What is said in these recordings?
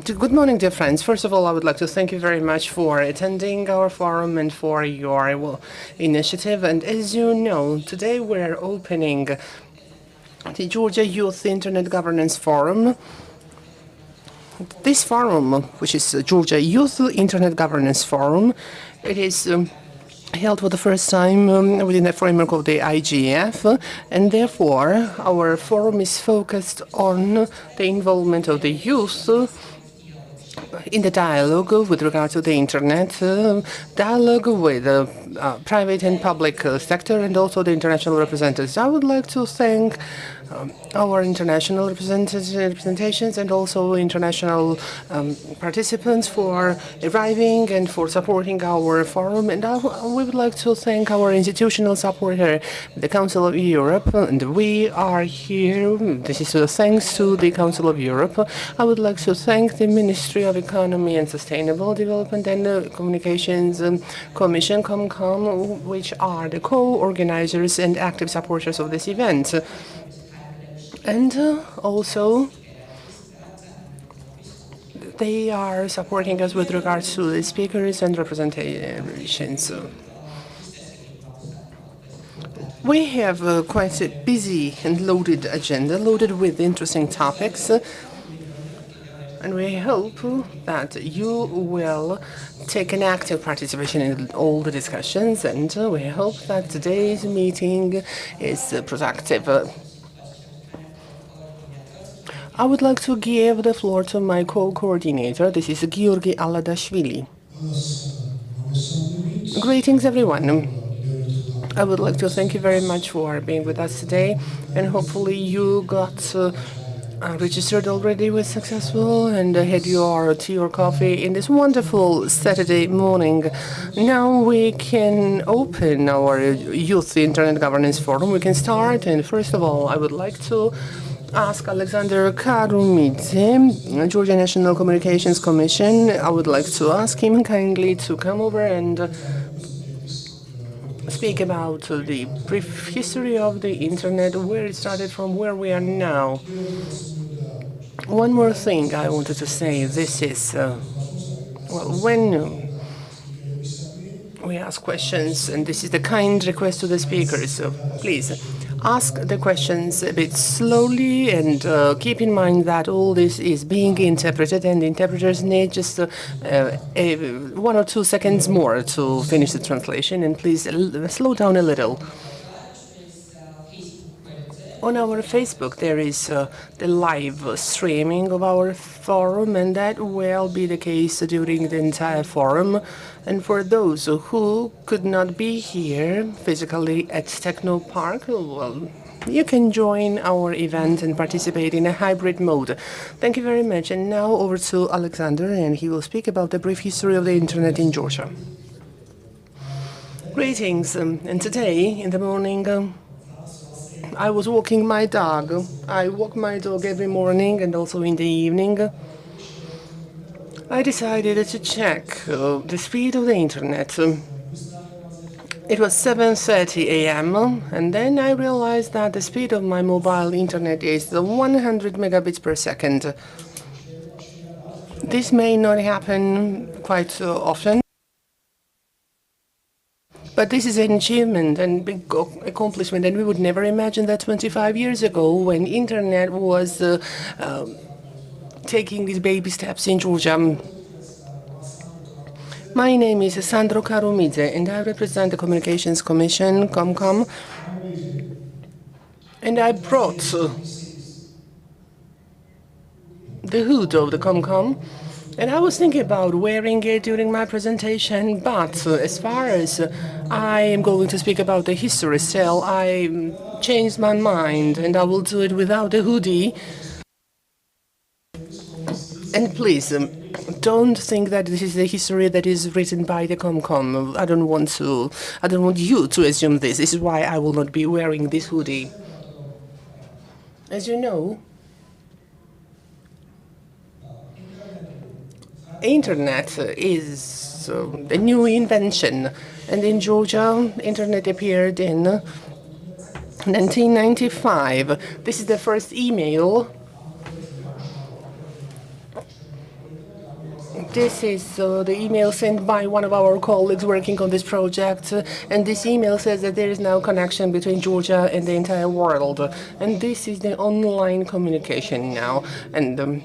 Good morning, dear friends. First of all, I would like to thank you very much for attending our forum and for your initiative. And as you know, today we're opening the Georgia Youth Internet Governance Forum. This forum, which is Georgia Youth Internet Governance Forum, it is held for the first time within the framework of the IGF, and therefore our forum is focused on the involvement of the youth in the dialogue with regard to the internet, dialogue with the private and public sector, and also the international representatives. I would like to thank our international representations and also international participants for arriving and for supporting our forum. And we would like to thank our institutional supporter, the Council of Europe. And we are here. This is thanks to the Council of Europe. I would like to thank the Ministry of Economy and Sustainable Development and the Communications Commission, COMCOM, which are the co-organizers and active supporters of this event. And also, they are supporting us with regards to the speakers and representations. We have quite a busy and loaded agenda, loaded with interesting topics. And we hope that you will take an active participation in all the discussions. And we hope that today's meeting is productive. I would like to give the floor to my co-coordinator. This is Georgi Aladashvili. Greetings, everyone. I would like to thank you very much for being with us today, and hopefully you got registered already with successful and had your tea or coffee in this wonderful Saturday morning. Now we can open our Youth Internet Governance Forum. We can start, and first of all, I would like to ask Alexander Karumidze, Georgia National Communications Commission. I would like to ask him kindly to come over and speak about the brief history of the internet, where it started from, where we are now. One more thing I wanted to say. This is, when we ask questions, and this is the kind request to the speakers, so please ask the questions a bit slowly, and keep in mind that all this is being interpreted, and the interpreters need just 1 or 2 seconds more to finish the translation, and please slow down a little. On our Facebook, there is the live streaming of our forum, and that will be the case during the entire forum. And for those who could not be here physically at Techno Park, well, you can join our event and participate in a hybrid mode. Thank you very much. And now over to Alexander, and he will speak about the brief history of the internet in Georgia. Greetings. And today in the morning, I was walking my dog. I walk my dog every morning and also in the evening. I decided to check the speed of the internet. It was 7:30 a.m. and then I realized that the speed of my mobile internet is 100 megabits per second. This may not happen quite often, but this is an achievement and big accomplishment, and we would never imagine that 25 years ago, when internet was taking these baby steps in Georgia. My name is Sandro Karumidze, and I represent the Communications Commission, COMCOM, and I brought the hood of the COMCOM, and I was thinking about wearing it during my presentation, but as far as I am going to speak about the history, still I changed my mind, and I will do it without the hoodie. And please, don't think that this is the history that is written by the COMCOM. I don't want you to assume this. This is why I will not be wearing this hoodie. As you know, Internet is a new invention, and in Georgia, Internet appeared in 1995. This is the first email. This is the email sent by one of our colleagues working on this project, and this email says that there is now connection between Georgia and the entire world. And this is the online communication now. And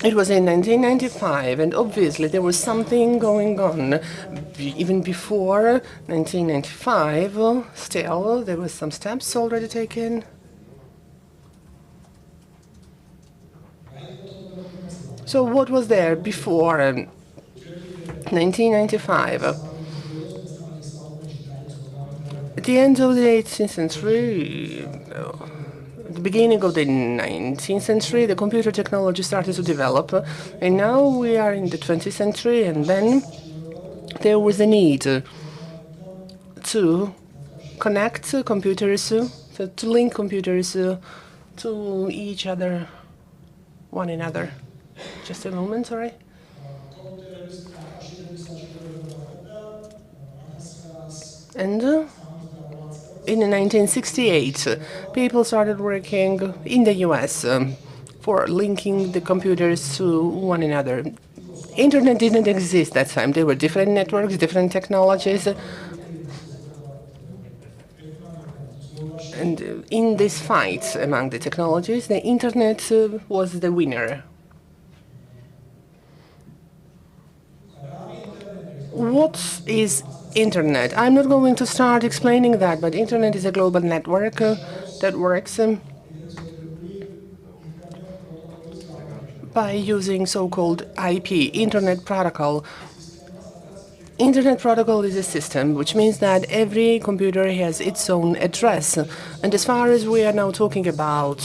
it was in 1995, and obviously there was something going on even before 1995. Still, there were some steps already taken. So what was there before 1995? At the end of the 18th century, at the beginning of the 19th century, the computer technology started to develop, and now we are in the 20th century, and then there was a need to connect computers, to link computers to each other, one another. Just a moment, sorry. And in 1968, people started working in the US for linking the computers to one another. Internet didn't exist that time. There were different networks, different technologies. And in this fight among the technologies, the Internet was the winner. What is Internet? I'm not going to start explaining that, but Internet is a global network that works by using so-called IP, Internet Protocol. Internet Protocol is a system, which means that every computer has its own address. And as far as we are now talking about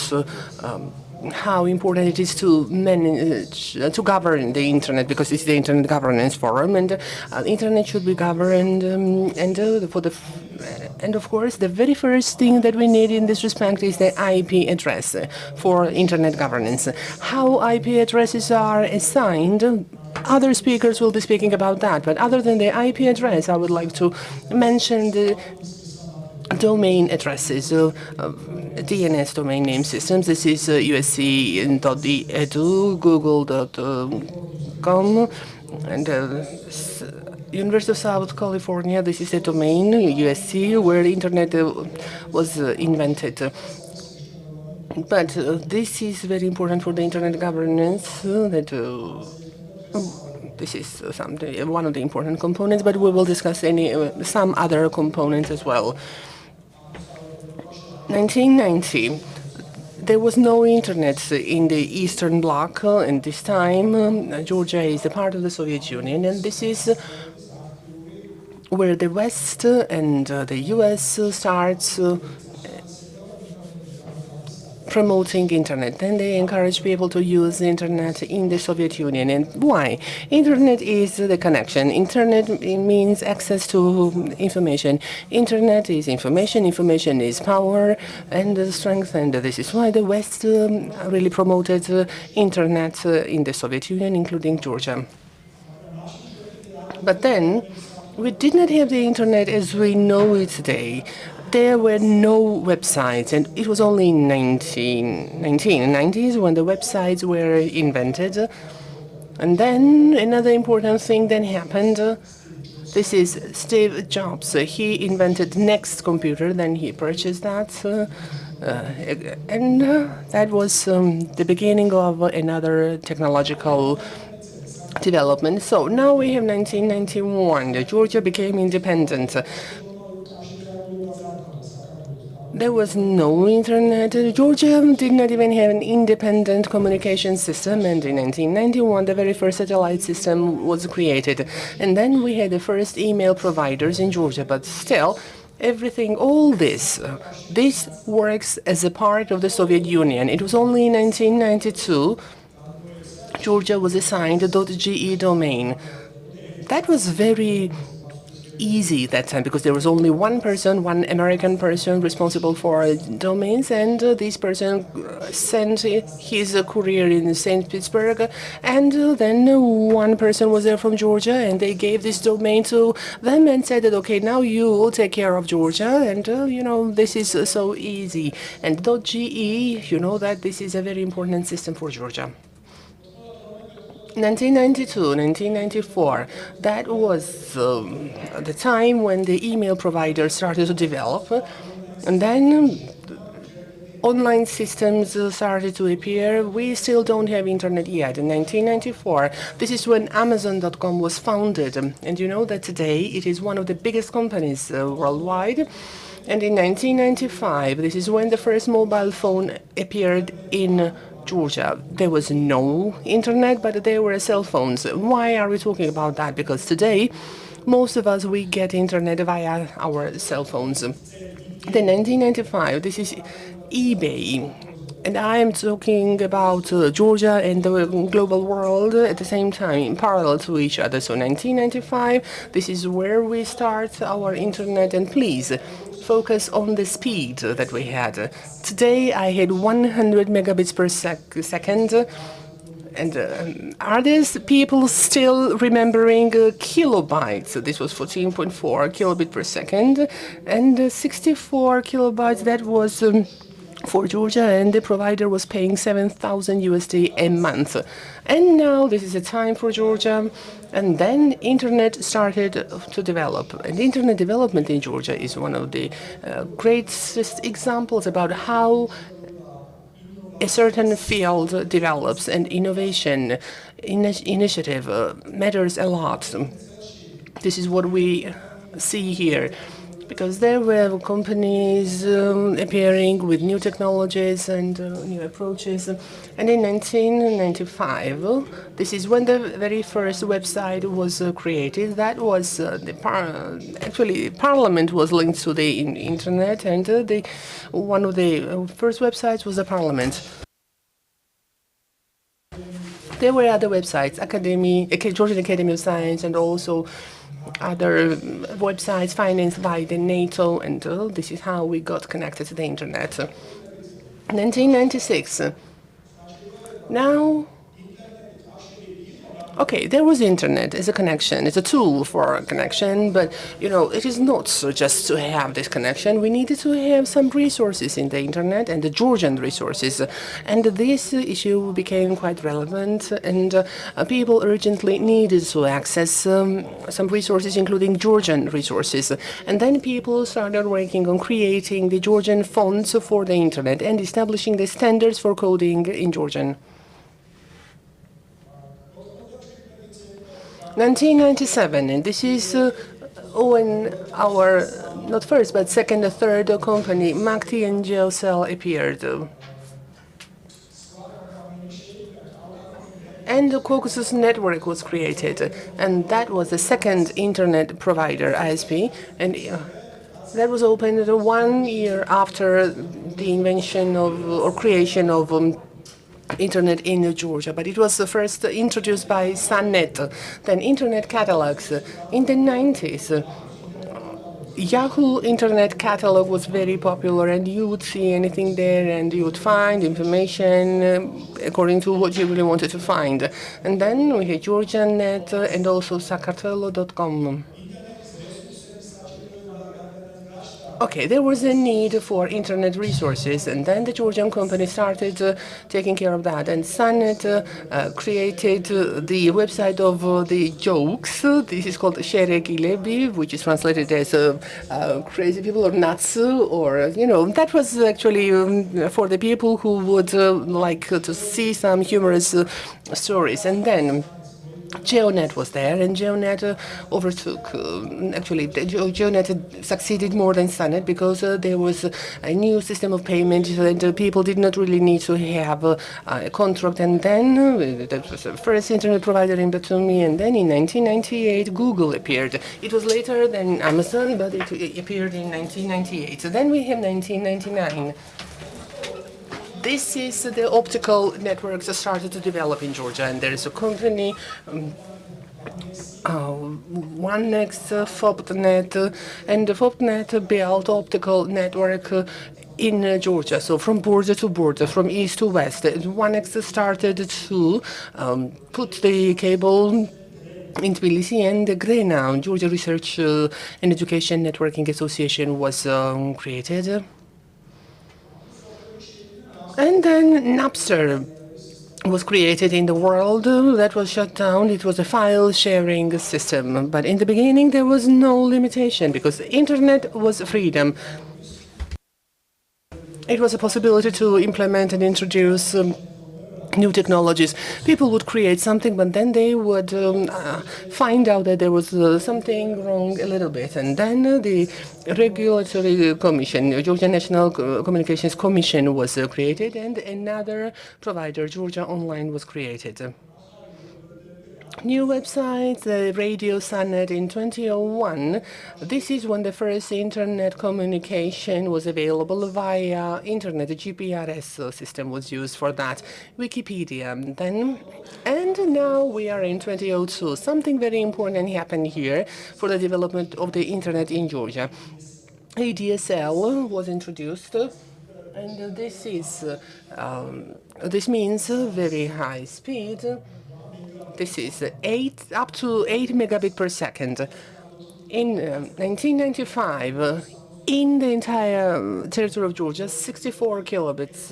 how important it is to manage, to govern the internet, because it's the Internet Governance Forum, and internet should be governed, and of course, the very first thing that we need in this respect is the IP address for internet governance. How IP addresses are assigned, other speakers will be speaking about that, but other than the IP address, I would like to mention the domain addresses, DNS domain name systems. This is usc.edu, google.com, and University of South California. This is the domain, USC, where the internet was invented. But this is very important for the internet governance, this is one of the important components, but we will discuss some other components as well. 1990, there was no internet in the Eastern Bloc, and this time Georgia is a part of the Soviet Union, and this is where the West and the US starts promoting internet. Then they encourage people to use the internet in the Soviet Union. And why? Internet is the connection. Internet means access to information. Internet is information. Information is power and strength. And this is why the West really promoted internet in the Soviet Union, including Georgia. But then we did not have the internet as we know it today. There were no websites, and it was only in 1990s when the websites were invented. And then another important thing then happened. This is Steve Jobs. He invented Next computer, then he purchased that. And that was the beginning of another technological development. So now we have 1991. Georgia became independent. There was no internet. Georgia did not even have an independent communication system, and in 1991 the very first satellite system was created. And then we had the first email providers in Georgia, but still everything, all this works as a part of the Soviet Union. It was only in 1992 Georgia was assigned a .ge domain. That was very easy that time because there was only one person, one American person responsible for domains, and this person sent his courier in St. Petersburg, and then one person was there from Georgia, and they gave this domain to them and said that, okay, now you take care of Georgia, and this is so easy. And .ge, you know that this is a very important system for Georgia. 1992, 1994, that was the time when the email providers started to develop, and then online systems started to appear. We still don't have internet yet. In 1994, this is when Amazon.com was founded, and you know that today it is one of the biggest companies worldwide. And in 1995, this is when the first mobile phone appeared in Georgia. There was no internet, but there were cell phones. Why are we talking about that? Because today, most of us, we get internet via our cell phones. Then 1995, this is eBay. And I am talking about Georgia and the global world at the same time, in parallel to each other. So 1995, this is where we start our internet. And please, focus on the speed that we had. Today I had 100 megabits per second. And are these people still remembering kilobytes? This was 14.4 kilobit per second, and 64 kilobytes, that was for Georgia, and the provider was paying 7,000 USD a month. And now this is a time for Georgia, and then internet started to develop. And internet development in Georgia is one of the greatest examples about how a certain field develops, and innovation, initiative matters a lot. This is what we see here, because there were companies appearing with new technologies and new approaches. And in 1995, this is when the very first website was created. That was actually Parliament was linked to the internet, and one of the first websites was the Parliament. There were other websites, Georgian Academy of Science, and also other websites financed by the NATO, and this is how we got connected to the internet. 1996. Now, okay, there was internet as a connection, as a tool for a connection, but it is not just to have this connection. We needed to have some resources in the internet, and the Georgian resources. And this issue became quite relevant, and people urgently needed to access some resources, including Georgian resources. And then people started working on creating the Georgian fonts for the internet and establishing the standards for coding in Georgian. 1997, and this is when our, not first, but second or third company, Makti and GeoCell, appeared. And the Caucasus network was created, and that was the second internet provider, ISP, and that was opened 1 year after the invention of, or creation of, internet in Georgia, but it was first introduced by Sunnet. Then internet catalogs in the 90s. Yahoo Internet Catalog was very popular, and you would see anything there, and you would find information according to what you really wanted to find. And then we had GeorgiaNet and also Sakartvelo.com. Okay, there was a need for internet resources, and then the Georgian company started taking care of that. And Sunnet created the website of the jokes. This is called Sheregilebi, which is translated as crazy people or nuts, or, that was actually for the people who would like to see some humorous stories. And then GeoNet was there, and GeoNet overtook. Actually, GeoNet succeeded more than Sunnet because there was a new system of payment, and people did not really need to have a contract. And then that was the first internet provider in Batumi. And then in 1998, Google appeared. It was later than Amazon, but it appeared in 1998. So then we have 1999. This is the optical networks that started to develop in Georgia, and there is a company 1x FOBnet, and the FOBnet built optical network in Georgia, so from border to border, from east to west. 1x started to put the cable in Tbilisi, and the GRENA, Georgia Research and Education Networking Association, was created. And then Napster was created in the world that was shut down. It was a file sharing system. But in the beginning, there was no limitation because the internet was freedom. It was a possibility to implement and introduce new technologies. People would create something, but then they would find out that there was something wrong a little bit. And then the regulatory commission, Georgia National Communications Commission, was created, and another provider, Georgia Online, was created. New websites, Radio Sunnet in 2001. This is when the first internet communication was available via internet. The GPRS system was used for that. Wikipedia then. And now we are in 2002. Something very important happened here for the development of the internet in Georgia. ADSL was introduced. And this means very high speed. This is up to 8 megabit per second. In 1995, in the entire territory of Georgia, 64 kilobits,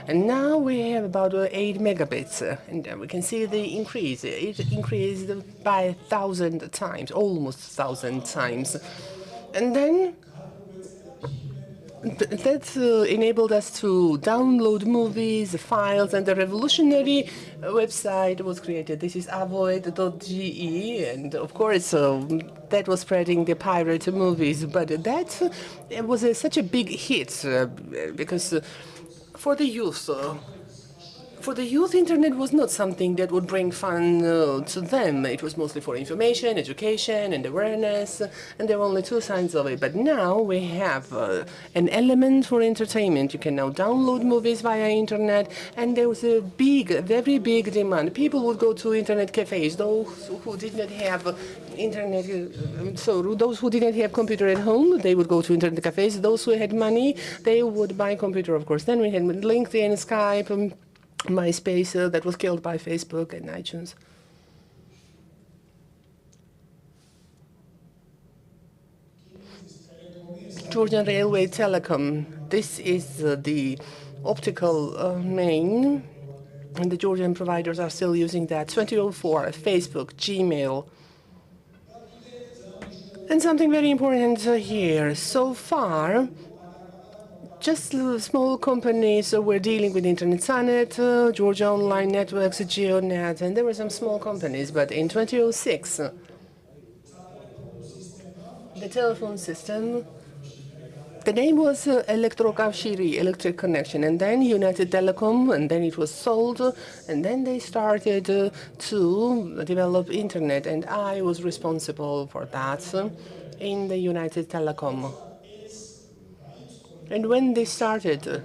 and now we have about 8 megabits. And we can see the increase. It increased by 1,000 times, almost 1,000 times. And then that enabled us to download movies, files, and the revolutionary website was created. This is avoid.ge, and of course that was spreading the pirate movies, but that it was such a big hit because for the youth, internet was not something that would bring fun to them. It was mostly for information, education, and awareness, and there were only two sides of it. But now we have an element for entertainment. You can now download movies via internet, and there was a very big demand. People would go to internet cafes, those who did not have internet, so those who didn't have computer at home, they would go to internet cafes. Those who had money, they would buy a computer, of course. Then we had LinkedIn, Skype, MySpace that was killed by Facebook and iTunes. Georgian Railway Telecom. This is the optical main, and the Georgian providers are still using that. 2004, Facebook, Gmail. And something very important here. So far, just small companies were dealing with Internet Sunnet, Georgia Online Networks, GeoNet, and there were some small companies. But in 2006, the telephone system, the name was Elektrokavshiri, Electric Connection, and then United Telecom, and then it was sold, and then they started to develop Internet, and I was responsible for that in the United Telecom. And when they started,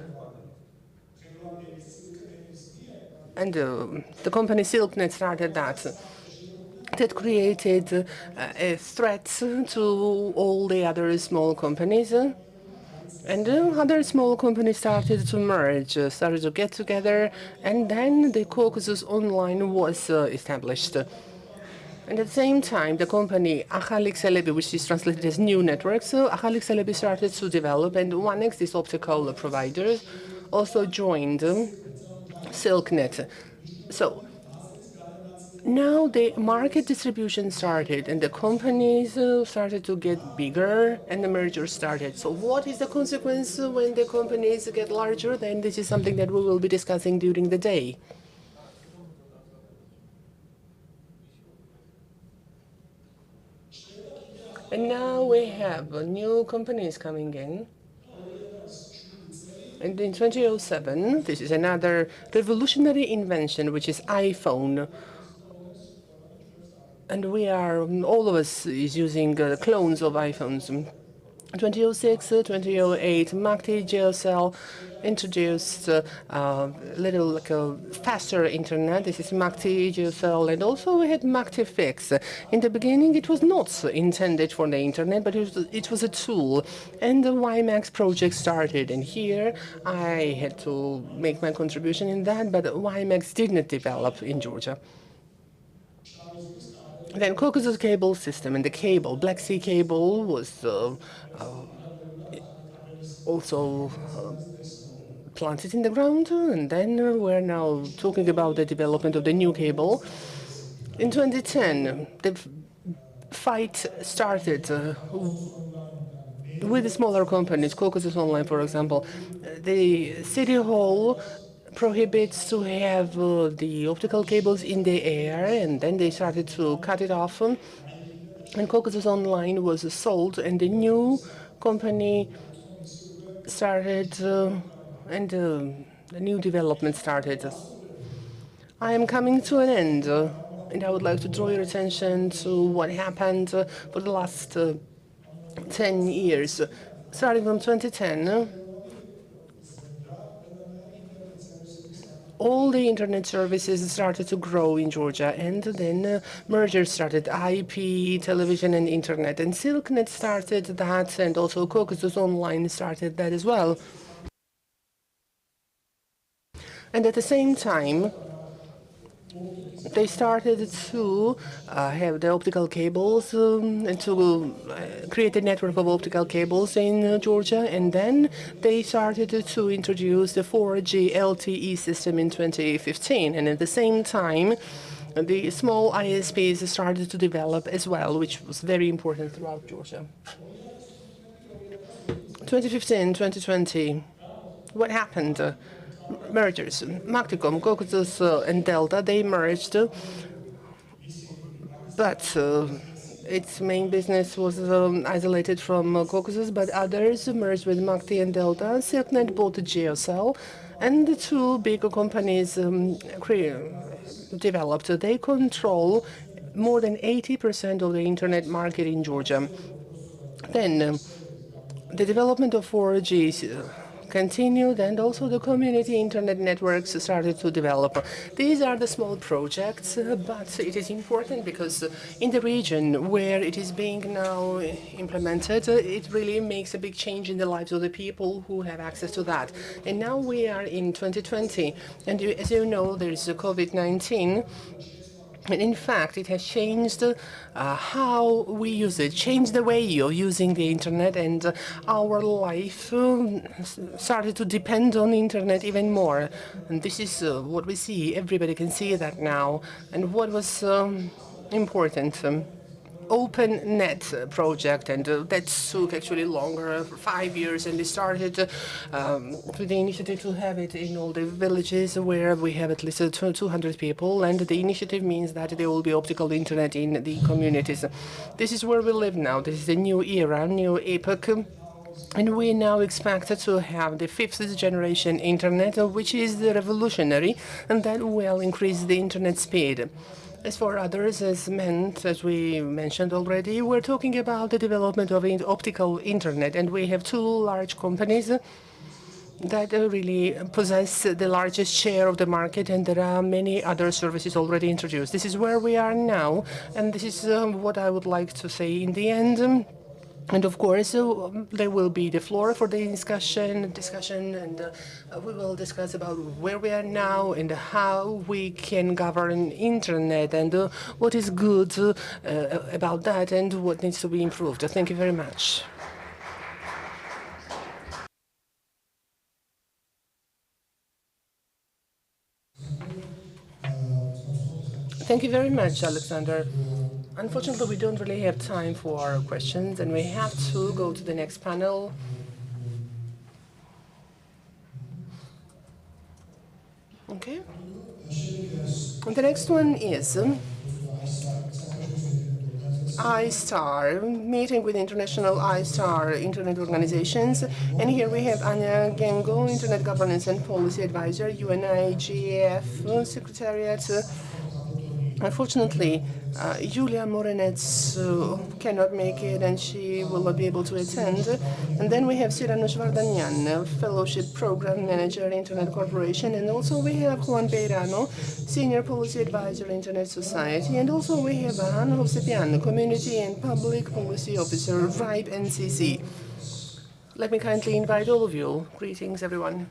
and the company SilkNet started that created a threat to all the other small companies. And other small companies started to merge, started to get together, and then the Caucasus Online was established. And at the same time, the company Ahalik Celebi, which is translated as New Networks, so Ahalik Celebi started to develop, and 1x, this optical provider, also joined SilkNet. So now the market distribution started, and the companies started to get bigger, and the merger started. So what is the consequence when the companies get larger? Then this is something that we will be discussing during the day. And now we have new companies coming in. And in 2007, this is another revolutionary invention, which is iPhone. And we are, all of us is using clones of iPhones. 2006, 2008, MACD GSL introduced little like a faster internet. This is MACD GSL, and also we had MACD Fix. In the beginning, it was not intended for the internet, but it was a tool, and the WiMAX project started. And here I had to make my contribution in that, but WiMAX did not develop in Georgia. Then Caucasus cable system, and the cable, Black Sea cable, was also planted in the ground, and then we're now talking about the development of the new cable. In 2010, the fight started with the smaller companies, Caucasus Online, for example. The city hall prohibits to have the optical cables in the air, and then they started to cut it off. And Caucasus Online was sold, and the new company started, and the new development started. I am coming to an end, and I would like to draw your attention to what happened for the last 10 years. Starting from 2010, all the internet services started to grow in Georgia, and then mergers started, IP, television, and internet. And SilkNet started that, and also Caucasus Online started that as well. And at the same time, they started to have the optical cables and to create a network of optical cables in Georgia, and then they started to introduce the 4G LTE system in 2015, and at the same time the small ISPs started to develop as well, which was very important throughout Georgia. 2015, 2020, what happened? Mergers. Macticom, Caucasus, and Delta, they merged, but its main business was isolated from Caucasus, but others merged with Macti and Delta. SilkNet bought GSL, and the two bigger companies developed. They control more than 80% of the internet market in Georgia. Then the development of 4G continued, and also the community internet networks started to develop. These are the small projects, but it is important because in the region where it is being now implemented, it really makes a big change in the lives of the people who have access to that. And now we are in 2020, and as you know, there is COVID-19. And in fact, it has changed how we use it, changed the way of using the internet, and our life started to depend on the internet even more. And this is what we see. Everybody can see that now. And what was important? Open net project, and that took actually longer, for 5 years, and they started with the initiative to have it in all the villages where we have at least 200 people, and the initiative means that there will be optical internet in the communities. This is where we live now. This is a new era, new epoch. And we now expect to have the 5th generation internet, which is revolutionary, and that will increase the internet speed. As for others, as we mentioned already, we're talking about the development of optical internet, and we have two large companies that really possess the largest share of the market, and there are many other services already introduced. This is where we are now, and this is what I would like to say in the end. And of course, there will be the floor for the discussion, and we will discuss about where we are now and how we can govern internet, and what is good about that and what needs to be improved. Thank you very much. Thank you very much, Alexander. Unfortunately, we don't really have time for questions, and we have to go to the next panel. Okay. And the next one is I-STAR, meeting with international I-STAR internet organizations. And here we have Anya Gengo, Internet Governance and Policy Advisor, YouthIGF Secretariat. Unfortunately, Julia Morenets cannot make it and she will not be able to attend. And then we have Cyrano Vardanyan, Fellowship Program Manager, Internet Corporation. And also we have Juan Peirano, Senior Policy Advisor, Internet Society. And also we have Ana Josepian, Community and Public Policy Officer, RIPE NCC. Let me kindly invite all of you. Greetings, everyone.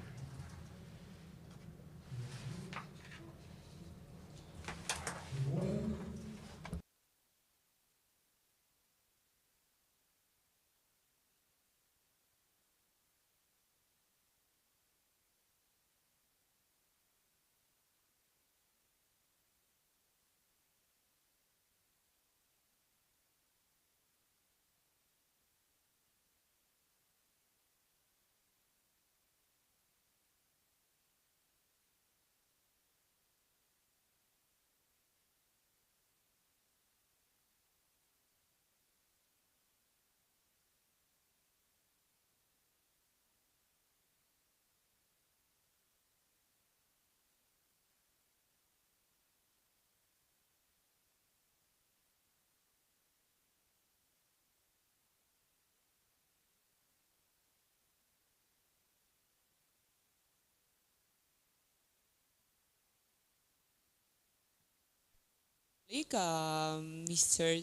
Mr.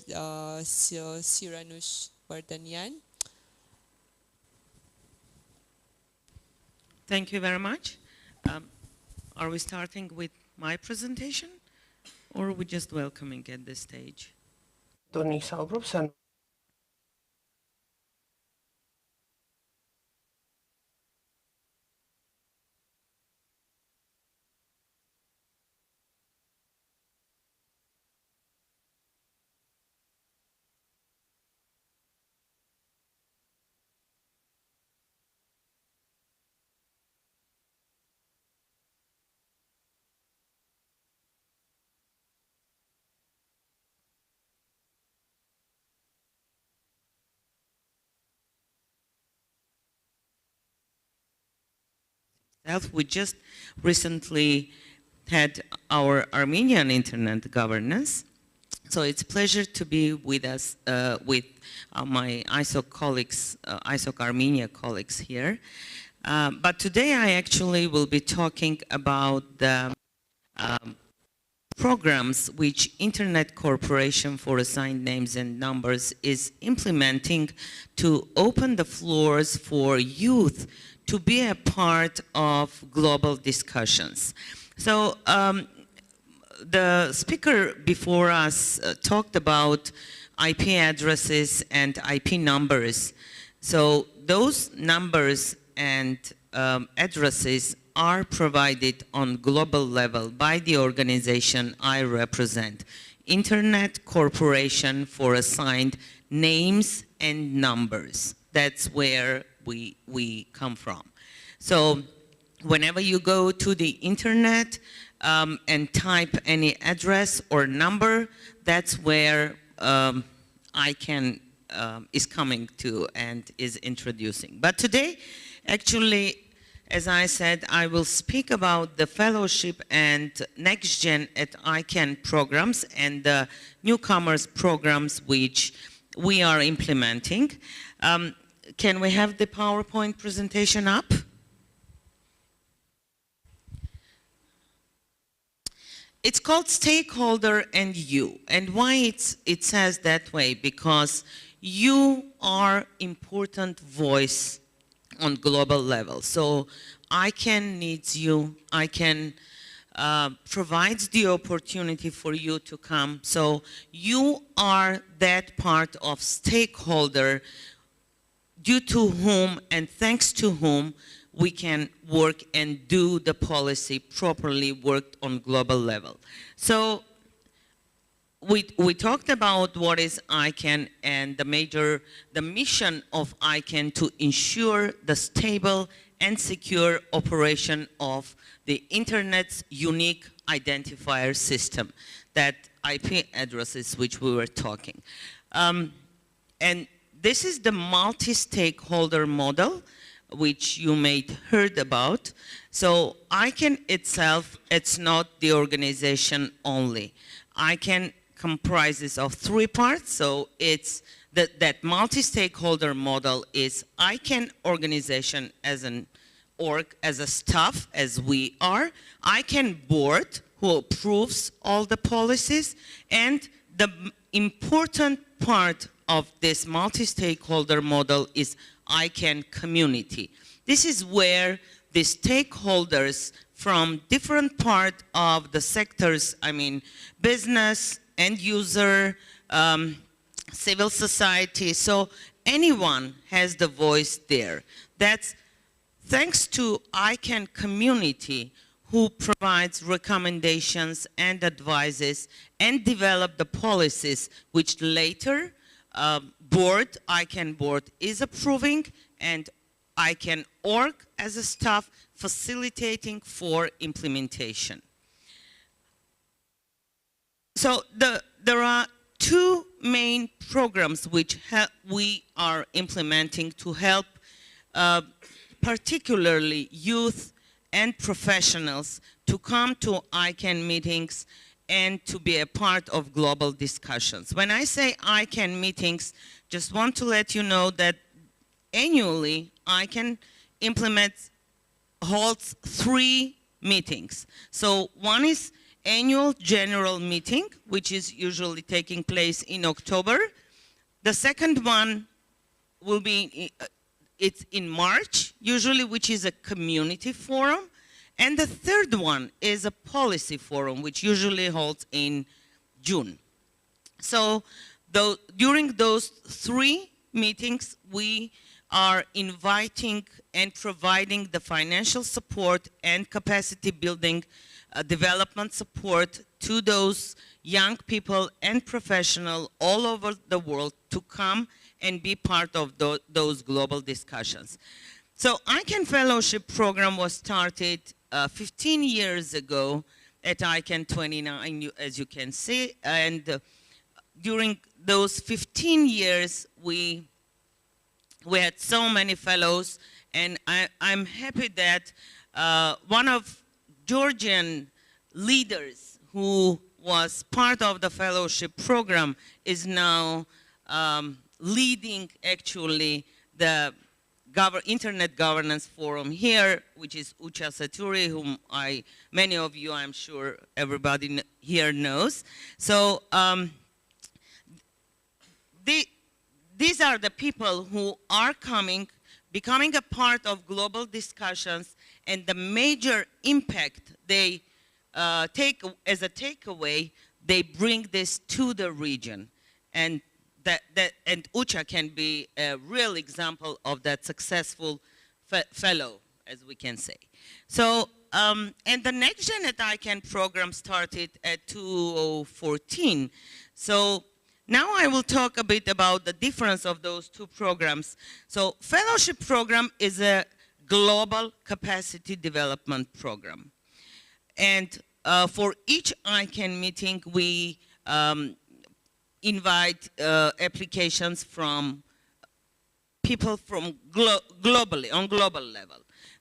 Cyranus Vardanyan. Thank you very much. Are we starting with my presentation or are we just welcoming at this stage? We just recently had our Armenian internet governance. So it's a pleasure to be with us, with my ISOC colleagues, ISOC Armenia colleagues here. But today I actually will be talking about the programs which Internet Corporation for Assigned Names and Numbers is implementing to open the floors for youth to be a part of global discussions. So the speaker before us talked about IP addresses and IP numbers. So those numbers and addresses are provided on global level by the organization I represent, Internet Corporation for Assigned Names and Numbers. That's where we come from. So whenever you go to the internet and type any address or number, that's where ICANN is coming to and is introducing. But today, actually, as I said, I will speak about the fellowship and next gen at ICANN programs and the newcomers programs which we are implementing. Can we have the PowerPoint presentation up? It's called Stakeholder and You. And why it says that way? Because you are important voice on global level. So ICANN needs you. ICANN provides the opportunity for you to come. So you are that part of stakeholder due to whom and thanks to whom we can work and do the policy properly worked on global level. So we talked about what is ICANN and the mission of ICANN to ensure the stable and secure operation of the Internet's unique identifier system, that IP addresses which we were talking. And this is the multi-stakeholder model which you may have heard about. So ICANN itself, it's not the organization only. ICANN comprises of three parts. So it's that multi-stakeholder model is ICANN organization as an org, as a staff, as we are, ICANN board, who approves all the policies, and the important part of this multi-stakeholder model is ICANN community. This is where the stakeholders from different part of the sectors, I mean, business, end user, civil society, so anyone has the voice there. That's thanks to ICANN community, who provides recommendations and advices and develop the policies which later ICANN board is approving, and ICANN org as a staff facilitating for implementation. So there are two main programs which we are implementing to help particularly youth and professionals to come to ICANN meetings and to be a part of global discussions. When I say ICANN meetings, just want to let you know that annually ICANN holds 3 meetings. So one is annual general meeting, which is usually taking place in October. The second one will be it's in March, usually, which is a community forum. And the third one is a policy forum, which usually holds in June. So during those 3 meetings, we are inviting and providing the financial support and capacity building development support to those young people and professionals all over the world to come and be part of those global discussions. So ICANN Fellowship Program was started 15 years ago at ICANN 29, as you can see, and during those 15 years, we had so many fellows, and I'm happy that one of Georgian leaders who was part of the fellowship program is now leading actually the Internet Governance Forum here, which is Ucha Saturi, whom many of you, I'm sure everybody here knows. So these are the people who are becoming a part of global discussions, and the major impact they take as a takeaway, they bring this to the region. And Ucha can be a real example of that successful fellow, as we can say. So, and the Next Gen at ICANN program started at 2014. So now I will talk a bit about the difference of those two programs. So fellowship program is a global capacity development program. And for each ICANN meeting, we invite applications from people from globally, on global level.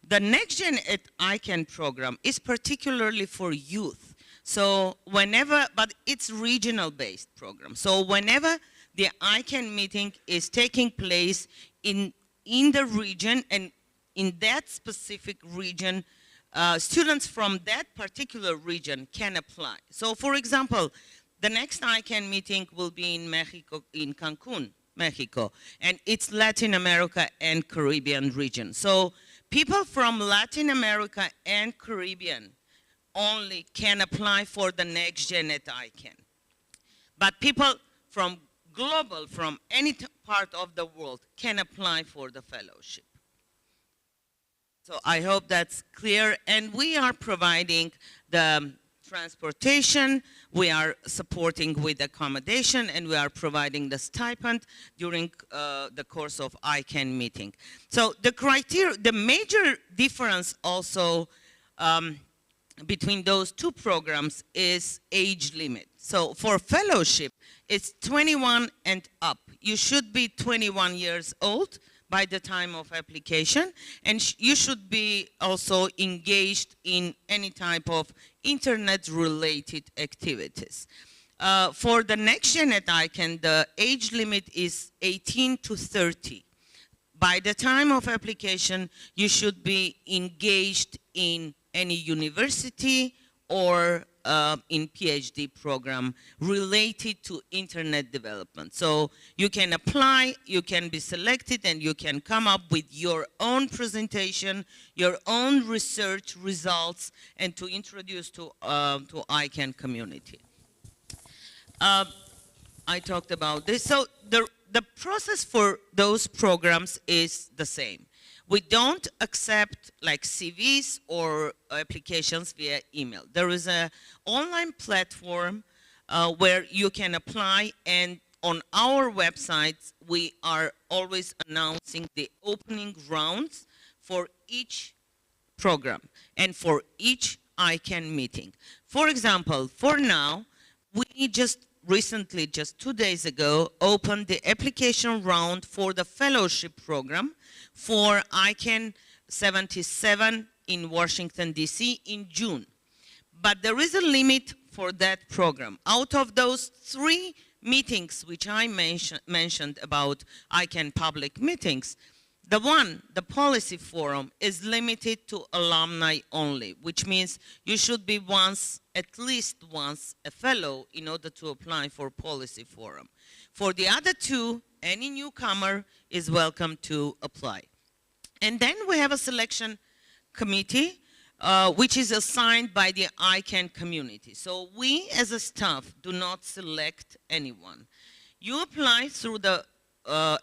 The Next Gen at ICANN program is particularly for youth. So but it's regional based program. So whenever the ICANN meeting is taking place in the region, and in that specific region, students from that particular region can apply. So for example, the next ICANN meeting will be in Mexico, in Cancun, Mexico, and it's Latin America and Caribbean region. So people from Latin America and Caribbean only can apply for the Next Gen at ICANN. But people from global, from any part of the world, can apply for the fellowship. So I hope that's clear, and we are providing the transportation, we are supporting with accommodation, and we are providing the stipend during the course of ICANN meeting. So the major difference also between those two programs is age limit. So for fellowship, it's 21 and up. You should be 21 years old by the time of application, and you should be also engaged in any type of internet-related activities. For the next gen at ICANN, the age limit is 18 to 30. By the time of application, you should be engaged in any university or in PhD program related to internet development. So you can apply, you can be selected, and you can come up with your own presentation, your own research results, and to introduce to ICANN community. I talked about this. So the process for those programs is the same. We don't accept like CVs or applications via email. There is an online platform where you can apply, and on our website we are always announcing the opening rounds for each program and for each ICANN meeting. For example, for now, we just recently, just 2 days ago, opened the application round for the fellowship program for ICANN 77 in Washington, D.C. in June. But there is a limit for that program. Out of those 3 meetings which I mentioned about ICANN public meetings, the policy forum, is limited to alumni only, which means you should be at least once a fellow in order to apply for policy forum. For the other 2, any newcomer is welcome to apply. And then we have a selection committee, which is assigned by the ICANN community. So we as a staff do not select anyone. You apply through the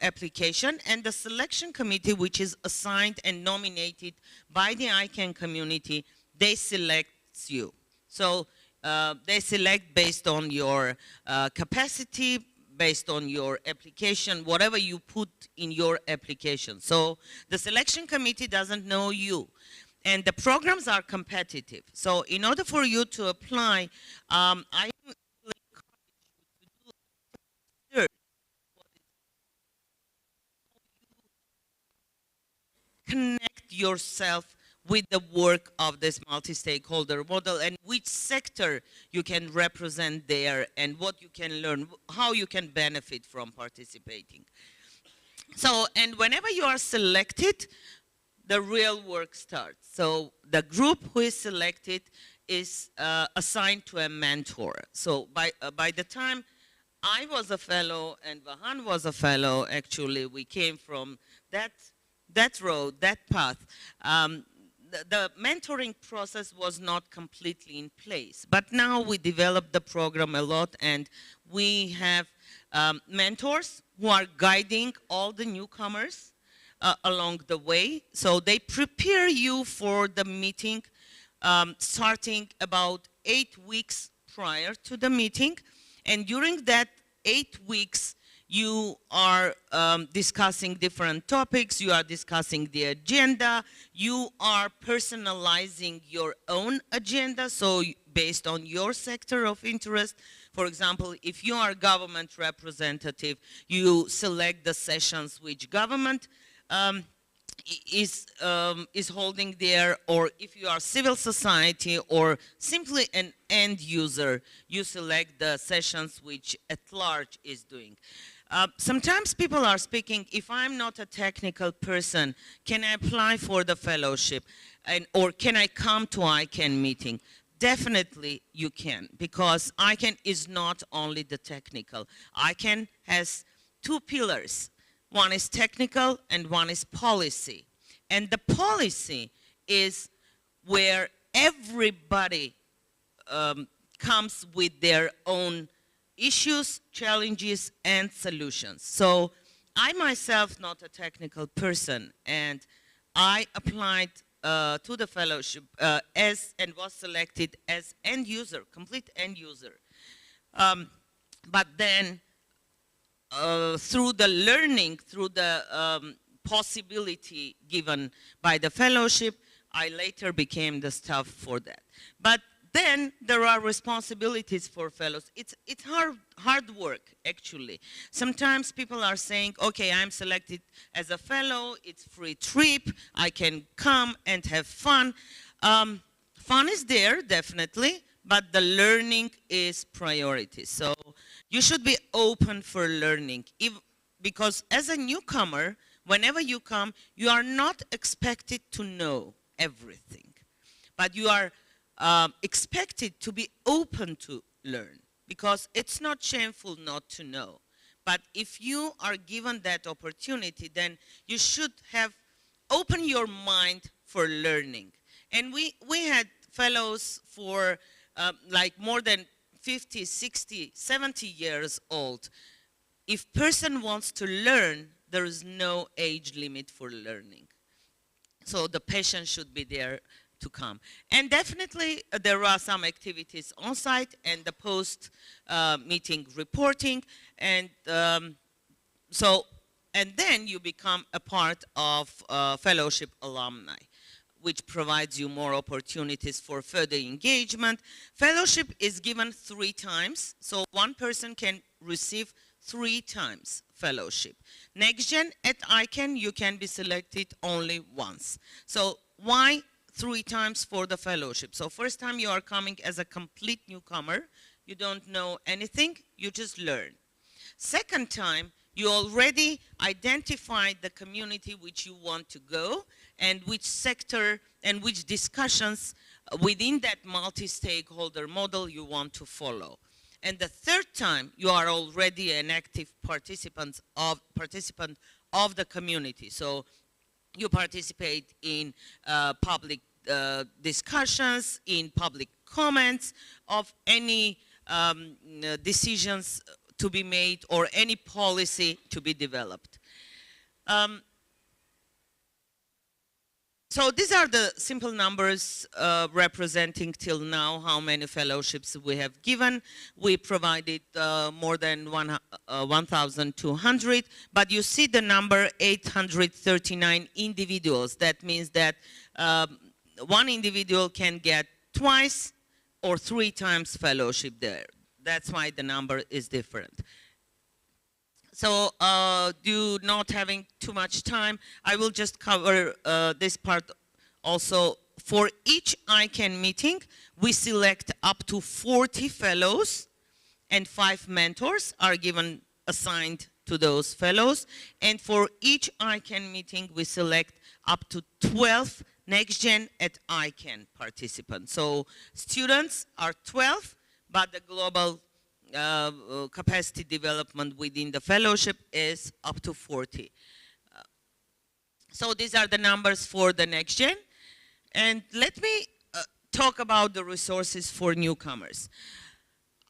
application, and the selection committee, which is assigned and nominated by the ICANN community, they select you. So they select based on your capacity, based on your application, whatever you put in your application. So the selection committee doesn't know you. And the programs are competitive. So in order for you to apply, I connect yourself with the work of this multi-stakeholder model and which sector you can represent there and what you can learn, how you can benefit from participating. So, and whenever you are selected, the real work starts. So the group who is selected is assigned to a mentor. So by the time I was a fellow and Vahan was a fellow, actually we came from that road, that path. The mentoring process was not completely in place, but now we developed the program a lot, and we have mentors who are guiding all the newcomers along the way. So they prepare you for the meeting starting about 8 weeks prior to the meeting, and during that 8 weeks you are discussing different topics, you are discussing the agenda, you are personalizing your own agenda, so based on your sector of interest. For example, if you are a government representative, you select the sessions which government is holding there, or if you are civil society or simply an end user, you select the sessions which at large is doing. Sometimes people are speaking, if I'm not a technical person, can I apply for the fellowship? Or can I come to ICANN meeting? Definitely you can, because ICANN is not only the technical. ICANN has 2 pillars. One is technical and one is policy. And the policy is where everybody comes with their own issues, challenges, and solutions. So I myself not a technical person, and I applied to the fellowship and was selected as end user, complete end user. But then through the learning, through the possibility given by the fellowship, I later became the staff for that. But then there are responsibilities for fellows. It's hard work, actually. Sometimes people are saying, okay, I'm selected as a fellow, it's free trip, I can come and have fun. Fun is there, definitely, but the learning is priority. So you should be open for learning, because as a newcomer, whenever you come, you are not expected to know everything, but you are expected to be open to learn, because it's not shameful not to know. But if you are given that opportunity, then you should have open your mind for learning. And we had fellows for like more than 50, 60, 70 years old. If person wants to learn, there is no age limit for learning. So the patient should be there to come. And definitely there are some activities on site and the post meeting reporting, and and then you become a part of fellowship alumni, which provides you more opportunities for further engagement. Fellowship is given 3 times, so one person can receive 3 times fellowship. Next Gen at ICANN, you can be selected only once. So why 3 times for the fellowship? So first time you are coming as a complete newcomer, you don't know anything, you just learn. Second time, you already identified the community which you want to go, and which sector and which discussions within that multi-stakeholder model you want to follow. And the third time, you are already an active participant of the community. So you participate in public discussions, in public comments of any decisions to be made or any policy to be developed. So these are the simple numbers representing till now how many fellowships we have given. We provided more than 1,200, but you see the number 839 individuals. That means that one individual can get twice or 3 times fellowship there. That's why the number is different. So due not having too much time, I will just cover this part also. For each ICANN meeting, we select up to 40 fellows, and 5 mentors are assigned to those fellows. And for each ICANN meeting, we select up to 12 NextGen at ICANN participants. So students are 12, but the global capacity development within the fellowship is up to 40. So these are the numbers for the NextGen. And let me talk about the resources for newcomers.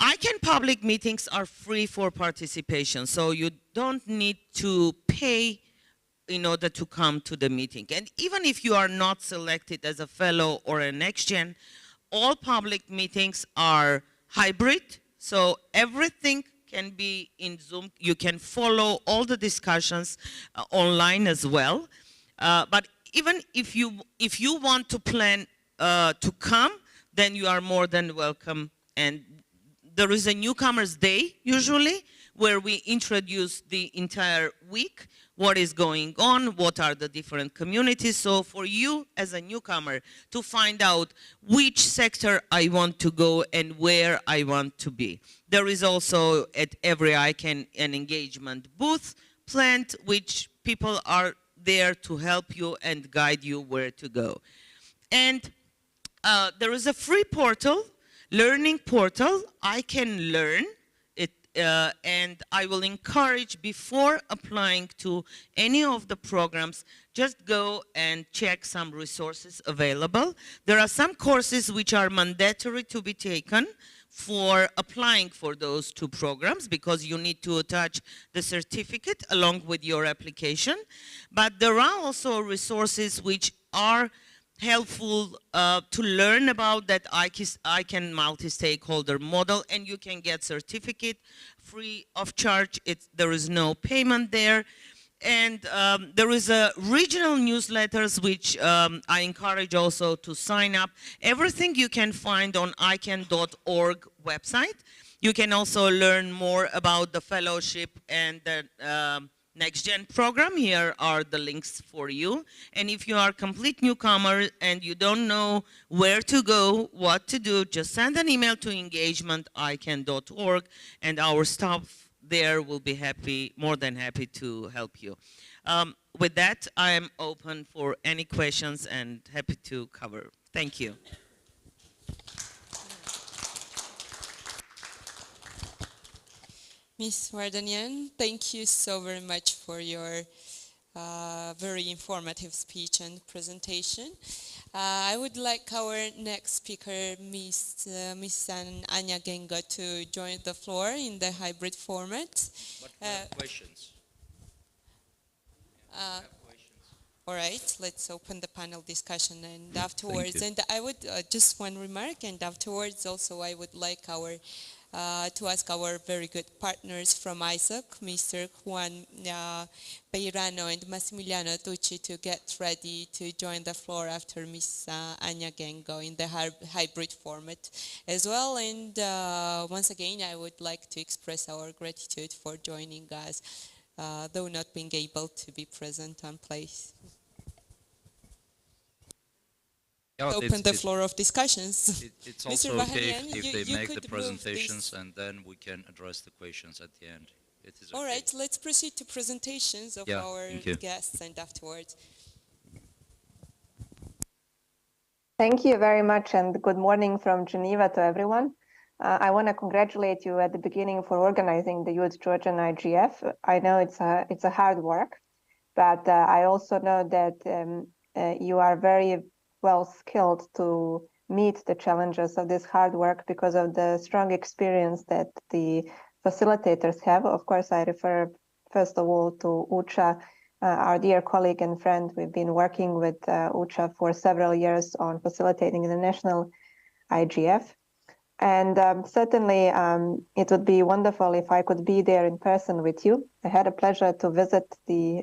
ICANN public meetings are free for participation, so you don't need to pay in order to come to the meeting. And even if you are not selected as a fellow or a NextGen, all public meetings are hybrid, so everything can be in Zoom. You can follow all the discussions online as well. But even if you want to plan to come, then you are more than welcome. And there is a newcomers day usually where we introduce the entire week, what is going on, what are the different communities. So for you as a newcomer to find out which sector I want to go and where I want to be. There is also at every ICANN an engagement booth planned, which people are there to help you and guide you where to go. And there is a free portal, learning portal, ICANN Learn. And I will encourage, before applying to any of the programs, just go and check some resources available. There are some courses which are mandatory to be taken for applying for those 2 programs, because you need to attach the certificate along with your application. But there are also resources which are helpful to learn about that ICANN multi-stakeholder model, and you can get certificate free of charge. There is no payment there. And there is a regional newsletters which I encourage also to sign up. Everything you can find on ICANN.org website. You can also learn more about the fellowship and the Next Gen program. Here are the links for you. And if you are a complete newcomer and you don't know where to go, what to do, just send an email to engagement.icann.org and our staff there will be more than happy to help you. With that, I am open for any questions and happy to cover. Thank you. Ms. Vardanian, thank you so very much for your very informative speech and presentation. I would like our next speaker, Ms. Anya Genga, to join the floor in the hybrid format. Questions? All right, let's open the panel discussion and afterwards, and I would just one remark, and afterwards also I would like to ask our very good partners from ISOC, Mr. Juan Peirano and Massimiliano Tucci, to get ready to join the floor after Ms. Anya Gengo in the hybrid format as well. And once again, I would like to express our gratitude for joining us, though not being able to be present on place. Yeah, Open the floor of discussions. It's also okay if they make the presentations and then we can address the questions at the end. It is okay. All right, let's proceed to presentations of our guests and afterwards. Thank you very much and good morning from Geneva to everyone. I want to congratulate you at the beginning for organizing the Youth Georgian IGF. I know it's a hard work, but I also know that you are very well skilled to meet the challenges of this hard work because of the strong experience that the facilitators have. Of course, I refer first of all to Ucha, our dear colleague and friend. We've been working with Ucha for several years on facilitating the national IGF. And certainly it would be wonderful if I could be there in person with you. I had a pleasure to visit the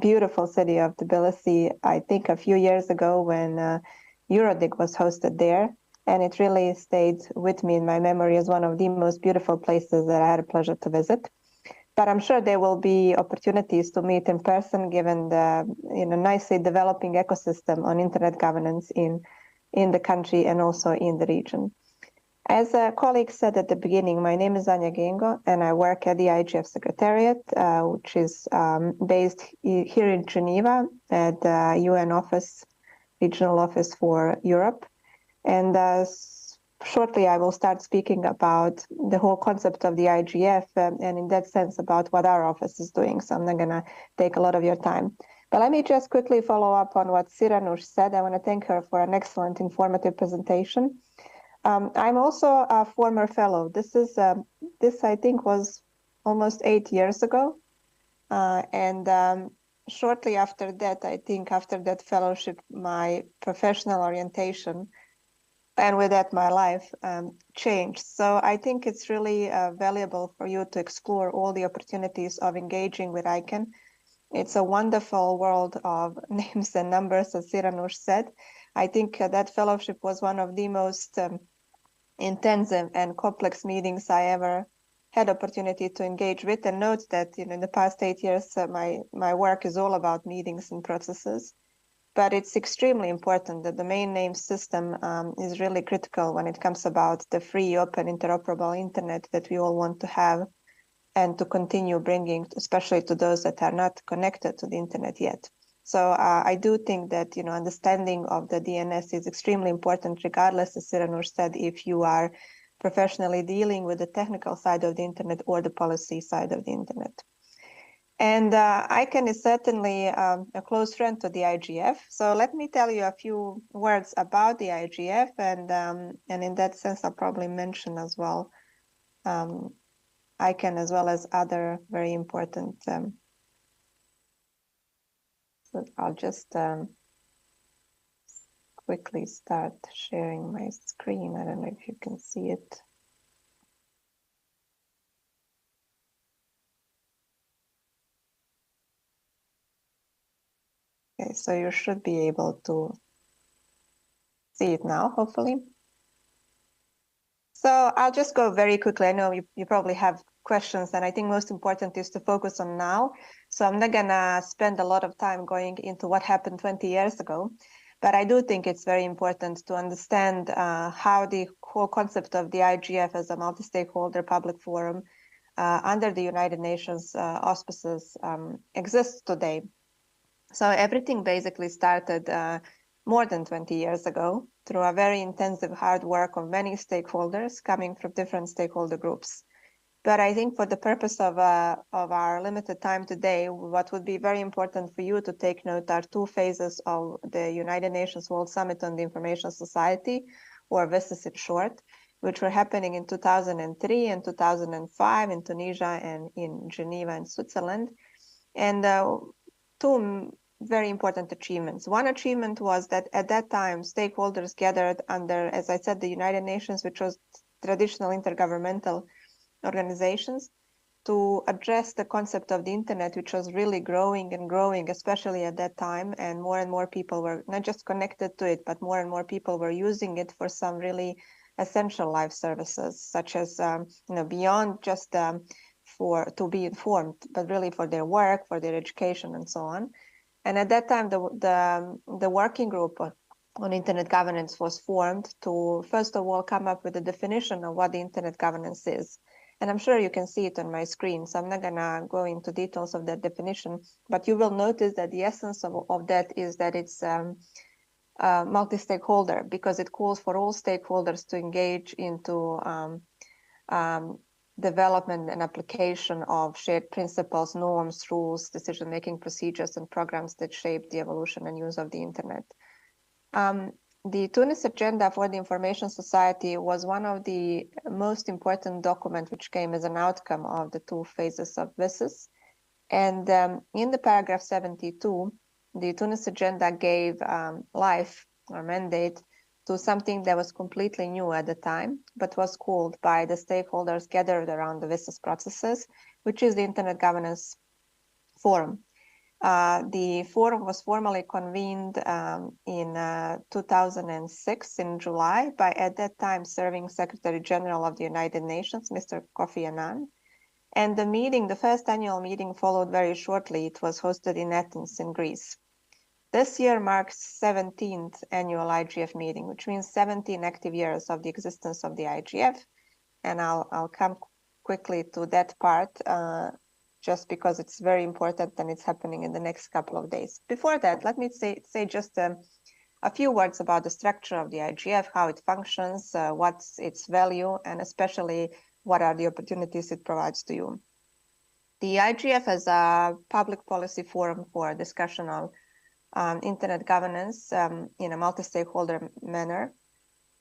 beautiful city of Tbilisi, I think a few years ago when EuroDig was hosted there. And it really stayed with me in my memory as one of the most beautiful places that I had a pleasure to visit. But I'm sure there will be opportunities to meet in person given the nicely developing ecosystem on internet governance in the country and also in the region. As a colleague said at the beginning, my name is Anya Gengo, and I work at the IGF Secretariat, which is based here in Geneva at the UN office, regional office for Europe. And shortly, I will start speaking about the whole concept of the IGF and in that sense about what our office is doing. So I'm not going to take a lot of your time. But let me just quickly follow up on what Siranush said. I want to thank her for an excellent informative presentation. I'm also a former fellow. This I think was almost 8 years ago. And shortly after that, I think after that fellowship, my professional orientation and with that my life changed. So I think it's really valuable for you to explore all the opportunities of engaging with ICANN. It's a wonderful world of names and numbers, as Siranush said. I think that fellowship was one of the most intensive and complex meetings I ever had opportunity to engage with, and note that in the past 8 years my work is all about meetings and processes, but it's extremely important that the main name system is really critical when it comes about the free, open, interoperable internet that we all want to have and to continue bringing, especially to those that are not connected to the internet yet. So I do think that understanding of the DNS is extremely important, regardless, as Siranush said, if you are professionally dealing with the technical side of the internet or the policy side of the internet. And ICANN is certainly a close friend to the IGF. So let me tell you a few words about the IGF, and in that sense, I'll probably mention as well ICANN as well as other very important. So I'll just quickly start sharing my screen. I don't know if you can see it. Okay, so you should be able to see it now, hopefully. So I'll just go very quickly. I know you probably have questions, and I think most important is to focus on now. So I'm not gonna spend a lot of time going into what happened 20 years ago, but I do think it's very important to understand how the whole concept of the IGF as a multi-stakeholder public forum under the United Nations auspices exists today. So everything basically started more than 20 years ago through a very intensive hard work of many stakeholders coming from different stakeholder groups. But I think for the purpose of our limited time today, what would be very important for you to take note are two phases of the United Nations World Summit on the Information Society, or WSIS in short, which were happening in 2003 and 2005 in Tunisia and in Geneva in Switzerland. And two very important achievements. One achievement was that at that time, stakeholders gathered under, as I said, the United Nations, which was traditional intergovernmental organizations, to address the concept of the internet, which was really growing and growing, especially at that time. And more people were not just connected to it, but more and more people were using it for some really essential life services, such as, beyond just to be informed, but really for their work, for their education, and so on. And at that time, the working group on internet governance was formed to, first of all, come up with a definition of what the internet governance is. And I'm sure you can see it on my screen, so I'm not gonna go into details of that definition, but you will notice that the essence of that is that it's multi-stakeholder, because it calls for all stakeholders to engage into development and application of shared principles, norms, rules, decision-making procedures, and programs that shape the evolution and use of the internet. The Tunis Agenda for the Information Society was one of the most important documents which came as an outcome of the two phases of WSIS. And in the paragraph 72, the Tunis Agenda gave life or mandate to something that was completely new at the time, but was called by the stakeholders gathered around the WSIS processes, which is the Internet Governance Forum. The forum was formally convened in 2006 in July by, at that time, serving Secretary General of the United Nations, Mr. Kofi Annan. And the meeting, the first annual meeting, followed very shortly. It was hosted in Athens in Greece. This year marks 17th annual IGF meeting, which means 17 active years of the existence of the IGF. And I'll come quickly to that part just because it's very important and it's happening in the next couple of days. Before that, let me say just a few words about the structure of the IGF, how it functions, what's its value, and especially what are the opportunities it provides to you. The IGF is a public policy forum for discussion on internet governance in a multi-stakeholder manner.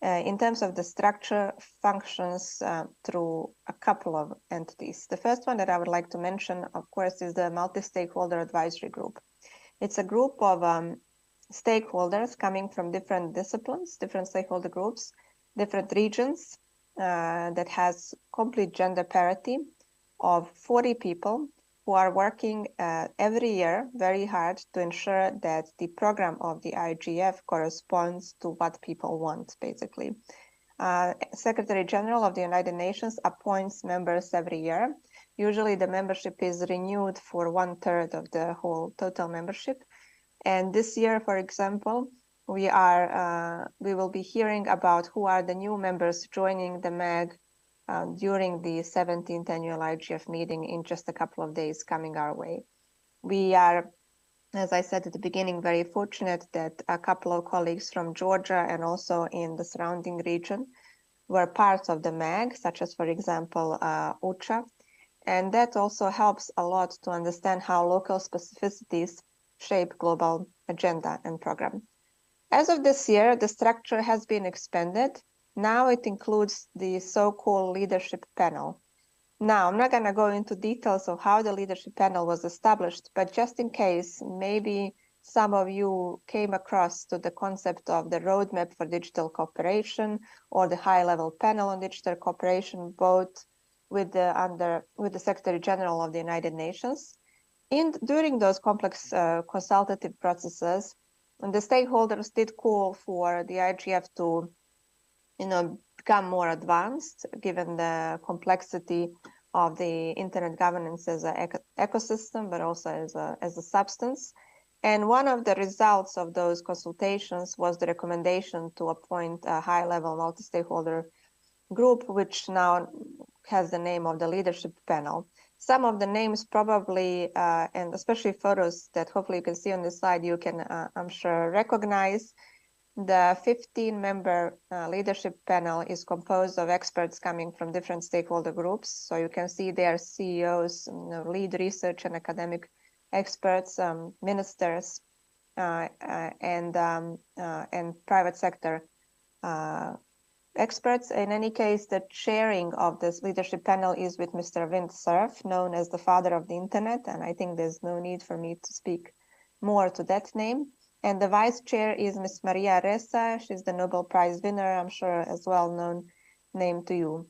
In terms of the structure, functions through a couple of entities. The first one that I would like to mention, of course, is the Multi-Stakeholder Advisory Group. It's a group of stakeholders coming from different disciplines, different stakeholder groups, different regions that has complete gender parity of 40 people who are working every year very hard to ensure that the program of the IGF corresponds to what people want, basically. Secretary General of the United Nations appoints members every year. Usually the membership is renewed for 1/3 of the whole total membership. And this year, for example, we will be hearing about who are the new members joining the MAG during the 17th annual IGF meeting in just a couple of days coming our way. We are, as I said at the beginning, very fortunate that a couple of colleagues from Georgia and also in the surrounding region were part of the MAG, such as, for example, UCHA. And that also helps a lot to understand how local specificities shape global agenda and program. As of this year, the structure has been expanded. Now it includes the so-called leadership panel. Now, I'm not going to go into details of how the leadership panel was established, but just in case, maybe some of you came across to the concept of the roadmap for digital cooperation or the high-level panel on digital cooperation, both with the Secretary General of the United Nations. During those complex consultative processes, the stakeholders did call for the IGF to become more advanced, given the complexity of the internet governance as an ecosystem, but also as a substance. And one of the results of those consultations was the recommendation to appoint a high-level multi-stakeholder group, which now has the name of the leadership panel. Some of the names probably, and especially photos that hopefully you can see on the slide, you can, I'm sure, recognize. The 15-member leadership panel is composed of experts coming from different stakeholder groups. So you can see their CEOs, lead research and academic experts, ministers, and private sector experts. In any case, the chairing of this leadership panel is with Mr. Vint Cerf, known as the father of the internet, and I think there's no need for me to speak more to that name. And the vice chair is Ms. Maria Ressa. She's the Nobel Prize winner, I'm sure as well-known name to you.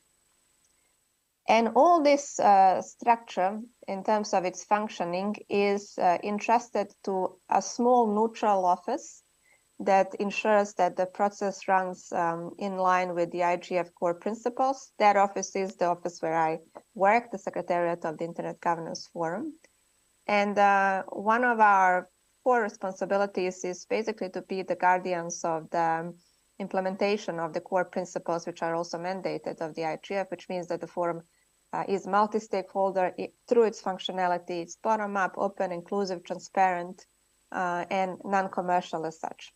And all this structure, in terms of its functioning, is entrusted to a small neutral office that ensures that the process runs in line with the IGF core principles. That office is the office where I work, the Secretariat of the Internet Governance Forum. And one of our core responsibilities is basically to be the guardians of the implementation of the core principles, which are also mandated of the IGF, which means that the forum is multi-stakeholder through its functionality. It's bottom-up, open, inclusive, transparent, and non-commercial as such.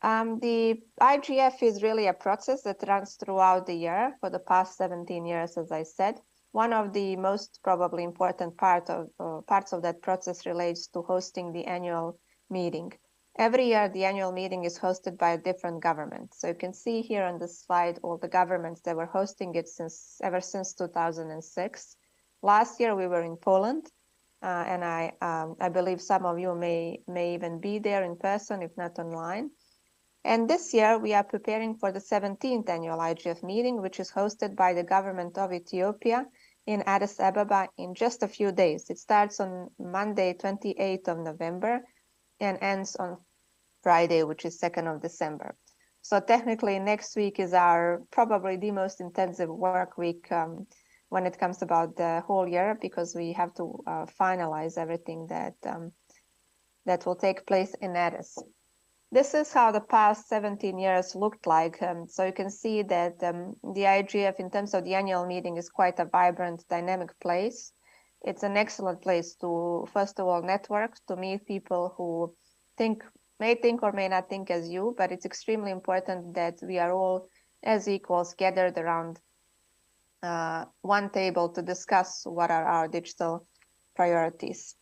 The IGF is really a process that runs throughout the year for the past 17 years, as I said. One of the most probably important parts of that process relates to hosting the annual meeting. Every year, the annual meeting is hosted by a different government. So you can see here on the slide all the governments that were hosting it ever since 2006. Last year, we were in Poland, and I believe some of you may even be there in person, if not online. And this year, we are preparing for the 17th annual IGF meeting, which is hosted by the government of Ethiopia in Addis Ababa in just a few days. It starts on Monday, 28th of November, and ends on Friday, which is 2nd of December. So technically, next week is our probably the most intensive work week when it comes about the whole year, because we have to finalize everything that will take place in Addis. This is how the past 17 years looked like. So you can see that the IGF, in terms of the annual meeting, is quite a vibrant, dynamic place. It's an excellent place to, first of all, network, to meet people who may think or may not think as you, but it's extremely important that we are all as equals gathered around one table to discuss what are our digital priorities.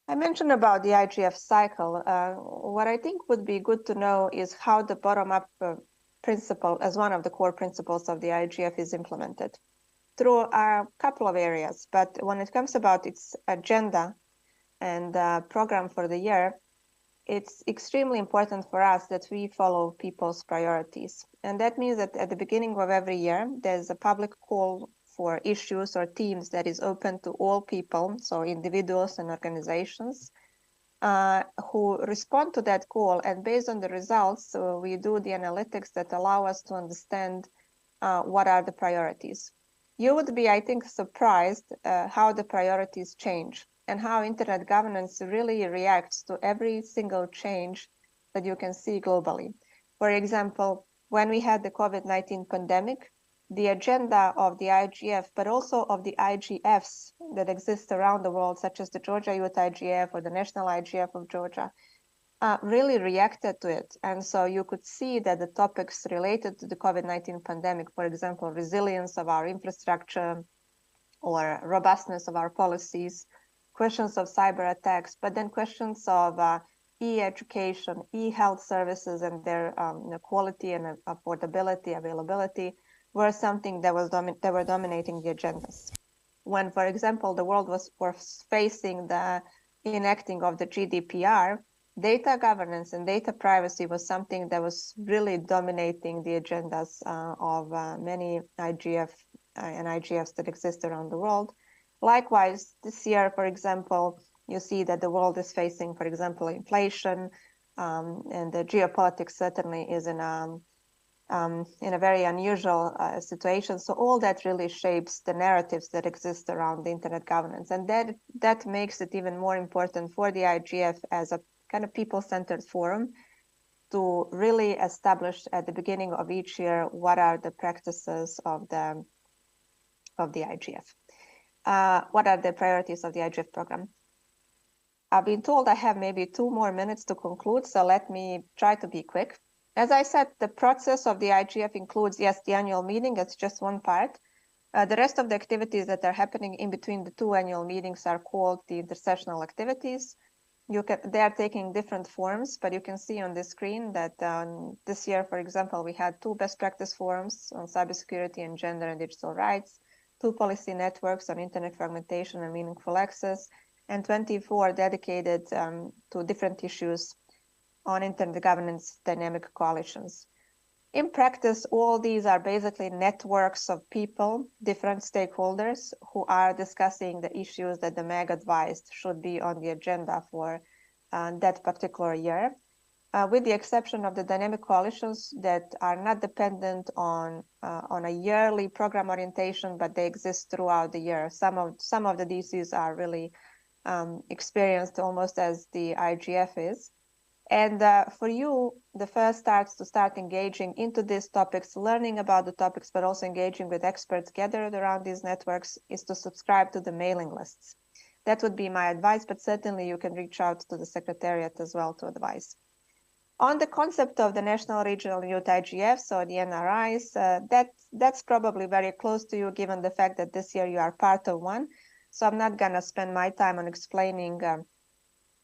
I mentioned about the IGF cycle. What I think would be good to know is how the bottom-up principle, as one of the core principles of the IGF, is implemented through a couple of areas. But when it comes about its agenda and program for the year, it's extremely important for us that we follow people's priorities. And that means that at the beginning of every year, there's a public call for issues or themes that is open to all people, so individuals and organizations, who respond to that call. And based on the results, we do the analytics that allow us to understand what are the priorities. You would be, I think, surprised how the priorities change and how internet governance really reacts to every single change that you can see globally. For example, when we had the COVID-19 pandemic, the agenda of the IGF, but also of the IGFs that exist around the world, such as the Georgia YouthIGF or the National IGF of Georgia, really reacted to it. And so you could see that the topics related to the COVID-19 pandemic, for example, resilience of our infrastructure or robustness of our policies, questions of cyber attacks, but then questions of e-education, e-health services and their quality and affordability, availability, were something that were dominating the agendas. When, for example, the world was facing the enacting of the GDPR, data governance and data privacy was something that was really dominating the agendas of many IGF and IGFs that exist around the world. Likewise, this year, for example, you see that the world is facing, for example, inflation, and the geopolitics certainly is in in a very unusual situation. So all that really shapes the narratives that exist around the internet governance. And that makes it even more important for the IGF as a kind of people-centered forum to really establish at the beginning of each year what are the practices of the IGF. What are the priorities of the IGF program? I've been told I have maybe 2 more minutes to conclude, so let me try to be quick. As I said, the process of the IGF includes, yes, the annual meeting, it's just one part. The rest of the activities that are happening in between the 2 annual meetings are called the intersessional activities. They are taking different forms, but you can see on the screen that this year, for example, we had 2 best practice forums on cybersecurity and gender and digital rights, 2 policy networks on internet fragmentation and meaningful access, and 24 dedicated to different issues on internet governance dynamic coalitions. In practice, all these are basically networks of people, different stakeholders, who are discussing the issues that the MAG advised should be on the agenda for that particular year, with the exception of the dynamic coalitions that are not dependent on a yearly program orientation, but they exist throughout the year. Some of the DCs are really experienced almost as the IGF is. And for you, the first starts to start engaging into these topics, learning about the topics, but also engaging with experts gathered around these networks is to subscribe to the mailing lists. That would be my advice, but certainly you can reach out to the Secretariat as well to advise. On the concept of the National Regional Youth IGF, so the NRIs, that's probably very close to you given the fact that this year you are part of one. So I'm not going to spend my time on explaining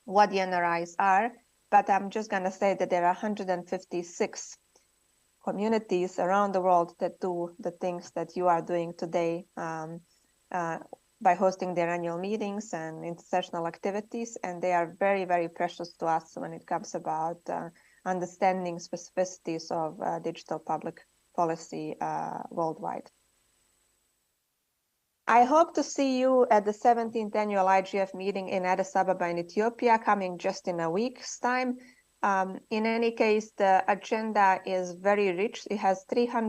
what the NRIs are, but I'm just going to say that there are 156 communities around the world that do the things that you are doing today by hosting their annual meetings and intersessional activities. And they are very, very precious to us when it comes about understanding specificities of digital public policy worldwide. I hope to see you at the 17th annual IGF meeting in Addis Ababa in Ethiopia, coming just in a week's time. In any case, the agenda is very rich. It has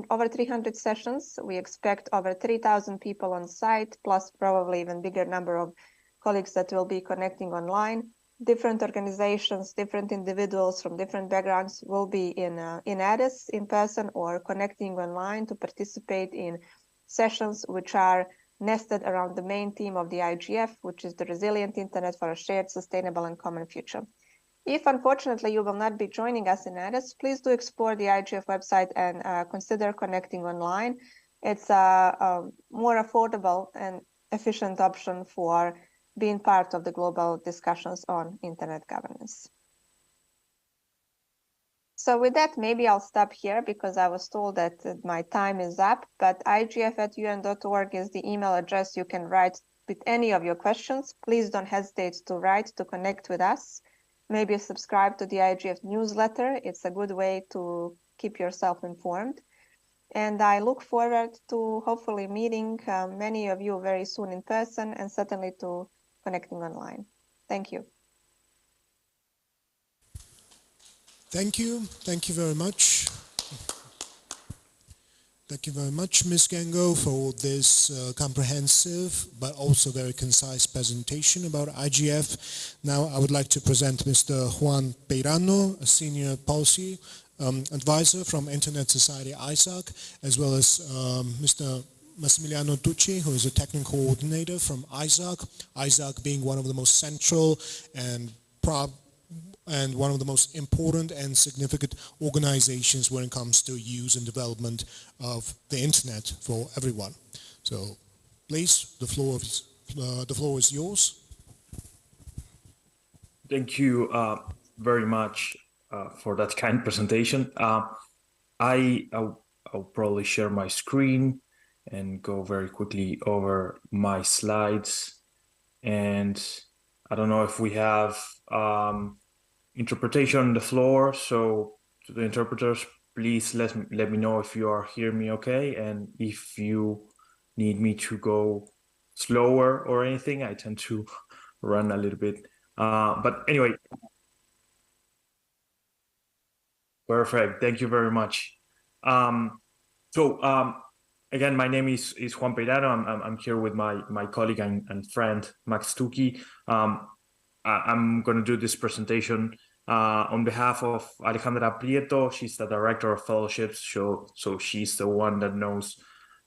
over 300 sessions. We expect over 3,000 people on site, plus probably even bigger number of colleagues that will be connecting online. Different organizations, different individuals from different backgrounds will be in Addis in person or connecting online to participate in sessions which are nested around the main theme of the IGF, which is the resilient internet for a shared, sustainable, and common future. If unfortunately you will not be joining us in Addis, please do explore the IGF website and consider connecting online. It's a more affordable and efficient option for being part of the global discussions on internet governance. So with that, maybe I'll stop here because I was told that my time is up, but igf@un.org is the email address you can write with any of your questions. Please don't hesitate to write to connect with us. Maybe subscribe to the IGF newsletter. It's a good way to keep yourself informed. And I look forward to hopefully meeting many of you very soon in person and certainly to connecting online. Thank you. Thank you. Thank you very much. Thank you very much, Ms. Gengo, for this comprehensive but also very concise presentation about IGF. Now I would like to present Mr. Juan Peirano, a senior policy advisor from Internet Society ISAC, as well as Mr. Massimiliano Tucci, who is a technical coordinator from ISAC, ISAC being one of the most central and one of the most important and significant organizations when it comes to use and development of the internet for everyone. So please, the floor is yours. Thank you very much for that kind presentation. I'll probably share my screen and go very quickly over my slides. And I don't know if we have interpretation on the floor, so to the interpreters, please let me know if you are hearing me okay, and if you need me to go slower or anything. I tend to run a little bit, but anyway, perfect. Thank you very much. Again, my name is Juan Peirano. I'm here with my colleague and friend Max Stucki. I'm going to do this presentation on behalf of Alejandra Prieto. She's the director of fellowships, so she's the one that knows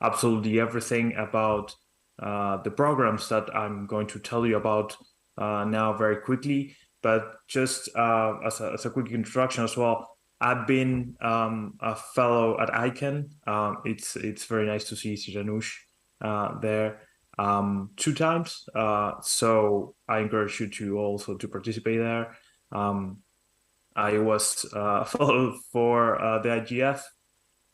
absolutely everything about the programs that I'm going to tell you about now very quickly. But just as a quick introduction as well, I've been a fellow at ICANN. It's very nice to see Siranush there 2 times. So I encourage you to also to participate there. I was a fellow for the IGF,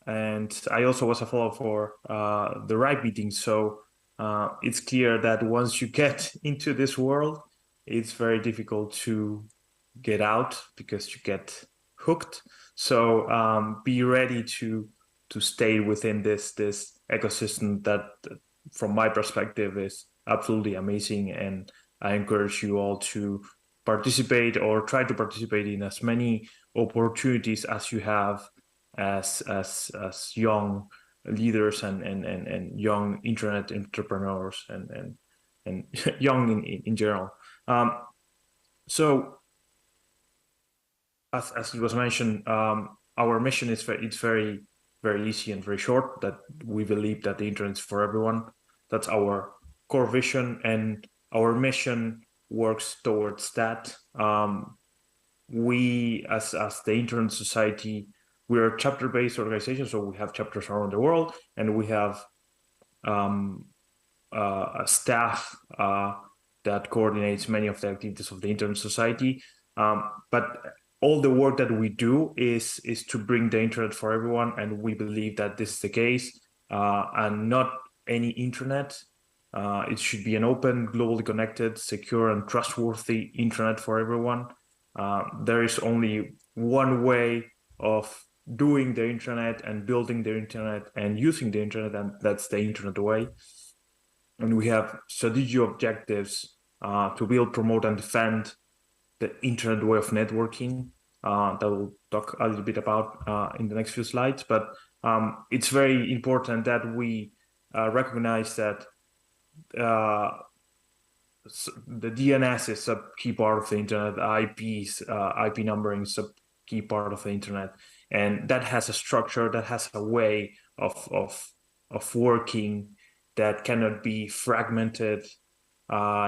and I also was a fellow for the RIPE meeting. So it's clear that once you get into this world, it's very difficult to get out because you get hooked. So be ready to stay within this ecosystem that, from my perspective, is absolutely amazing. And I encourage you all to participate or try to participate in as many opportunities as you have as young leaders and young internet entrepreneurs and young in general. So as it was mentioned, our mission is very easy and very short, that we believe that the internet is for everyone. That's our core vision, and our mission works towards that. We, as the Internet Society, we're a chapter-based organization, so we have chapters around the world, and we have a staff that coordinates many of the activities of the Internet Society. But all the work that we do is to bring the internet for everyone, and we believe that this is the case. And not any internet. It should be an open, globally connected, secure, and trustworthy internet for everyone. There is only one way of doing the internet and building the internet and using the internet, and that's the internet way. And we have strategic objectives to build, promote, and defend the internet way of networking that we'll talk a little bit about in the next few slides. But it's very important that we recognize that the DNS is a key part of the internet, IP numbering is a key part of the internet, and that has a structure, that has a way of working that cannot be fragmented,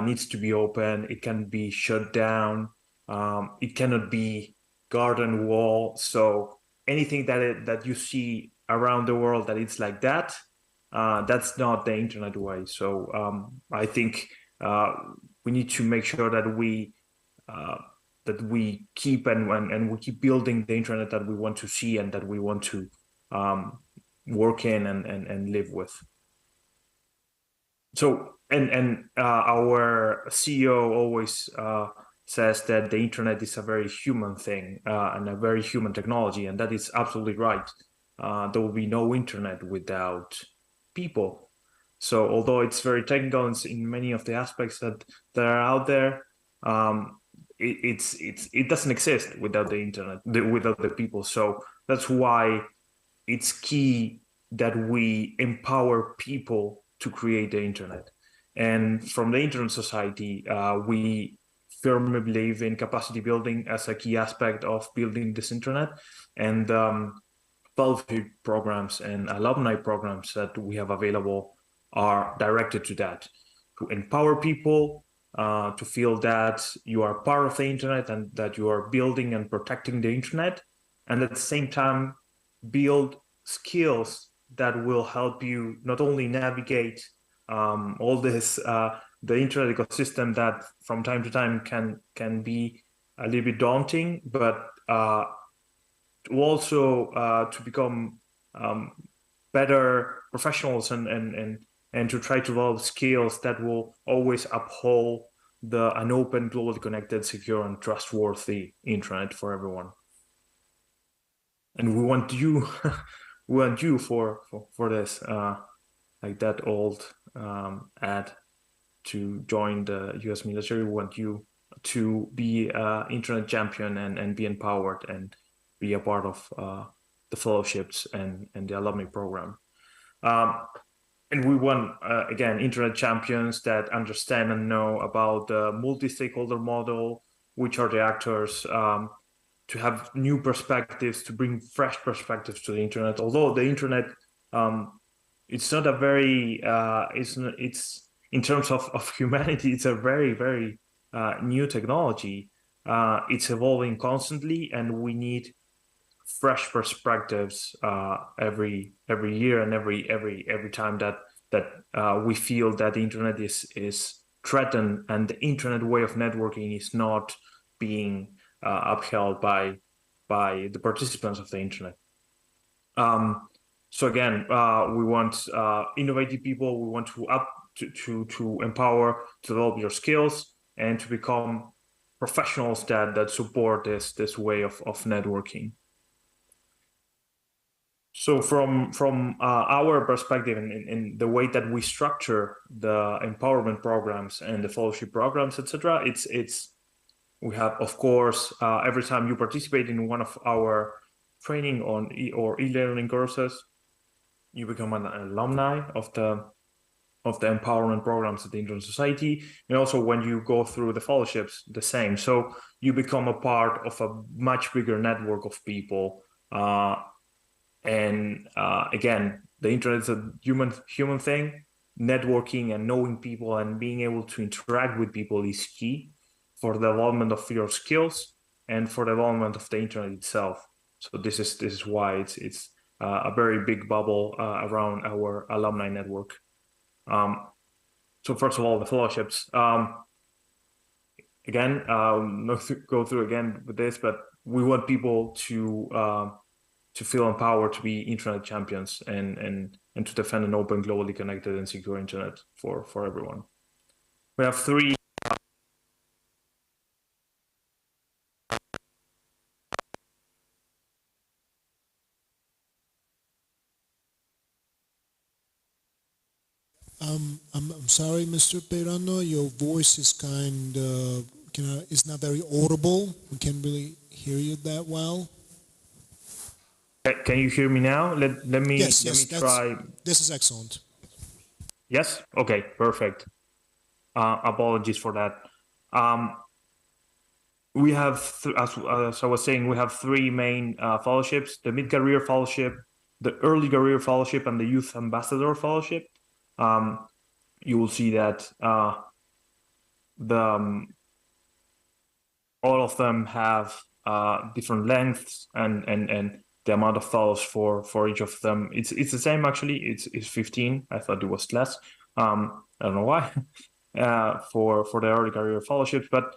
needs to be open, it can be shut down, it cannot be garden wall. So anything that you see around the world that it's like that, that's not the internet way. So I think we need to make sure that we keep and we keep building the internet that we want to see and that we want to work in and live with. So and our CEO always says that the internet is a very human thing and a very human technology, and that is absolutely right. There will be no internet without people. So although it's very technical in many of the aspects that are out there, it doesn't exist without the internet, without the people. So that's why it's key that we empower people to create the internet. And from the Internet Society, we firmly believe in capacity building as a key aspect of building this internet, and fellowship programs and alumni programs that we have available are directed to that, to empower people to feel that you are part of the internet and that you are building and protecting the internet, and at the same time build skills that will help you not only navigate all this the internet ecosystem that from time to time can be a little bit daunting, but also to become better professionals and to try to develop skills that will always uphold an open, globally connected, secure, and trustworthy internet for everyone. And we want you, we want you for this, like that old ad to join the U.S. military. We want you to be an internet champion and be empowered and be a part of the fellowships and the alumni program. And we want, again, internet champions that understand and know about the multi-stakeholder model, which are the actors, to have new perspectives, to bring fresh perspectives to the internet. Although the internet, it's not a very, it's in terms of humanity, it's a very, very new technology. It's evolving constantly, and we need fresh perspectives every year and every time that we feel that the internet is threatened and the internet way of networking is not being upheld by the participants of the internet. So again, we want innovative people. We want to empower, to develop your skills, and to become professionals that support this way of networking. So from our perspective in the way that we structure the empowerment programs and the fellowship programs, etc., we have, of course, every time you participate in one of our training or e-learning courses, you become an alumni of the empowerment programs at the Internet Society. And also when you go through the fellowships, the same. So you become a part of a much bigger network of people. And again, the internet is a human thing. Networking and knowing people and being able to interact with people is key for the development of your skills and for the development of the internet itself. So this is why it's a very big bubble around our alumni network. So first of all, the fellowships. Again, not to go through again with this, but we want people to feel empowered to be internet champions and to defend an open, globally connected, and secure internet for everyone. We have three. I'm sorry, Mr. Peirano, your voice is is not very audible. We can't really hear you that well. Can you hear me now? Let me try. This is excellent. Yes. Okay. Perfect. Apologies for that. We have, as I was saying, we have three main fellowships: the Mid-Career Fellowship, the Early Career Fellowship, and the Youth Ambassador Fellowship. You will see that all of them have different lengths and the amount of fellows for each of them. It's the same actually. It's 15. I thought it was less. I don't know why. For the Early Career Fellowships, but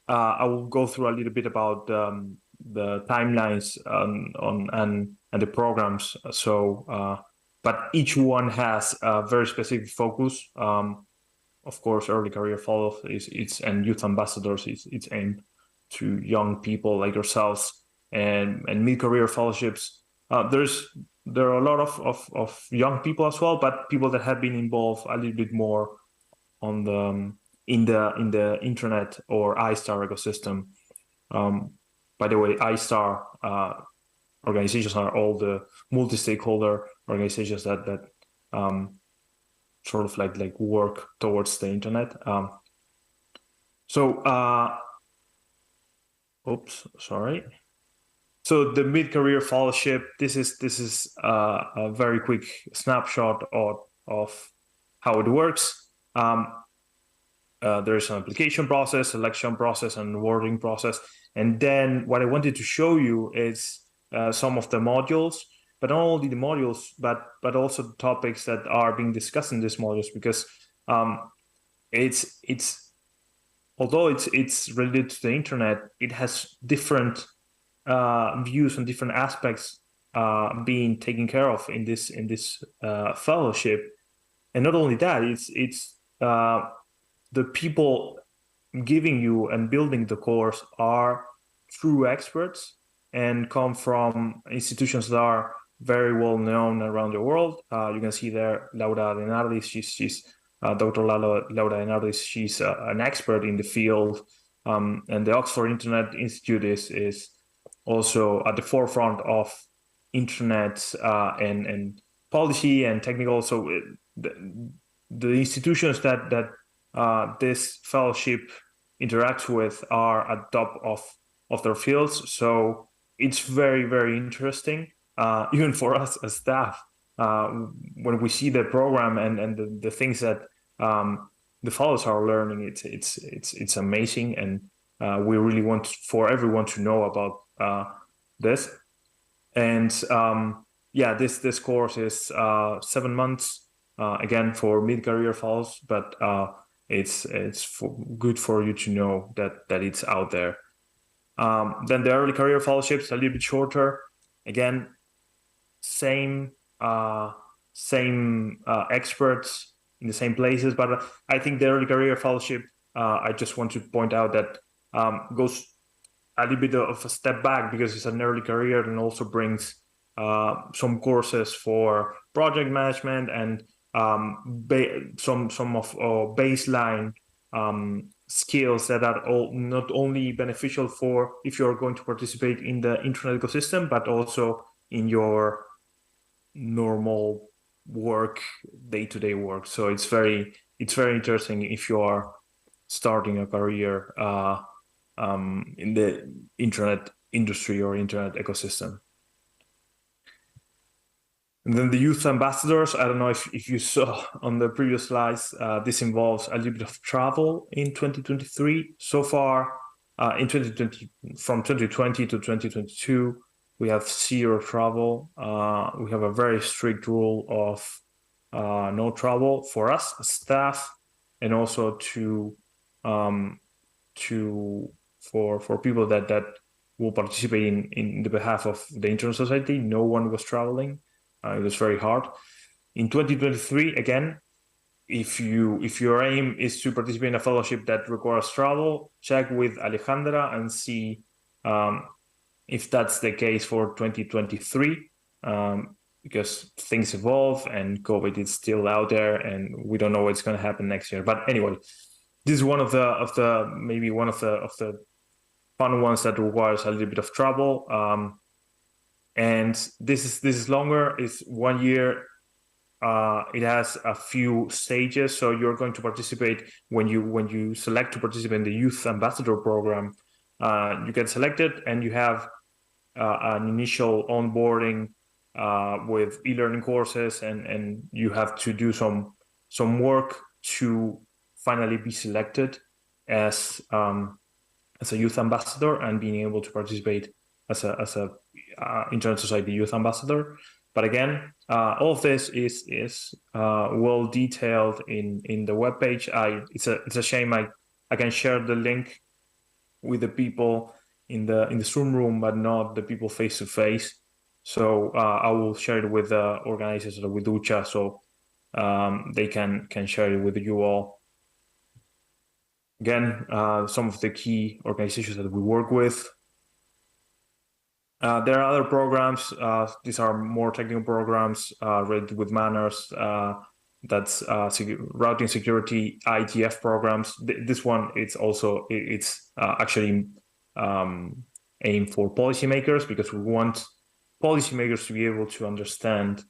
I will go through a little bit about the timelines and the programs. So. But each one has a very specific focus. Of course, Early Career Follow and Youth Ambassadors, it's aimed to young people like yourselves, and Mid-Career Fellowships. There are a lot of young people as well, but people that have been involved a little bit more on in the internet or iStar ecosystem. By the way, iStar organizations are all the multi-stakeholder organizations that sort of like work towards the internet. Oops, sorry. So the Mid-Career Fellowship, this is a very quick snapshot of how it works. There's an application process, selection process, and awarding process. And then what I wanted to show you is some of the modules, but not only the modules, but also the topics that are being discussed in these modules, because although it's related to the internet, it has different views and different aspects being taken care of in this fellowship. And not only that, it's the people giving you and building the course are true experts and come from institutions that are very well known around the world. You can see there Laura Denardis. She's Dr. Laura Denardis. She's an expert in the field, and the Oxford Internet Institute is also at the forefront of internet and policy and technical. So the institutions that this fellowship interacts with are at top of their fields. So it's very, very interesting, even for us as staff, when we see the program and the things that the fellows are learning. It's amazing, and we really want for everyone to know about this. And yeah, this course is 7 months, again for mid-career fellows, but it's good for you to know that it's out there. Then the early career fellowships a little bit shorter. Again, same experts in the same places, but I think the early career fellowship, I just want to point out that goes a little bit of a step back because it's an early career and also brings some courses for project management and some of baseline skills that are all not only beneficial for if you're going to participate in the internet ecosystem, but also in your normal work, day-to-day work. So it's very interesting if you are starting a career in the internet industry or internet ecosystem. And then the youth ambassadors, I don't know if you saw on the previous slides, this involves a little bit of travel in 2023. So far, in 2020, from 2020 to 2022, we have zero travel. We have a very strict rule of no travel for us as staff, and also for people that will participate in the behalf of the Internet Society. No one was traveling. It was very hard. In 2023, again, if your aim is to participate in a fellowship that requires travel, check with Alejandra and see if that's the case for 2023, because things evolve and COVID is still out there, and we don't know what's going to happen next year. But anyway, this is one of the maybe one of the fun ones that requires a little bit of travel. And this is longer. It's 1 year. It has a few stages. So you're going to participate when you select to participate in the Youth Ambassador program. You get selected, and you have an initial onboarding with e-learning courses, and you have to do some work to finally be selected as a youth ambassador and being able to participate as a Internet Society Youth Ambassador. But again, all of this is well detailed in the webpage. It's a shame I can share the link with the people in the Zoom room, but not the people face to face. So I will share it with the organizers or with Ucha, so they can share it with you all. Again, some of the key organizations that we work with. There are other programs. These are more technical programs related with manners. That's routing security, IGF programs. This one, it's actually aimed for policymakers, because we want policymakers to be able to understand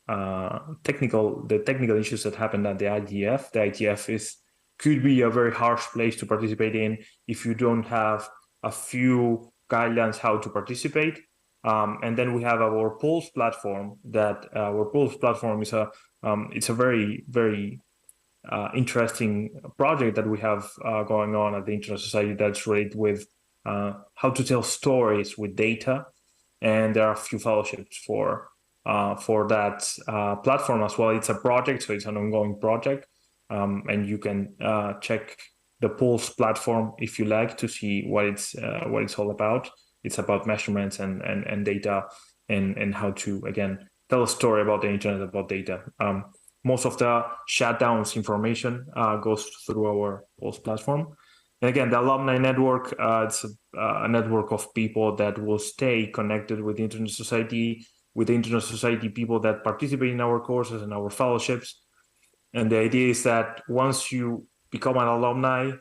the technical issues that happen at the IGF. The IGF could be a very harsh place to participate in if you don't have a few guidelines how to participate. And then we have our Pulse platform. Our Pulse platform is it's a very, very interesting project that we have going on at the Internet Society that's related with how to tell stories with data. And there are a few fellowships for that platform as well. It's a project, so it's an ongoing project. And you can check the Pulse platform if you like to see what it's all about. It's about measurements and data and how to, again, tell a story about the internet, about data. Most of the shutdowns information goes through our Pulse platform. And again, the alumni network, it's a network of people that will stay connected with the Internet Society, with the Internet Society people that participate in our courses and our fellowships. And the idea is that once you become an alumni,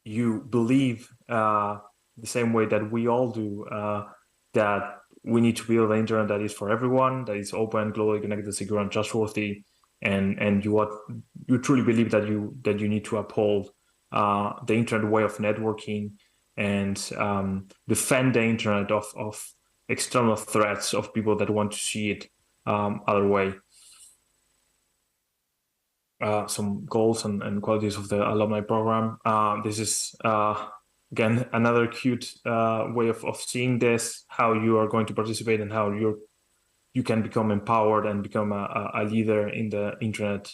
you believe the same way that we all do, that we need to build an internet that is for everyone, that is open, globally connected, secure, and trustworthy. And you truly believe that you need to uphold the internet way of networking and defend the internet of external threats of people that want to see it other way. Some goals and qualities of the alumni program. This is again another cute way of seeing this, how you are going to participate and how you can become empowered and become a leader in the internet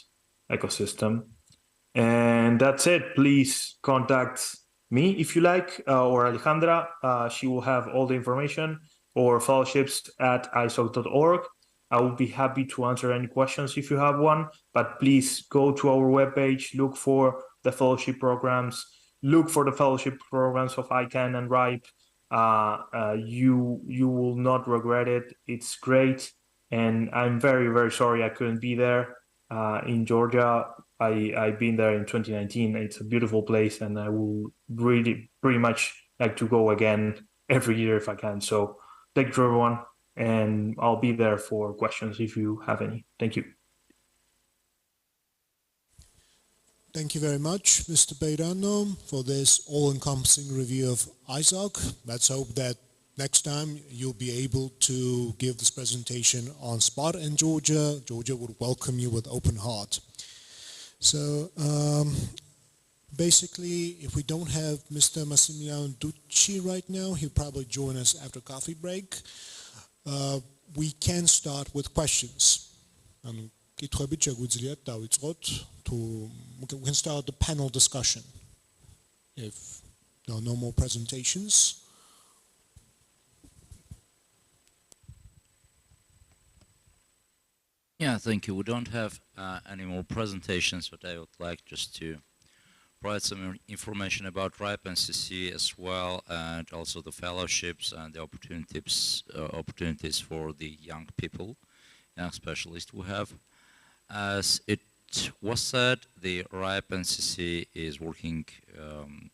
ecosystem. And that's it. Please contact me if you like, or Alejandra. She will have all the information, or fellowships at isoc.org. I will be happy to answer any questions if you have one, but please go to our webpage, look for the fellowship programs, look for the fellowship programs of ICANN and RIPE. You will not regret it. It's great. And I'm very, very sorry I couldn't be there in Georgia. I've been there in 2019. It's a beautiful place, and I will really pretty much like to go again every year if I can. So thank you, everyone, and I'll be there for questions if you have any. Thank you. Thank you very much, Mr. Peirano, for this all-encompassing review of ISOC. Let's hope that next time you'll be able to give this presentation on spot in Georgia. Georgia would welcome you with open heart. So basically, if we don't have Mr. Massimiliano Ducci right now, he'll probably join us after coffee break. We can start with questions. We can start the panel discussion if there are no more presentations. Yeah, thank you. We don't have any more presentations, but I would like just to provide some information about RIPE NCC as well, and also the fellowships and the opportunities for the young people, young specialists we have. As it was said, the RIPE NCC is working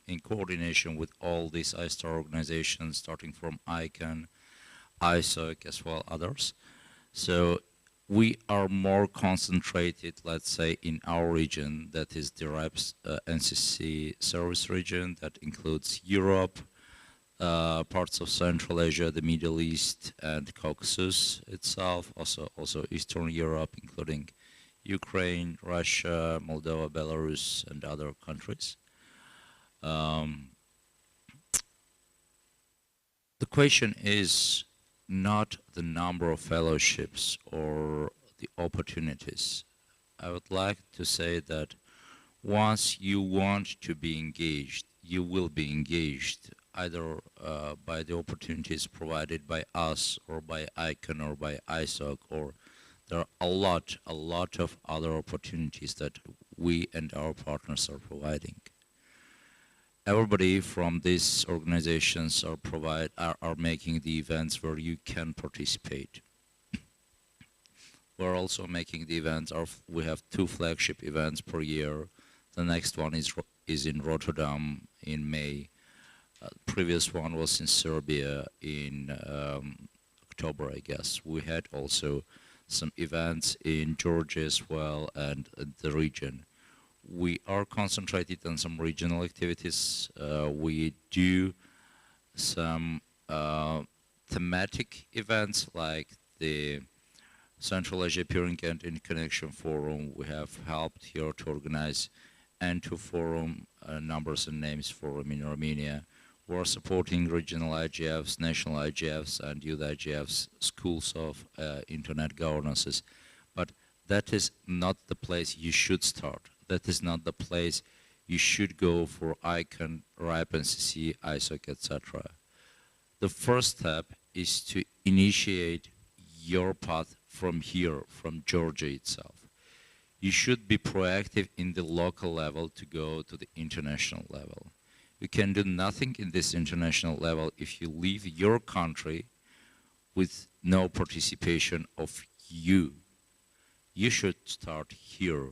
in coordination with all these ISTAR organizations, starting from ICANN, ISOC, as well others. So we are more concentrated, let's say, in our region, that is the RIPE NCC service region, that includes Europe, parts of Central Asia, the Middle East, and Caucasus itself, also Eastern Europe, including Ukraine, Russia, Moldova, Belarus, and other countries. The question is not the number of fellowships or the opportunities. I would like to say that once you want to be engaged, you will be engaged either by the opportunities provided by us or by ICANN or by ISOC, or there are a lot of other opportunities that we and our partners are providing. Everybody from these organizations are making the events where you can participate. We're also making the events. We have 2 flagship events per year. The next one is in Rotterdam in May. Previous one was in Serbia in October, I guess. We had also some events in Georgia as well and the region. We are concentrated on some regional activities. We do some thematic events like the Central Asia Peering and Interconnection Forum. We have helped here to organize N2 Forum, Numbers and Names Forum in Armenia. We are supporting regional IGFs, national IGFs, and YouthIGF's schools of internet governances. But that is not the place you should start. That is not the place you should go for ICANN, RIPE NCC, ISOC, etc. The first step is to initiate your path from here, from Georgia itself. You should be proactive in the local level to go to the international level. You can do nothing in this international level if you leave your country with no participation of you. You should start here.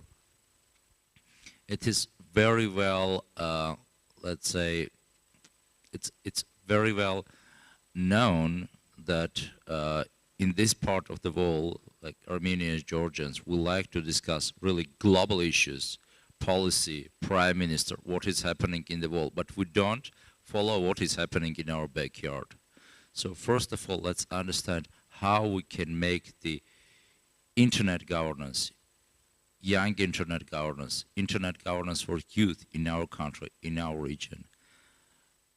It is very well, let's say, it's very well known that in this part of the world, like Armenians, Georgians, we like to discuss really global issues, policy, prime minister, what is happening in the world, but we don't follow what is happening in our backyard. So first of all, let's understand how we can make the internet governance, young internet governance for youth in our country, in our region.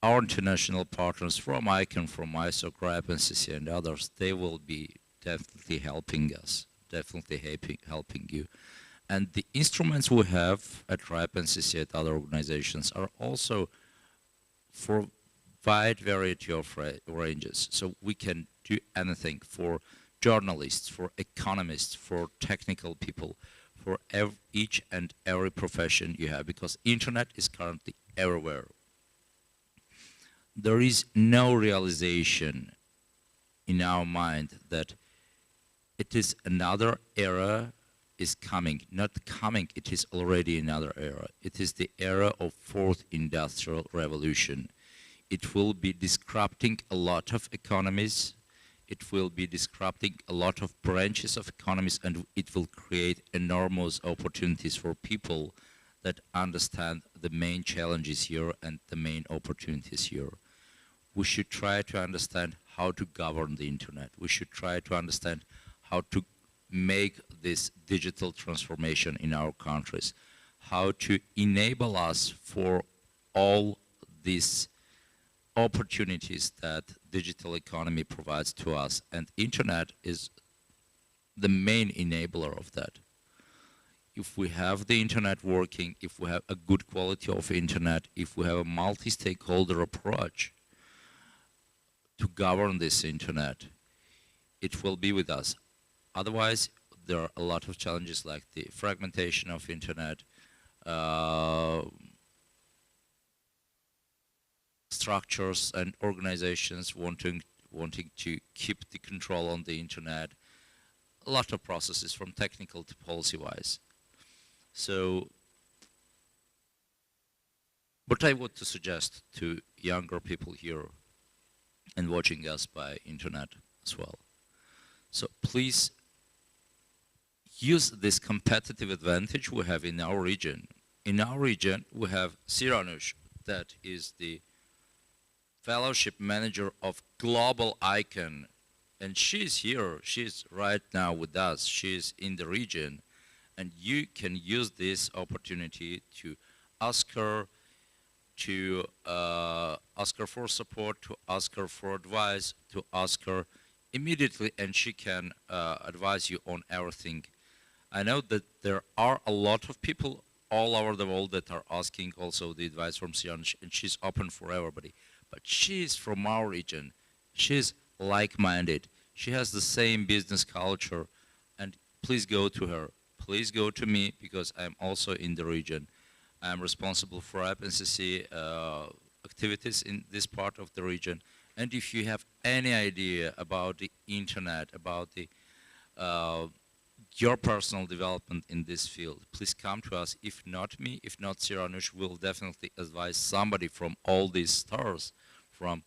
Our international partners from ICANN, from ISOC, RIPE, NCC, and others, they will be definitely helping us, definitely helping you. And the instruments we have at RIPE, NCC, at other organizations are also for wide variety of ranges. So we can do anything for journalists, for economists, for technical people, for each and every profession you have, because internet is currently everywhere. There is no realization in our mind that it is another era is coming, not coming, it is already another era. It is the era of fourth industrial revolution. It will be disrupting a lot of economies. It will be disrupting a lot of branches of economies, and it will create enormous opportunities for people that understand the main challenges here and the main opportunities here. We should try to understand how to govern the internet. We should try to understand how to make this digital transformation in our countries, how to enable us for all these opportunities that digital economy provides to us, and internet is the main enabler of that. If we have the internet working, if we have a good quality of internet, if we have a multi-stakeholder approach to govern this internet, it will be with us. Otherwise, there are a lot of challenges like the fragmentation of internet, structures and organizations wanting to keep the control on the internet, a lot of processes from technical to policy-wise. So, what I want to suggest to younger people here and watching us by internet as well. So please use this competitive advantage we have in our region. In our region, we have Siranush, that is the fellowship manager of Global ICANN, and she's here, she's right now with us, she's in the region, and you can use this opportunity to ask her for support, to ask her for advice, to ask her immediately, and she can advise you on everything. I know that there are a lot of people all over the world that are asking also the advice from Siranush, and she's open for everybody. But she's from our region. She's like-minded. She has the same business culture, and please go to her. Please go to me, because I'm also in the region. I'm responsible for IPNCC activities in this part of the region. And if you have any idea about the internet, about the your personal development in this field, please come to us. If not me, if not Siranush, we'll definitely advise somebody from all these stars, from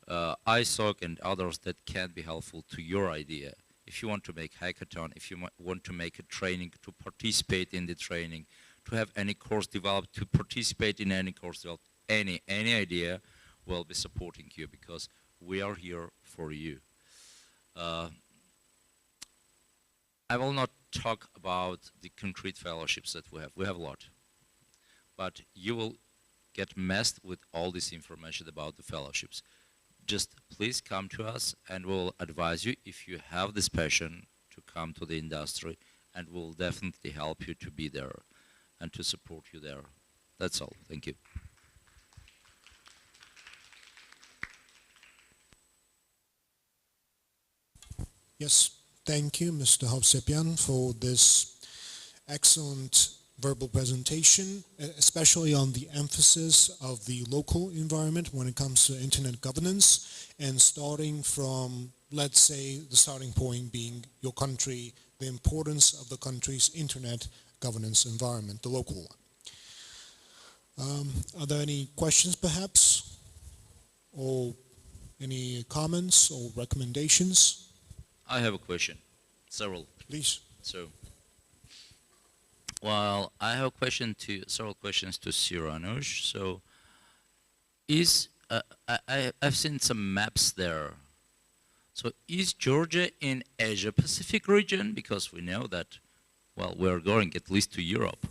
ISOC and others, that can be helpful to your idea. If you want to make hackathon, if you want to make a training, to participate in the training, to have any course developed, to participate in any course developed, any idea, we'll be supporting you, because we are here for you. I will not talk about the concrete fellowships that we have. We have a lot. But you will get messed with all this information about the fellowships. Just please come to us, and we'll advise you if you have this passion to come to the industry, and we'll definitely help you to be there and to support you there. That's all. Thank you. Yes, thank you, Mr. Hovsepian, for this excellent verbal presentation, especially on the emphasis of the local environment when it comes to internet governance, and starting from, let's say, the starting point being your country, the importance of the country's internet governance environment, the local one. Are there any questions, perhaps? Or Any comments or recommendations? I have a question. Several. Please. So, well, I have a question to several questions to Siranush. So, I've seen some maps there. So, is Georgia in Asia Pacific region? Because we know that, well, we're going at least to Europe.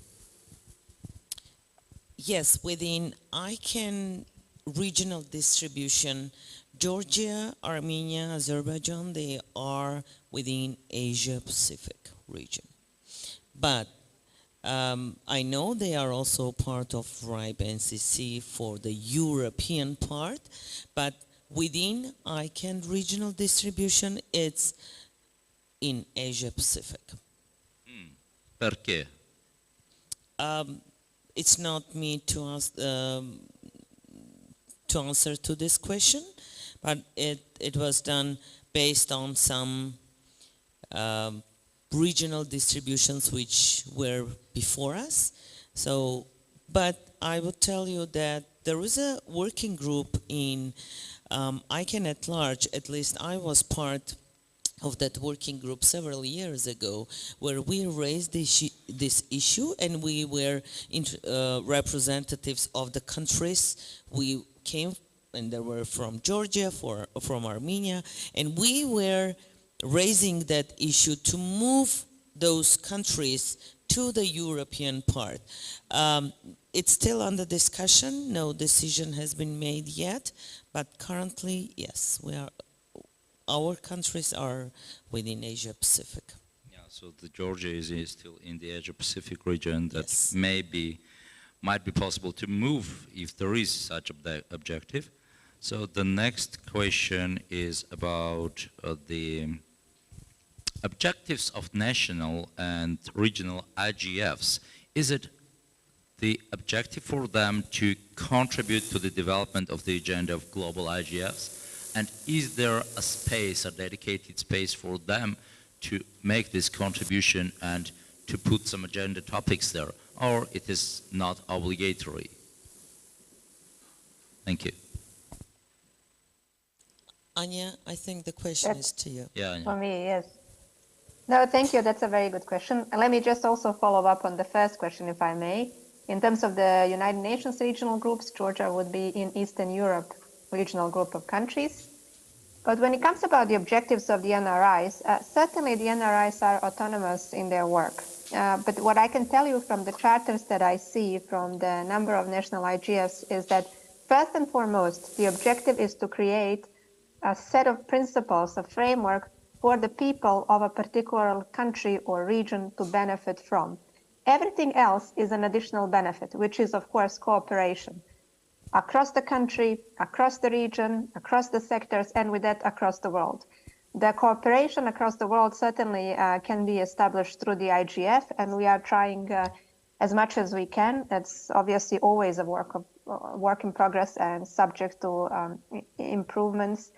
Yes, within ICANN regional distribution, Georgia, Armenia, Azerbaijan, they are within Asia Pacific region. But I know they are also part of RIBE NCC for the European part, but within ICANN regional distribution, it's in Asia Pacific. Perché? It's not me to ask, to answer to this question, but it was done based on some regional distributions which were before us. So, but I would tell you that there is a working group in ICANN at large. At least I was part of that working group several years ago, where we raised this issue, and we were representatives of the countries. We came, and they were from Georgia, from Armenia, and we were raising that issue to move those countries to the European part. It's still under discussion. No decision has been made yet, but currently, yes, our countries are within Asia Pacific. Yeah, so the Georgia is still in the Asia Pacific region. That Yes. might be possible to move if there is such objective. So the next question is about the objectives of national and regional IGFs. Is it the objective for them to contribute to the development of the agenda of global IGFs? And is there a space, a dedicated space for them to make this contribution and to put some agenda topics there? Or it is not obligatory? Thank you. Anya, I think the question is to you. Yeah. For me, yes. No, thank you. That's a very good question. And let me just also follow up on the first question, if I may. In terms of the United Nations regional groups, Georgia would be in Eastern Europe regional group of countries. But when it comes about the objectives of the NRIs, certainly the NRIs are autonomous in their work. But what I can tell you from the charters that I see from the number of national IGFs is that first and foremost, the objective is to create a set of principles, a framework for the people of a particular country or region to benefit from. Everything else is an additional benefit, which is, of course, cooperation across the country, across the region, across the sectors, and with that, across the world. The cooperation across the world certainly can be established through the IGF, and we are trying as much as we can. It's obviously always a work in progress and subject to improvements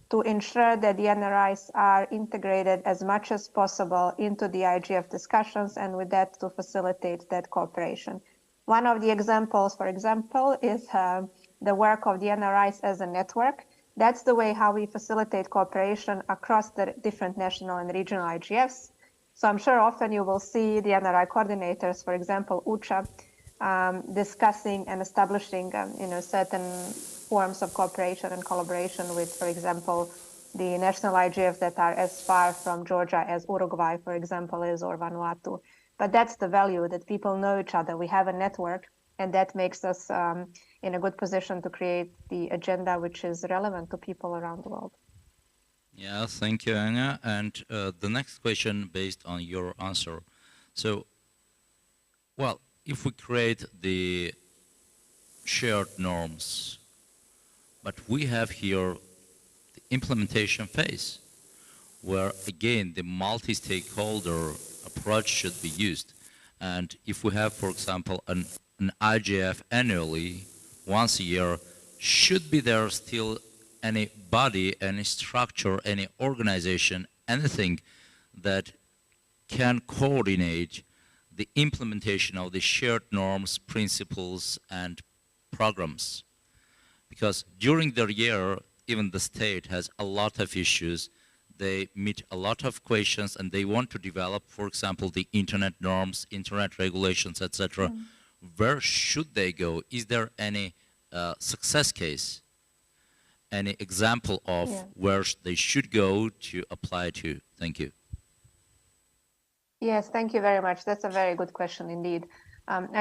to ensure that the NRIs are integrated as much as possible into the IGF discussions, and with that to facilitate that cooperation. One of the examples, for example, is the work of the NRIs as a network. That's the way how we facilitate cooperation across the different national and regional IGFs. So I'm sure often you will see the NRI coordinators, for example, UCHA, discussing and establishing certain forms of cooperation and collaboration with, for example, the national IGFs that are as far from Georgia as Uruguay, for example, is, or Vanuatu. But that's the value, that people know each other. We have a network, and that makes us in a good position to create the agenda which is relevant to people around the world. Yeah, thank you, Anya. And the next question based on your answer. So, well, if we create the shared norms, but we have here the implementation phase, where again the multi-stakeholder approach should be used. And if we have, for example, an IGF annually, once a year, should be there still any body, any structure, any organization, anything that can coordinate the implementation of the shared norms, principles, and programs? Because during the year, even the state has a lot of issues. They meet a lot of questions and they want to develop, for example, the internet norms, internet regulations, etc. Where should they go? Is there any success case? Any example of where they should go to apply to? Thank you. Yes, thank you very much. That's a very good question indeed.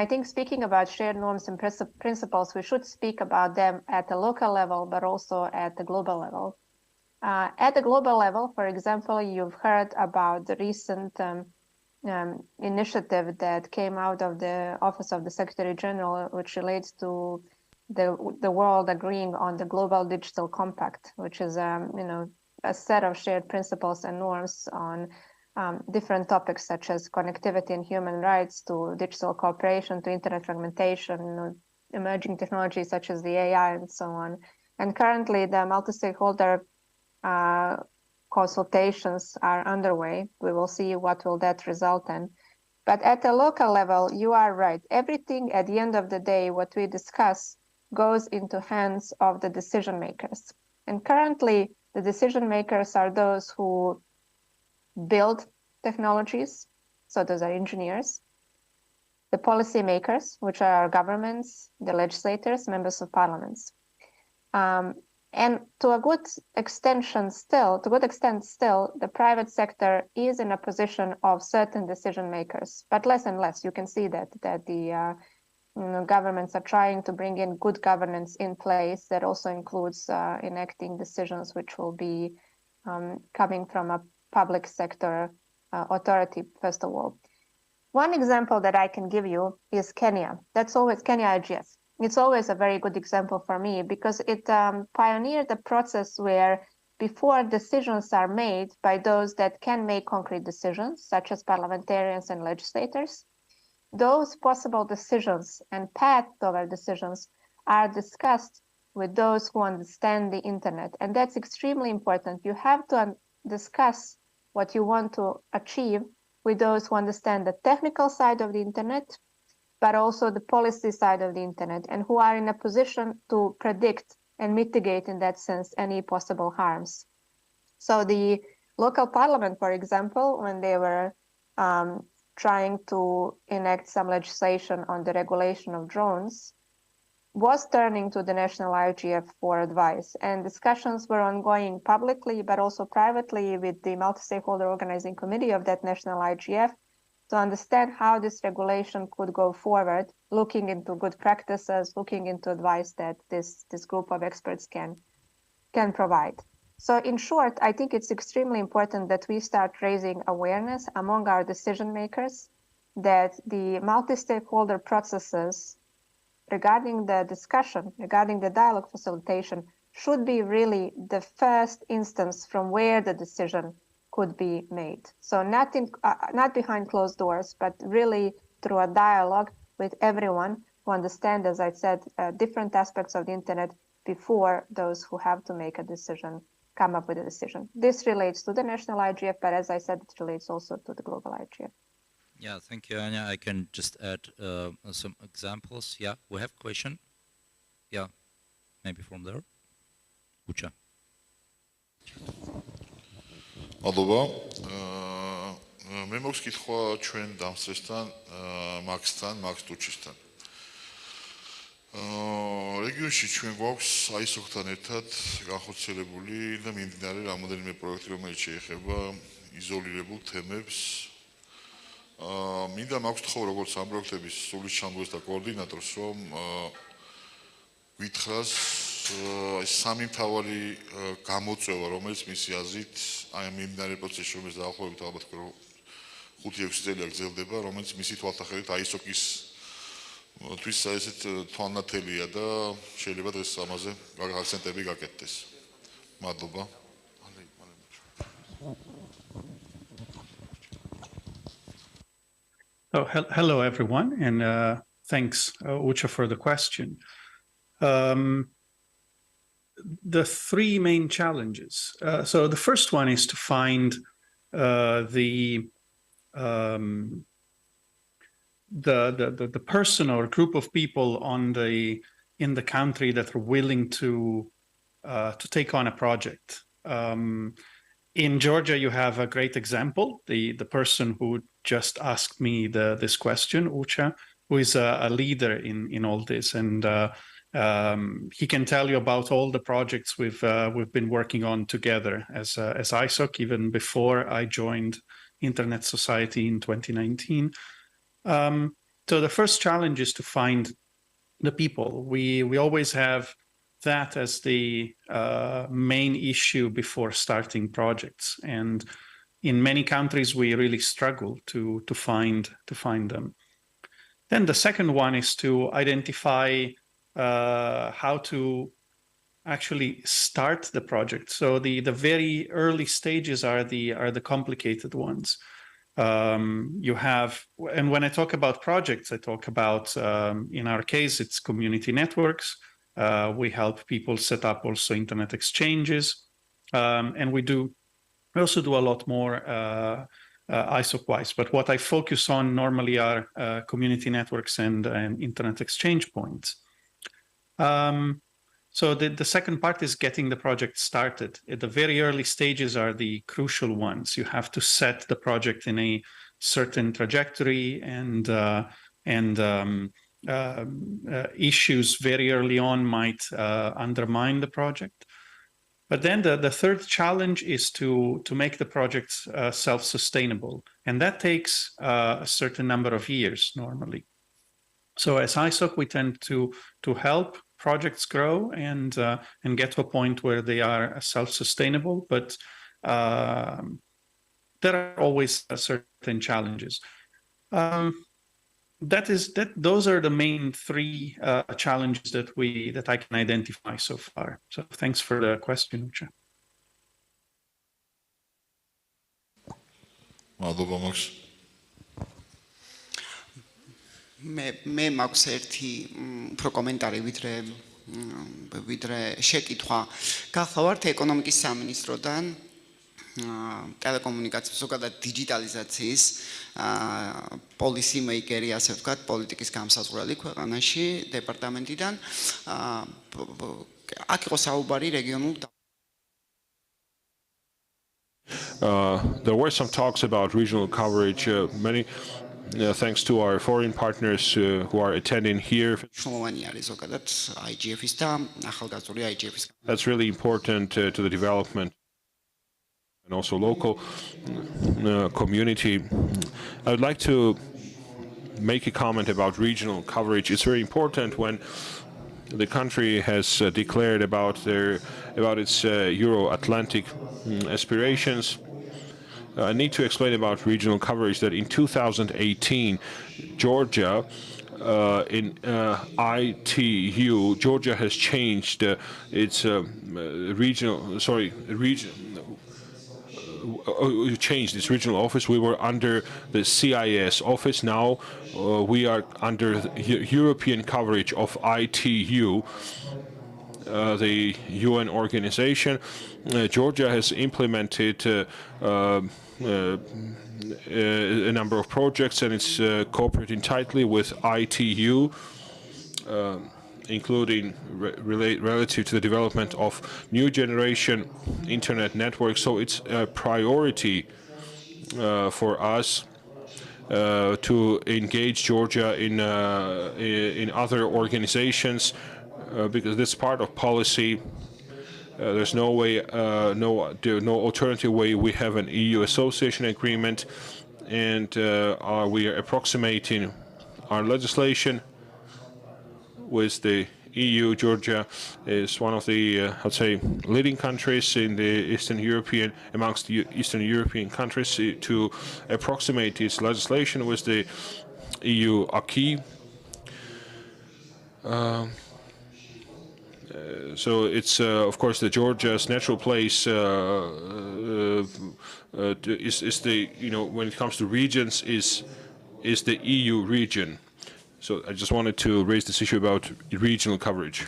I think speaking about shared norms and principles, we should speak about them at the local level, but also at the global level. At the global level, for example, you've heard about the recent initiative that came out of the Office of the Secretary General, which relates to the world agreeing on the Global Digital Compact, which is a set of shared principles and norms on different topics such as connectivity and human rights, to digital cooperation, to internet fragmentation, emerging technologies such as the AI and so on. And currently the multi-stakeholder consultations are underway. We will see what will that result in. But at the local level, you are right. Everything at the end of the day, what we discuss goes into hands of the decision makers. And currently the decision makers are those who build technologies, so those are engineers, the policy makers, which are governments, the legislators, members of parliaments. And to a good extent still, the private sector is in a position of certain decision makers, but less and less. You can see that the governments are trying to bring in good governance in place that also includes enacting decisions which will be coming from a public sector authority, first of all. One example that I can give you is Kenya. That's always Kenya IGF. It's always a very good example for me because it pioneered a process where before decisions are made by those that can make concrete decisions, such as parliamentarians and legislators, those possible decisions and path toward decisions are discussed with those who understand the internet. And that's extremely important. You have to discuss what you want to achieve with those who understand the technical side of the internet, but also the policy side of the internet, and who are in a position to predict and mitigate, in that sense, any possible harms. So the local parliament, for example, when they were trying to enact some legislation on the regulation of drones, was turning to the national IGF for advice, and discussions were ongoing publicly, but also privately with the multi-stakeholder organizing committee of that national IGF to understand how this regulation could go forward, looking into good practices, looking into advice that this group of experts can provide. So in short, I think it's extremely important that we start raising awareness among our decision makers that the multi-stakeholder processes regarding the discussion, regarding the dialogue facilitation, should be really the first instance from where the decision could be made. So not behind closed doors, but really through a dialogue with everyone who understand, as I said, different aspects of the internet before those who have to make a decision come up with a decision. This relates to the national IGF, but as I said, it relates also to the global IGF. Yeah, thank you, Anya. I can just add some examples. Yeah, we have a question. Yeah, maybe from there. Ucha. Ալովա, მე მოქვს კითხვა ჩვენ დამსწრესთან, Max Tuchistan. რეგიონში ჩვენ გვაქვს ISO-თან ერთად განხორციელებული და მიმდინარე რამოდენიმე პროექტი, რომელიც შეეხება იზოლირებულ თემებს. მინდა მაქვს თხოვ როგორც ამ პროექტების სულის ჩამოყალიბებას და კოორდინატორს, რომ გითხრას ეს სამი მთავარი გამოწვევა, რომელიც მისი აზრით აი ამ მიმდინარე პროცესში, რომელიც დაახლოებით ალბათ 5-6 წელია გრძელდება, რომელიც მისი თვალსაჩინო ISO-ის თვის ესეთ თვალნათელია და შეიძლება დღეს ამაზე აქცენტები გაკეთდეს. მადლობა. Oh, hello everyone, and thanks, Ucha, for the question. The three main challenges. So the first one is to find the person or group of people in the country that are willing to to take on a project. In Georgia, you have a great example. The person who just asked me this question, Ucha, who is a leader in all this, and he can tell you about all the projects we've been working on together as ISOC, even before I joined Internet Society in 2019. So the first challenge is to find the people. We always have that as the main issue before starting projects, and in many countries we really struggle to find them. Then the second one is to identify how to actually start the project. So the very early stages are the complicated ones. You have, and when I talk about projects, I talk about, in our case, it's community networks. We help people set up also internet exchanges. And we also do a lot more ISOC-wise. But what I focus on normally are community networks and internet exchange points. So the second part is getting the project started. At the very early stages are the crucial ones. You have to set the project in a certain trajectory, and issues very early on might undermine the project. But then the third challenge is to make the project self-sustainable, and that takes a certain number of years normally. So as ISOC, we tend to help projects grow and get to a point where they are self-sustainable, but there are always certain challenges. Those are the main three challenges that I can identify so far. So thanks for the question, Ucha. მე მაქვს ერთი უფრო კომენტარი ვიდრე შეკითხვა. გახლავართ ეკონომიკის სამინისტროდან ტელეკომუნიკაციების ზოგადად დიჯიტალიზაციის პოლისი მეიკერი, ასე ვთქვათ, პოლიტიკის გამსაზღვრელი ქვეყანაში დეპარტამენტიდან. აქ იყო საუბარი regional. There were some talks about regional coverage. Many thanks to our foreign partners who are attending here. That's really important to the development and also local community. I would like to make a comment about regional coverage. It's very important when the country has declared about its Euro-Atlantic aspirations. I need to explain about regional coverage that in 2018, Georgia, in ITU, Georgia has changed its changed its regional office. We were under the CIS office. Now we are under the European coverage of ITU, the UN organization. Georgia has implemented a number of projects, and it's cooperating tightly with ITU, including relative to the development of new generation internet networks. So it's a priority for us to engage Georgia in other organizations, because this part of policy. There's no way, no alternative way. We have an EU association agreement, and we are approximating our legislation with the EU. Georgia is one of the, I'd say, leading countries in the amongst the Eastern European countries to approximate its legislation with the EU acquis. So it's of course the Georgia's natural place is the, when it comes to regions, is the EU region. So I just wanted to raise this issue about regional coverage.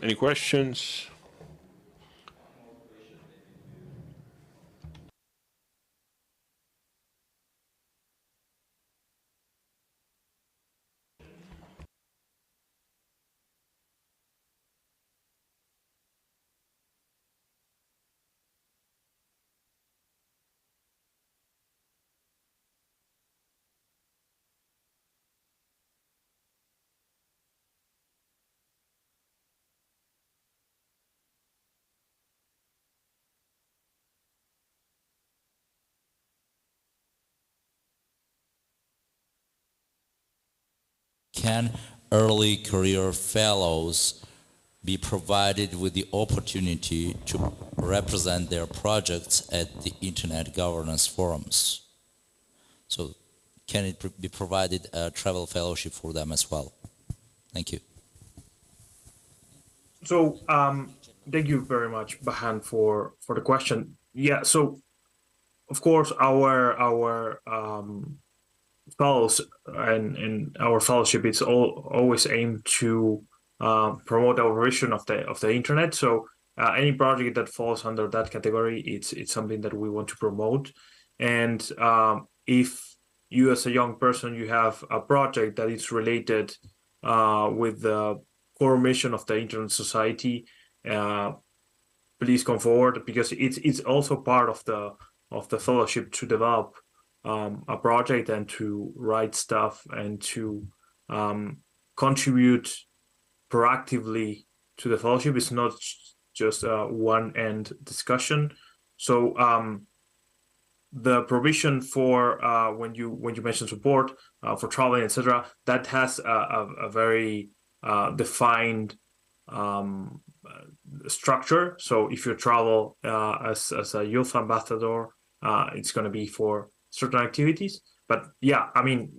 Any questions? can early career fellows be provided with the opportunity to represent their projects at the Internet Governance Forums? So can it be provided a travel fellowship for them as well? Thank you. So thank you very much, Bahan, for the question. Yeah, so of course our fellows and our fellowship is always aimed to promote our vision of the internet. So any project that falls under that category, it's something that we want to promote. And if you as a young person, you have a project that is related with the core mission of the Internet Society, please come forward, because it's also part of the fellowship to develop a project and to write stuff and to contribute proactively to the fellowship. It's not just a one-end discussion. So the provision for when you mention support for traveling, etc., that has a very defined structure. So if you travel as a youth ambassador, it's going to be for certain activities. But yeah, I mean,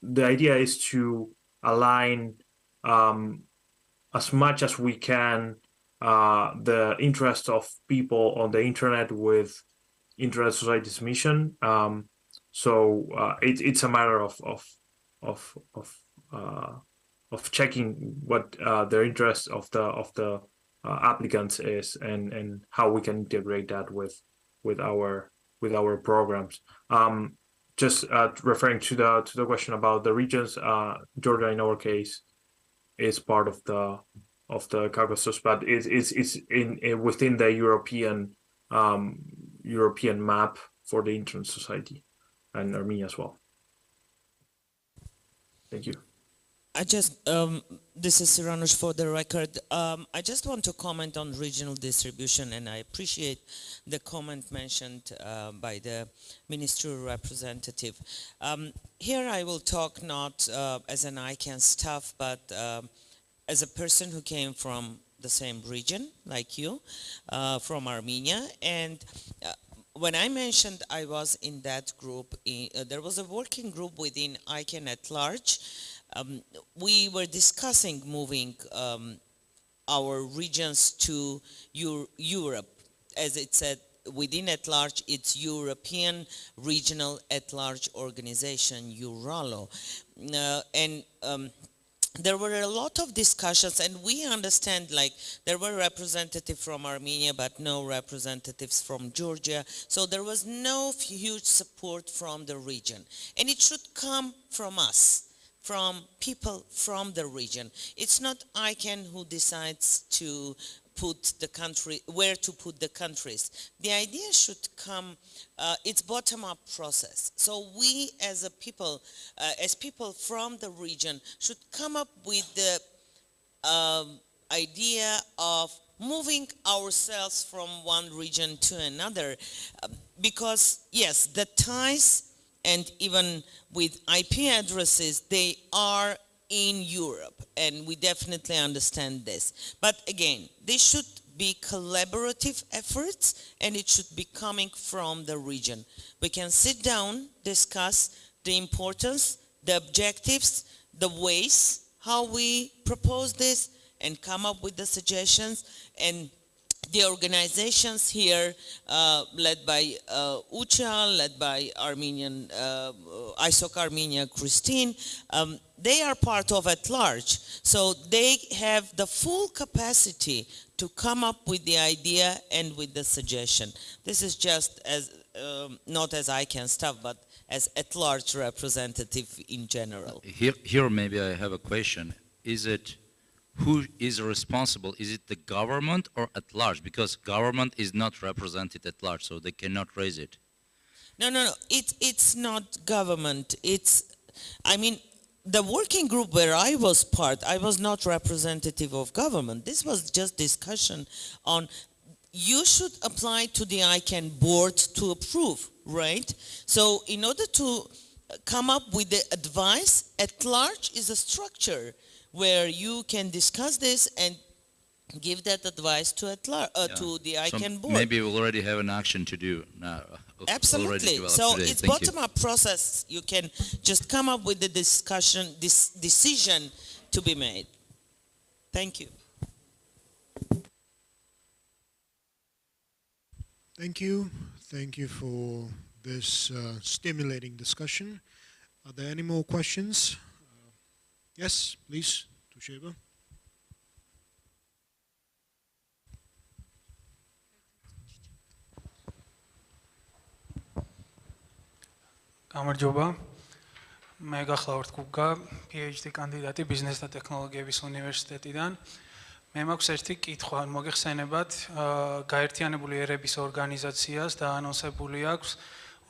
the idea is to align as much as we can the interest of people on the internet with Internet Society's mission. So it's a matter of checking what their interest of the applicants is, and how we can integrate that with our programs. Just referring to the question about the regions, Georgia in our case is part of the Caucasus, but it's within the European map for the Internet Society, and Armenia as well. Thank you. I just, this is Siranush for the record. I just want to comment on regional distribution, and I appreciate the comment mentioned by the ministerial representative. Here I will talk not as an ICANN staff, but as a person who came from the same region like you, from Armenia. And when I mentioned I was in that group, there was a working group within ICANN at large. We were discussing moving our regions to Europe. As it said, within at large, it's European Regional at Large Organization, EURALO. There were a lot of discussions, and we understand, like, there were representatives from Armenia, but no representatives from Georgia. So there was no huge support from the region. And it should come from us, from people from the region. It's not ICANN who decides to put the country, where to put the countries. The idea should come, it's bottom-up process. So we as people from the region should come up with the idea of moving ourselves from one region to another. Because yes, the ties, and even with IP addresses, they are in Europe, and we definitely understand this. But again, they should be collaborative efforts, and it should be coming from the region. We can sit down, discuss the importance, the objectives, the ways how we propose this, and come up with the suggestions. And the organizations here, led by Ucha, led by Armenian, ISOC Armenia, Christine, they are part of at large. So they have the full capacity to come up with the idea and with the suggestion. This is just as, not as ICANN staff, but as at large representative in general. Here maybe I have a question. Is it, who is responsible? Is it the government or at large? Because government is not represented at large, so they cannot raise it. No. It's not government. It's, I mean, the working group where I was part, I was not representative of government. This was just discussion on, you should apply to the ICANN board to approve, right? So in order to come up with the advice. At large is a structure where you can discuss this and give that advice to to the ICANN board. Maybe we'll already have an action to do now. Absolutely. So it's bottom-up process. You can just come up with the decision to be made. Thank you. Thank you. Thank you for this stimulating discussion. Are there any more questions? Yes, please, Tusheba. გამარჯობა. მე გახლავართ კუკა, PhD კანდიდატი ბიზნეს და ტექნოლოგიების უნივერსიტეტიდან. მე მაქვს ერთი კითხვა, მოგეხსენებათ, გაერთიანებული ერების ორგანიზაციას დაანონსებული აქვს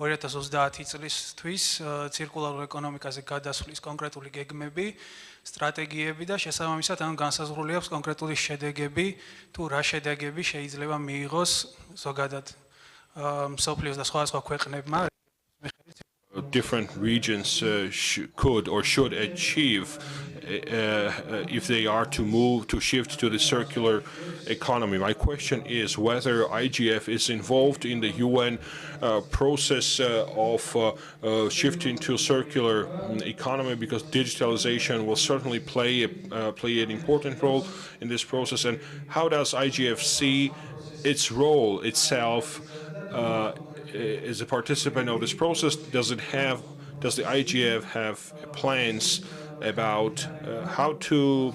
2030 წლისთვის ცირკულარულ ეკონომიკაზე გადასვლის კონკრეტული გეგმები, სტრატეგიები და შესაბამისად ანუ განსაზღვრული აქვს კონკრეტული შედეგები, თუ რა შედეგები შეიძლება მიიღოს ზოგადად მსოფლიოს და სხვადასხვა ქვეყნებმა. Different regions could or should achieve if they are to shift to the circular economy. My question is whether IGF is involved in the UN process of shifting to a circular economy, because digitalization will certainly play an important role in this process. And how does IGF see its role itself as a participant of this process? Does the IGF have plans about how to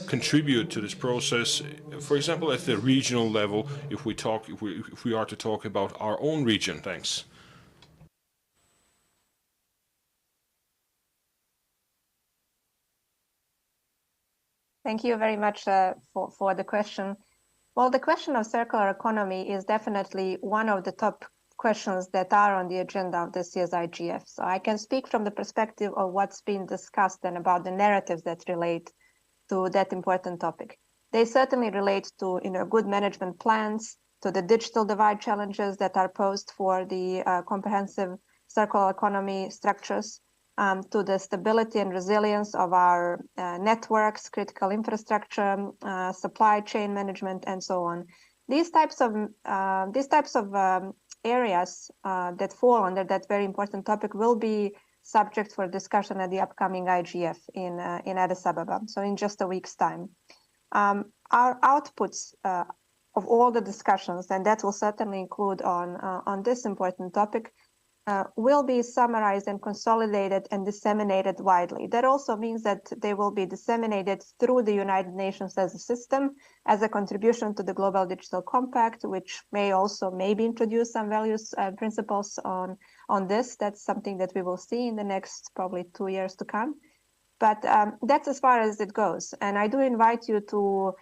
contribute to this process, for example, at the regional level, if we are to talk about our own region? Thanks. Thank you very much for the question. Well, the question of circular economy is definitely one of the top questions that are on the agenda of this year's IGF. So I can speak from the perspective of what's been discussed and about the narratives that relate to that important topic. They certainly relate to good management plans, to the digital divide challenges that are posed for the comprehensive circular economy structures, to the stability and resilience of our networks, critical infrastructure, supply chain management, and so on. These types of areas that fall under that very important topic will be subject for discussion at the upcoming IGF in Addis Ababa, so in just a week's time. Our outputs of all the discussions, and that will certainly include on this important topic, will be summarized and consolidated and disseminated widely. That also means that they will be disseminated through the United Nations as a system, as a contribution to the Global Digital Compact, which may also maybe introduce some values and principles on this. That's something that we will see in the next probably 2 years to come. But that's as far as it goes. And I do invite you to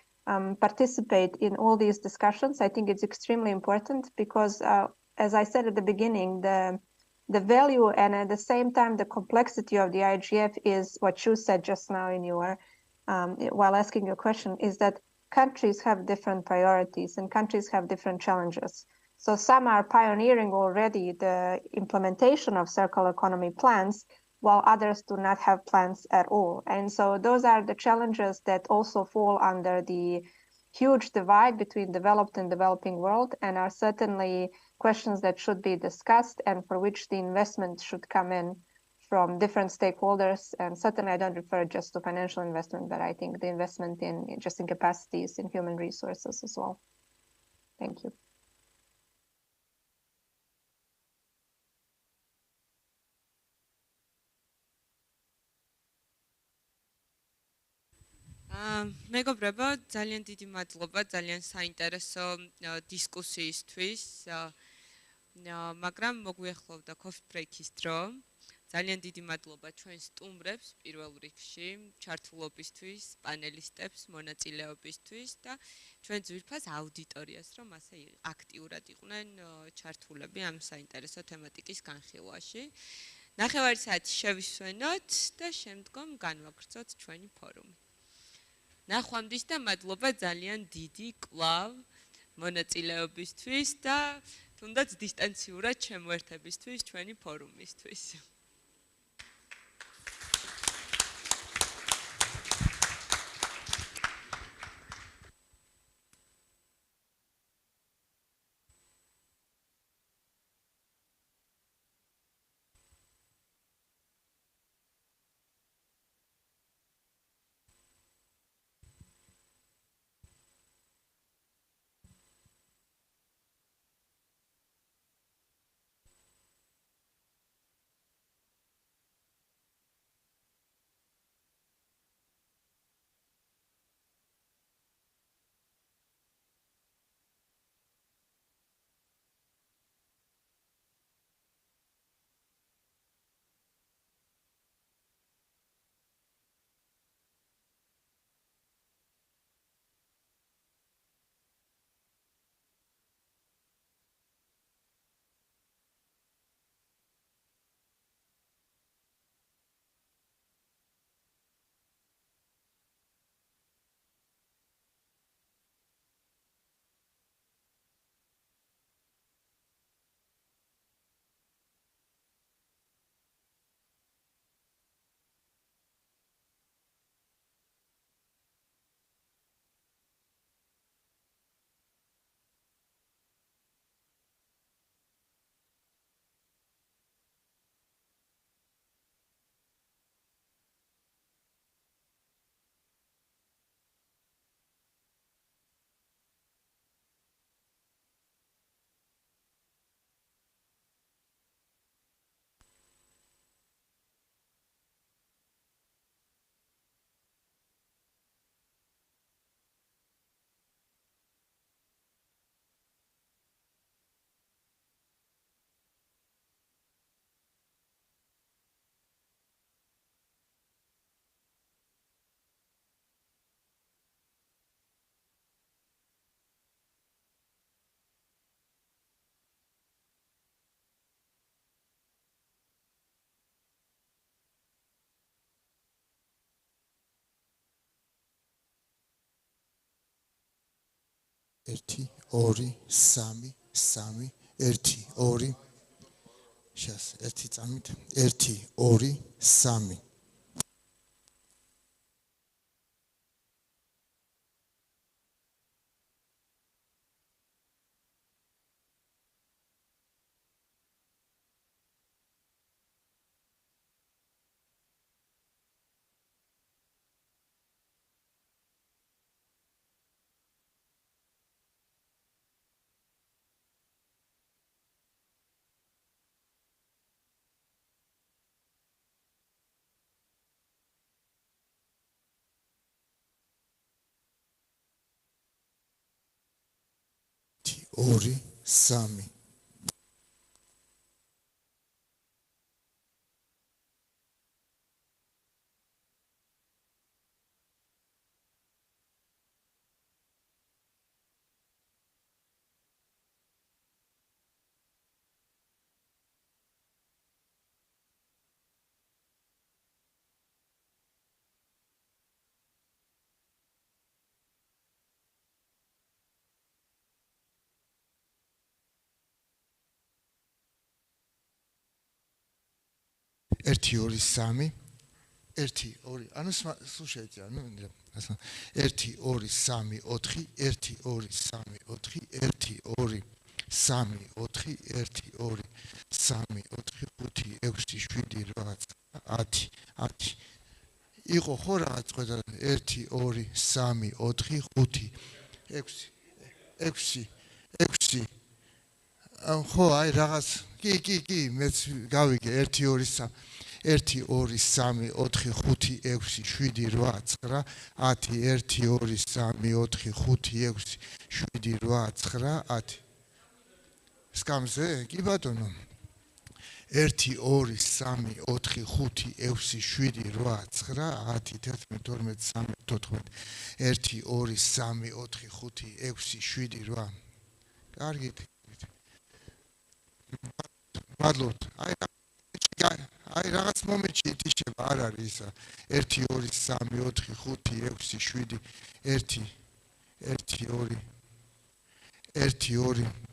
participate in all these discussions. I think it's extremely important because, as I said at the beginning, the value and at the same time the complexity of the IGF is what you said just now in your while asking your question, is that countries have different priorities and countries have different challenges. So some are pioneering already the implementation of circular economy plans, while others do not have plans at all. And so those are the challenges that also fall under the huge divide between developed and developing world, and are certainly questions that should be discussed and for which the investment should come in from different stakeholders. And certainly I don't refer just to financial investment, but I think the investment in capacities, in human resources as well. Thank you. მეგობრებო, ძალიან დიდი მადლობა ძალიან საინტერესო დისკუსიისთვის. მაგრამ მოგვიახლოვდა coffee break-ის დრო. ძალიან დიდი მადლობა ჩვენ სტუმრებს პირველ რიგში, ჩართულობისთვის, პანელისტებს, მონაწილეობისთვის და ჩვენ ძვირფას აუდიტორიას, რომ ასე აქტიურად იყვნენ ჩართულები ამ საინტერესო თემატიკის განხილვაში. ნახევარი საათი შევისვენოთ და შემდგომ განვაგრძოთ ჩვენი ფორუმი. ნახვამდის და მადლობა ძალიან დიდი კლავ მონაწილეობისთვის და თუნდაც დისტანციურად შემოერთებისთვის ჩვენი ფორუმისთვის. 1 2 3 3 1 2 сейчас 1 წამით 1 2 3 2 3 1 2 3 1 2 ანუ სულ შეიძლება ანუ 1 2 3 4 1 2 3 4 1 2 3 4 1 2 3 4 5 6 7 რაღაც 10 10 იყო ხო რაღაც ყველა 1 2 3 4 5 6 6 6 ხო აი რაღაც კი მეც გავიგე 1 2 3 1 2 3 4 5 6 7 8 9 10 1 2 3 4 5 6 7 8 9 10 სკამზე კი ბატონო 1 2 3 4 5 6 7 8 9 10 11 12 13 14 1 2 3 4 5 6 7 8 კარგით მადლობთ აი რაღაც მომენტში იტიშება არ არის ისა 1 2 3 4 5 6 7 1 1 2 1 2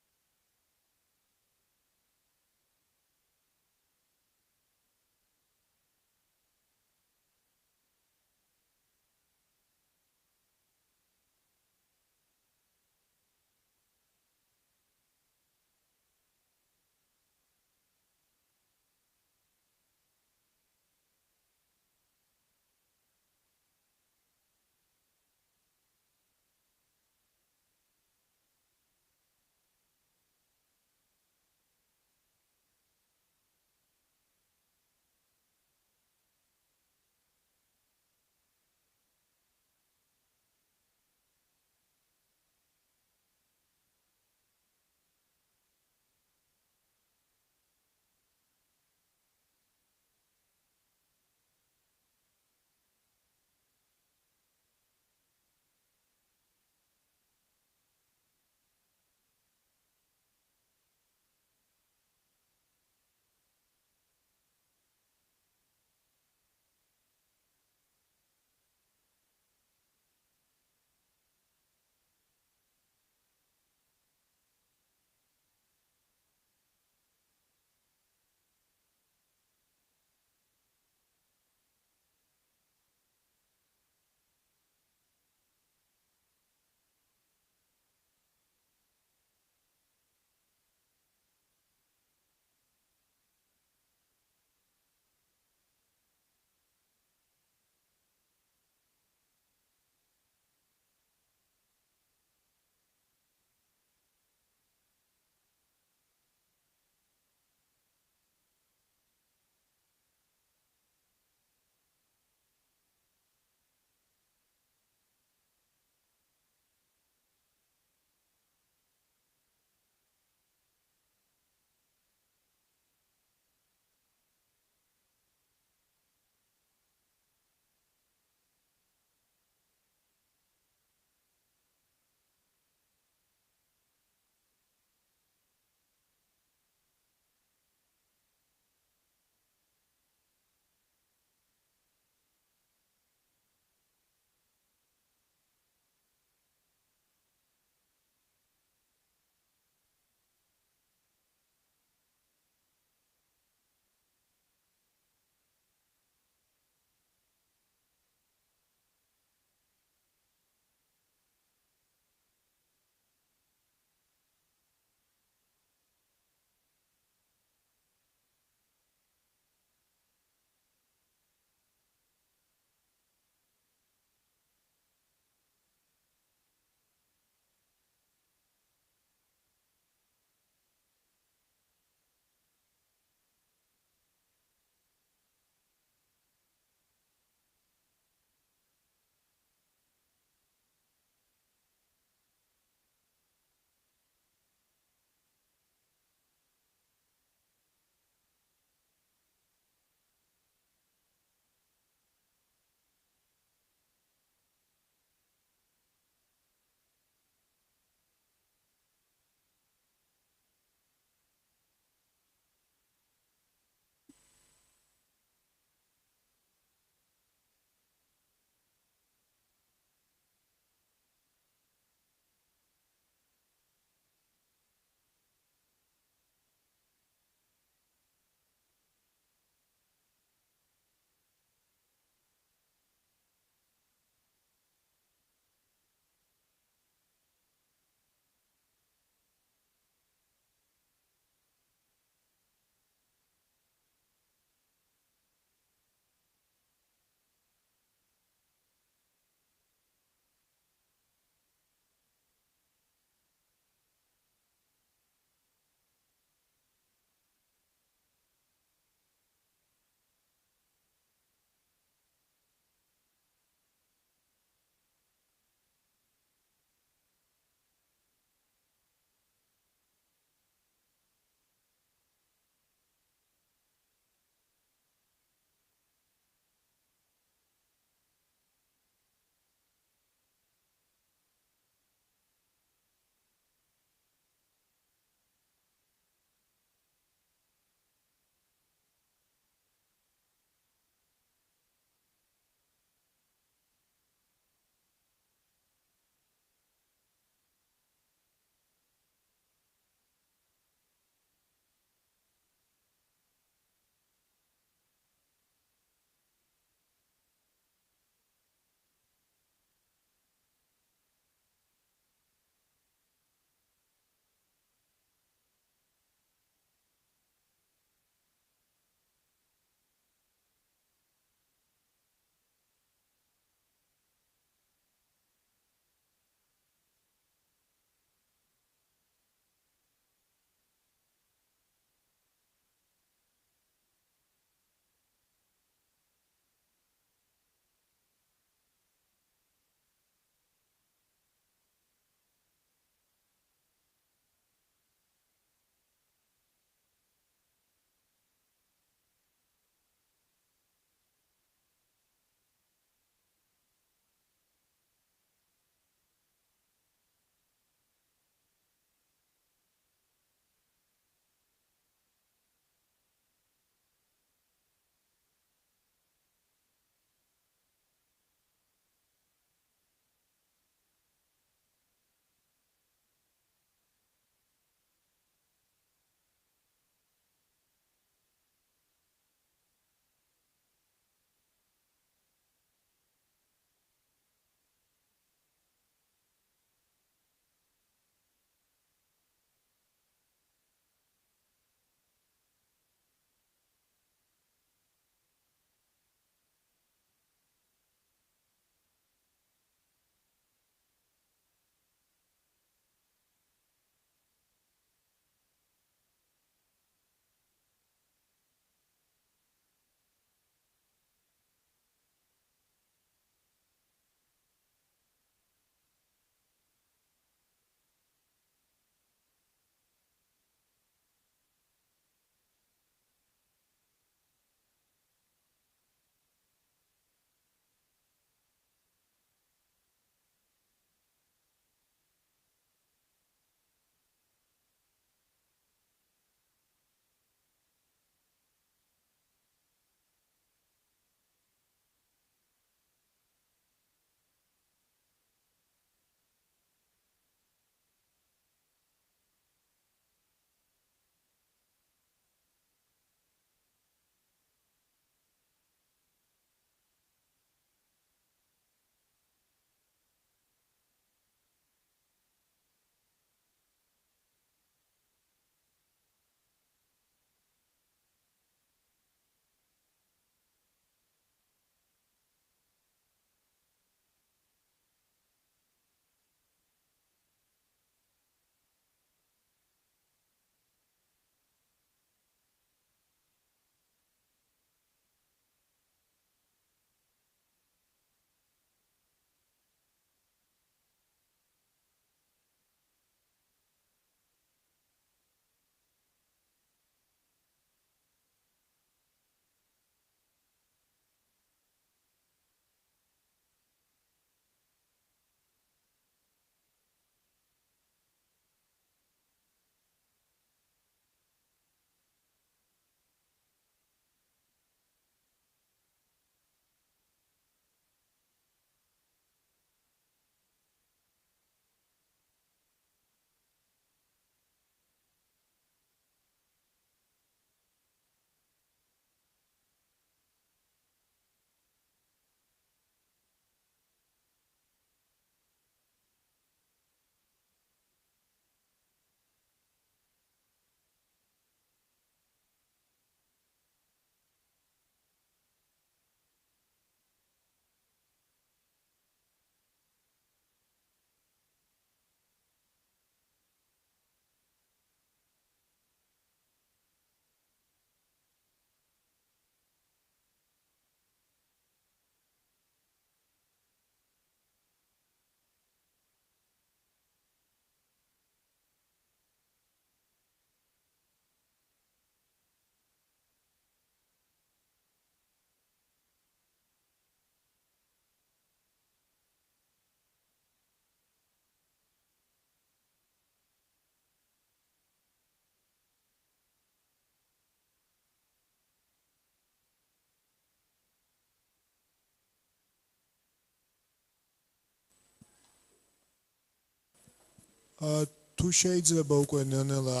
თუ შეიძლება უკვე ნელ-ნელა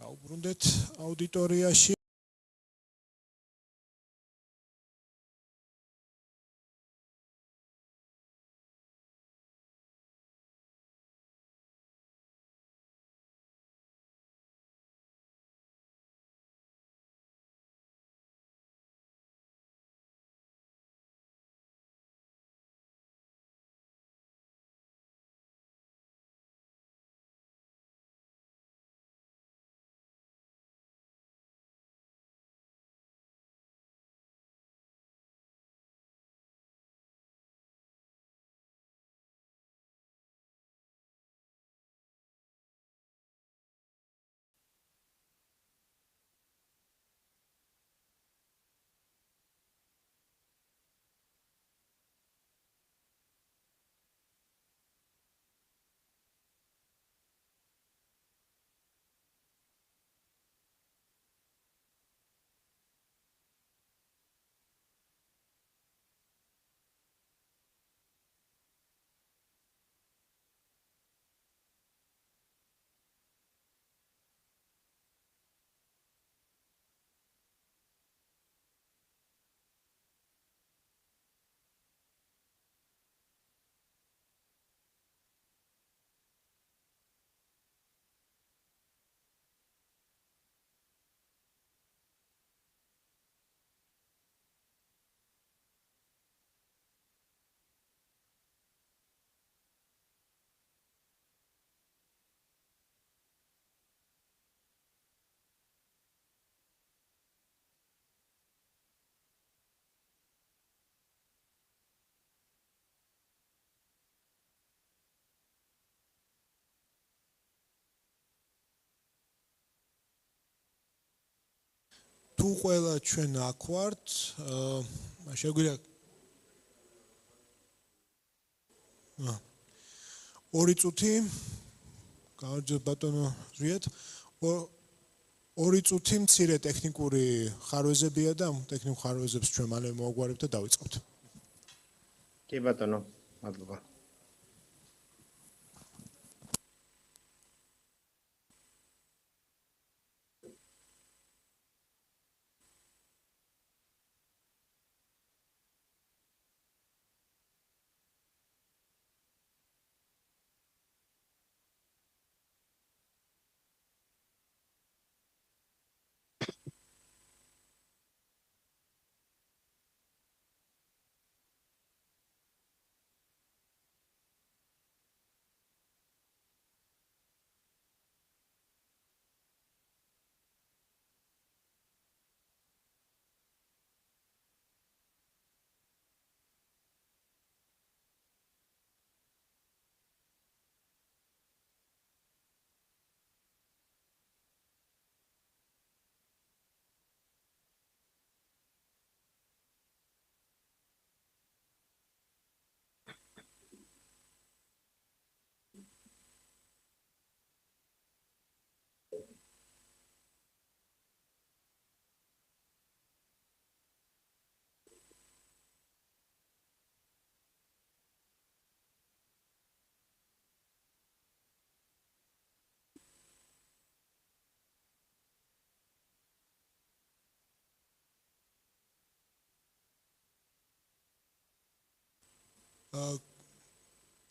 დაუბრუნდეთ აუდიტორიაში. თუ ყველა ჩვენ აქ ვართ, შეგვიძლია ორი წუთი გავარჯოთ ბატონო ზვიად. ორი წუთი მცირე ტექნიკური ხარვეზებია და ამ ტექნიკურ ხარვეზებს ჩვენ მალე მოვაგვარებთ და დავიწყებთ. კი ბატონო, მადლობა.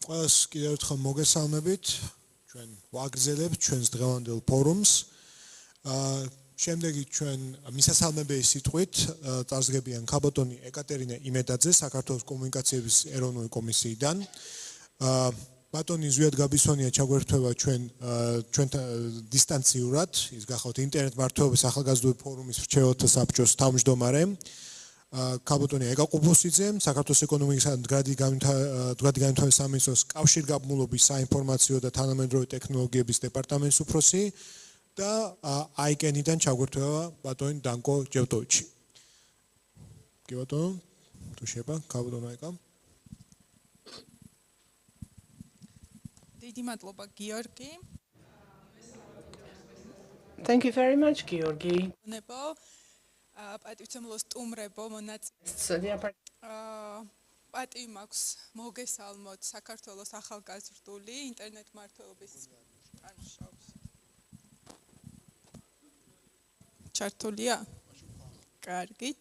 ყველას კიდევ ერთხელ მოგესალმებით. ჩვენ ვაგრძელებთ ჩვენს დღევანდელ ფორუმს. შემდეგი ჩვენ მისასალმებელი სიტყვით წარსდგებიან ქაბატონი ეკატერინე იმედაძე საქართველოს კომუნიკაციების ეროვნული კომისიიდან. ბატონი ზვიად გაბისონია ჩაგვერთვება ჩვენთან დისტანციურად, ის გახავთ ინტერნეტ მართლობის ახალგაზრდული ფორუმის რჩეულთა საბჭოს თავმჯდომარე. ქაბატონი ეკა ყუბოსიძე, საქართველოს ეკონომიკის და მდგრადი განვითარების სამინისტროს კავშირგაბმულობის საინფორმაციო და თანამედროვე ტექნოლოგიების დეპარტამენტის უფროსი და აიკენიდან ჩაგვერთვება ბატონი დანკო ჯევტოვიჩი. კი ბატონო, თუ შეება, ქაბატონო ეკა. დიდი მადლობა გიორგი. Thank you very much, Georgi. პატივცემლო სტუმრებო, მონაწილეებო. პატივი მაქვს მოგესალმოთ საქართველოს ახალგაზრდული ინტერნეტ მმართველობის წარმოშობს. ჩართულია? კარგით.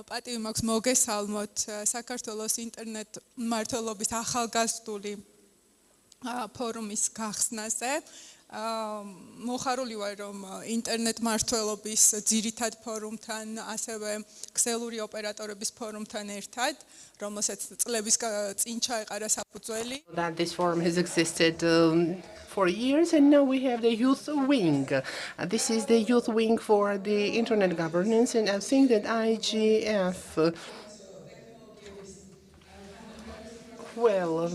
პატივი მაქვს მოგესალმოთ საქართველოს ინტერნეტ მმართველობის ახალგაზრდული ფორუმის გახსნაზე. მოხარული ვარ, რომ ინტერნეტ მმართველობის ძირითად ფორუმთან, ასევე ქსელური ოპერატორების ფორუმთან ერთად, რომელსაც წლების წინ ჩაეყარა საფუძველი. That this forum has existed for years, and now we have the youth wing. This is the youth wing for the internet governance, and I think that IGF will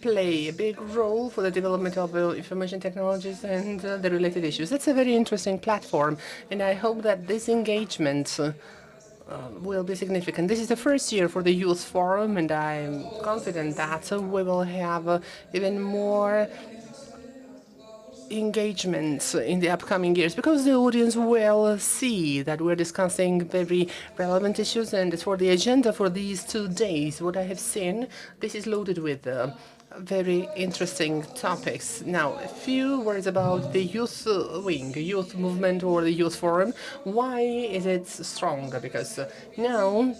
play a big role for the development of information technologies and the related issues. That's a very interesting platform, and I hope that this engagement will be significant. This is the first year for the Youth Forum, and I'm confident that we will have even more engagements in the upcoming years, because the audience will see that we're discussing very relevant issues. And as for the agenda for these 2 days, what I have seen, this is loaded with very interesting topics. Now, a few words about the youth wing, youth movement, or the youth forum. Why is it strong? Because now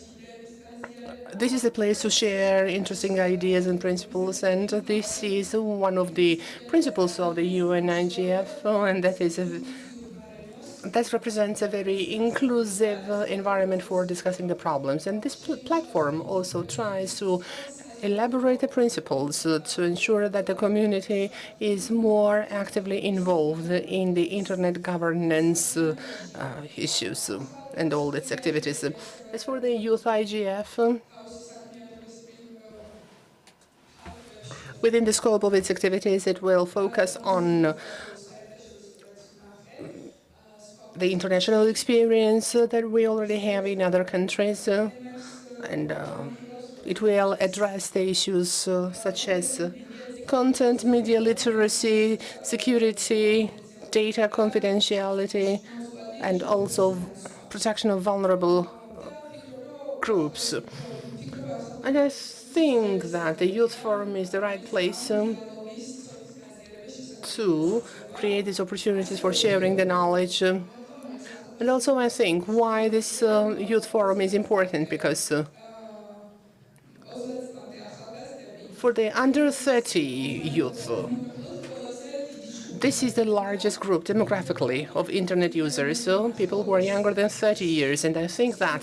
this is a place to share interesting ideas and principles, and this is one of the principles of the UNIGF, and that represents a very inclusive environment for discussing the problems. And this platform also tries to elaborate the principles to ensure that the community is more actively involved in the internet governance issues and all its activities. As for the YouthIGF, within the scope of its activities, it will focus on the international experience that we already have in other countries, and it will address the issues such as content, media literacy, security, data confidentiality, and also protection of vulnerable groups. And I think that the Youth Forum is the right place to create these opportunities for sharing the knowledge. And also I think why this Youth Forum is important, because for the under 30 youth, this is the largest group demographically of internet users, so people who are younger than 30 years, and I think that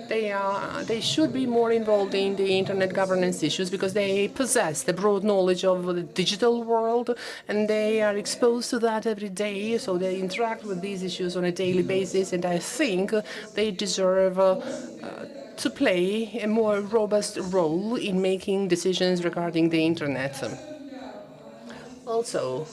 they should be more involved in the internet governance issues, because they possess the broad knowledge of the digital world, and they are exposed to that every day, so they interact with these issues on a daily basis, and I think they deserve to play a more robust role in making decisions regarding the internet. Also,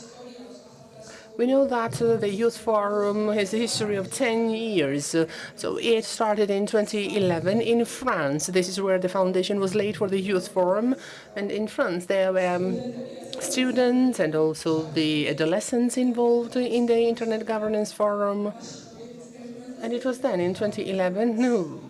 we know that the Youth Forum has a history of 10 years. So it started in 2011 in France. This is where the foundation was laid for the Youth Forum. And in France, there were students and also the adolescents involved in the Internet Governance Forum. And it was then in 2011,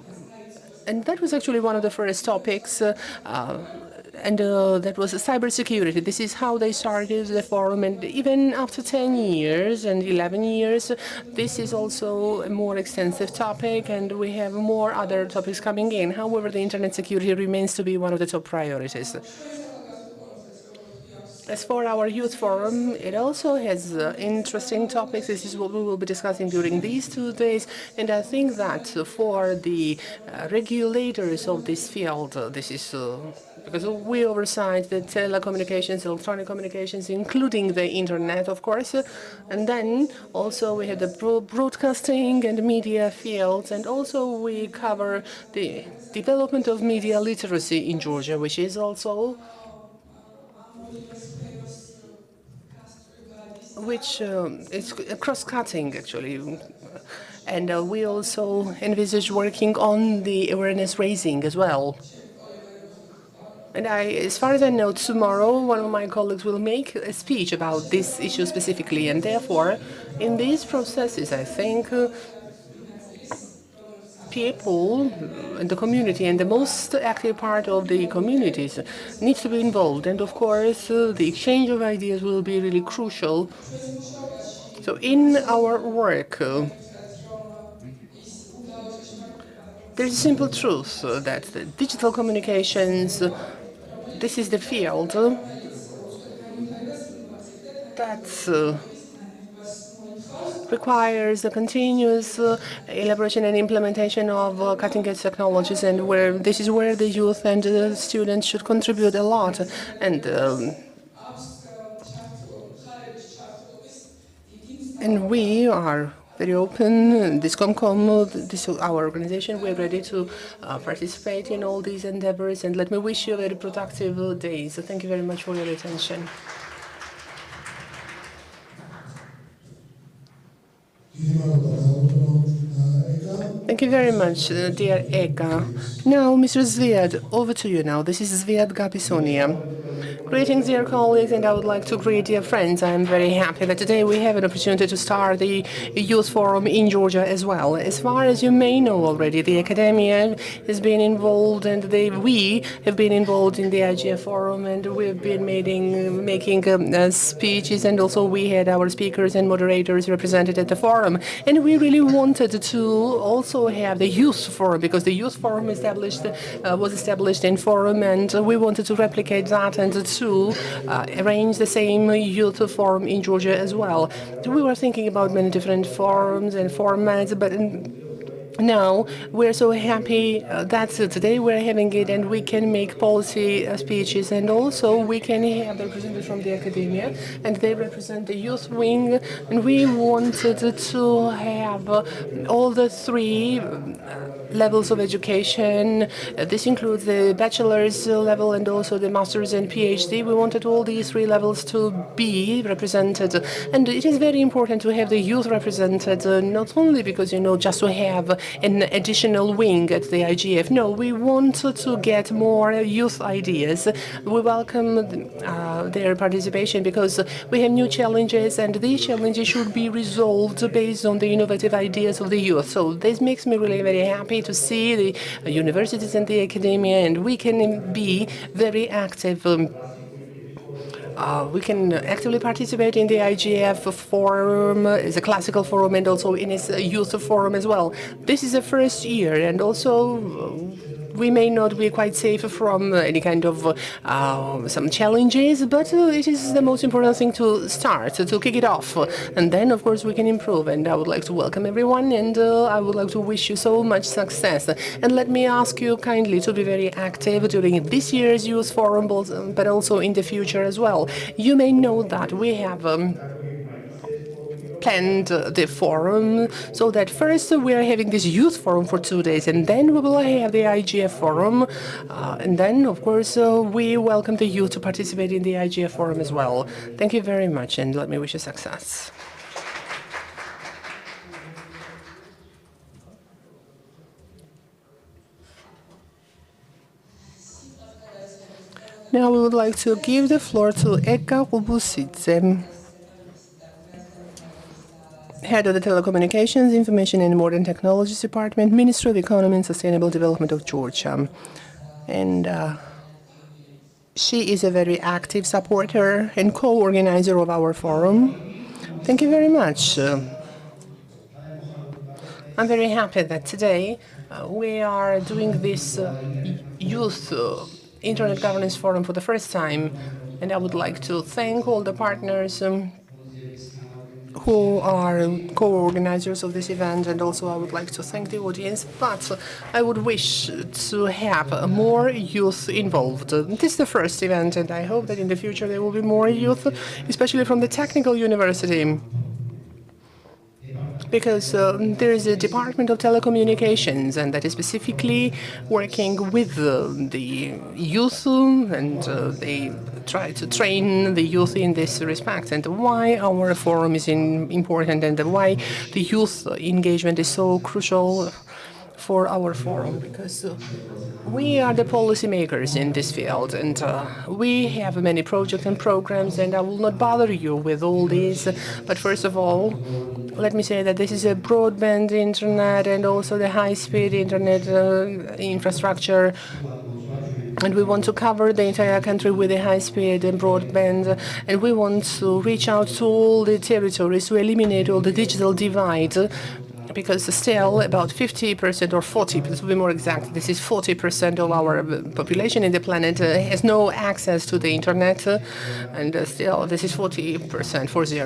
and that was actually one of the first topics, and that was cybersecurity. This is how they started the forum, and even after 10 years and 11 years, this is also a more extensive topic, and we have more other topics coming in. However, the internet security remains to be one of the top priorities. As for our youth forum, it also has interesting topics. This is what we will be discussing during these 2 days. And I think that for the regulators of this field, this is because we oversight the telecommunications, electronic communications, including the internet, of course. And then also we have the broadcasting and media fields. And also we cover the development of media literacy in Georgia, which is also is cross-cutting, actually. And we also envisage working on the awareness raising as well. And as far as I know, tomorrow one of my colleagues will make a speech about this issue specifically. And therefore, in these processes, I think people in the community and the most active part of the communities needs to be involved. And of course, the exchange of ideas will be really crucial. So in our work, there's a simple truth that the digital communications, this is the field that requires a continuous elaboration and implementation of cutting-edge technologies, and where this is where the youth and the students should contribute a lot. And we are very open. This Comcom, this our organization, we're ready to participate in all these endeavors. And let me wish you a very productive day. So thank you very much for your attention. Thank you very much, dear Eka. Now, Mr. Zviad, over to you now. This is Zviad Gapisonia. Greetings, dear colleagues, and I would like to greet dear friends. I am very happy that today we have an opportunity to start the Youth Forum in Georgia as well. As far as you may know already, the academia has been involved, and we have been involved in the IGF Forum, and we've been making speeches, and also we had our speakers and moderators represented at the forum. And we really wanted to also have the Youth Forum, because the Youth Forum was established in Forum, and we wanted to replicate that and to arrange the same Youth Forum in Georgia as well. We were thinking about many different forums and formats, but now we're so happy that today we're having it, and we can make policy speeches, and also we can have the representatives from the academia, and they represent the youth wing, and we wanted to have all the three levels of education. This includes the bachelor's level and also the master's and PhD. We wanted all these three levels to be represented, and it is very important to have the youth represented, not only because, just to have an additional wing at the IGF. No, we want to get more youth ideas. We welcome their participation because we have new challenges, and these challenges should be resolved based on the innovative ideas of the youth. So this makes me really very happy to see the universities and the academia, and we can be very active. We can actively participate in the IGF forum, as a classical forum, and also in its youth forum as well. This is the first year, and also we may not be quite safe from any kind of some challenges, but it is the most important thing to start, to kick it off. And then, of course, we can improve. And I would like to welcome everyone, and I would like to wish you so much success. And let me ask you kindly to be very active during this year's Youth Forum, but also in the future as well. You may know that we have planned the forum, so that first we are having this youth forum for 2 days, and then we will have the IGF forum, and then of course we welcome the youth to participate in the IGF forum as well. Thank you very much, and let me wish you success. Now we would like to give the floor to Eka Kubusidze, Head of the Telecommunications, Information and Modern Technologies Department, Ministry of Economy and Sustainable Development of Georgia. And she is a very active supporter and co-organizer of our forum. Thank you very much. I'm very happy that today we are doing this Youth Internet Governance Forum for the first time. And I would like to thank all the partners who are co-organizers of this event, and also I would like to thank the audience, but I would wish to have more youth involved. This is the first event, and I hope that in the future there will be more youth, especially from the technical university, because there is a Department of Telecommunications, and that is specifically working with the youth, and they try to train the youth in this respect, and why our forum is important, and why the youth engagement is so crucial. for our forum, because we are the policymakers in this field, and we have many projects and programs, and I will not bother you with all these. But first of all, let me say that this is a broadband internet and also the high-speed internet infrastructure. And we want to cover the entire country with a high-speed and broadband, and we want to reach out to all the territories to eliminate all the digital divide, because still about 50% or 40%, to be more exact, this is 40% of our population in the planet has no access to the internet, and still this is 40%, 40.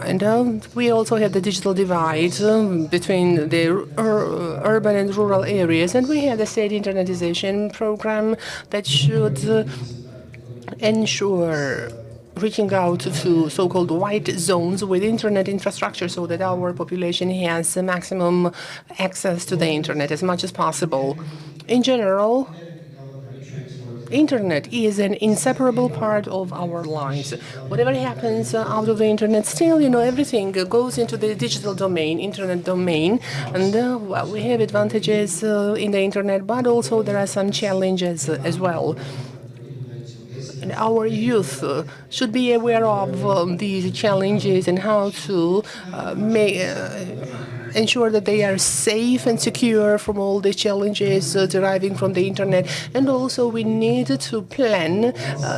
And we also have the digital divide between the urban and rural areas, and we have the state internetization program that should ensure reaching out to so-called white zones with internet infrastructure so that our population has maximum access to the internet as much as possible. In general, internet is an inseparable part of our lives. Whatever happens out of the internet, still, everything goes into the digital domain, internet domain, and well, we have advantages in the internet, but also there are some challenges as well. And our youth should be aware of these challenges and how to ensure that they are safe and secure from all the challenges deriving from the internet. And also we need to plan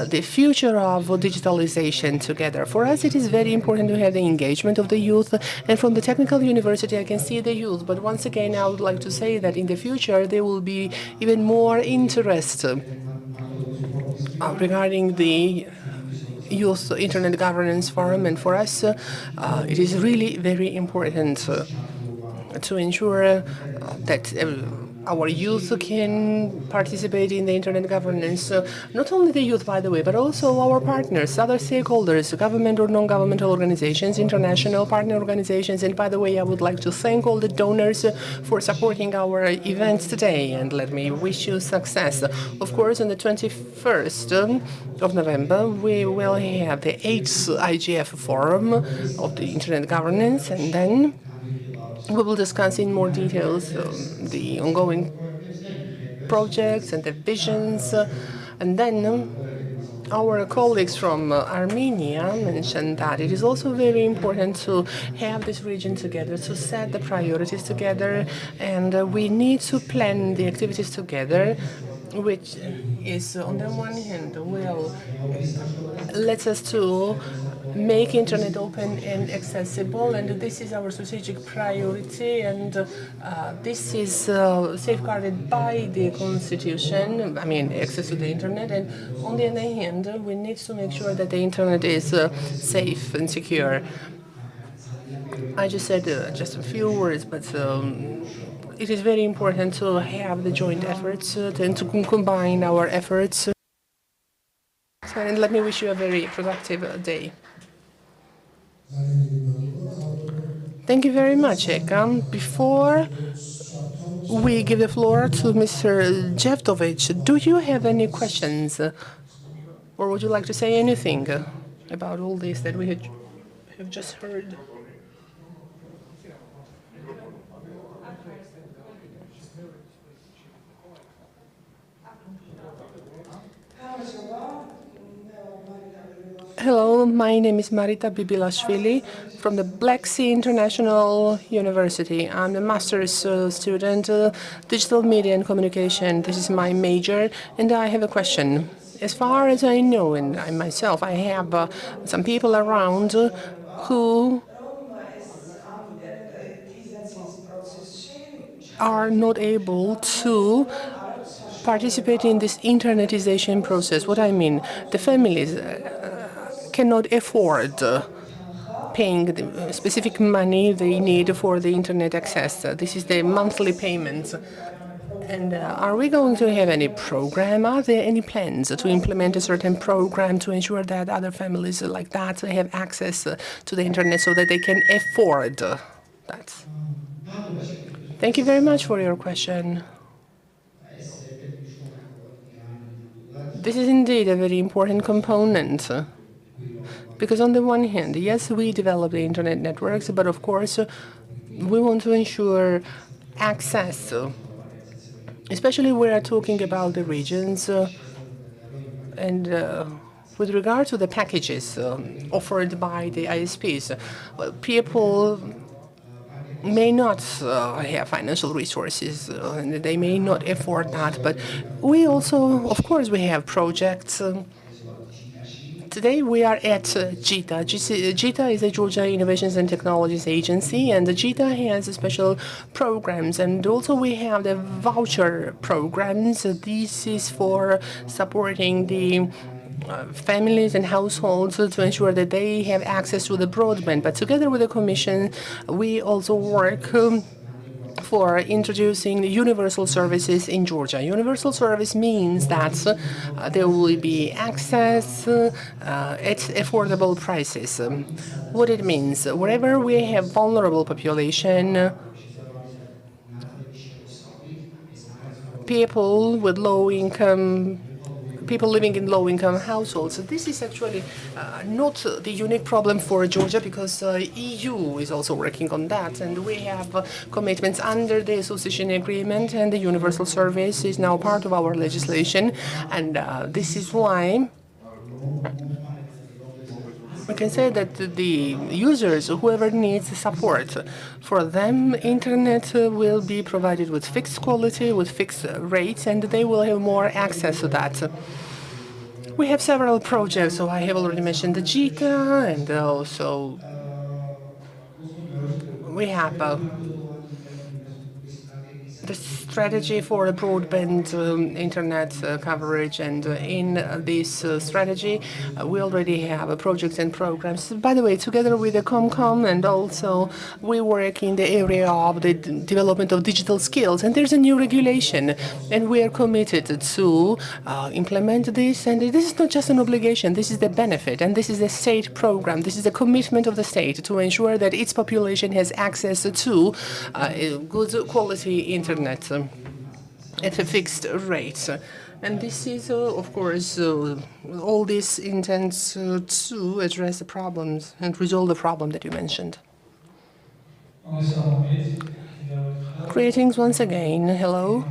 the future of digitalization together. For us, it is very important to have the engagement of the youth. And from the technical university, I can see the youth. But once again, I would like to say that in the future, there will be even more interest regarding the Youth Internet Governance Forum, and for us, it is really very important to ensure that our youth can participate in the internet governance. Not only the youth, by the way, but also our partners, other stakeholders, government or non-governmental organizations, international partner organizations. And by the way, I would like to thank all the donors for supporting our events today, and let me wish you success. Of course, on the 21st of November, we will have the 8th IGF Forum of the Internet Governance, and then we will discuss in more details the ongoing projects and the visions. And then our colleagues from Armenia mentioned that it is also very important to have this region together, to set the priorities together, and we need to plan the activities together, which is, on the one hand, will lets us to make internet open and accessible, and this is our strategic priority, and this is safeguarded by the constitution, I mean access to the internet. And on the other hand, we need to make sure that the internet is safe and secure. I just said just a few words, but it is very important to have the joint efforts and to combine our efforts. And let me wish you a very productive day. Thank you very much, Eka. Before we give the floor to Mr. Jeftovic, do you have any questions? Or would you like to say anything about all this that we have just heard? Hello, my name is Marita Bibilashvili from the Black Sea International University. I'm a master's student, digital media and communication. This is my major, and I have a question. As far as I know, and I myself, I have some people around who are not able to participate in this internetization process. What I mean, the families cannot afford paying the specific money they need for the internet access. This is the monthly payment. And are we going to have any program? Are there any plans to implement a certain program to ensure that other families like that have access to the internet so that they can afford that? Thank you very much for your question. This is indeed a very important component. Because on the one hand, yes, we develop the internet networks, but of course, we want to ensure access, especially we are talking about the regions, and with regard to the packages offered by the ISPs, well, people may not have financial resources and they may not afford that, but we also, of course, we have projects. Today we are at JITA. JITA is a Georgia Innovations and Technologies Agency, and the JITA has special programs, and also we have the voucher programs. This is for supporting the families and households to ensure that they have access to the broadband. But together with the Commission, we also work for introducing universal services in Georgia. Universal service means that there will be access at affordable prices. What it means, wherever we have vulnerable population, people with low income, people living in low-income households. This is actually not the unique problem for Georgia, because EU is also working on that, and we have commitments under the association agreement, and the universal service is now part of our legislation, and this is why we can say that the users, whoever needs support, for them, internet will be provided with fixed quality, with fixed rates, and they will have more access to that. We have several projects, so I have already mentioned the JITA, and also we have the strategy for broadband internet coverage, and in this strategy we already have projects and programs. By the way, together with the ComCom, and also we work in the area of the development of digital skills, and there's a new regulation, and we are committed to implement this, and this is not just an obligation, this is the benefit, and this is a state program, this is a commitment of the state to ensure that its population has access to good quality internet at a fixed rate. And this is, of course, all this intends to address the problems and resolve the problem that you mentioned. Greetings once again. Hello.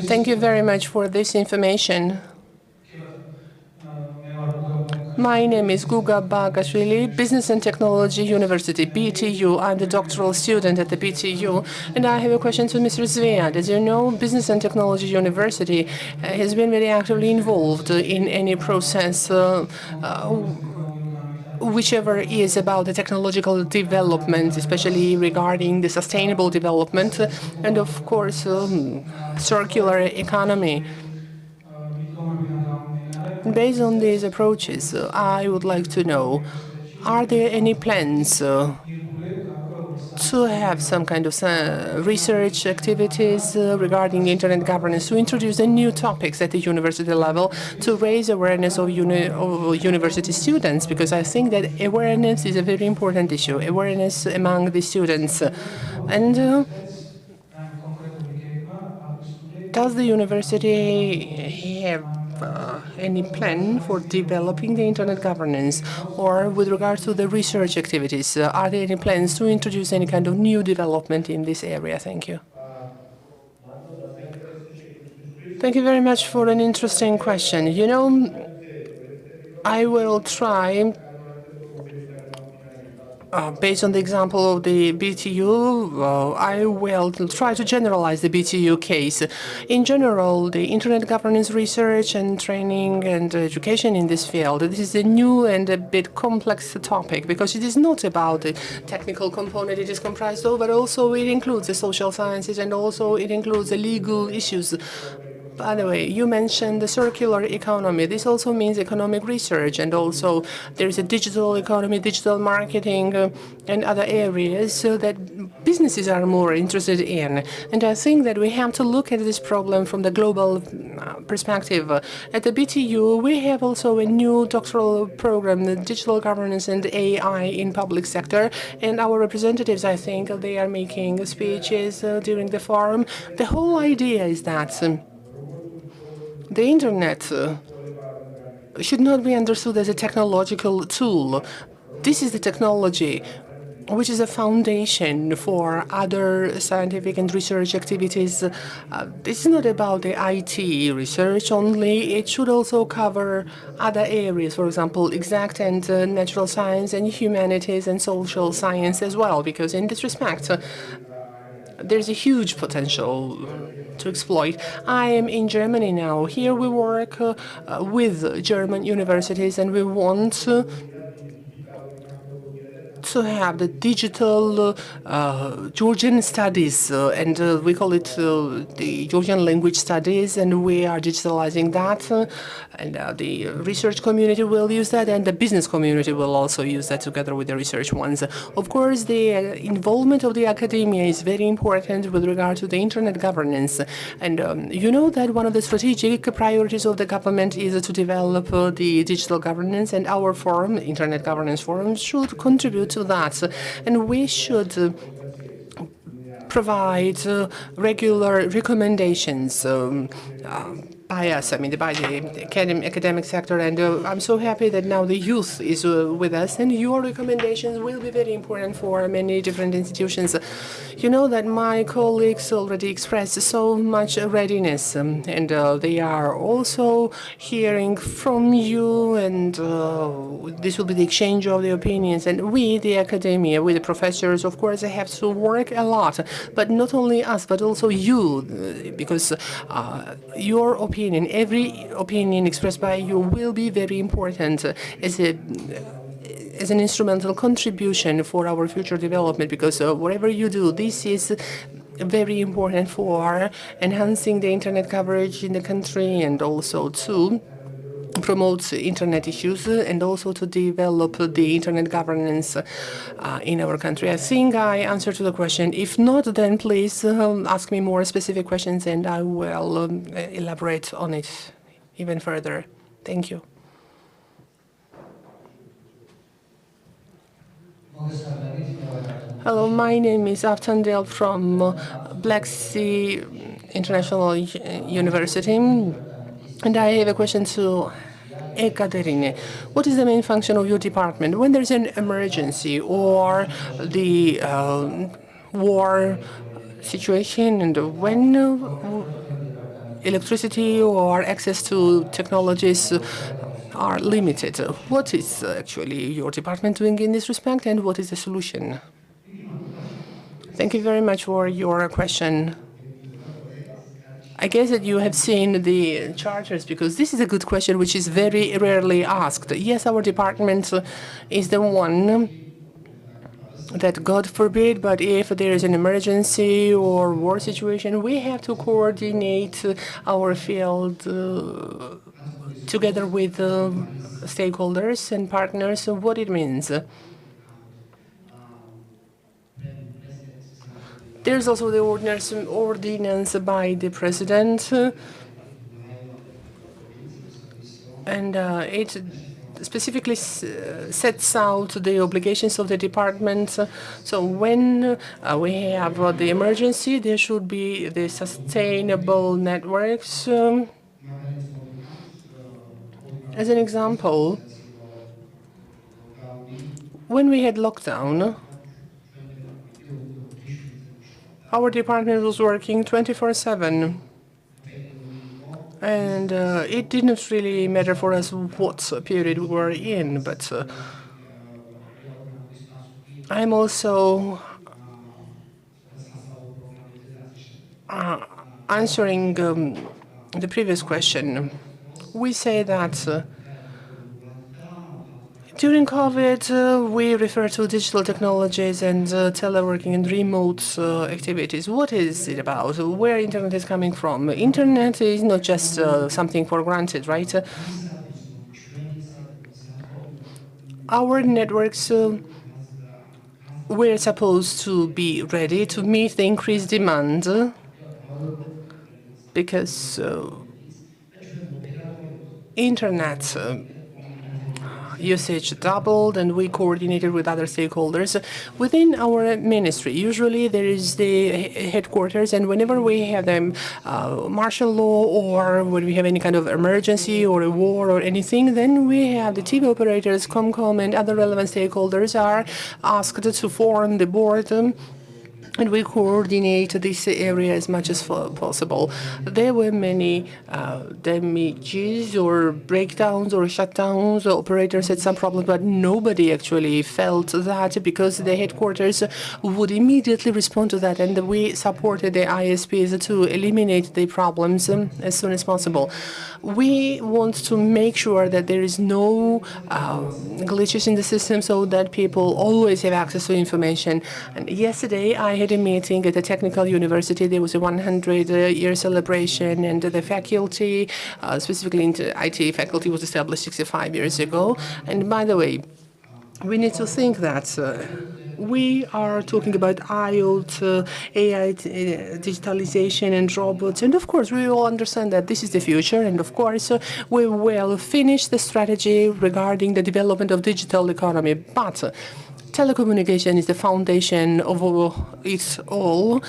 Thank you very much for this information. My name is Guga Bagashvili, Business and Technology University, BTU. I'm the doctoral student at the BTU, and I have a question to Mr. Zviad. As you know, Business and Technology University has been very actively involved in any process whichever is about the technological development, especially regarding the sustainable development, and of course, circular economy. Based on these approaches, I would like to know, are there any plans to have some kind of research activities regarding internet governance, to introduce new topics at the university level, to raise awareness of university students? Because I think that awareness is a very important issue, awareness among the students. And does the university have any plan for developing the internet governance? Or with regard to the research activities, are there any plans to introduce any kind of new development in this area? Thank you. Thank you very much for an interesting question. You know, I will try, based on the example of the BTU, I will try to generalize the BTU case. In general, the internet governance research and training and education in this field, this is a new and a bit complex topic, because it is not about the technical component it is comprised of, but also it includes the social sciences, and also it includes the legal issues. By the way, you mentioned the circular economy. This also means economic research, and also there is a digital economy, digital marketing, and other areas that businesses are more interested in. And I think that we have to look at this problem from the global perspective. At the BTU, we have also a new doctoral program, the digital governance and AI in public sector, and our representatives, I think, they are making speeches during the forum. The whole idea is that the internet should not be understood as a technological tool. This is the technology which is a foundation for other scientific and research activities. This is not about the IT research only. It should also cover other areas, for example, exact and natural science and humanities and social science as well, because in this respect, there's a huge potential to exploit. I am in Germany now. Here we work with German universities, and we want to have the digital Georgian studies, and we call it the Georgian language studies, and we are digitalizing that, and the research community will use that, and the business community will also use that together with the research ones. Of course, the involvement of the academia is very important with regard to the internet governance, and you know that one of the strategic priorities of the government is to develop the digital governance, and our forum, Internet Governance Forum, should contribute to that, and we should provide regular recommendations by us, by the academic sector, and I'm so happy that now the youth is with us, and your recommendations will be very important for many different institutions. You know that my colleagues already expressed so much readiness, and they are also hearing from you, and this will be the exchange of the opinions, and we, the academia, we, the professors, of course, have to work a lot, but not only us, but also you, because your opinion, every opinion expressed by you will be very important as an instrumental contribution for our future development, because whatever you do, this is very important for enhancing the internet coverage in the country, and also to promote internet issues, and also to develop the internet governance in our country. I think I answered to the question. If not, then please ask me more specific questions, and I will elaborate on it even further. Thank you. Hello, my name is Aftandel from Black Sea International University, and I have a question to Ekaterine. What is the main function of your department when there's an emergency or the war situation, and when electricity or access to technologies are limited? What is actually your department doing in this respect, and what is the solution? Thank you very much for your question. I guess that you have seen the charters, because this is a good question which is very rarely asked. Yes, our department is the one that, God forbid, but if there is an emergency or war situation, we have to coordinate our field together with stakeholders and partners. What it means. There's also the ordinance by the president, and it specifically sets out the obligations of the department. So when we have the emergency, there should be the sustainable networks. As an example, when we had lockdown, our department was working 24/7. And it didn't really matter for us what period we were in, but I'm also answering the previous question. We say that during COVID, we refer to digital technologies and teleworking and remote activities. What is it about? Where internet is coming from? Internet is not just something for granted, right? Our networks were supposed to be ready to meet the increased demand, because internet usage doubled, and we coordinated with other stakeholders within our ministry. Usually there is the headquarters, and whenever we have the martial law or when we have any kind of emergency or a war or anything, then we have the TV operators, Comcom, and other relevant stakeholders are asked to form the board. And we coordinate this area as much as possible. There were many damages or breakdowns or shutdowns. The operators had some problems, but nobody actually felt that because the headquarters would immediately respond to that, and we supported the ISPs to eliminate the problems as soon as possible. We want to make sure that there is no glitches in the system so that people always have access to information. And yesterday I had a meeting at the technical university. There was a 100-year celebration, and the faculty, specifically in IT faculty, was established 65 years ago. And by the way, we need to think that we are talking about IoT, AI, digitalization, and robots. And of course, we all understand that this is the future. And of course, we will finish the strategy regarding the development of digital economy. But telecommunication is the foundation of it all,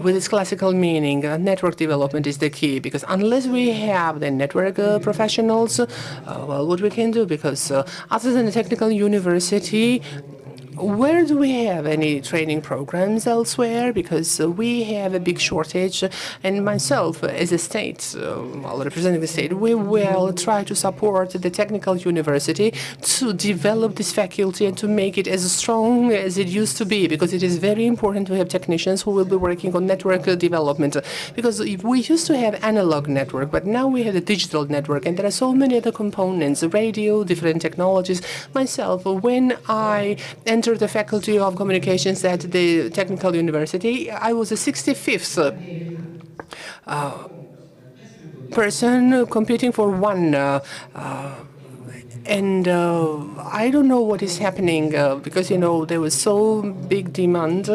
with its classical meaning. Network development is the key, because unless we have the network professionals, well, what we can do? Because other than the technical university, where do we have any training programs elsewhere? Because we have a big shortage, and myself, as a state, while representing the state, we will try to support the technical university to develop this faculty and to make it as strong as it used to be, because it is very important to have technicians who will be working on network development. Because if we used to have analog network, but now we have the digital network, and there are so many other components, radio, different technologies. Myself, when I entered the Faculty of Communications at the Technical University, I was the 65th person competing for one. And I don't know what is happening because, you know, there was so big demand.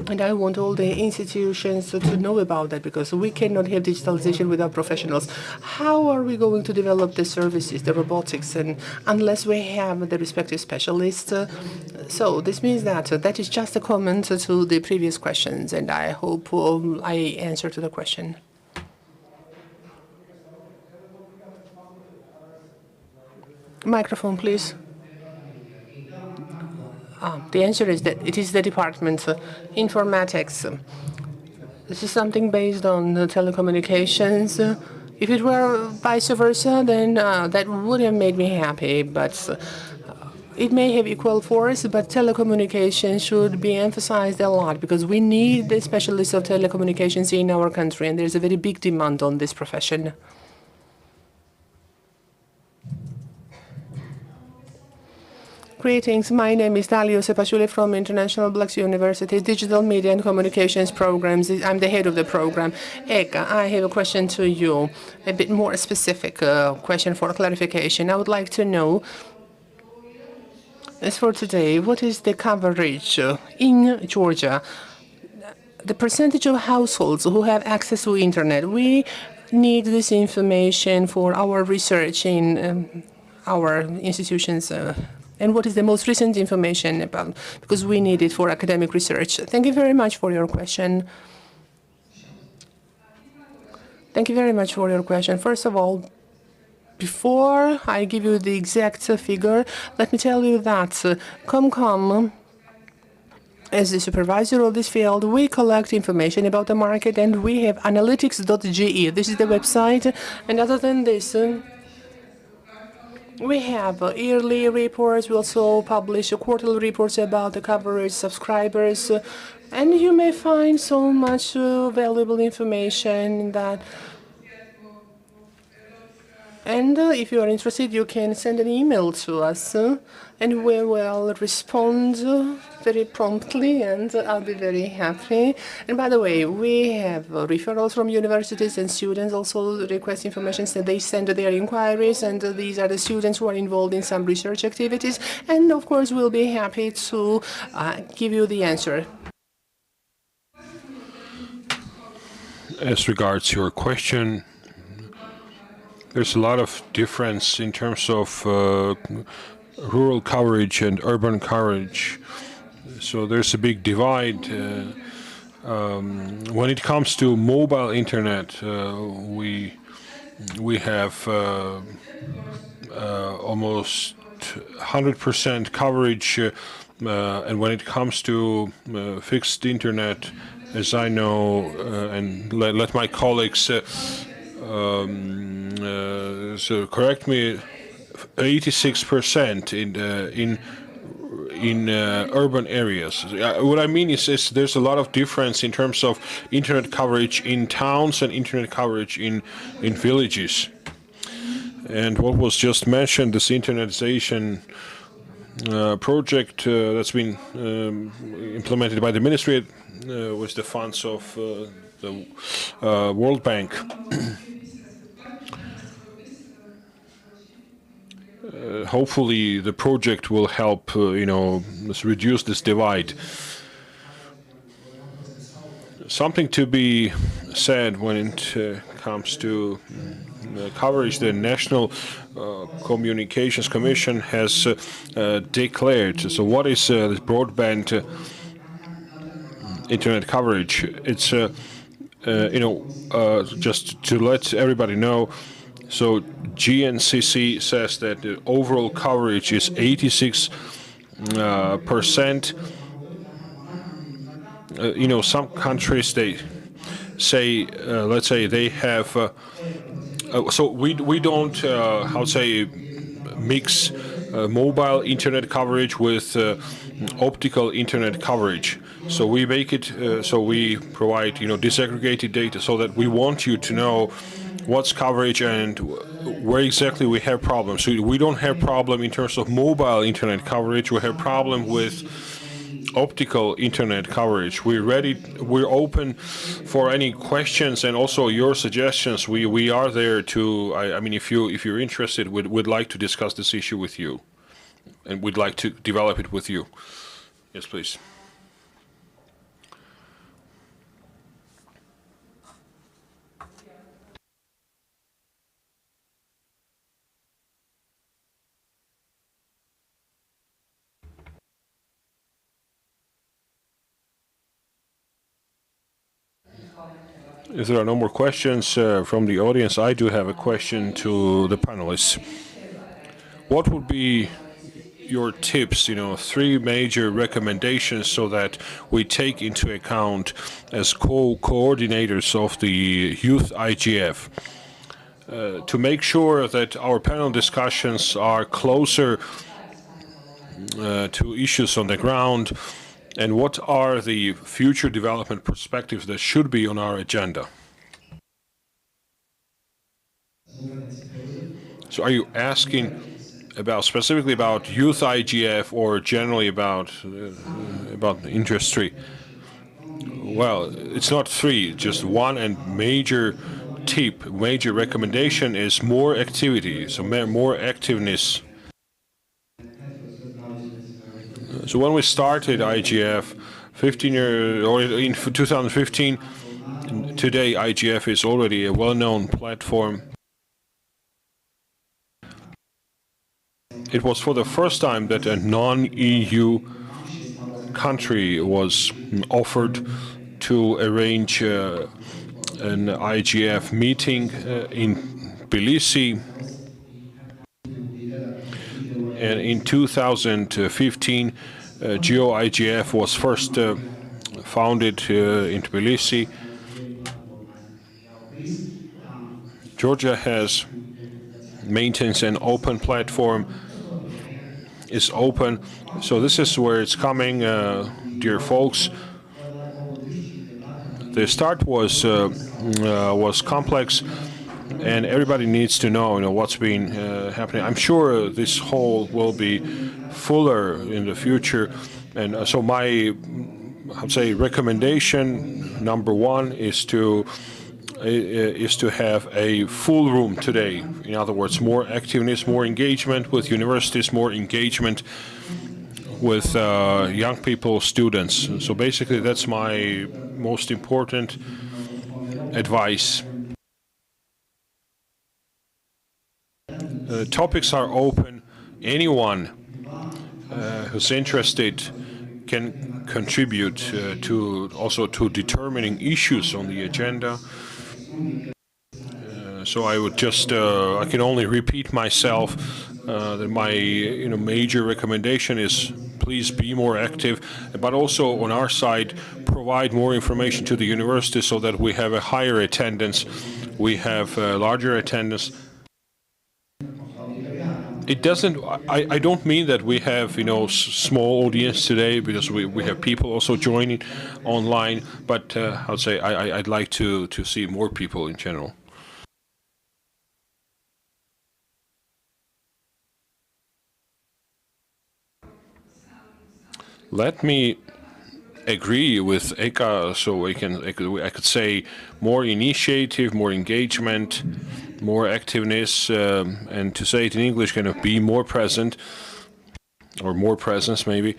And I want all the institutions to know about that, because we cannot have digitalization without professionals. How are we going to develop the services, the robotics, and unless we have the respective specialists? So this means that that is just a comment to the previous questions, and I hope I answered to the question. Microphone, please. The answer is that it is the department, informatics. This is something based on telecommunications. If it were vice versa, then that would have made me happy, but it may have equal force, but telecommunications should be emphasized a lot, because we need the specialists of telecommunications in our country, and there's a very big demand on this profession. Greetings. My name is Dalio Sepashvili from International Blacks University Digital Media and Communications Programs. I'm the head of the program. Eka, I have a question to you, a bit more specific question for clarification. I would like to know, as for today, what is the coverage in Georgia, the percentage of households who have access to internet? We need this information for our research in our institutions. And what is the most recent information about, because we need it for academic research. Thank you very much for your question. Thank you very much for your question. First of all, before I give you the exact figure, let me tell you that Comcom, as the supervisor of this field, we collect information about the market, and we have analytics.ge. This is the website. And other than this, we have yearly reports. We also publish quarterly reports about the coverage, subscribers, and you may find so much valuable information in that. And if you are interested, you can send an email to us, and we will respond very promptly, and I'll be very happy. And by the way, we have referrals from universities, and students also request information, so they send their inquiries, and these are the students who are involved in some research activities. And of course, we'll be happy to give you the answer. As regards your question, there's a lot of difference in terms of rural coverage and urban coverage. So there's a big divide. When it comes to mobile internet, we have almost 100% coverage, and when it comes to fixed internet, as I know, and let my colleagues so correct me, 86% in urban areas. What I mean is there's a lot of difference in terms of internet coverage in towns and internet coverage in villages. And what was just mentioned, this internetization project that's been implemented by the ministry with the funds of the World Bank. Hopefully, the project will help, reduce this divide. Something to be said when it comes to coverage. The National Communications Commission has declared. So, what is this broadband internet coverage? It's just to let everybody know. So GNCC says that the overall coverage is 86%. Some countries, they say, let's say they have, so we don't, how to say, mix mobile internet coverage with optical internet coverage. So we make it, so we provide, disaggregated data so that we want you to know what's coverage and where exactly we have problems. So we don't have problem in terms of mobile internet coverage. We have problem with optical internet coverage. We're open for any questions and also your suggestions. We are there to, I mean, if you're interested, we'd like to discuss this issue with you, and we'd like to develop it with you. Yes, please. If there are no more questions from the audience, I do have a question to the panelists. What would be your tips, 3 major recommendations so that we take into account as co-coordinators of the YouthIGF to make sure that our panel discussions are closer to issues on the ground, and what are the future development perspectives that should be on our agenda? So are you asking specifically about YouthIGF or generally about the industry? Well, it's not 3, just 1, and major tip, major recommendation is more activity, so more activeness. So when we started IGF 2015, today IGF is already a well-known platform. It was for the first time that a non-EU country was offered to arrange an IGF meeting in Tbilisi. And in 2015, GeoIGF was first founded in Tbilisi. Georgia maintains an open platform, is open. So this is where it's coming, dear folks. The start was complex, and everybody needs to know, what's been happening. I'm sure this whole will be fuller in the future, and so my, I'd say, recommendation number 1 is to have a full room today. In other words, more activeness, more engagement with universities, more engagement with young people, students. So basically, that's my most important advice. topics are open. Anyone who's interested can contribute to also to determining issues on the agenda. So I would just I can only repeat myself that my major recommendation is please be more active, but also on our side provide more information to the university so that we have a higher attendance, we have larger attendance. It doesn't. I don't mean that we have small audience today because we have people also joining online. But I would say I'd like to see more people in general. Let me agree with Eka, so I could say more initiative, more engagement, more activeness, and to say it in English, kind of be more present, or more presence maybe.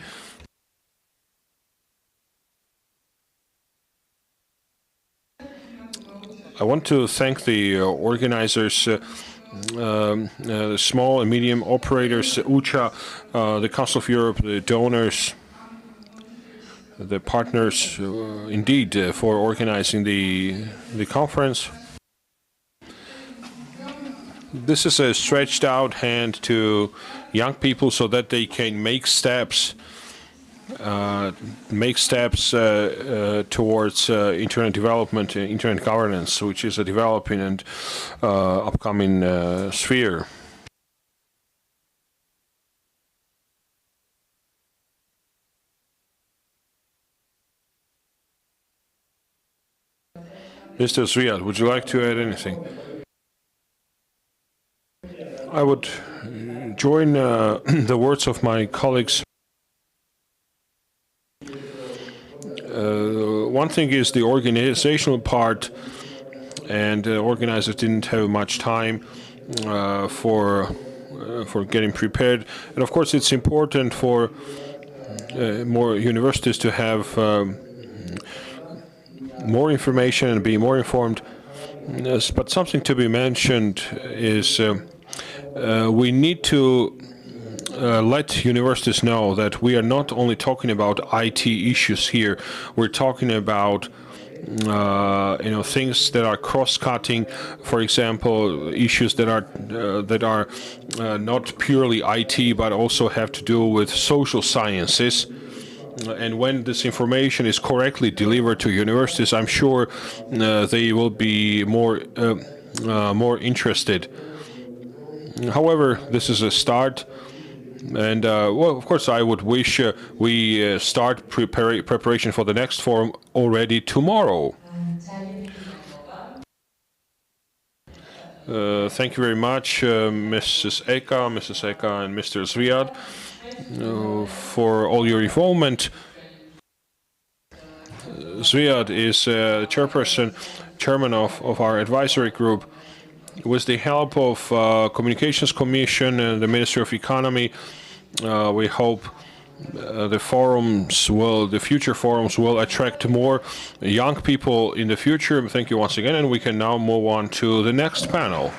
I want to thank the organizers, the small and medium operators, UCHA, the Council of Europe, the donors, the partners, indeed, for organizing the conference. This is a stretched out hand to young people so that they can make steps towards internet development, internet governance, which is a developing and upcoming sphere. Mr. Zviad, would you like to add anything? I would join the words of my colleagues. One thing is the organizational part, and organizers didn't have much time for getting prepared. And of course, it's important for more universities to have more information and be more informed. Yes, but something to be mentioned is we need to let universities know that we are not only talking about IT issues here. We're talking about things that are cross-cutting. For example, issues that are not purely IT, but also have to do with social sciences. And when this information is correctly delivered to universities, I'm sure they will be more interested. However, this is a start, and well, of course, I would wish we start preparation for the next forum already tomorrow. Thank you very much, Mrs. Eka, and Mr. Zviad, for all your involvement. Zviad is chairman of our advisory group. With the help of Communications Commission and the Ministry of Economy, we hope the future forums will attract more young people in the future. Thank you once again, and we can now move on to the next panel.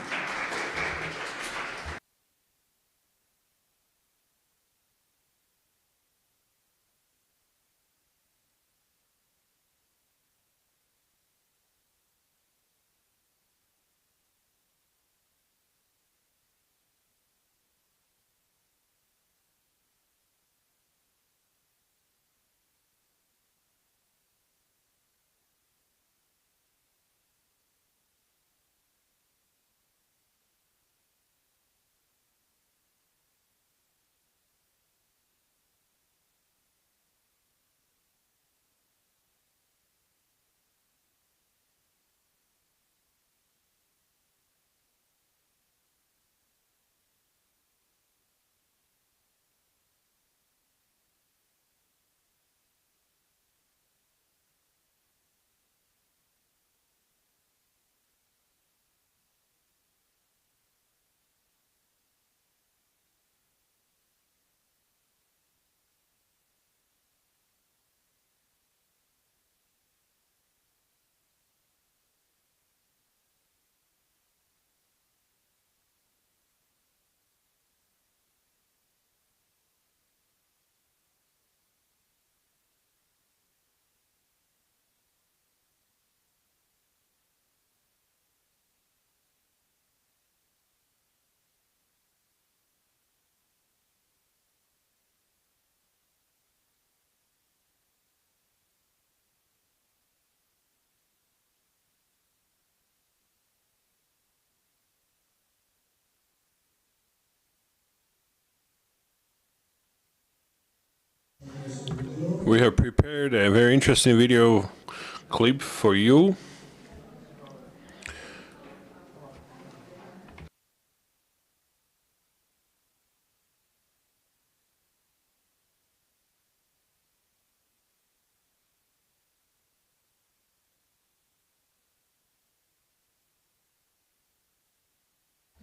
We have prepared a very interesting video clip for you.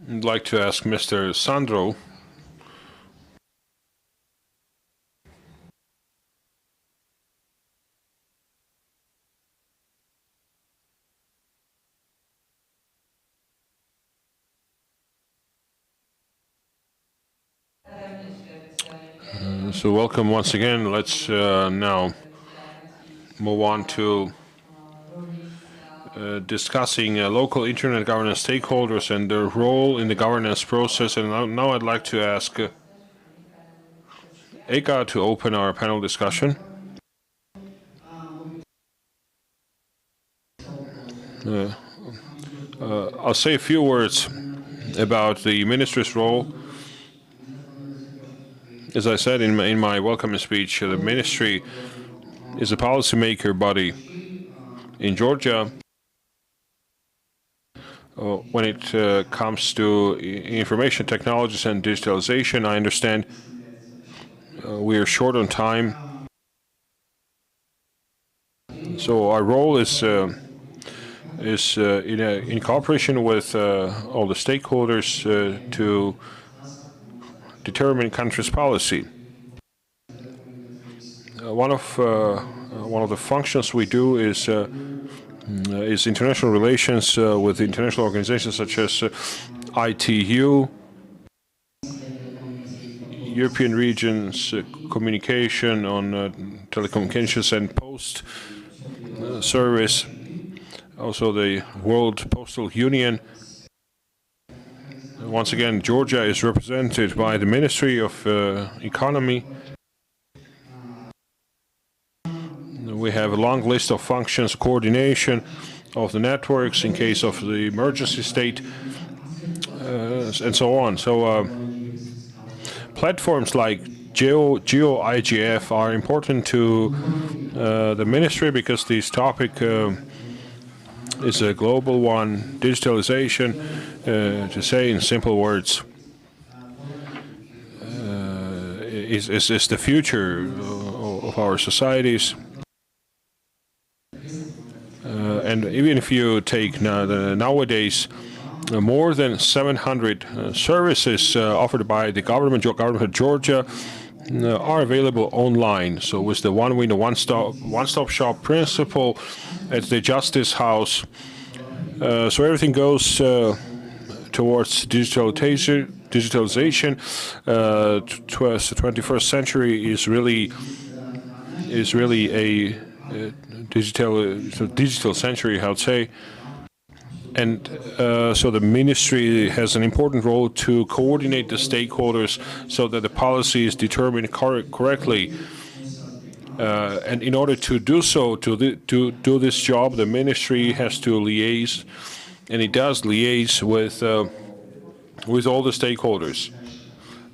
I'd like to ask Mr. Sandro. So welcome once again. Let's now move on to discussing local internet governance stakeholders and their role in the governance process. And now I'd like to ask Eka to open our panel discussion. I'll say a few words about the ministry's role. As I said in my welcome speech, the ministry is a policymaker body in Georgia. When it comes to information technologies and digitalization, I understand we are short on time. So our role is in cooperation with all the stakeholders to determine country's policy. One of the functions we do is international relations with international organizations such as ITU, European regions, communication on telecommunications and post service, also the World Postal Union. Once again, Georgia is represented by the Ministry of Economy. We have a long list of functions, coordination of the networks in case of the emergency state, and so on. So platforms like YouthIGF are important to the ministry because this topic is a global one. Digitalization, to say in simple words, is the future of our societies. And even if you take nowadays more than 700 services offered by the government of Georgia are available online. So with the one-stop shop principle at the Justice House, so everything goes towards digitalization. The 21st century is really a digital century, I would say. And so the ministry has an important role to coordinate the stakeholders so that the policy is determined correctly. And in order to do so, to do this job, the ministry has to liaise, and it does liaise with all the stakeholders.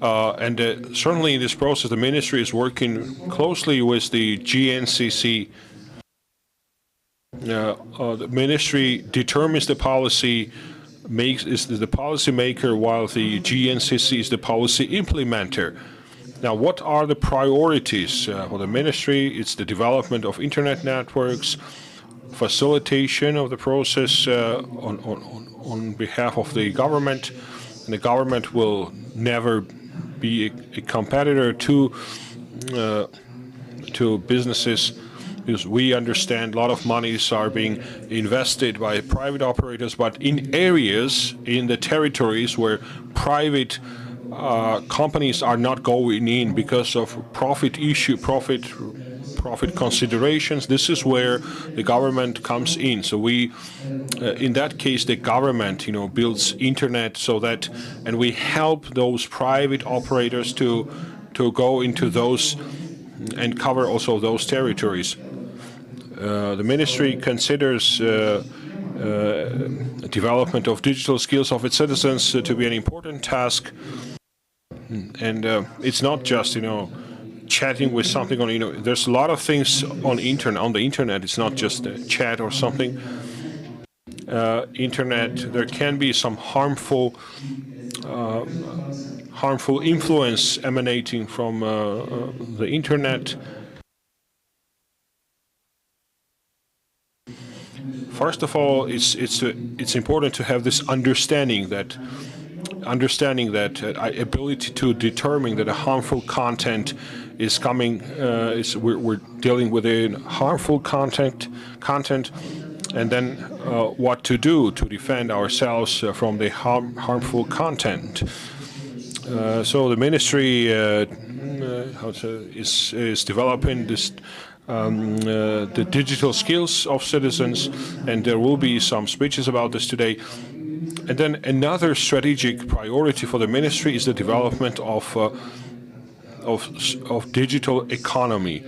And certainly in this process, the ministry is working closely with the GNCC. The ministry determines the policy, is the policy maker, while the GNCC is the policy implementer. Now, what are the priorities for the ministry? It's the development of internet networks, facilitation of the process on behalf of the government, and the government will never be a competitor to businesses, because we understand a lot of monies are being invested by private operators, but in areas, in the territories where private companies are not going in because of profit considerations. This is where the government comes in. So we, in that case, the government, builds internet so that, and we help those private operators to go into those and cover also those territories. The ministry considers development of digital skills of its citizens to be an important task. And it's not just, chatting with something on, there's a lot of things on the internet. It's not just a chat or something. Internet, there can be some harmful influence emanating from the internet. First of all, it's important to have this understanding that ability to determine that a harmful content is coming. We're dealing with a harmful content, and then what to do to defend ourselves from the harmful content. So the ministry is developing this. The digital skills of citizens, and there will be some speeches about this today. And then another strategic priority for the ministry is the development of digital economy.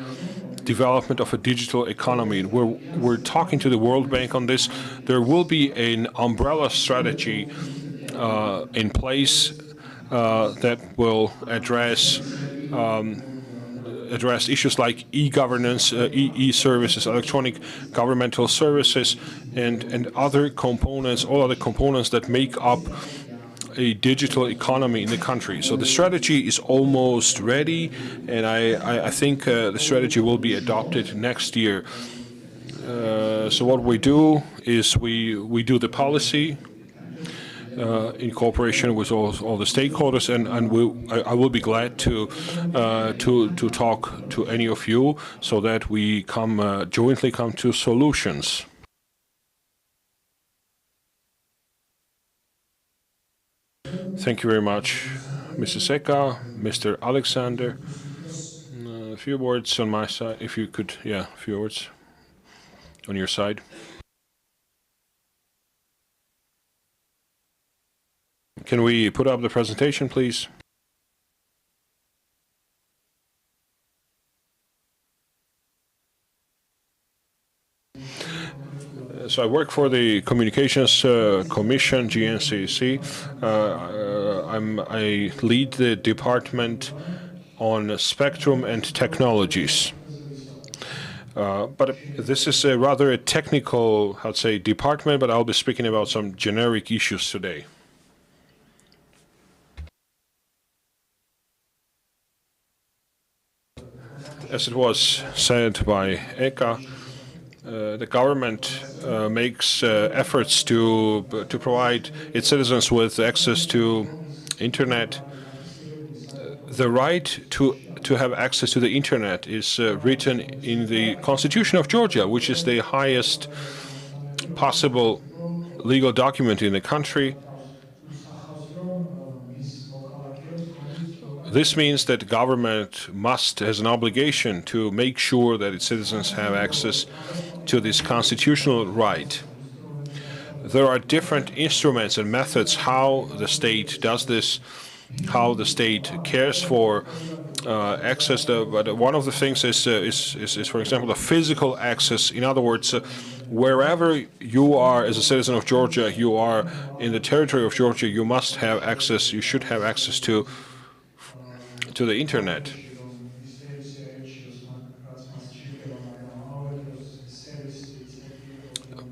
Development of a digital economy. We're talking to the World Bank on this. There will be an umbrella strategy in place that will address issues like e-governance, e-services, electronic governmental services, and other components, all other components that make up a digital economy in the country. So the strategy is almost ready, and I think the strategy will be adopted next year. So what we do is we do the policy in cooperation with all the stakeholders, and I will be glad to talk to any of you so that we jointly come to solutions. Thank you very much, Mrs. Seka, Mr. Alexander. A few words on my side, if you could, a few words on your side. Can we put up the presentation, please? So I work for the Communications Commission, GNCC. I lead the department on spectrum and technologies. But this is rather a technical, I'd say, department, but I'll be speaking about some generic issues today. As it was said by Eka, the government makes efforts to provide its citizens with access to internet. The right to have access to the internet is written in the Constitution of Georgia, which is the highest possible legal document in the country. This means that the government has an obligation to make sure that its citizens have access to this constitutional right. There are different instruments and methods how the state does this, how the state cares for access. But one of the things is, for example, the physical access. In other words, wherever you are as a citizen of Georgia, you are in the territory of Georgia, you must have access, you should have access to the internet.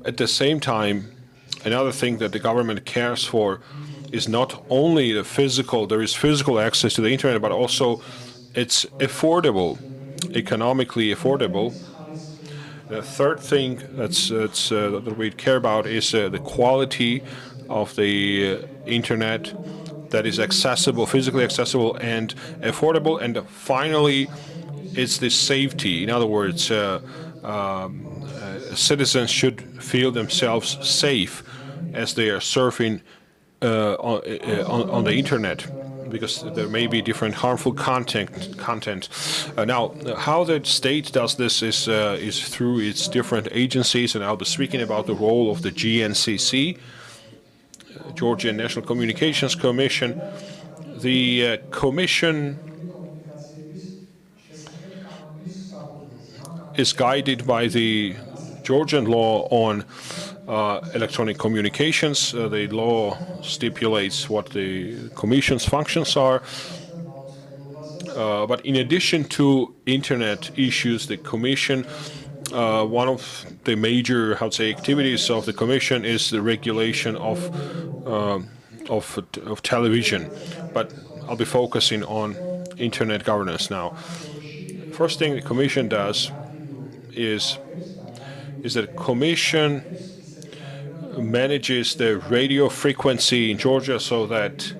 At the same time, another thing that the government cares for is not only there is physical access to the internet, but also it's affordable, economically affordable. The third thing that we care about is the quality of the internet, that is accessible, physically accessible and affordable. And finally, it's the safety. In other words, citizens should feel themselves safe as they are surfing on the internet, because there may be different harmful content. Now, how the state does this is through its different agencies, and I'll be speaking about the role of the GNCC, Georgian National Communications Commission. The commission is guided by the Georgian law on electronic communications. The law stipulates what the commission's functions are. But in addition to internet issues, the Commission, one of the major, how to say, activities of the Commission is the regulation of television. But I'll be focusing on internet governance now. First thing the Commission does is that the Commission manages the radio frequency in Georgia so that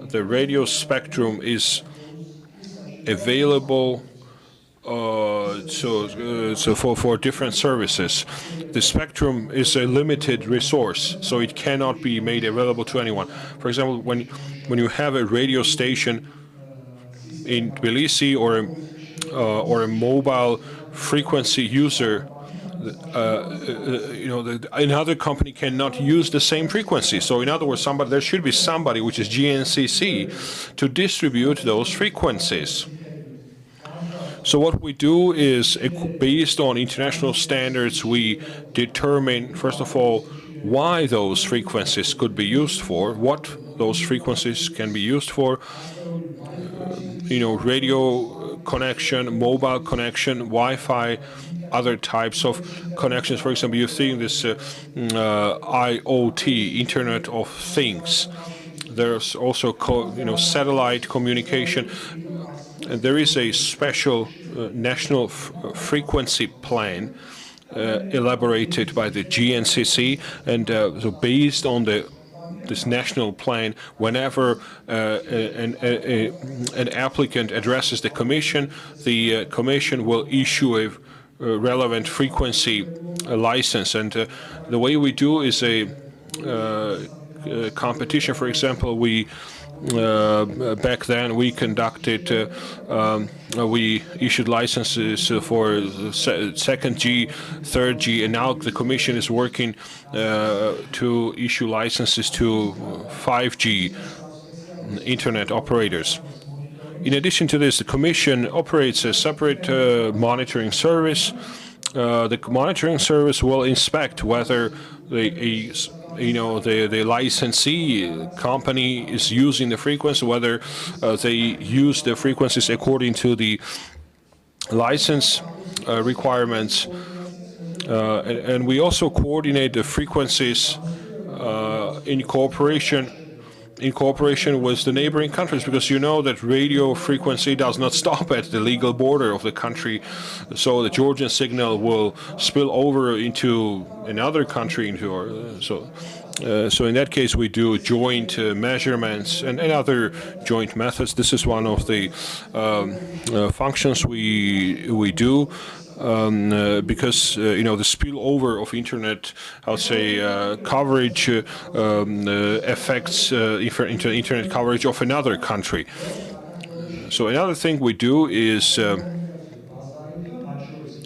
the radio spectrum is available for different services. The spectrum is a limited resource, so it cannot be made available to anyone. For example, when you have a radio station in Tbilisi or a mobile frequency user, another company cannot use the same frequency. So in other words, there should be somebody, which is GNCC, to distribute those frequencies. So what we do is, based on international standards, we determine, first of all, why those frequencies could be used for, what those frequencies can be used for, radio connection, mobile connection, Wi-Fi, other types of connections. For example, you're seeing this IoT, Internet of Things. There's also satellite communication. And there is a special national frequency plan elaborated by the GNCC, and so based on this national plan, whenever an applicant addresses the Commission will issue a relevant frequency license. And the way we do is a competition. For example, back then we conducted, we issued licenses for 2G, 3G, and now the Commission is working to issue licenses to 5G internet operators. In addition to this, the Commission operates a separate monitoring service. The monitoring service will inspect whether the licensee company is using the frequency, whether they use the frequencies according to the license requirements. And we also coordinate the frequencies in cooperation with the neighboring countries, because you know that radio frequency does not stop at the legal border of the country. So the Georgian signal will spill over into another country, so in that case we do joint measurements and other joint methods. This is one of the functions we do. Because the spillover of internet, coverage affects internet coverage of another country. So another thing we do is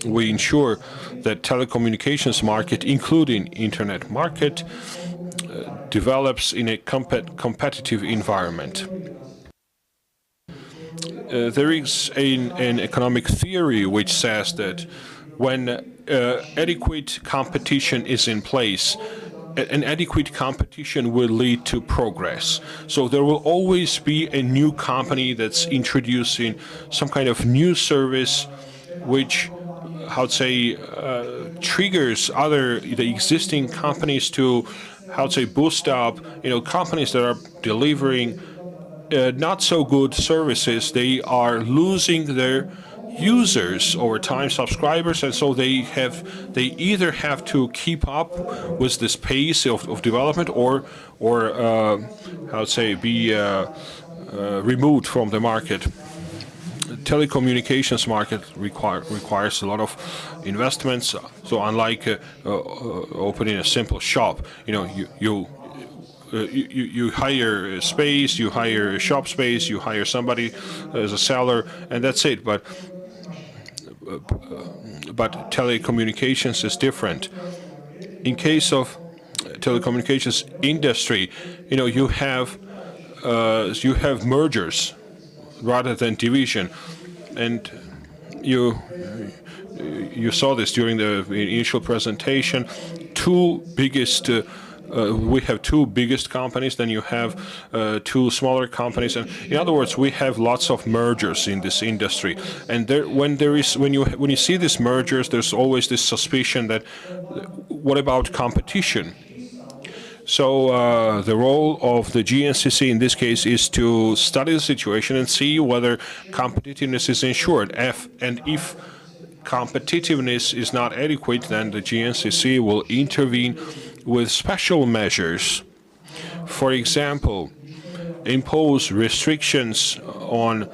we ensure that telecommunications market, including internet market, develops in a competitive environment. There is an economic theory which says that when adequate competition is in place, an adequate competition will lead to progress. So there will always be a new company that's introducing some kind of new service which, triggers the existing companies to, boost up, companies that are delivering not so good services. They are losing their users over time, subscribers, and so they either have to keep up with this pace of development or be removed from the market. Telecommunications market requires a lot of investments. So unlike opening a simple shop, you hire a space, you hire a shop space, you hire somebody as a seller, and that's it. But telecommunications is different. In case of telecommunications industry, you have mergers rather than division, and you saw this during the initial presentation. Two biggest we have two biggest companies, then you have two smaller companies, and in other words, we have lots of mergers in this industry. And when you see these mergers, there's always this suspicion that what about competition? So the role of the GNCC in this case is to study the situation and see whether competitiveness is ensured. And if competitiveness is not adequate, then the GNCC will intervene with special measures. For example, impose restrictions on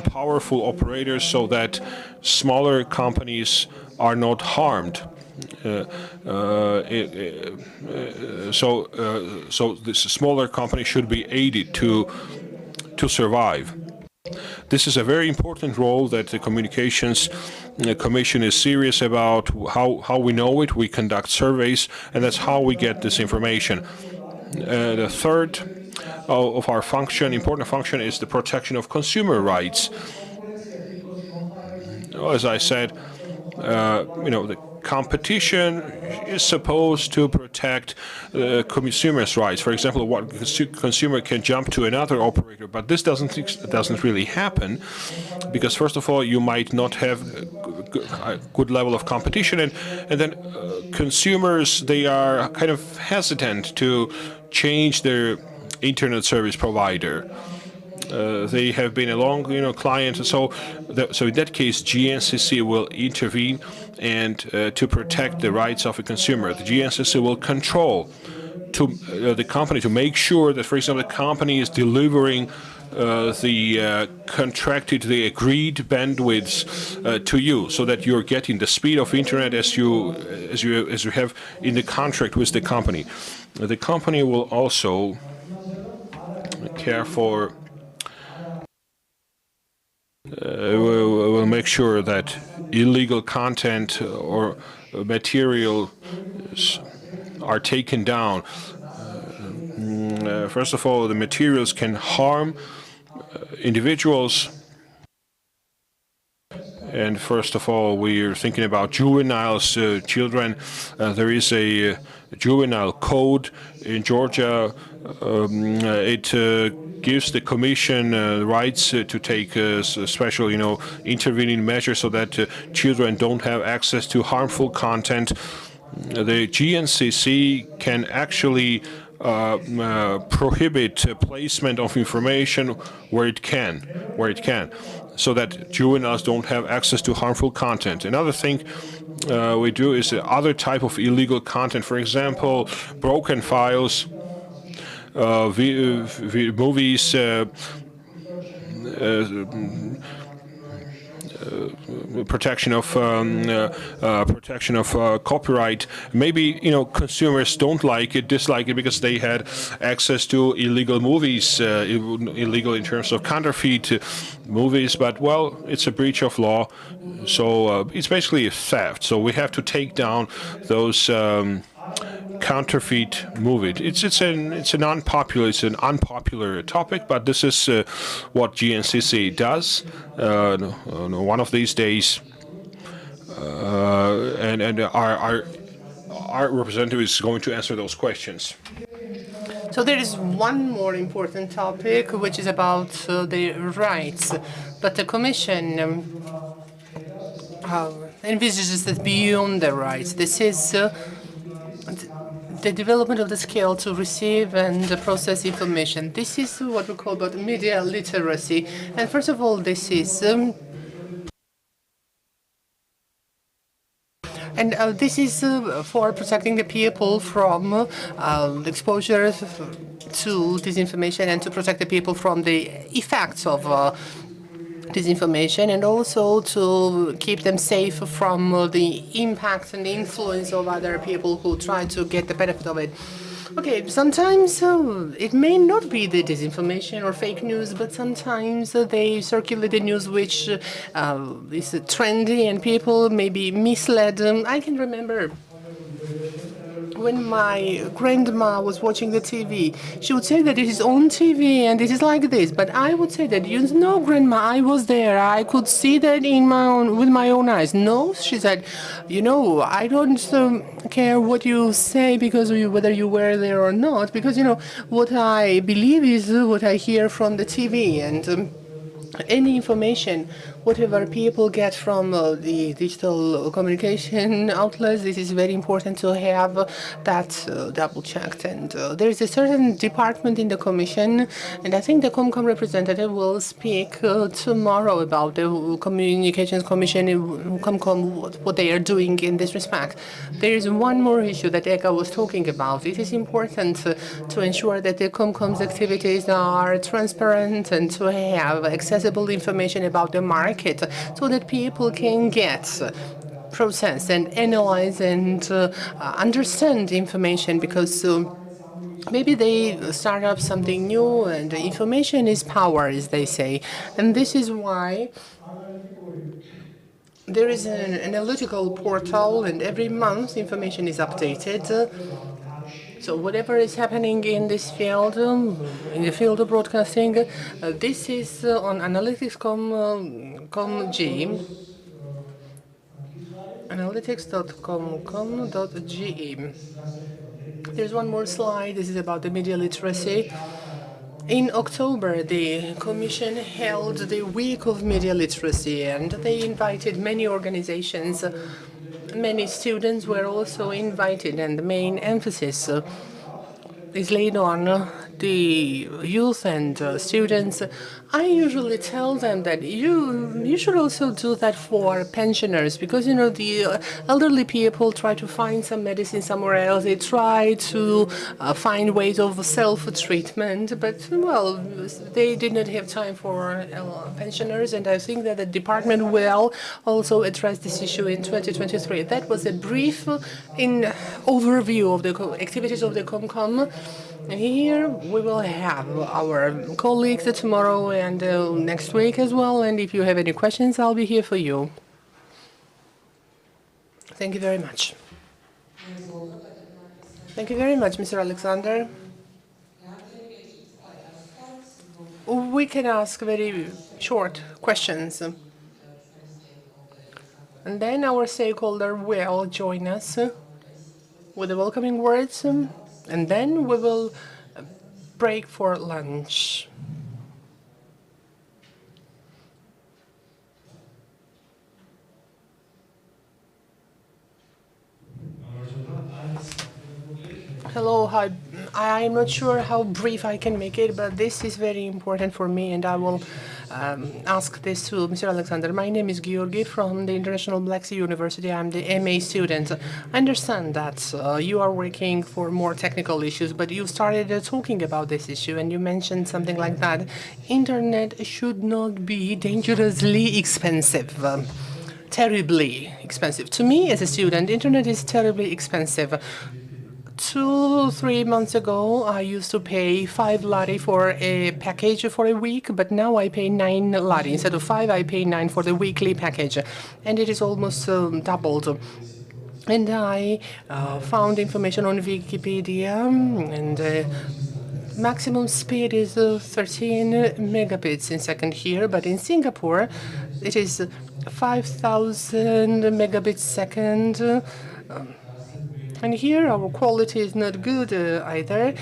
powerful operators so that smaller companies are not harmed. So this smaller company should be aided to survive. This is a very important role that the Communications Commission is serious about. How we know it, we conduct surveys, and that's how we get this information. The third of our important function, is the protection of consumer rights. As I said, the competition is supposed to protect consumers' rights. For example, one consumer can jump to another operator, but this doesn't really happen because, first of all, you might not have a good level of competition, and then consumers, they are kind of hesitant to change their internet service provider. They have been a long, client, so in that case, GNCC will intervene and to protect the rights of a consumer. The GNCC will control the company to make sure that, for example, the company is delivering the agreed bandwidths to you, so that you're getting the speed of internet as you have in the contract with the company. The company will also care for. Will make sure that illegal content or material are taken down. First of all, the materials can harm individuals. And first of all, we're thinking about juveniles, children. There is a juvenile code in Georgia. It gives the Commission rights to take special, intervening measures so that children don't have access to harmful content. The GNCC can actually prohibit placement of information where it can, so that juveniles don't have access to harmful content. Another thing we do is other type of illegal content. For example, broken files, movies, protection of copyright. Maybe consumers don't dislike it because they had access to illegal movies, illegal in terms of counterfeit movies. But well, it's a breach of law, so it's basically a theft. So we have to take down those counterfeit movie. It's an unpopular topic, but this is what GNCC does. One of these days, and our representative is going to answer those questions. So there is one more important topic, which is about the rights, but the Commission envisages that beyond the rights. This is the development of the skill to receive and process information. This is what we call about media literacy. And first of all, this is for protecting the people from exposure to disinformation and to protect the people from the effects of disinformation, and also to keep them safe from the impact and the influence of other people who try to get the benefit of it. Okay, sometimes it may not be the disinformation or fake news, but sometimes they circulate the news which is trendy and people may be misled. I can remember when my grandma was watching the TV, she would say that it is on TV and it is like this. But I would say that, you know, grandma, I was there. I could see that with my own eyes. No, she said, you know, I don't care what you say because whether you were there or not, because, you know, what I believe is what I hear from the TV, and any information, whatever people get from the digital communication outlets, it is very important to have that double checked. And there is a certain department in the Commission, and I think the Comcom representative will speak tomorrow about the Communications Commission, Comcom, what they are doing in this respect. There is one more issue that Eka was talking about. It is important to ensure that the Comcom's activities are transparent and to have accessible information about the market so that people can get process and analyze and understand information, because maybe they start up something new, and information is power, as they say. And this is why there is an analytical portal, and every month information is updated. So whatever is happening in this field, in the field of broadcasting, this is on analytics.com.g, analytics.com.ge. There's one more slide. This is about the media literacy. In October, the Commission held the Week of Media Literacy, and they invited many organizations. Many students were also invited, and the main emphasis is laid on the youth and students. I usually tell them that you should also do that for pensioners, because, you know, the elderly people try to find some medicine somewhere else. They try to find ways of self-treatment, but, well, they did not have time for pensioners, and I think that the department will also address this issue in 2023. That was a brief overview of the activities of the Comcom. And here we will have our colleagues tomorrow and next week as well. And if you have any questions, I'll be here for you. Thank you very much. Thank you very much, Mr. Alexander. We can ask very short questions. And then our stakeholder will join us with the welcoming words. And then we will break for lunch. Hello, hi. I'm not sure how brief I can make it, but this is very important for me, and I will ask this to Mr. Alexander. My name is Georgi from the International Black Sea University. I'm the MA student. I understand that you are working for more technical issues, but you started talking about this issue, and you mentioned something like that. Internet should not be dangerously expensive. Terribly expensive. To me, as a student, internet is terribly expensive. 2-3 months ago, I used to pay 5 lari for a package for a week, but now I pay 9 lari. Instead of 5, I pay 9 for the weekly package, and it is almost doubled. And I found information on Wikipedia, and maximum speed is 13 megabits in second here, but in Singapore, it is 5,000 megabits second. And here our quality is not good either.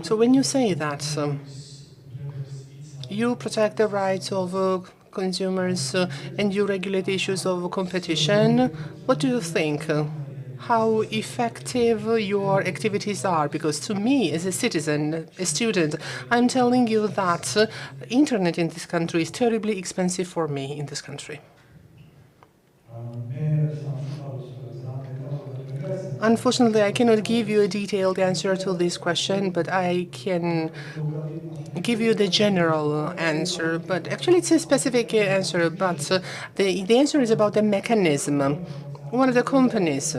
So when you say that you protect the rights of consumers and you regulate issues of competition, what do you think? How effective your activities are? Because to me, as a citizen, a student, I'm telling you that internet in this country is terribly expensive for me in this country. Unfortunately, I cannot give you a detailed answer to this question, but I can give you the general answer. But actually, it's a specific answer, but the answer is about the mechanism. One of the companies,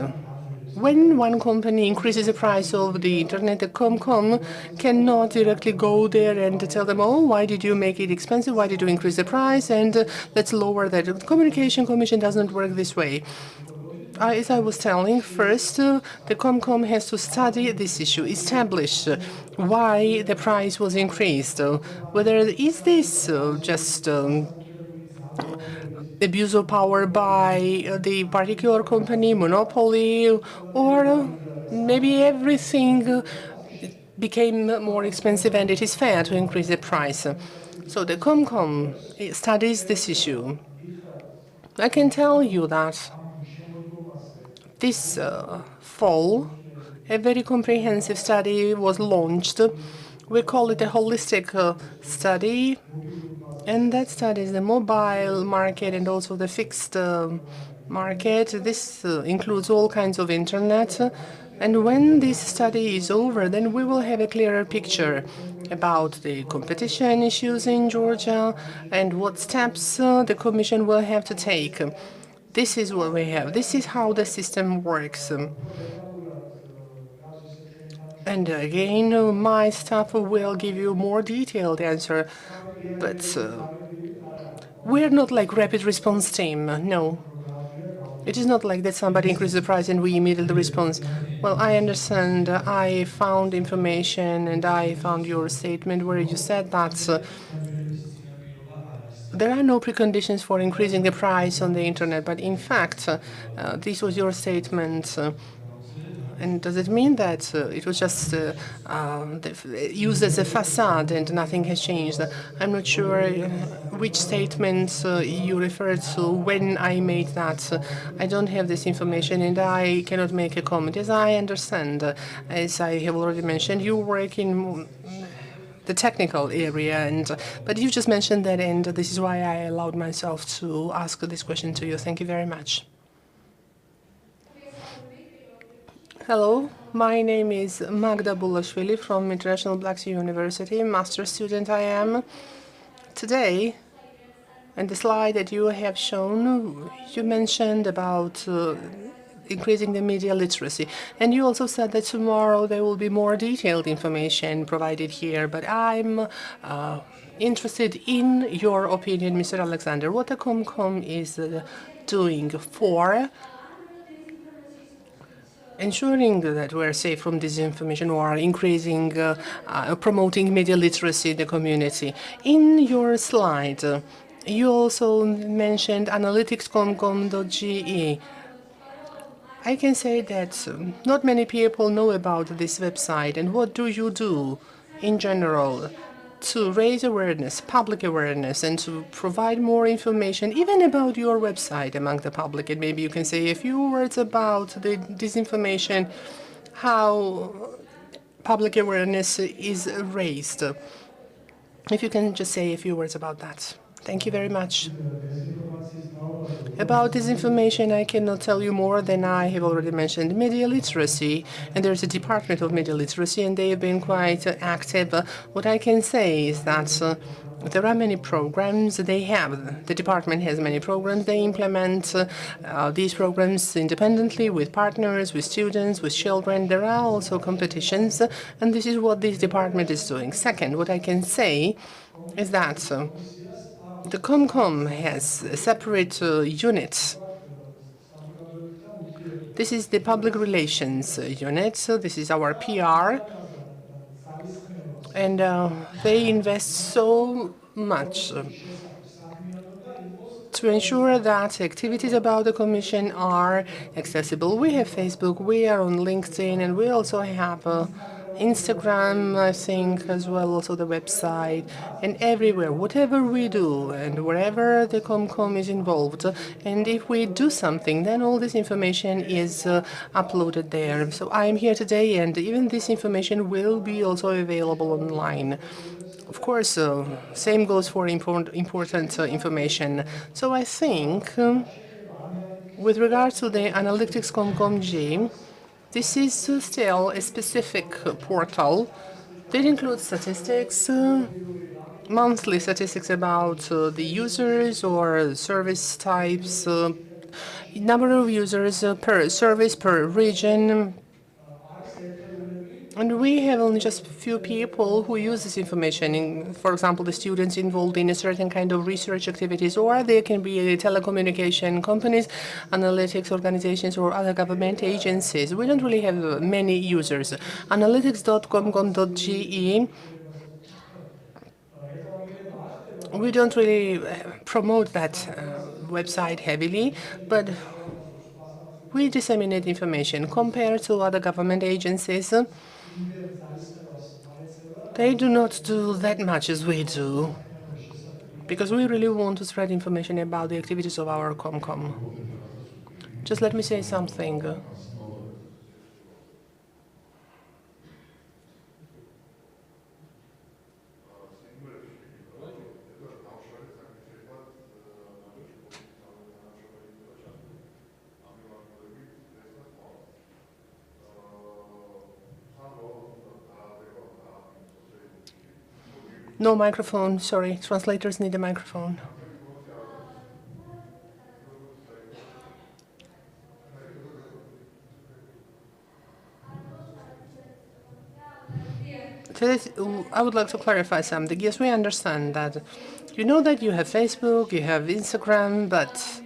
when one company increases the price of the internet, the Comcom cannot directly go there and tell them, oh, why did you make it expensive? Why did you increase the price? And let's lower that. The Communication Commission doesn't work this way. As I was telling, first, the Comcom has to study this issue, establish why the price was increased. Whether is this just abuse of power by the particular company, monopoly, or maybe everything became more expensive and it is fair to increase the price. So the Comcom studies this issue. I can tell you that this fall, a very comprehensive study was launched. We call it a holistic study, and that studies the mobile market and also the fixed market. This includes all kinds of internet. And when this study is over, then we will have a clearer picture about the competition issues in Georgia and what steps the Commission will have to take. This is what we have. This is how the system works. And again, my staff will give you more detailed answer, but we're not like rapid response team. No. It is not like that somebody increases the price and we immediately respond. Well, I understand. I found information and I found your statement where you said that there are no preconditions for increasing the price on the internet, but in fact, this was your statement. And does it mean that it was just used as a facade and nothing has changed? I'm not sure which statement you referred to when I made that. I don't have this information and I cannot make a comment. As I understand, as I have already mentioned, you work in the technical area, and but you just mentioned that, and this is why I allowed myself to ask this question to you. Thank you very much. Hello, my name is Magda Bulashvili from International Black Sea University, master student I am. Today, in the slide that you have shown, you mentioned about increasing the media literacy. And you also said that tomorrow there will be more detailed information provided here, but I'm interested in your opinion, Mr. Alexander, what the Comcom is doing for ensuring that we're safe from disinformation or increasing, promoting media literacy in the community. In your slide, you also mentioned analyticscomcom.ge. I can say that not many people know about this website, and what do you do in general to raise awareness, public awareness, and to provide more information, even about your website among the public? And maybe you can say a few words about the disinformation, how public awareness is raised. If you can just say a few words about that. Thank you very much. About disinformation, I cannot tell you more than I have already mentioned. Media literacy, and there's a department of media literacy, and they have been quite active. What I can say is that there are many programs they have. The department has many programs. They implement these programs independently with partners, with students, with children. There are also competitions, and this is what this department is doing. Second, what I can say is that the Comcom has separate units. This is the public relations unit. So this is our PR. And they invest so much to ensure that activities about the Commission are accessible. We have Facebook, we are on LinkedIn, and we also have Instagram, I think, as well, also the website, and everywhere, whatever we do, and wherever the Comcom is involved, and if we do something, then all this information is uploaded there. So I am here today, and even this information will be also available online. Of course, same goes for important information. So I think, with regard to the Analytics Comcom.g, this is still a specific portal that includes statistics, monthly statistics about the users or service types, number of users per service per region, And we have only just few people who use this information. For example, the students involved in a certain kind of research activities, or they can be telecommunication companies, analytics organizations, or other government agencies. We don't really have many users. Analytics.com.ge, we don't really promote that website heavily, but we disseminate information. Compared to other government agencies, they do not do that much as we do, because we really want to spread information about the activities of our Comcom. Just let me say something. No microphone, sorry. Translators need a microphone. I would like to clarify something. Yes, we understand that. You know that you have Facebook, you have Instagram, but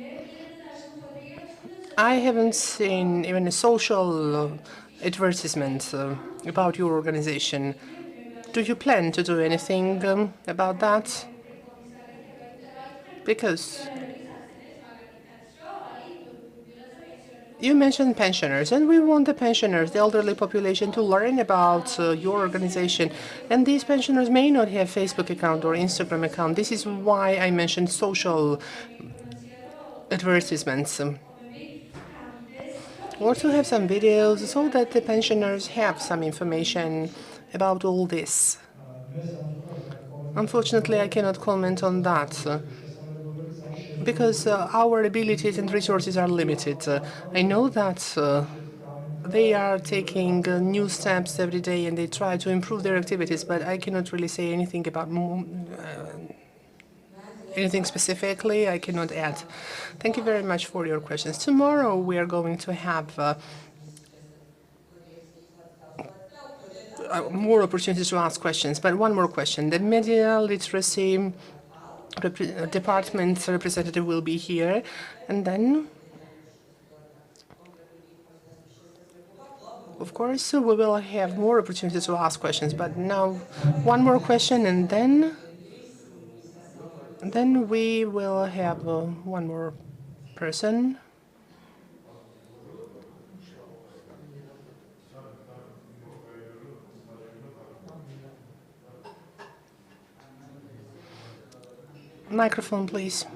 I haven't seen even a social advertisement about your organization. Do you plan to do anything about that? Because you mentioned pensioners, and we want the pensioners, the elderly population, to learn about your organization. And these pensioners may not have Facebook account or Instagram account. This is why I mentioned social advertisements. Or to have some videos so that the pensioners have some information about all this. Unfortunately, I cannot comment on that because our abilities and resources are limited. I know that they are taking new steps every day and they try to improve their activities, but I cannot really say anything about anything specifically. I cannot add. Thank you very much for your questions. Tomorrow we are going to have more opportunities to ask questions, but one more question. The media literacy department representative will be here, and then, of course, we will have more opportunities to ask questions. But now, one more question, and then we will have one more person. Microphone, please.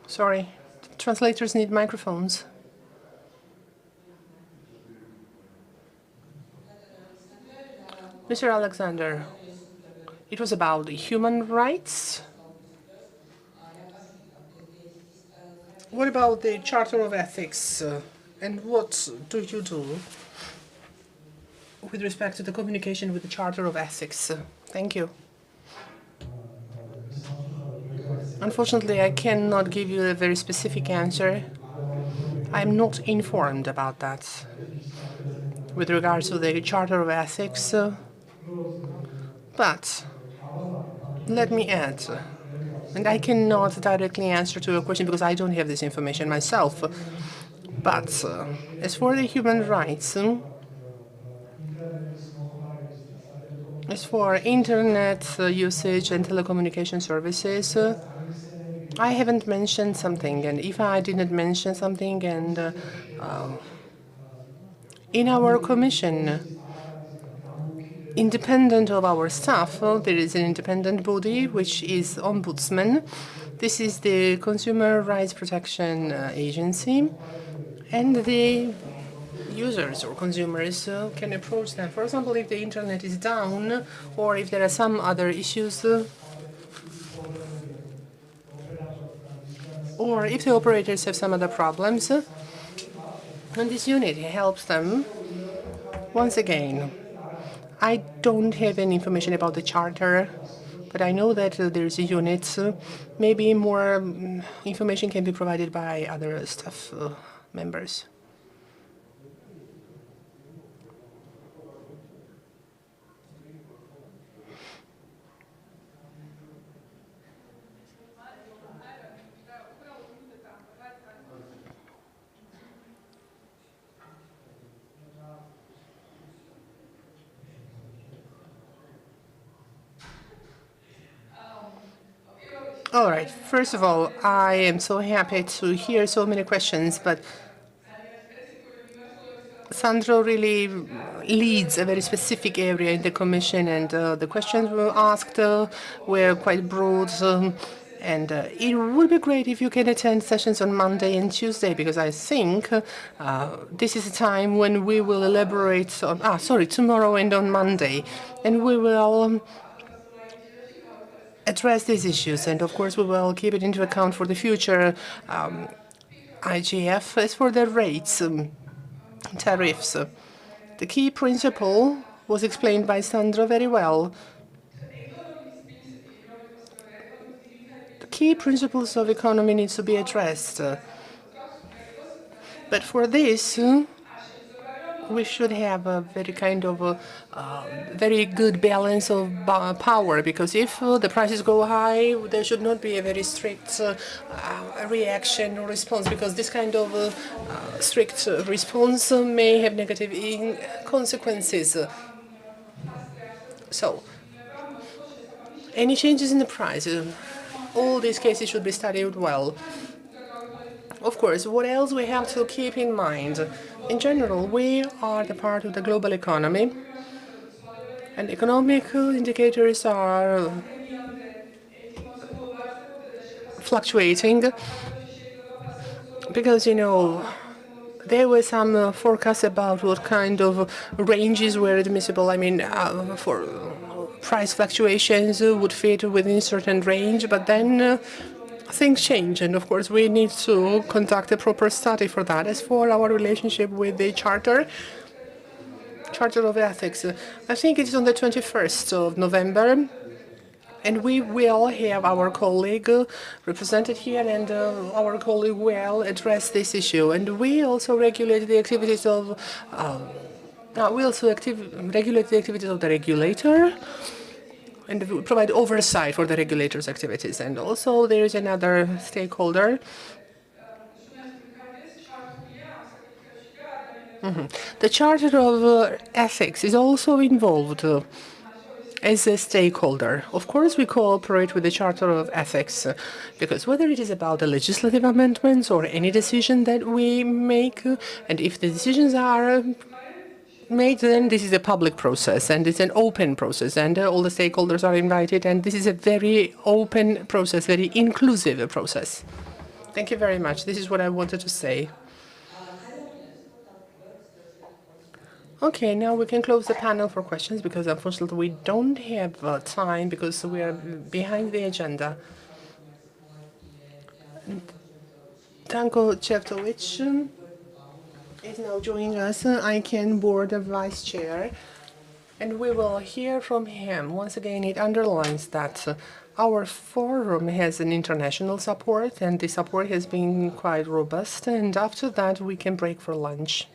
Sorry, translators need microphones. Mr. Alexander, it was about human rights. What about the Charter of Ethics, and what do you do with respect to the communication with the Charter of Ethics? Thank you. Unfortunately, I cannot give you a very specific answer. I'm not informed about that. With regards to the Charter of Ethics, but let me add, and I cannot directly answer to your question because I don't have this information myself, but as for the human rights, as for internet usage and telecommunication services, I haven't mentioned something, and if I didn't mention something, and in our commission, independent of our staff, there is an independent body which is Ombudsman. This is the Consumer Rights Protection Agency, and the users or consumers can approach them. For example, if the internet is down or if there are some other issues, or if the operators have some other problems, and this unit helps them once again I don't have any information about the charter, but I know that there's a unit. Maybe more information can be provided by other staff members. All right. First of all, I am so happy to hear so many questions, but Sandro really leads a very specific area in the Commission, and the questions were asked were quite broad. And it would be great if you can attend sessions on Monday and Tuesday, because I think this is a time when we will elaborate on, tomorrow and on Monday, and we will address these issues. And of course, we will keep it into account for the future IGF. As for the rates, tariffs, the key principle was explained by Sandra very well. The key principles of economy needs to be addressed. But for this, we should have a very kind of very good balance of power, because if the prices go high, there should not be a very strict reaction or response, because this kind of strict response may have negative consequences. So, any changes in the price, all these cases should be studied well. Of course, what else we have to keep in mind? In general, we are the part of the global economy, and economic indicators are fluctuating because, there were some forecasts about what kind of ranges were admissible. I mean, for price fluctuations would fit within a certain range, but then things change, and of course we need to conduct a proper study for that. As for our relationship with the Charter of Ethics, I think it's on the 21st of November, and we will have our colleague represented here, and our colleague will address this issue. And we also regulate the activities of regulate the activities of the regulator, and we provide oversight for the regulator's activities. And also there is another stakeholder. The Charter of Ethics is also involved as a stakeholder. Of course, we cooperate with the Charter of Ethics, because whether it is about the legislative amendments or any decision that we make, and if the decisions are made, then this is a public process, and it's an open process, and all the stakeholders are invited, and this is a very open process, very inclusive process. Thank you very much. This is what I wanted to say. Okay, now we can close the panel for questions, because unfortunately we don't have time, because we are behind the agenda. Tanko Čevtović is now joining us, ICANN Board Vice Chair, and we will hear from him. Once again, it underlines that our forum has an international support, and the support has been quite robust, and after that we can break for lunch.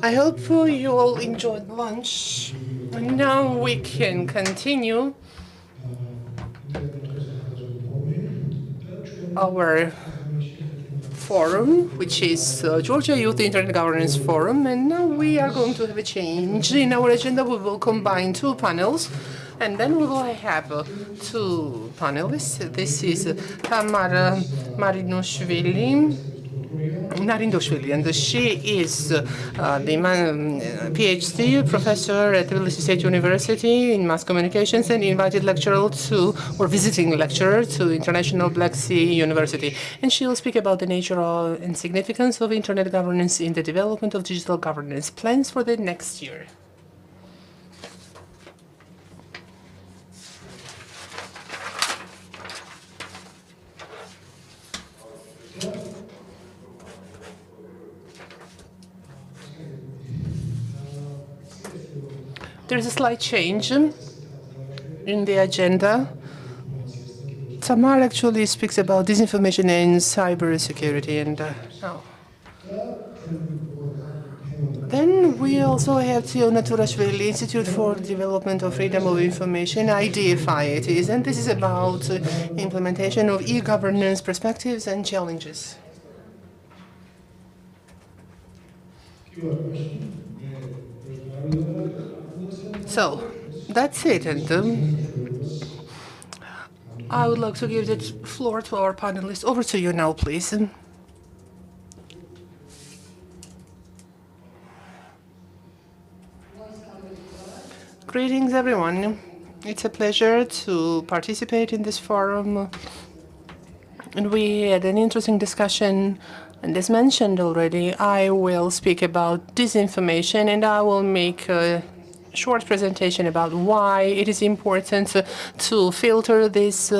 I hope you all enjoyed lunch. Now we can continue our forum, which is Georgia Youth Internet Governance Forum, and now we are going to have a change in our agenda. We will combine two panels, and then we will have two panelists. This is Tamara Marinoshvili, and she is the PhD professor at Tbilisi State University in mass communications and invited lecturer to, or visiting lecturer to International Black Sea University. And she will speak about the nature and significance of internet governance in the development of digital governance plans for the next year. There's a slight change in the agenda. Tamar actually speaks about disinformation and cybersecurity, and then we also have Tiona Turashvili, Institute for Development of Freedom of Information, IDFI it is, and this is about implementation of e-governance perspectives and challenges. So, that's it, and I would like to give the floor to our panelists. Over to you now, please. Greetings, everyone. It's a pleasure to participate in this forum. And we had an interesting discussion. And as mentioned already, I will speak about disinformation, and I will make a short presentation about why it is important to filter this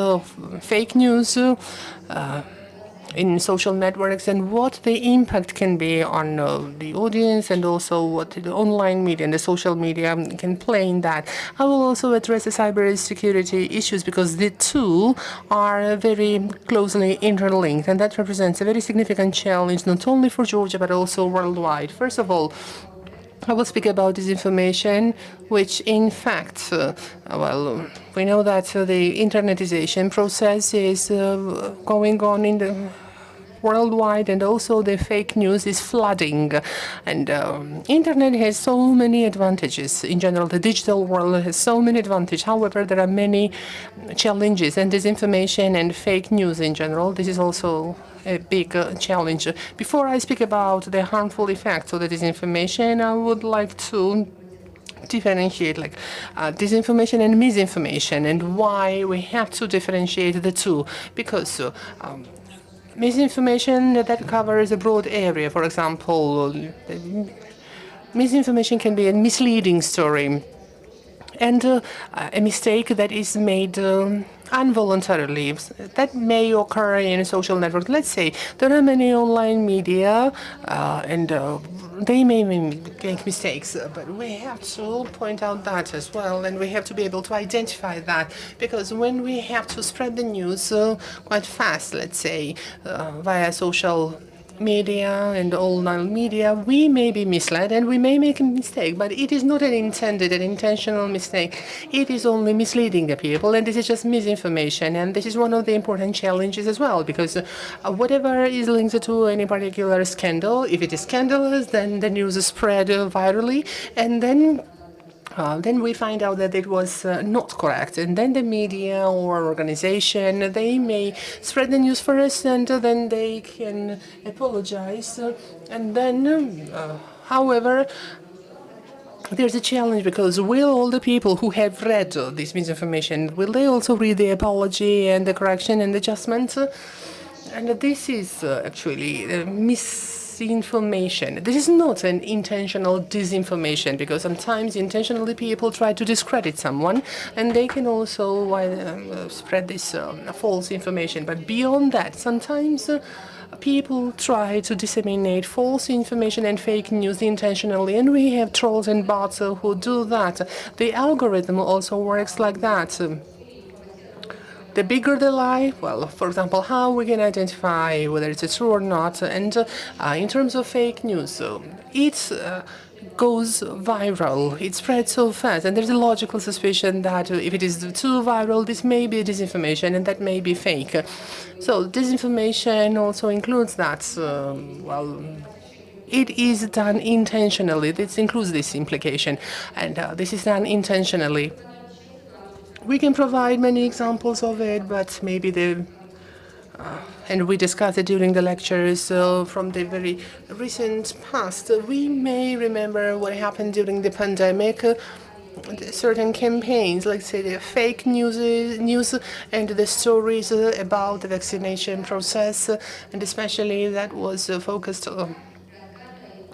fake news in social networks and what the impact can be on the audience, and also what the online media and the social media can play in that. I will also address the cybersecurity issues because the two are very closely interlinked, and that represents a very significant challenge not only for Georgia but also worldwide. First of all, I will speak about disinformation, which in fact, we know that the internetization process is going on in the worldwide, and also the fake news is flooding. And internet has so many advantages. In general, the digital world has so many advantages. However, there are many challenges, and disinformation and fake news in general, this is also a big challenge. Before I speak about the harmful effects of the disinformation, I would like to differentiate disinformation and misinformation, and why we have to differentiate the two. Because misinformation that covers a broad area. For example, misinformation can be a misleading story and a mistake that is made involuntarily. That may occur in a social network. Let's say there are many online media and they may make mistakes, but we have to point out that as well, and we have to be able to identify that, because when we have to spread the news quite fast, let's say via social media and online media, we may be misled and we may make a mistake, but it is not an intentional mistake. It is only misleading the people, and this is just misinformation. And this is one of the important challenges as well, because whatever is linked to any particular scandal, if it is scandalous, then the news is spread virally, and then we find out that it was not correct, and then the media or organization, they may spread the news first, and then they can apologize, and then, however, there's a challenge, because will all the people who have read this misinformation, will they also read the apology and the correction and adjustment? And this is actually misinformation. This is not an intentional disinformation, because sometimes intentionally people try to discredit someone, and they can also spread this false information. But beyond that, sometimes people try to disseminate false information and fake news intentionally, and we have trolls and bots who do that. The algorithm also works like that. The bigger the lie, well, for example, how we can identify whether it's true or not. And in terms of fake news, it's goes viral. It spreads so fast, and there's a logical suspicion that if it is too viral, this may be disinformation, and that may be fake. So disinformation also includes that. Well, it is done intentionally. This includes this implication, and this is done intentionally. We can provide many examples of it, but maybe and we discussed it during the lectures from the very recent past. We may remember what happened during the pandemic. Certain campaigns, like say the fake news and the stories about the vaccination process, and especially that was focused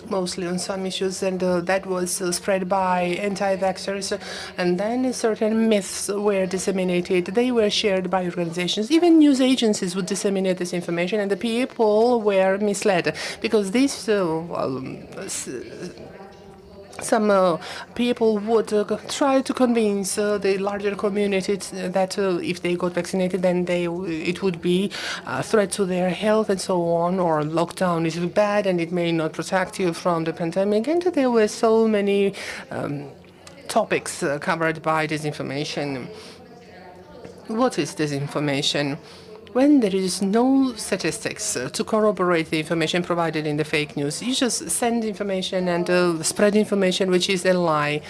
mostly on some issues, and that was spread by anti-vaxxers. And then certain myths were disseminated. They were shared by organizations. Even news agencies would disseminate this information, and the people were misled because this some people would try to convince the larger community that if they got vaccinated, then it would be a threat to their health and so on, or lockdown is bad and it may not protect you from the pandemic. And there were so many topics covered by disinformation. What is disinformation? When there is no statistics to corroborate the information provided in the fake news, you just send information and spread information which is a lie.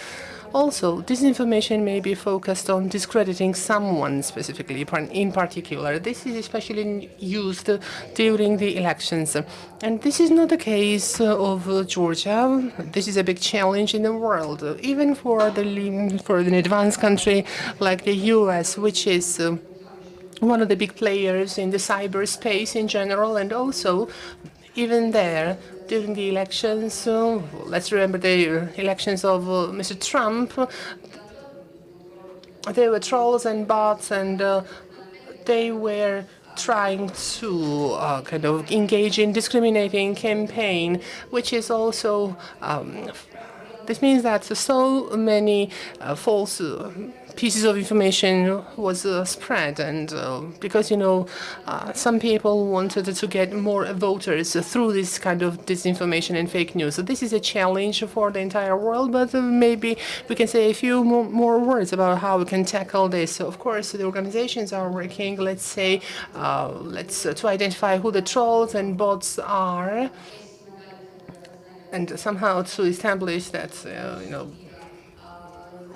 Also, disinformation may be focused on discrediting someone specifically, in particular. This is especially used during the elections. And this is not the case of Georgia. This is a big challenge in the world, even for an advanced country like the US, which is one of the big players in the cyberspace in general, and also even there during the elections. Let's remember the elections of Mr. Trump. There were trolls and bots, and they were trying to kind of engage in discriminating campaign, which is also this means that so many false pieces of information was spread, and because some people wanted to get more voters through this kind of disinformation and fake news. So this is a challenge for the entire world, but maybe we can say a few more words about how we can tackle this. So of course, the organizations are working, let's say, to identify who the trolls and bots are, and somehow to establish that,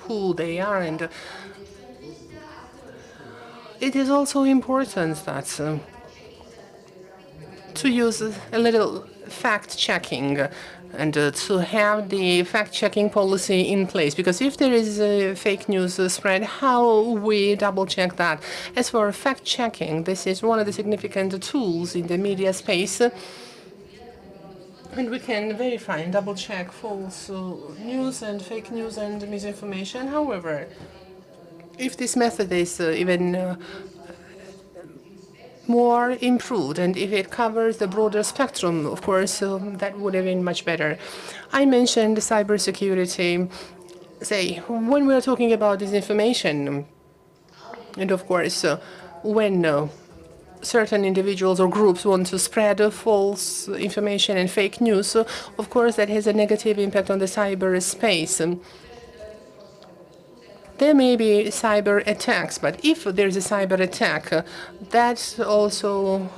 who they are. And it is also important that to use a little fact-checking and to have the fact-checking policy in place, because if there is a fake news spread, how we double-check that? As for fact-checking, this is one of the significant tools in the media space, and we can verify and double-check false news and fake news and misinformation. However, if this method is even more improved, and if it covers the broader spectrum, of course, that would have been much better. I mentioned cybersecurity. Say, when we are talking about disinformation, and of course, when certain individuals or groups want to spread false information and fake news, of course, that has a negative impact on the cyberspace. There may be cyber attacks, but if there's a cyber attack, that also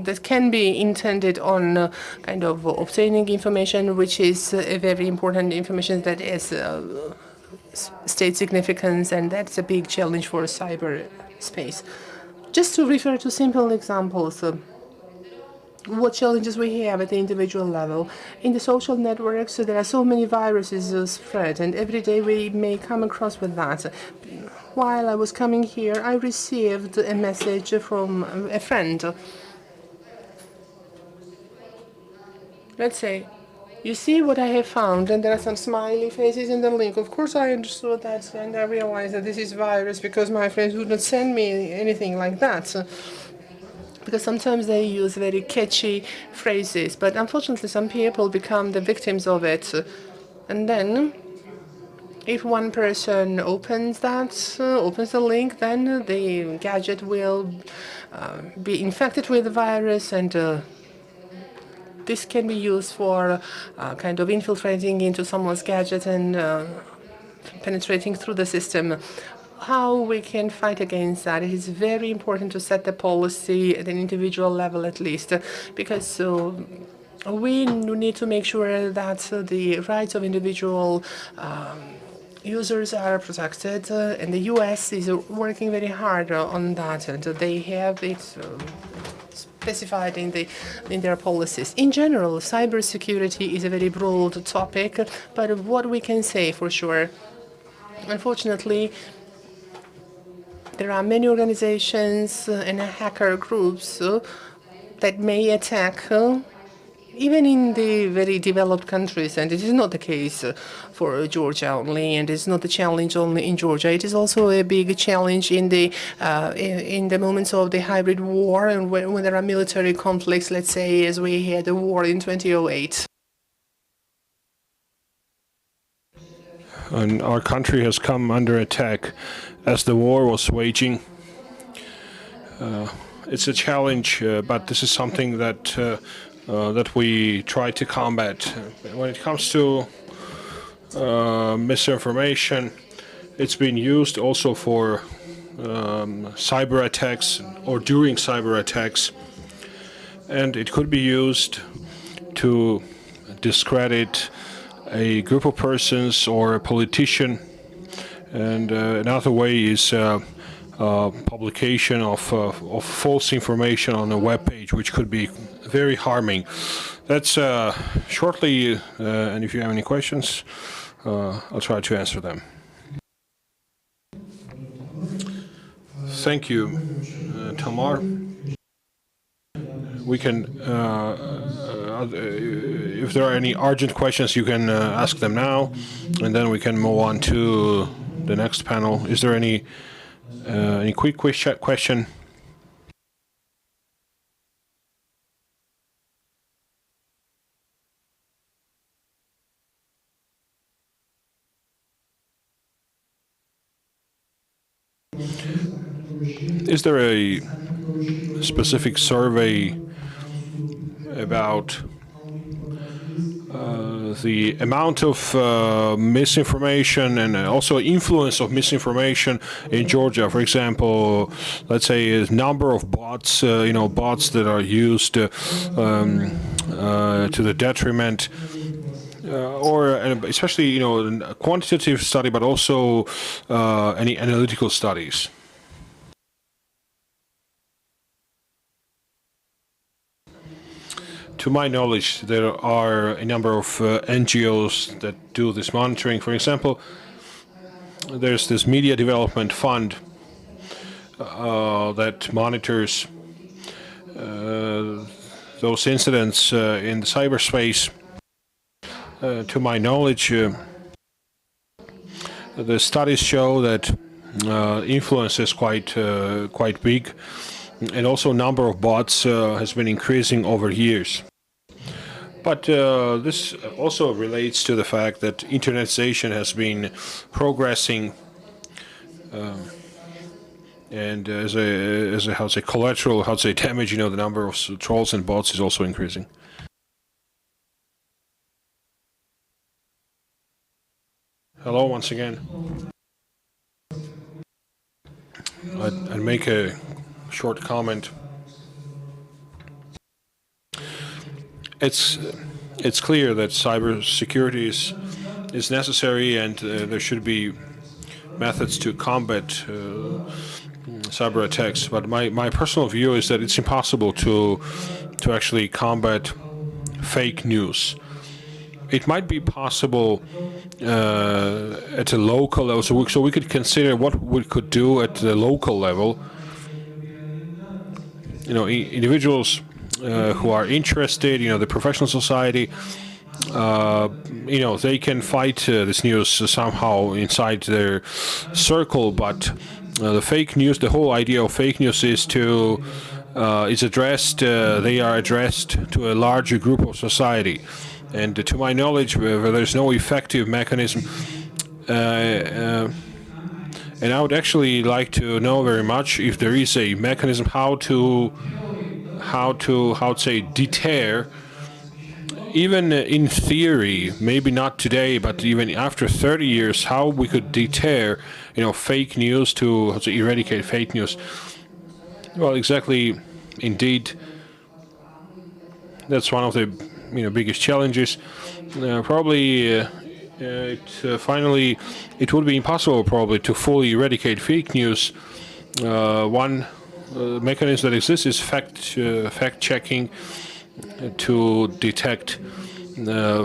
that can be intended on kind of obtaining information, which is a very important information that is state significance, and that's a big challenge for cyberspace. Just to refer to simple examples, what challenges we have at the individual level. In the social networks, there are so many viruses spread, and every day we may come across with that. While I was coming here, I received a message from a friend. Let's say, you see what I have found, and there are some smiley faces in the link. Of course, I understood that, and I realized that this is virus because my friends would not send me anything like that. Because sometimes they use very catchy phrases, but unfortunately some people become the victims of it. And then, if one person opens the link, then the gadget will be infected with the virus, and this can be used for kind of infiltrating into someone's gadget and penetrating through the system. How we can fight against that? It is very important to set the policy at an individual level at least, because we need to make sure that the rights of individual users are protected, and the US is working very hard on that, and they have it specified in their policies. In general, cybersecurity is a very broad topic, but what we can say for sure, unfortunately, there are many organizations and hacker groups that may attack even in the very developed countries, and it is not the case for Georgia only, and it's not the challenge only in Georgia. It is also a big challenge in the moments of the hybrid war and when there are military conflicts, let's say as we had a war in 2008. And our country has come under attack as the war was waging. It's a challenge, but this is something that that we try to combat. When it comes to misinformation, it's been used also for cyber attacks or during cyber attacks, and it could be used to discredit a group of persons or a politician. And another way is publication of false information on a web page, which could be very harming. That's shortly, and if you have any questions, I'll try to answer them. Thank you, Tamar. We can, if there are any urgent questions, you can ask them now, and then we can move on to the next panel. Is there any quick question? Is there a specific survey about the amount of misinformation and also influence of misinformation in Georgia? For example, let's say a number of bots, bots that are used to the detriment, or especially, a quantitative study, but also any analytical studies. To my knowledge, there are a number of NGOs that do this monitoring. For example, there's this Media Development Fund that monitors those incidents in the cyberspace. To my knowledge, the studies show that influence is quite big, and also number of bots has been increasing over years. But this also relates to the fact that internetization has been progressing, and as a collateral damage, the number of trolls and bots is also increasing. Hello once again. I'd make a short comment. It's clear that cybersecurity is necessary, and there should be methods to combat cyber attacks. But my personal view is that it's impossible to actually combat fake news. It might be possible at a local level, so we could consider what we could do at the local level. Individuals who are interested, the professional society, they can fight this news somehow inside their circle. But the fake news, the whole idea of fake news is addressed. They are addressed to a larger group of society, and to my knowledge, there's no effective mechanism. And I would actually like to know very much if there is a mechanism how to say deter even in theory, maybe not today, but even after 30 years, how we could deter, fake news to eradicate fake news. Well, exactly, indeed, that's one of the biggest challenges. Probably, finally, it would be impossible probably to fully eradicate fake news. One mechanism that exists is fact checking to detect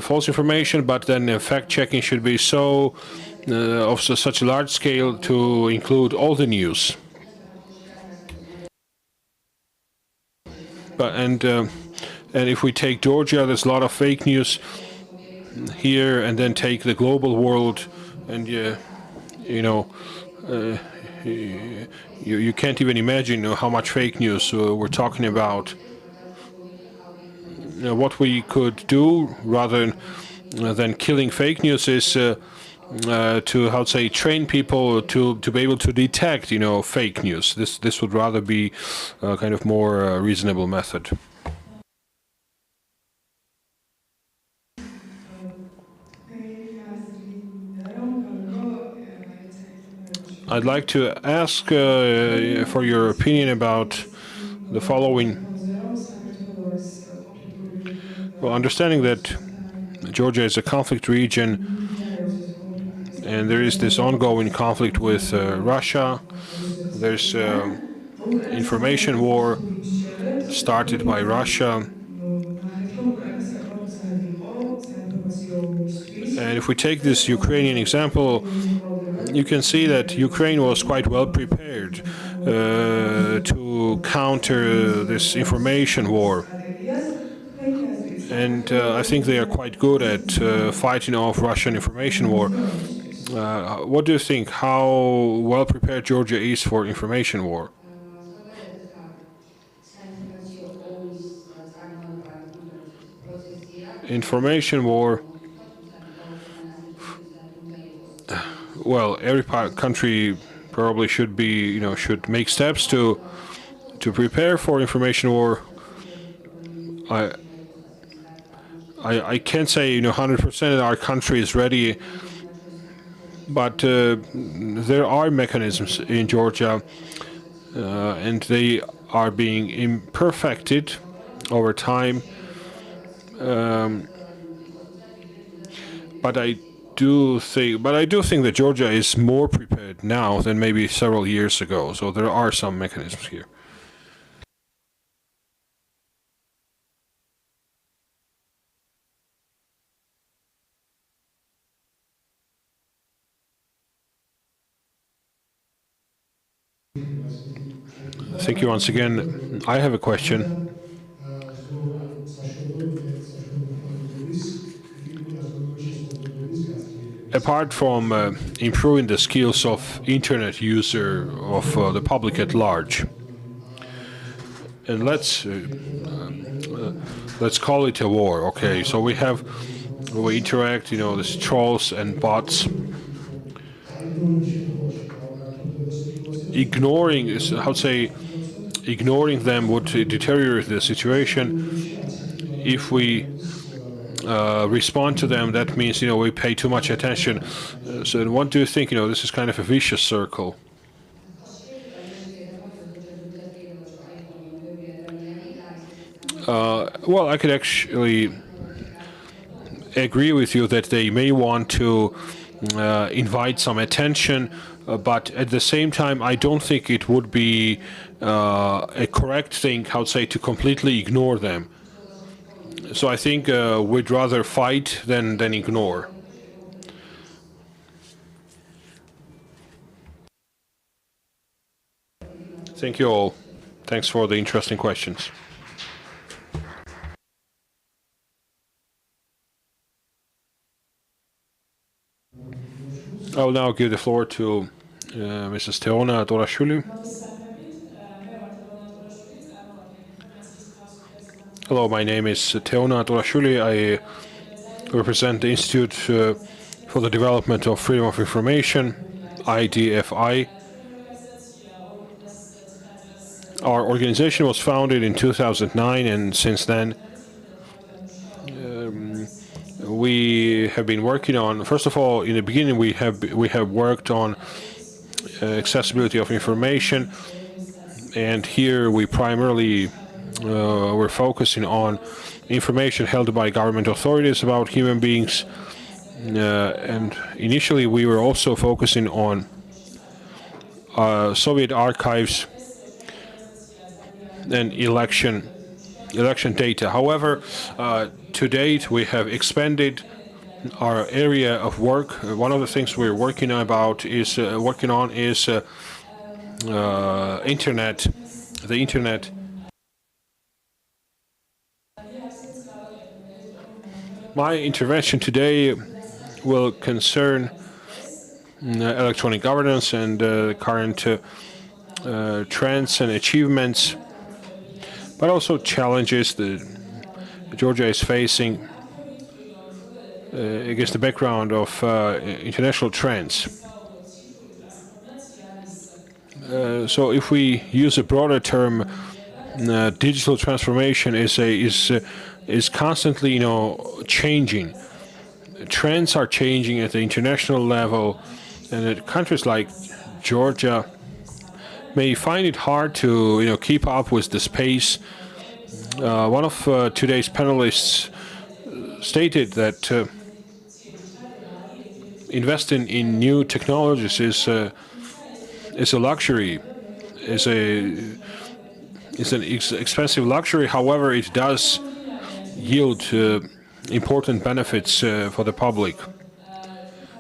false information, but then fact checking should be of such a large scale to include all the news. And if we take Georgia, there's a lot of fake news here, and then take the global world, and you can't even imagine how much fake news we're talking about. What we could do rather than killing fake news is to train people to be able to detect fake news. This would rather be a kind of more reasonable method. I'd like to ask for your opinion about the following. Well, understanding that Georgia is a conflict region, and there is this ongoing conflict with Russia. There's information war started by Russia. And if we take this Ukrainian example, you can see that Ukraine was quite well prepared to counter this information war. And I think they are quite good at fighting off Russian information war. What do you think? How well prepared Georgia is for information war? Information war. Well, every country probably should should make steps to prepare for information war. I can't say 100% that our country is ready, but there are mechanisms in Georgia, and they are being imperfected over time. But I do think that Georgia is more prepared now than maybe several years ago. So there are some mechanisms here. Thank you once again. I have a question. Apart from improving the skills of internet user of the public at large, and let's call it a war. Okay, so we interact, these trolls and bots. Ignoring them would deteriorate the situation. If we respond to them, that means we pay too much attention. So what do you think? This is kind of a vicious circle. Well, I could actually agree with you that they may want to invite some attention, but at the same time, I don't think it would be a correct thing, to completely ignore them. So I think we'd rather fight than ignore. Thank you all. Thanks for the interesting questions. I will now give the floor to Mrs. Teona Dorashvili. Hello, my name is Teona Dorashvili. I represent the Institute for the Development of Freedom of Information, IDFI. Our organization was founded in 2009, and since then we have been working on. First of all, in the beginning, we have worked on accessibility of information, and here we primarily were focusing on information held by government authorities about human beings, and initially we were also focusing on Soviet archives and election data. However, to date we have expanded our area of work. One of the things we're working on is internet, the internet. My intervention today will concern electronic governance and current trends and achievements, but also challenges that Georgia is facing against the background of international trends. So if we use a broader term, digital transformation is constantly, changing. Trends are changing at the international level, and at countries like Georgia may find it hard to, keep up with this pace. One of today's panelists stated that investing in new technologies is a luxury, is an expensive luxury. However, it does yield important benefits for the public,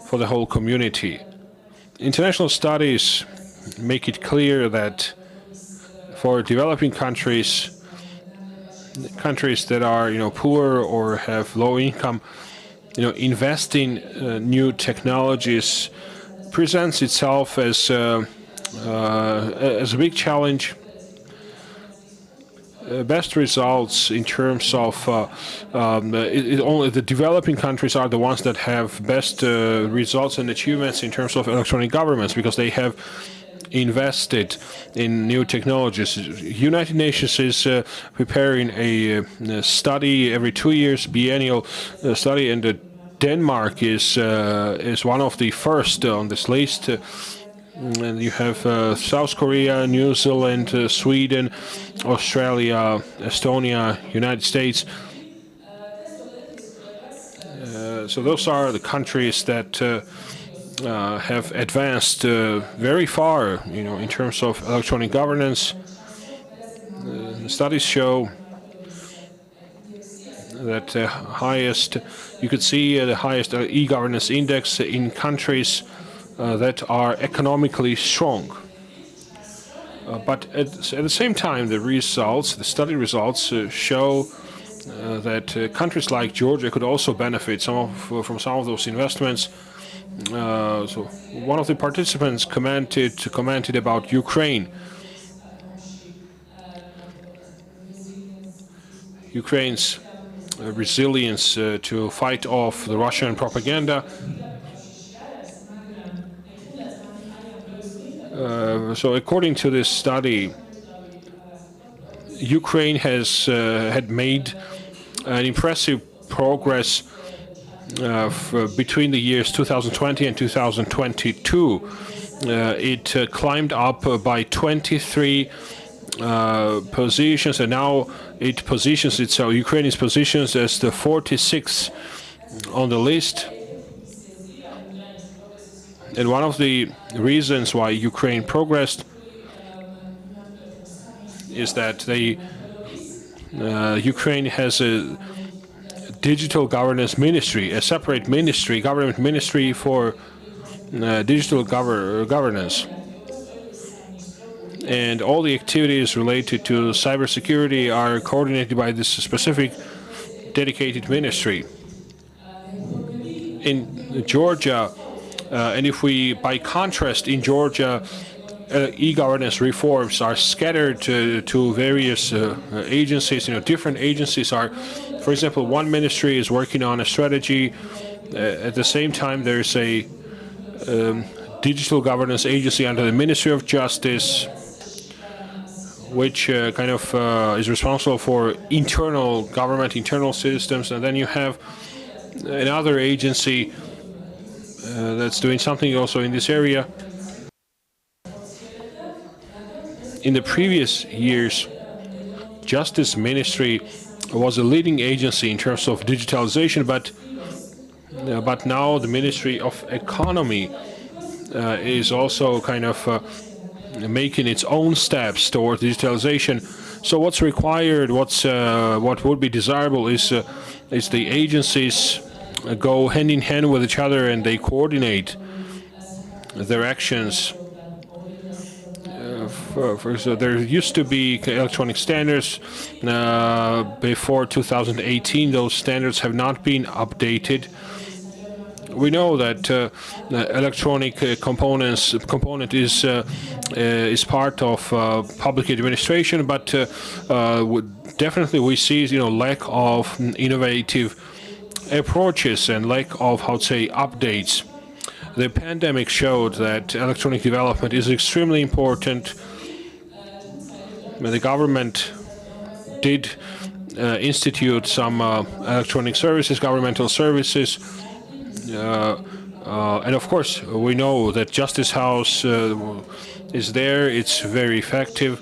for the whole community. International studies make it clear that for developing countries that are poor or have low income, investing new technologies presents itself as a big challenge. Best results in terms of only the developing countries are the ones that have best results and achievements in terms of electronic governments, because they have invested in new technologies. United Nations is preparing a study every 2 years, biennial study, and Denmark is one of the first on this list. And you have South Korea, New Zealand, Sweden, Australia, Estonia, United States. So those are the countries that have advanced very far, in terms of electronic governance. Studies show that the highest, you could see the highest e-governance index in countries that are economically strong. But at the same time, the study results show that countries like Georgia could also benefit from some of those investments. So one of the participants commented about Ukraine. Ukraine's resilience to fight off the Russian propaganda. So according to this study, Ukraine has had made an impressive progress between the years 2020 and 2022. It climbed up by 23 positions, and now it positions itself. Ukraine is positioned as the 46th on the list. And one of the reasons why Ukraine progressed is that Ukraine has a digital governance ministry, a separate ministry, government ministry for digital governance. And all the activities related to cybersecurity are coordinated by this specific dedicated ministry. In Georgia, and if we, by contrast, in Georgia, e-governance reforms are scattered to various agencies. Different agencies are, for example, one ministry is working on a strategy. At the same time, there's a digital governance agency under the Ministry of Justice, which is responsible for internal government, internal systems. And then you have another agency that's doing something also in this area. In the previous years, Justice Ministry was a leading agency in terms of digitalization, but now the Ministry of Economy is also kind of making its own steps towards digitalization. So what's required, what would be desirable is the agencies go hand in hand with each other and they coordinate their actions. So there used to be electronic standards before 2018. Those standards have not been updated. We know that electronic component is part of public administration, but definitely we see lack of innovative approaches and lack of updates. The pandemic showed that electronic development is extremely important. The government did institute some electronic services, governmental services, and of course we know that Justice House is there, it's very effective,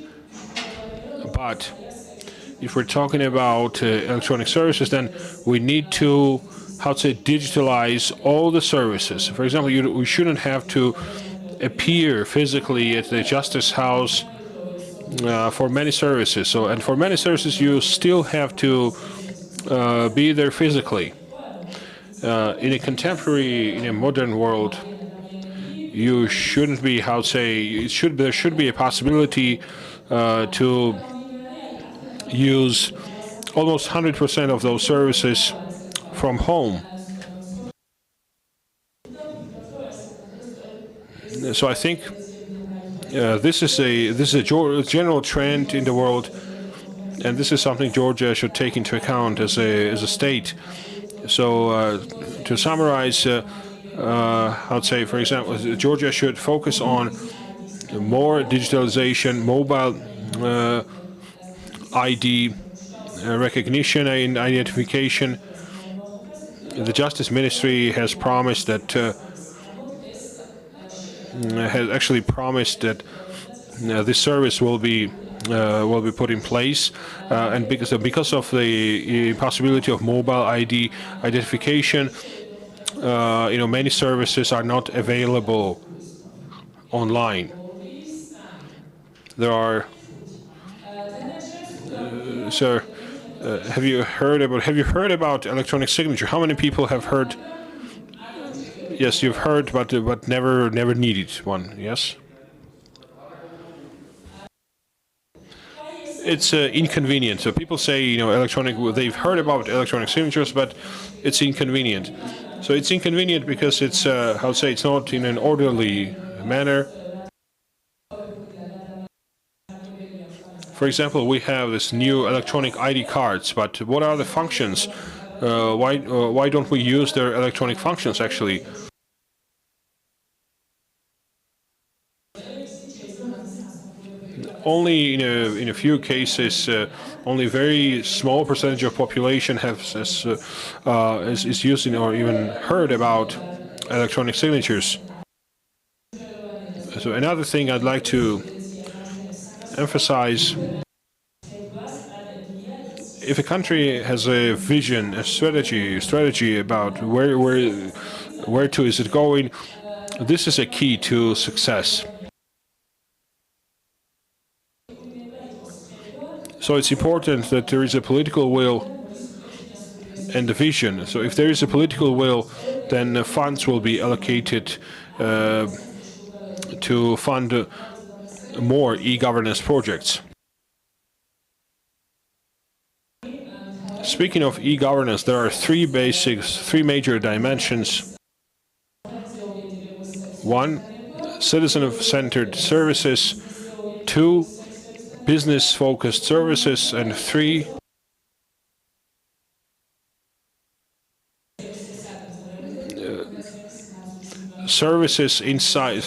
but if we're talking about electronic services, then we need to digitalize all the services. For example, we shouldn't have to appear physically at the Justice House for many services. And for many services, you still have to be there physically. In a modern world, you shouldn't be, there should be a possibility to use almost 100% of those services from home. So I think this is a general trend in the world, and this is something Georgia should take into account as a state. So to summarize, for example, Georgia should focus on more digitalization, mobile ID recognition and identification. The Justice Ministry has promised that this service will be put in place, and because of the possibility of mobile ID identification, many services are not available online. There are. Sir, have you heard about electronic signature? How many people have heard? Yes, you've heard, but never needed one. Yes. It's inconvenient. So people say, they've heard about electronic signatures, but it's inconvenient. So it's inconvenient because it's it's not in an orderly manner. For example, we have this new electronic ID cards, but what are the functions? Why don't we use their electronic functions actually? Only in a few cases, only a very small percentage of population is using or even heard about electronic signatures. So another thing I'd like to emphasize: if a country has a vision, a strategy about where to is it going, this is a key to success. So it's important that there is a political will and a vision. So if there is a political will, then funds will be allocated to fund more e-governance projects. Speaking of e-governance, there are three major dimensions. One, citizen-centered services. Two, business-focused services. And three, services inside,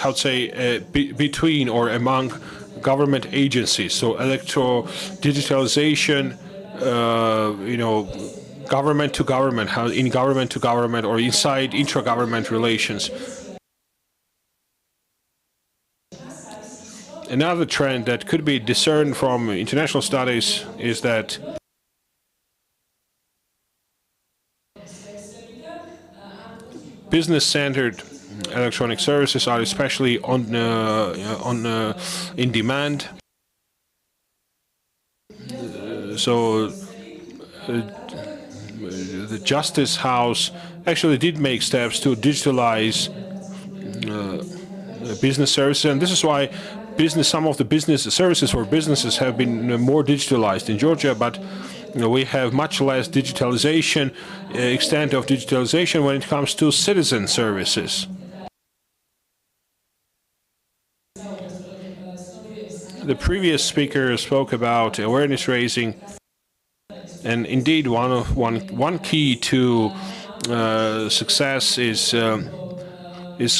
between or among government agencies. So digitalization, government to government, how in government to government or inside intra-government relations. Another trend that could be discerned from international studies is that business-centered electronic services are especially in demand. So the Justice House actually did make steps to digitalize business services, and this is why some of the business services for businesses have been more digitalized in Georgia, but we have much less digitalization, extent of digitalization when it comes to citizen services. The previous speaker spoke about awareness raising, and indeed one key to success is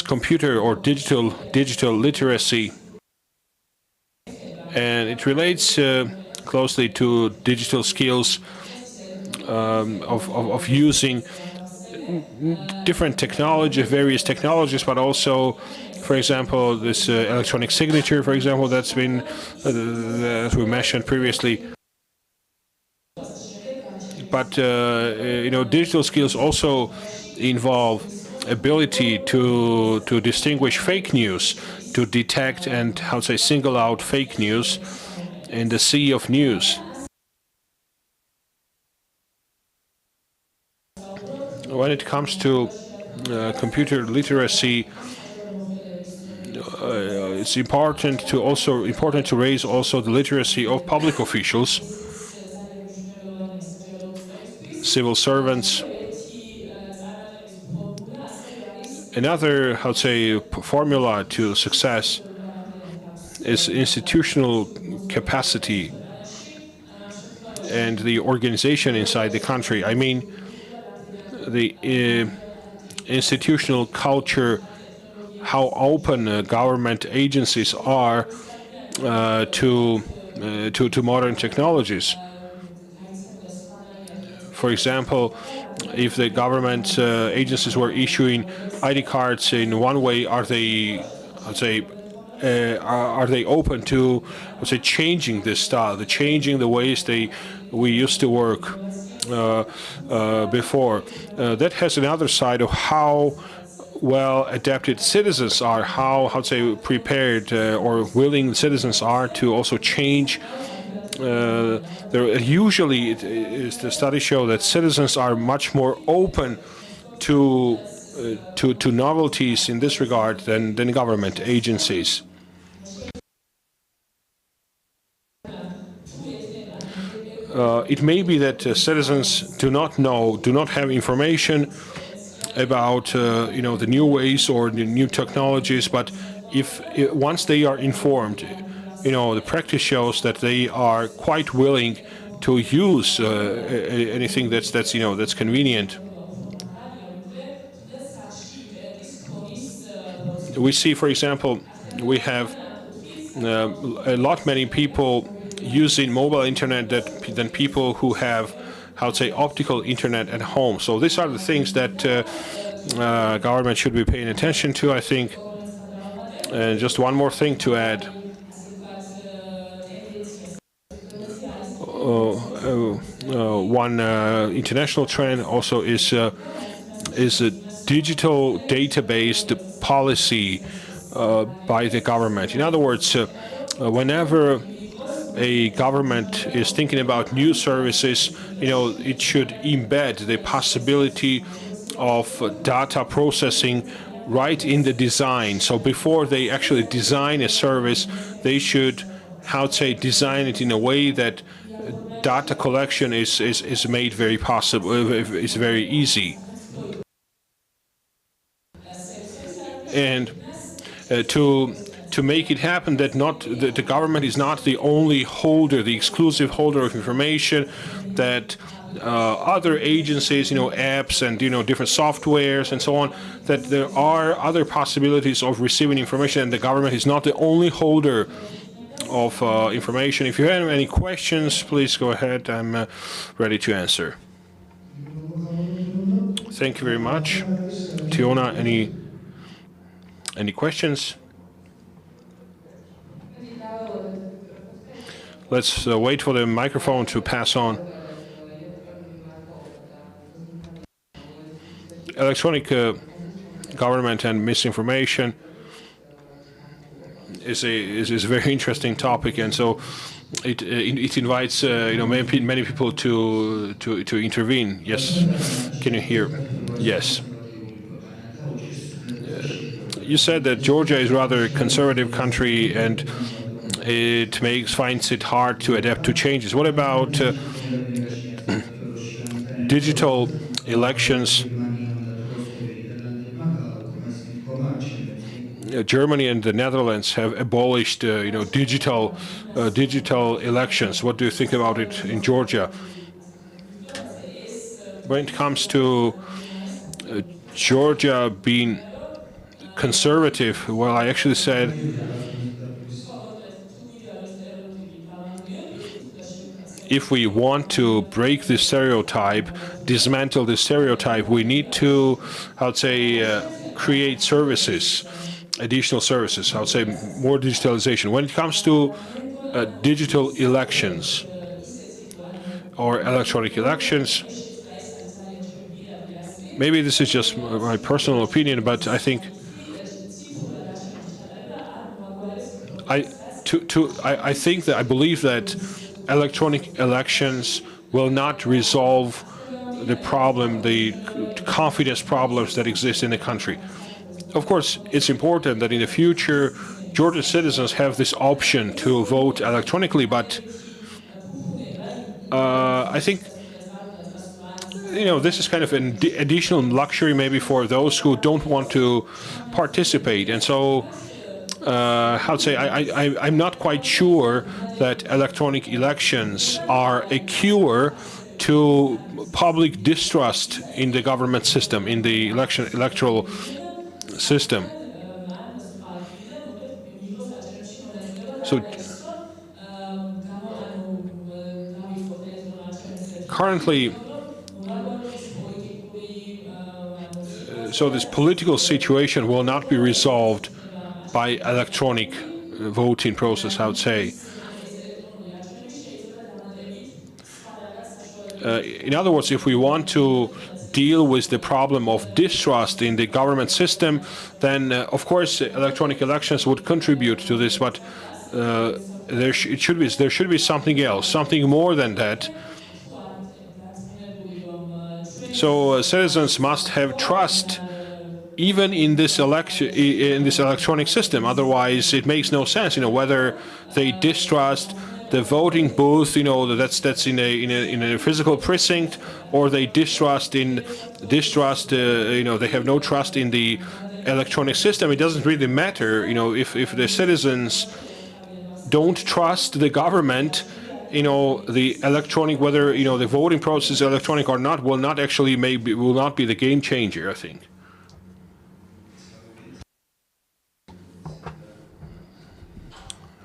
computer or digital literacy, and it relates closely to digital skills of using different technology, various technologies, but also, for example, this electronic signature, for example, that's been as we mentioned previously. But digital skills also involve ability to distinguish fake news, to detect and single out fake news in the sea of news. When it comes to computer literacy, it's important to raise also the literacy of public officials, civil servants. Another, formula to success is institutional capacity and the organization inside the country. I mean, the institutional culture, how open government agencies are to modern technologies. For example, if the government agencies were issuing ID cards in one way, are they open to, changing this style, changing the ways we used to work before? That has another side of how well adapted citizens are, how prepared or willing citizens are to also change. Usually, the studies show that citizens are much more open to novelties in this regard than government agencies. It may be that citizens do not have information about the new ways or the new technologies, but once they are informed, the practice shows that they are quite willing to use anything that's convenient. We see, for example, we have many people using mobile internet than people who have, optical internet at home. So these are the things that government should be paying attention to, I think. And just one more thing to add. One international trend also is a digital database policy by the government. In other words, whenever a government is thinking about new services, it should embed the possibility of data processing right in the design. So before they actually design a service, they should, design it in a way that data collection is made very possible, is very easy. And to make it happen, that the government is not the only holder, the exclusive holder of information, that other agencies, apps and different softwares and so on, that there are other possibilities of receiving information, and the government is not the only holder of information. If you have any questions, please go ahead. I'm ready to answer. Thank you very much. Tiona, any questions? Let's wait for the microphone to pass on. Electronic government and misinformation is a very interesting topic, and so it invites many people to intervene. Yes, can you hear? Yes. You said that Georgia is rather a conservative country and it finds it hard to adapt to changes. What about digital elections? Germany and the Netherlands have abolished, digital elections. What do you think about it in Georgia? When it comes to Georgia being conservative, well, I actually said if we want to break this stereotype, dismantle this stereotype, we need to, I would say, create services, additional services. I would say more digitalization. When it comes to digital elections or electronic elections, maybe this is just my personal opinion, but I think I believe that electronic elections will not resolve the problem, the confidence problems that exist in the country. Of course, it's important that in the future, Georgian citizens have this option to vote electronically, but I think this is kind of an additional luxury maybe for those who don't want to participate, and so how to say, I'm not quite sure that electronic elections are a cure to public distrust in the government system, in the electoral system. So currently, so this political situation will not be resolved by electronic voting process, I would say. In other words, if we want to deal with the problem of distrust in the government system, then of course electronic elections would contribute to this, but there should be something else, something more than that. So citizens must have trust even in this electronic system. Otherwise, it makes no sense. Whether they distrust the voting booth, that's in a physical precinct, or they they have no trust in the electronic system. It doesn't really matter. If the citizens don't trust the government, the electronic, whether the voting process is electronic or not, will not be the game changer, I think.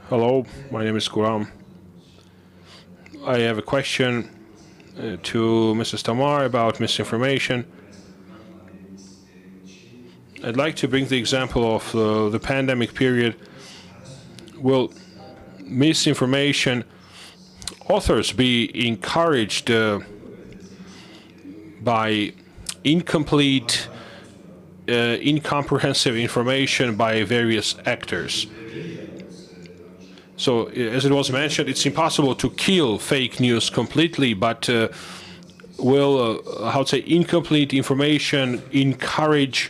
Hello, my name is Guram. I have a question to Mrs. Tamar about misinformation. I'd like to bring the example of the pandemic period. Will misinformation authors be encouraged by incomplete, incomprehensive information by various actors? So, as it was mentioned, it's impossible to kill fake news completely, but will, incomplete information encourage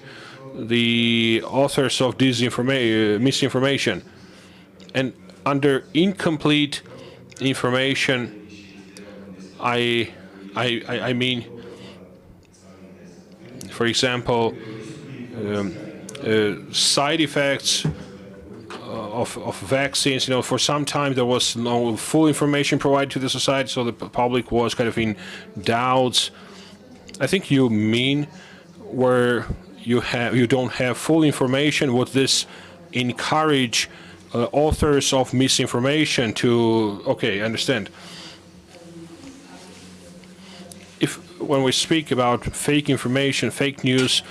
the authors of misinformation? And under incomplete information, I mean, for example, side effects of vaccines. For some time there was no full information provided to the society, so the public was kind of in doubts. I think you mean where you don't have full information. Would this encourage authors of misinformation to? Okay, I understand. when we speak about fake information, fake news,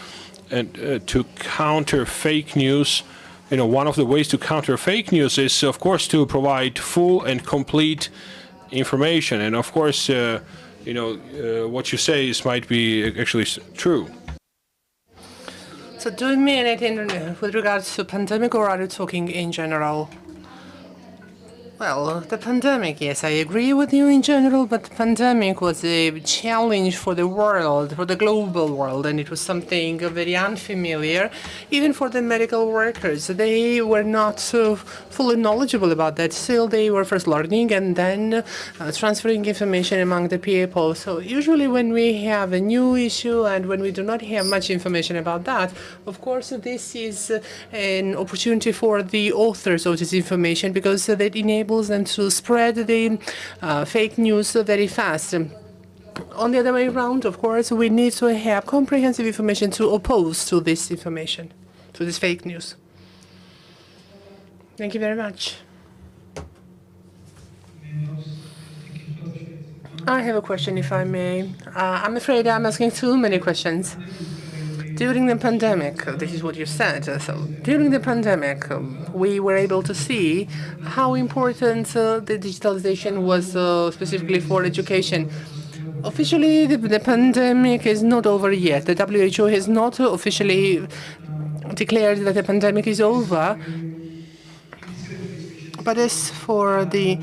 and to counter fake news, one of the ways to counter fake news is, of course, to provide full and complete information. And of course, what you say might be actually true. So do you mean anything with regards to pandemic, or are you talking in general? Well, the pandemic, yes, I agree with you in general, but the pandemic was a challenge for the world, for the global world, and it was something very unfamiliar, even for the medical workers. They were not so fully knowledgeable about that. Still, they were first learning and then transferring information among the people. So usually when we have a new issue and when we do not have much information about that, of course, this is an opportunity for the authors of this information, because that enables them to spread the fake news very fast. On the other way around, of course, we need to have comprehensive information to oppose to this information, to this fake news. Thank you very much. I have a question, if I may. I'm afraid I'm asking too many questions. During the pandemic, this is what you said. So during the pandemic, we were able to see how important the digitalization was specifically for education. Officially, the pandemic is not over yet. The WHO has not officially declared that the pandemic is over. But as for the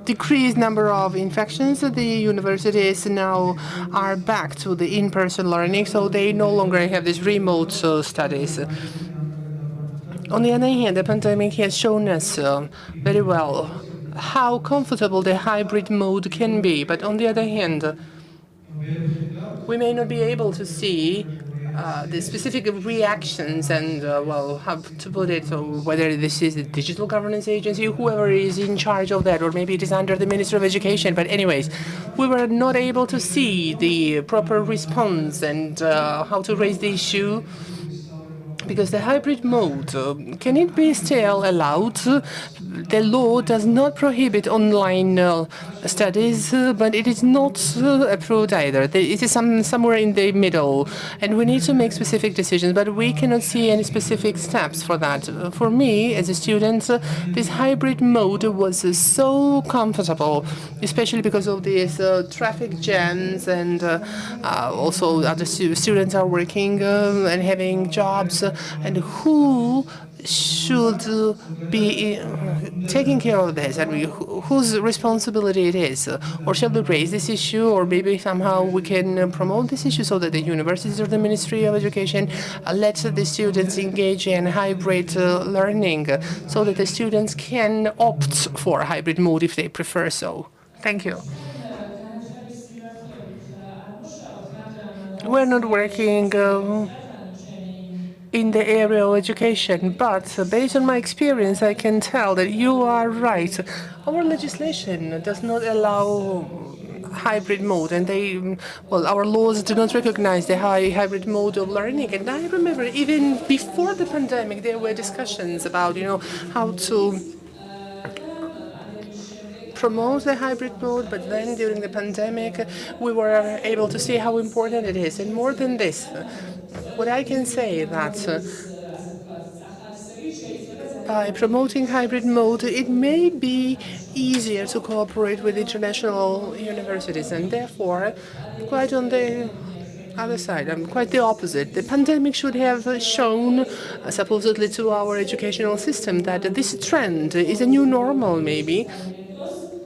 decreased number of infections, the universities now are back to the in-person learning, so they no longer have these remote studies. On the other hand, the pandemic has shown us very well how comfortable the hybrid mode can be. But on the other hand, we may not be able to see the specific reactions and, well, how to put it, so whether this is the digital governance agency, whoever is in charge of that, or maybe it is under the Ministry of Education. But anyways, we were not able to see the proper response and how to raise the issue. Because the hybrid mode, can it be still allowed? The law does not prohibit online studies, but it is not approved either. It is somewhere in the middle, and we need to make specific decisions, but we cannot see any specific steps for that. For me, as a student, this hybrid mode was so comfortable, especially because of these traffic jams, and also other students are working and having jobs. And who should be taking care of this, and whose responsibility it is? Or shall we raise this issue, or maybe somehow we can promote this issue so that the universities or the Ministry of Education let the students engage in hybrid learning, so that the students can opt for hybrid mode if they prefer so. Thank you. We're not working in the area of education, but based on my experience, I can tell that you are right. Our legislation does not allow hybrid mode, and our laws do not recognize the hybrid mode of learning. And I remember even before the pandemic, there were discussions about, how to promote the hybrid mode, but then during the pandemic, we were able to see how important it is. And more than this, what I can say that by promoting hybrid mode, it may be easier to cooperate with international universities, and therefore, quite on the other side, I'm quite the opposite. The pandemic should have shown, supposedly, to our educational system that this trend is a new normal, maybe,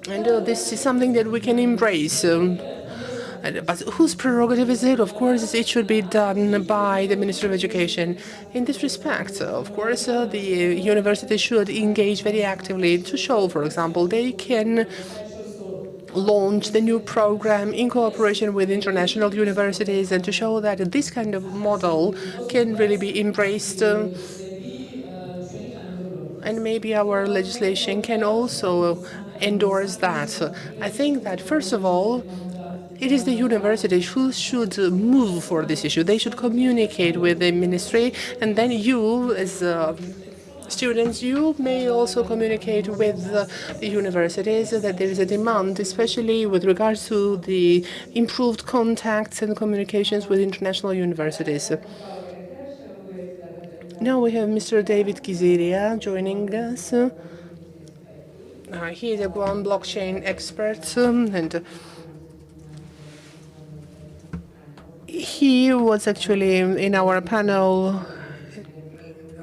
and this is something that we can embrace. But whose prerogative is it? Of course, it should be done by the Ministry of Education. In this respect, of course, the university should engage very actively to show, for example, they can launch the new program in cooperation with international universities, and to show that this kind of model can really be embraced. And maybe our legislation can also endorse that. I think that, first of all, it is the universities who should move for this issue. They should communicate with the ministry, and then you, as students, you may also communicate with the universities that there is a demand, especially with regards to the improved contacts and communications with international universities. Now we have Mr. David Kiziria joining us. He is a one blockchain expert, and he was actually in our panel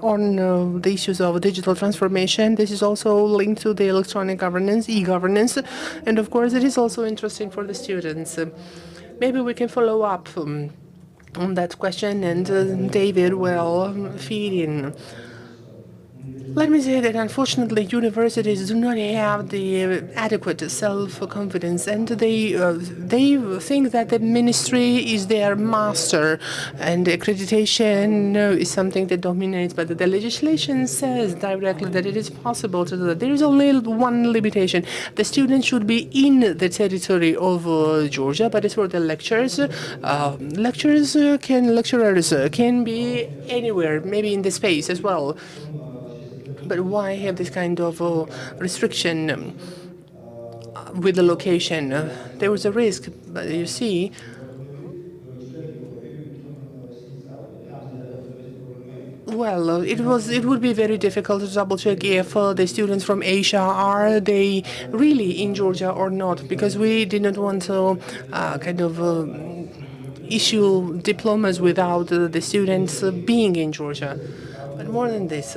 on the issues of digital transformation. This is also linked to the electronic governance, e-governance, and of course it is also interesting for the students. Maybe we can follow up on that question, and David will feed in. Let me say that unfortunately universities do not have the adequate self-confidence, and they think that the ministry is their master and accreditation is something that dominates, but the legislation says directly that it is possible to do that. There is only one limitation. The students should be in the territory of Georgia, but as for the lectures, lecturers can be anywhere, maybe in the space as well. But why have this kind of restriction with the location? There was a risk, but you see, well, it would be very difficult to double check if the students from Asia are they really in Georgia or not, because we did not want to kind of issue diplomas without the students being in Georgia. But more than this.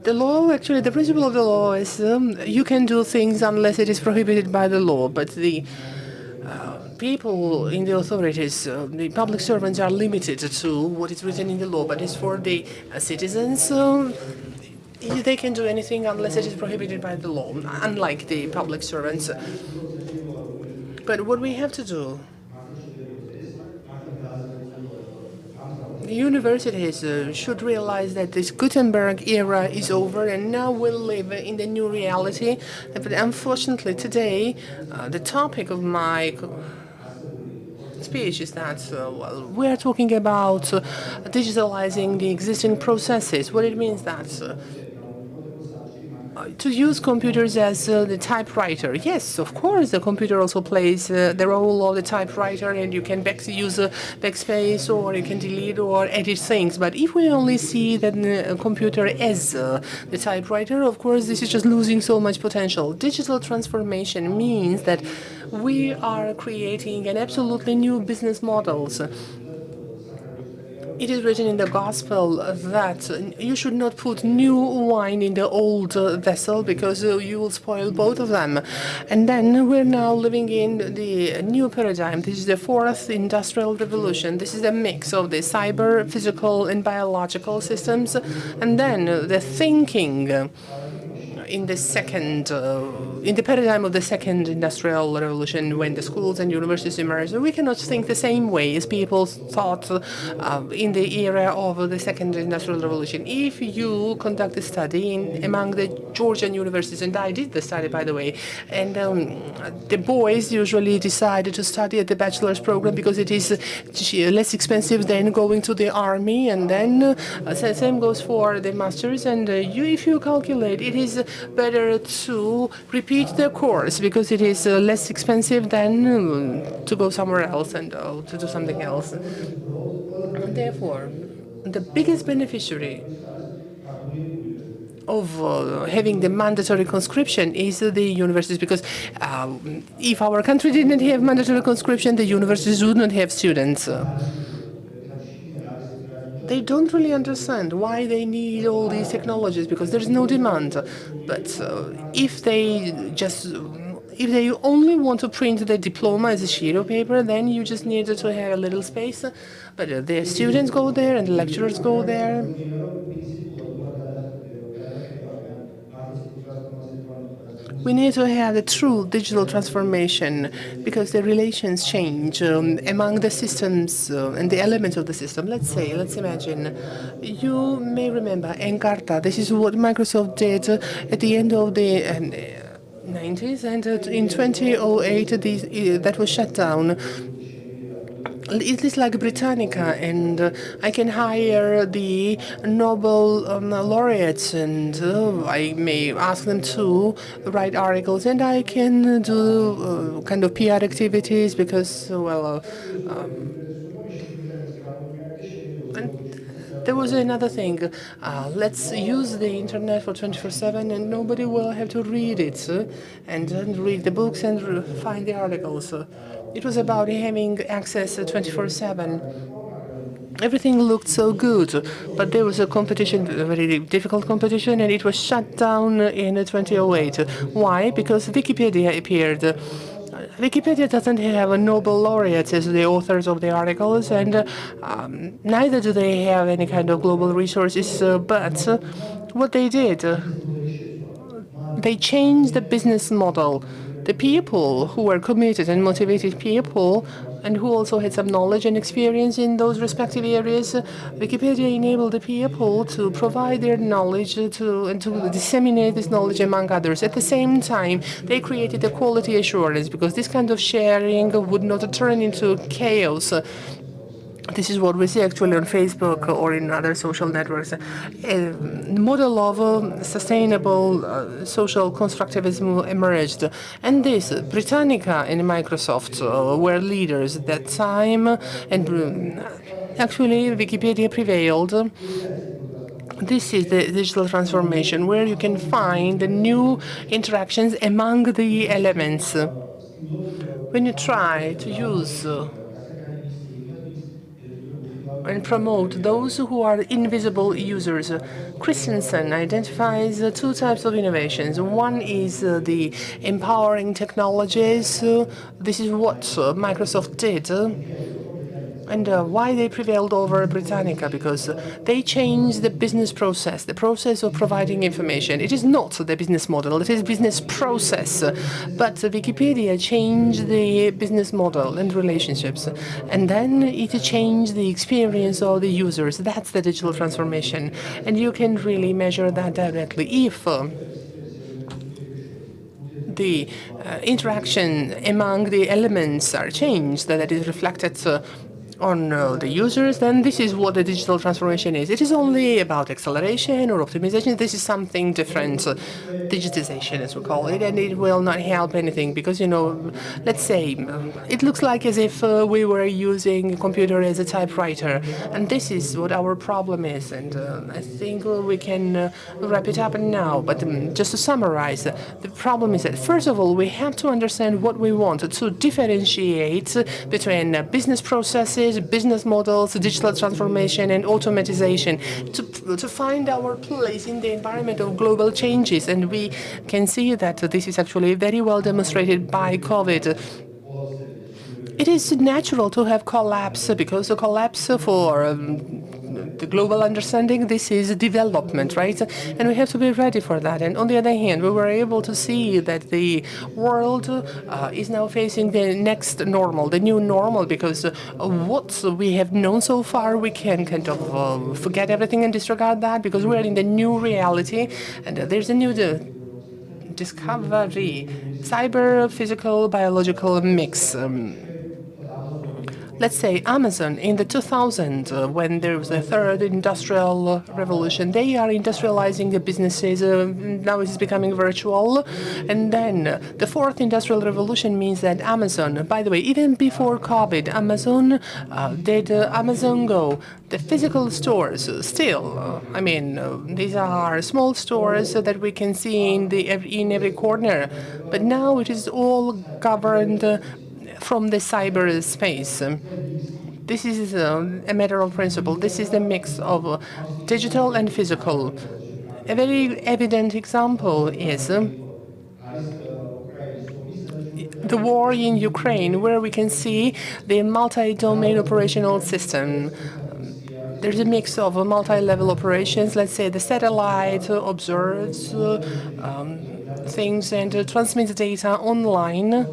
The law, actually, the principle of the law is you can do things unless it is prohibited by the law. But the people in the authorities, the public servants are limited to what is written in the law. But as for the citizens, they can do anything unless it is prohibited by the law, unlike the public servants. But what we have to do, the universities should realize that this Gutenberg era is over and now we'll live in the new reality. But unfortunately today, the topic of my speech is that, well, we are talking about digitalizing the existing processes. What it means that to use computers as the typewriter. Yes, of course, the computer also plays the role of the typewriter, and you can use backspace, or you can delete or edit things. But if we only see the computer as the typewriter, of course, this is just losing so much potential. Digital transformation means that we are creating an absolutely new business models. It is written in the gospel that you should not put new wine in the old vessel because you will spoil both of them. And then we're now living in the new paradigm. This is the fourth industrial revolution. This is a mix of the cyber, physical, and biological systems, and then the thinking in the paradigm of the second industrial revolution, when the schools and universities emerged. We cannot think the same way as people thought in the era of the second industrial revolution. If you conduct a study among the Georgian universities, and I did the study, by the way, and the boys usually decided to study at the bachelor's program because it is less expensive than going to the army, and then same goes for the masters. And if you calculate, it is better to repeat the course because it is less expensive than to go somewhere else and to do something else. And therefore, the biggest beneficiary of having the mandatory conscription is the universities, because if our country didn't have mandatory conscription, the universities would not have students. They don't really understand why they need all these technologies because there's no demand. But if they only want to print the diploma as a sheet of paper, then you just need to have a little space. But the students go there and the lecturers go there. We need to have a true digital transformation because the relations change among the systems and the elements of the system. Let's imagine, you may remember Encarta. This is what Microsoft did at the end of the 90s, and in 2008 that was shut down. it is like Britannica, and I can hire the Nobel laureates, and I may ask them to write articles, and I can do kind of PR activities because, well, and there was another thing. Let's use the internet for 24/7, and nobody will have to read it and then read the books and find the articles. It was about having access 24/7. Everything looked so good, but there was a competition, a very difficult competition, and it was shut down in 2008. Why? Because Wikipedia appeared. Wikipedia doesn't have a Nobel laureates as the authors of the articles, and neither do they have any kind of global resources. But what they did, they changed the business model. The people who were committed and motivated people, and who also had some knowledge and experience in those respective areas, Wikipedia enabled the people to provide their knowledge and to disseminate this knowledge among others. At the same time, they created a quality assurance because this kind of sharing would not turn into chaos. This is what we see actually on Facebook or in other social networks. A model of sustainable social constructivism emerged. And this, Britannica and Microsoft were leaders at that time. And actually, Wikipedia prevailed. This is the digital transformation where you can find new interactions among the elements. When you try to use and promote those who are invisible users. Christensen identifies two types of innovations. One is the empowering technologies. This is what Microsoft did. And why they prevailed over Britannica? Because they changed the business process, the process of providing information. It is not the business model, it is business process. But Wikipedia changed the business model and relationships. And then it changed the experience of the users. That's the digital transformation. And you can really measure that directly. If the interaction among the elements are changed, that is reflected on the users, then this is what the digital transformation is. It is only about acceleration or optimization. This is something different, digitization as we call it, and it will not help anything because, let's say, it looks like as if we were using a computer as a typewriter, and this is what our problem is, and I think we can wrap it up now. But just to summarize, the problem is that, first of all, we have to understand what we want to differentiate between business processes, business models, digital transformation, and automatization to find our place in the environment of global changes. And we can see that this is actually very well demonstrated by COVID. It is natural to have collapse because the collapse for the global understanding, this is development, right? And we have to be ready for that. And on the other hand, we were able to see that the world is now facing the next normal, the new normal, because what we have known so far, we can kind of forget everything and disregard that because we're in the new reality, and there's a new discovery, cyber, physical, biological mix. Let's say Amazon in the 2000s, when there was a third industrial revolution, they are industrializing the businesses. Now it's becoming virtual. And then the fourth industrial revolution means that Amazon, by the way, even before COVID, Amazon did Amazon Go. The physical stores still, these are small stores that we can see in every corner. But now it is all governed from the cyberspace. This is a matter of principle. This is the mix of digital and physical. A very evident example is the war in Ukraine, where we can see the multi-domain operational system. There's a mix of multi-level operations. Let's say the satellite observes things and transmits data online.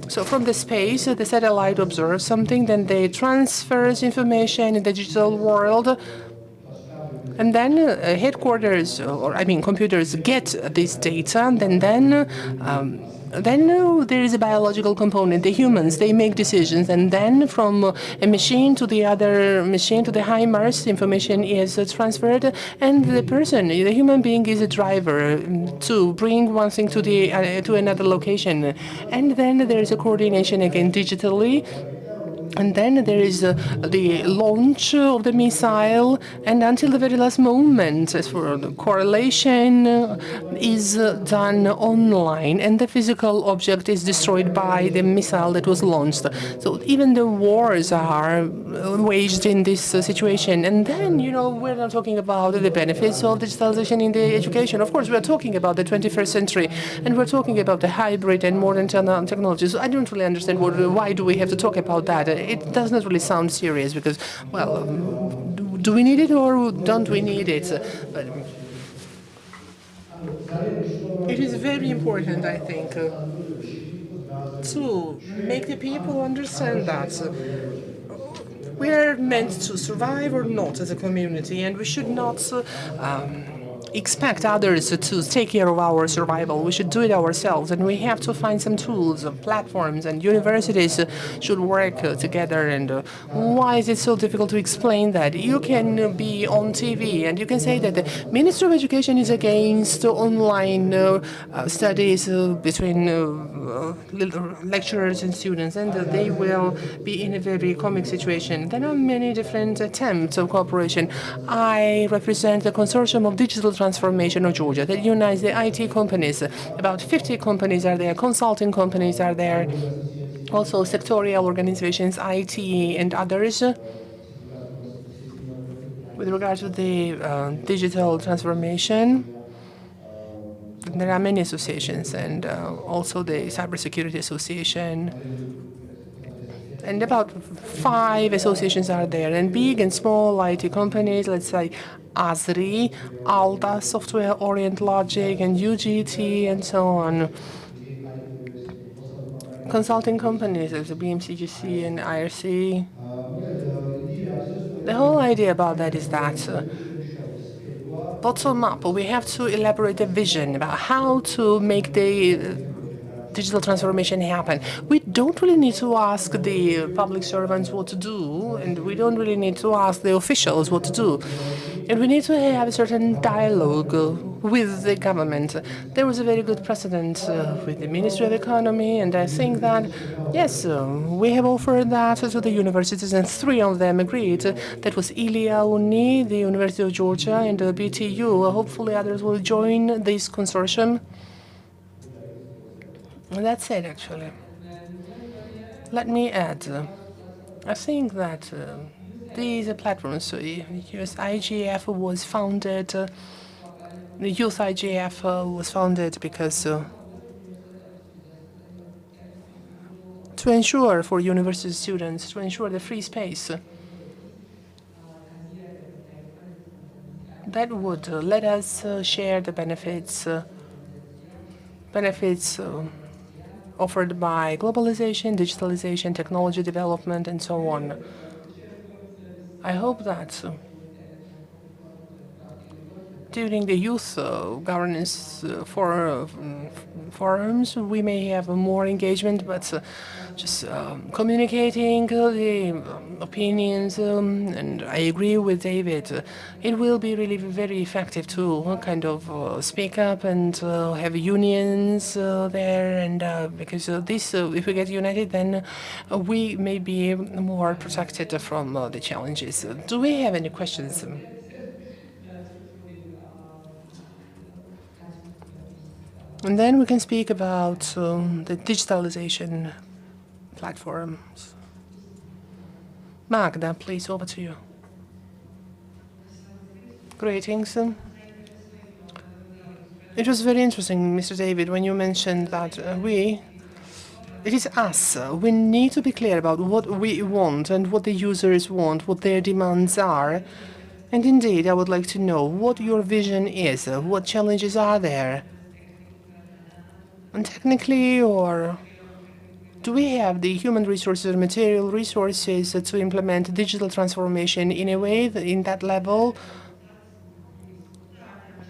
So from the space, the satellite observes something, then they transfers information in the digital world, and then headquarters, computers get this data, and then then there is a biological component. The humans, they make decisions, and then from a machine to the other machine to the HIMARS, information is transferred, and the person, the human being, is a driver to bring one thing to another location, and then there is a coordination again digitally. And then there is the launch of the missile, and until the very last moment, as for the correlation, is done online, and the physical object is destroyed by the missile that was launched. So even the wars are waged in this situation. And then, we're not talking about the benefits of digitalization in the education. Of course, we're talking about the 21st century, and we're talking about the hybrid and modern technologies. So I don't really understand why do we have to talk about that. It does not really sound serious because, well, do we need it or don't we need it? But it is very important, I think, to make the people understand that we are meant to survive or not as a community, and we should not expect others to take care of our survival. We should do it ourselves, and we have to find some tools, platforms, and universities should work together. And why is it so difficult to explain that? You can be on TV and you can say that the Ministry of Education is against online studies between lecturers and students, and they will be in a very comic situation. There are many different attempts of cooperation. I represent the Consortium of Digital Transformation of Georgia that unites the IT companies. About 50 companies are there, consulting companies are there, also sectorial organizations, IT and others. With regard to the digital transformation, there are many associations, and also the Cybersecurity Association. And about 5 associations are there, and big and small IT companies, let's say ASRI, ALDA, Software Orient Logic, and UGT, and so on. Consulting companies, as the BMCGC and IRC. The whole idea about that is that bottom up, we have to elaborate a vision about how to make the digital transformation happen. We don't really need to ask the public servants what to do, and we don't really need to ask the officials what to do. And we need to have a certain dialogue with the government. There was a very good precedent with the Ministry of Economy, and I think that, yes, we have offered that to the universities, and 3 of them agreed. That was Ilia Uni, the University of Georgia, and the BTU. Hopefully others will join this consortium. That's it, actually. Let me add, I think that these platforms, so YouthIGF was founded, the YouthIGF was founded because to ensure for university students, to ensure the free space that would let us share the benefits offered by globalization, digitalization, technology development, and so on. I hope that during the youth governance forums, we may have more engagement, but just communicating the opinions, and I agree with David, it will be really very effective to kind of speak up and have unions there, and because this, if we get united, then we may be more protected from the challenges. Do we have any questions? And then we can speak about the digitalization platforms. Magda, please, over to you. Greetings. It was very interesting, Mr. David, when you mentioned that it is us. We need to be clear about what we want and what the users want, what their demands are. And indeed, I would like to know what your vision is, what challenges are there. And technically, or do we have the human resources or material resources to implement digital transformation in a way that in that level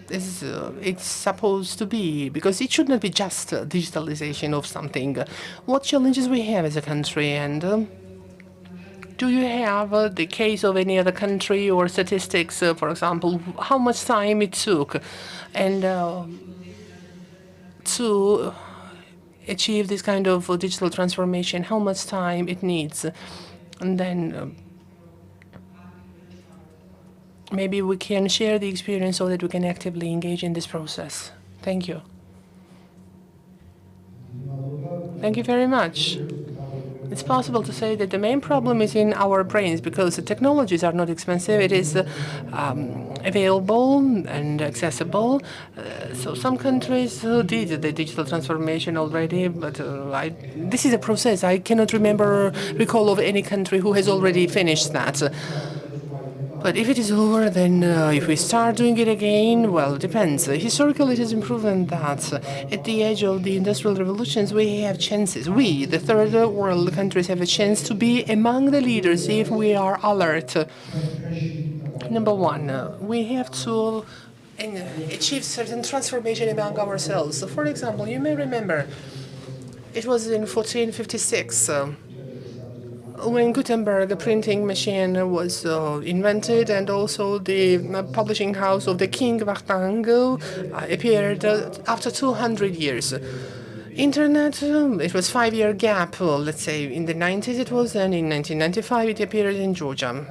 it's supposed to be, because it should not be just digitalization of something. What challenges we have as a country, and do you have the case of any other country or statistics, for example, how much time it took and to achieve this kind of digital transformation, how much time it needs? And then maybe we can share the experience so that we can actively engage in this process. Thank you. Thank you very much. It's possible to say that the main problem is in our brains, because the technologies are not expensive. It is available and accessible. So some countries did the digital transformation already, but this is a process. I cannot recall of any country who has already finished that. But if it is over, then if we start doing it again, well, it depends. Historically, it has been proven that at the edge of the industrial revolutions, we have chances. We, the third world countries, have a chance to be among the leaders if we are alert. Number one, we have to achieve certain transformation among ourselves. So, for example, you may remember it was in 1456. When Gutenberg, a printing machine, was invented, and also the publishing house of the King Wartang appeared after 200 years. Internet, it was 5-year gap, let's say in the 90s it was, and in 1995 it appeared in Georgia.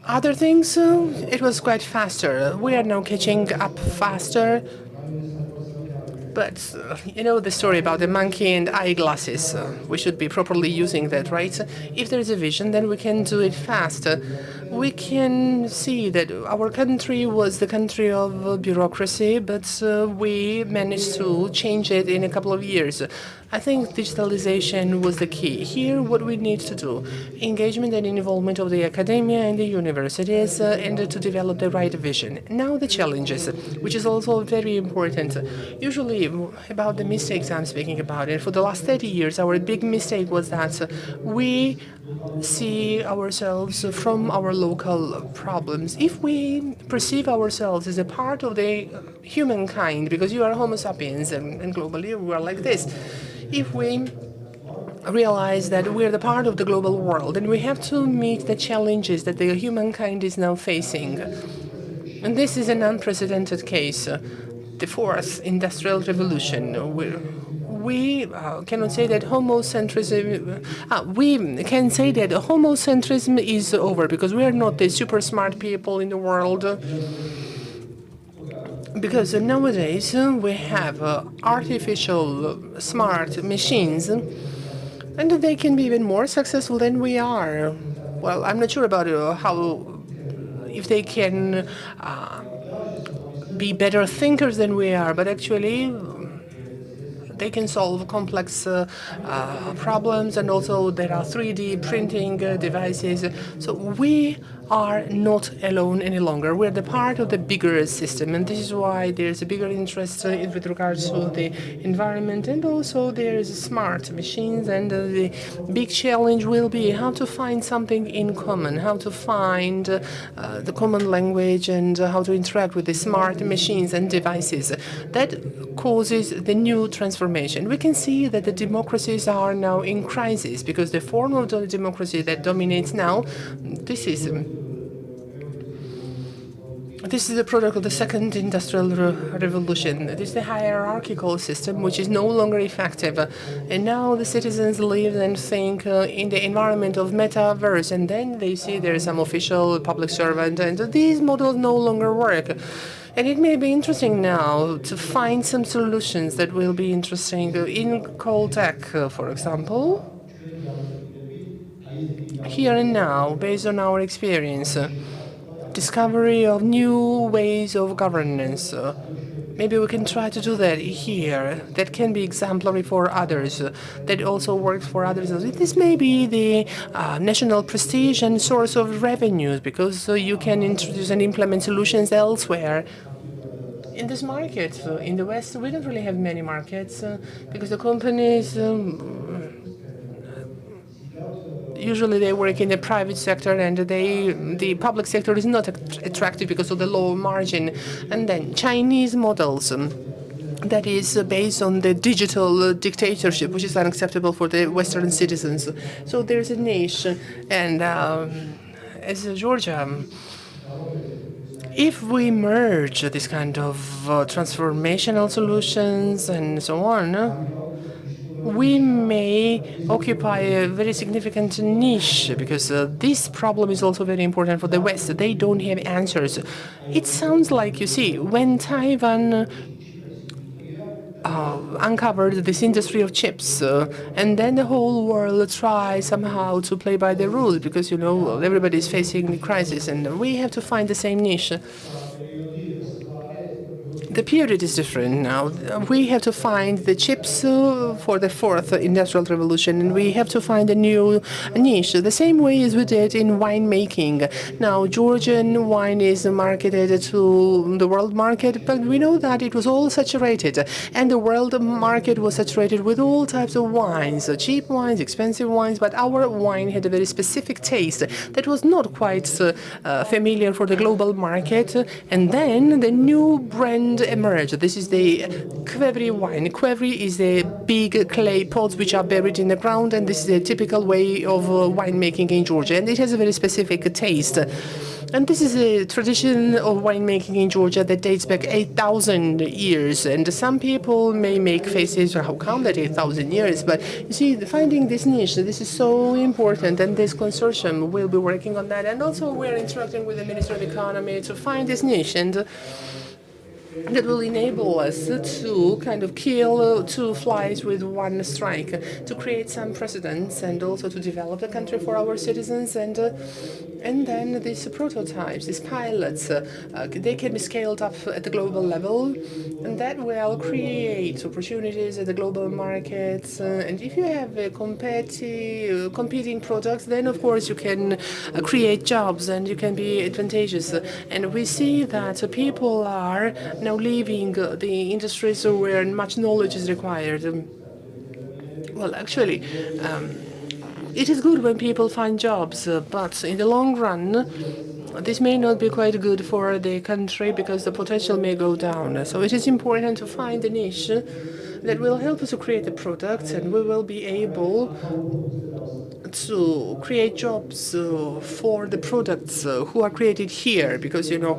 Other things, it was quite faster. We are now catching up faster. But you know the story about the monkey and eyeglasses. We should be properly using that, right? If there is a vision, then we can do it fast. We can see that our country was the country of bureaucracy, but we managed to change it in a couple of years. I think digitalization was the key. Here, what we need to do, engagement and involvement of the academia and the universities, and to develop the right vision. Now the challenges, which is also very important. Usually, about the mistakes I'm speaking about, and for the last 30 years, our big mistake was that we see ourselves from our local problems. If we perceive ourselves as a part of the humankind, because you are Homo sapiens, and globally we are like this, if we realize that we're the part of the global world and we have to meet the challenges that the humankind is now facing, and this is an unprecedented case, the fourth industrial revolution. We cannot say that homocentrism. We can say that homocentrism is over, because we are not the super smart people in the world. Because nowadays we have artificial smart machines, and they can be even more successful than we are. Well, I'm not sure about if they can be better thinkers than we are, but actually they can solve complex problems, and also there are 3D printing devices. So we are not alone any longer. We're the part of the bigger system, and this is why there's a bigger interest with regards to the environment, and also there's smart machines, and the big challenge will be how to find something in common, how to find the common language, and how to interact with the smart machines and devices. That causes the new transformation. We can see that the democracies are now in crisis, because the form of the democracy that dominates now, this is the product of the second industrial revolution. This is the hierarchical system, which is no longer effective. And now the citizens live and think in the environment of metaverse, and then they see there is some official public servant, and these models no longer work. And it may be interesting now to find some solutions that will be interesting in cold tech, for example. Here and now, based on our experience, discovery of new ways of governance. Maybe we can try to do that here. That can be exemplary for others. That also works for others. This may be the national prestige and source of revenues, because you can introduce and implement solutions elsewhere. In this market, in the West, we don't really have many markets, because the companies usually they work in the private sector, and the public sector is not attractive because of the low margin. And then Chinese models. That is based on the digital dictatorship, which is unacceptable for the Western citizens. So there's a niche, and as Georgia, if we merge this kind of transformational solutions and so on, we may occupy a very significant niche, because this problem is also very important for the West. They don't have answers. It sounds like, you see, when Taiwan uncovered this industry of chips, and then the whole world tries somehow to play by the rules, because, you know, everybody is facing the crisis, and we have to find the same niche. The period is different now. We have to find the chips for the fourth industrial revolution, and we have to find a new niche, the same way as we did in winemaking. Now, Georgian wine is marketed to the world market, but we know that it was all saturated, and the world market was saturated with all types of wines, cheap wines, expensive wines, but our wine had a very specific taste that was not quite familiar for the global market. And then the new brand emerged. This is the Kvevri wine. Kvevri is the big clay pots which are buried in the ground, and this is a typical way of winemaking in Georgia, and it has a very specific taste. And this is a tradition of winemaking in Georgia that dates back 8,000 years. And some people may make faces, how come that 8,000 years? But you see, finding this niche, this is so important, and this consortium will be working on that. And also we're interacting with the Ministry of Economy to find this niche, and that will enable us to kind of kill two flies with one strike, to create some precedents and also to develop the country for our citizens. And then these prototypes, these pilots, they can be scaled up at the global level, and that will create opportunities at the global markets. And if you have a competing products, then of course you can create jobs and you can be advantageous. And we see that people are now leaving the industries where much knowledge is required. Well, actually, it is good when people find jobs, but in the long run, this may not be quite good for the country because the potential may go down. So it is important to find a niche that will help us to create the products, and we will be able to create jobs for the products who are created here, because, you know,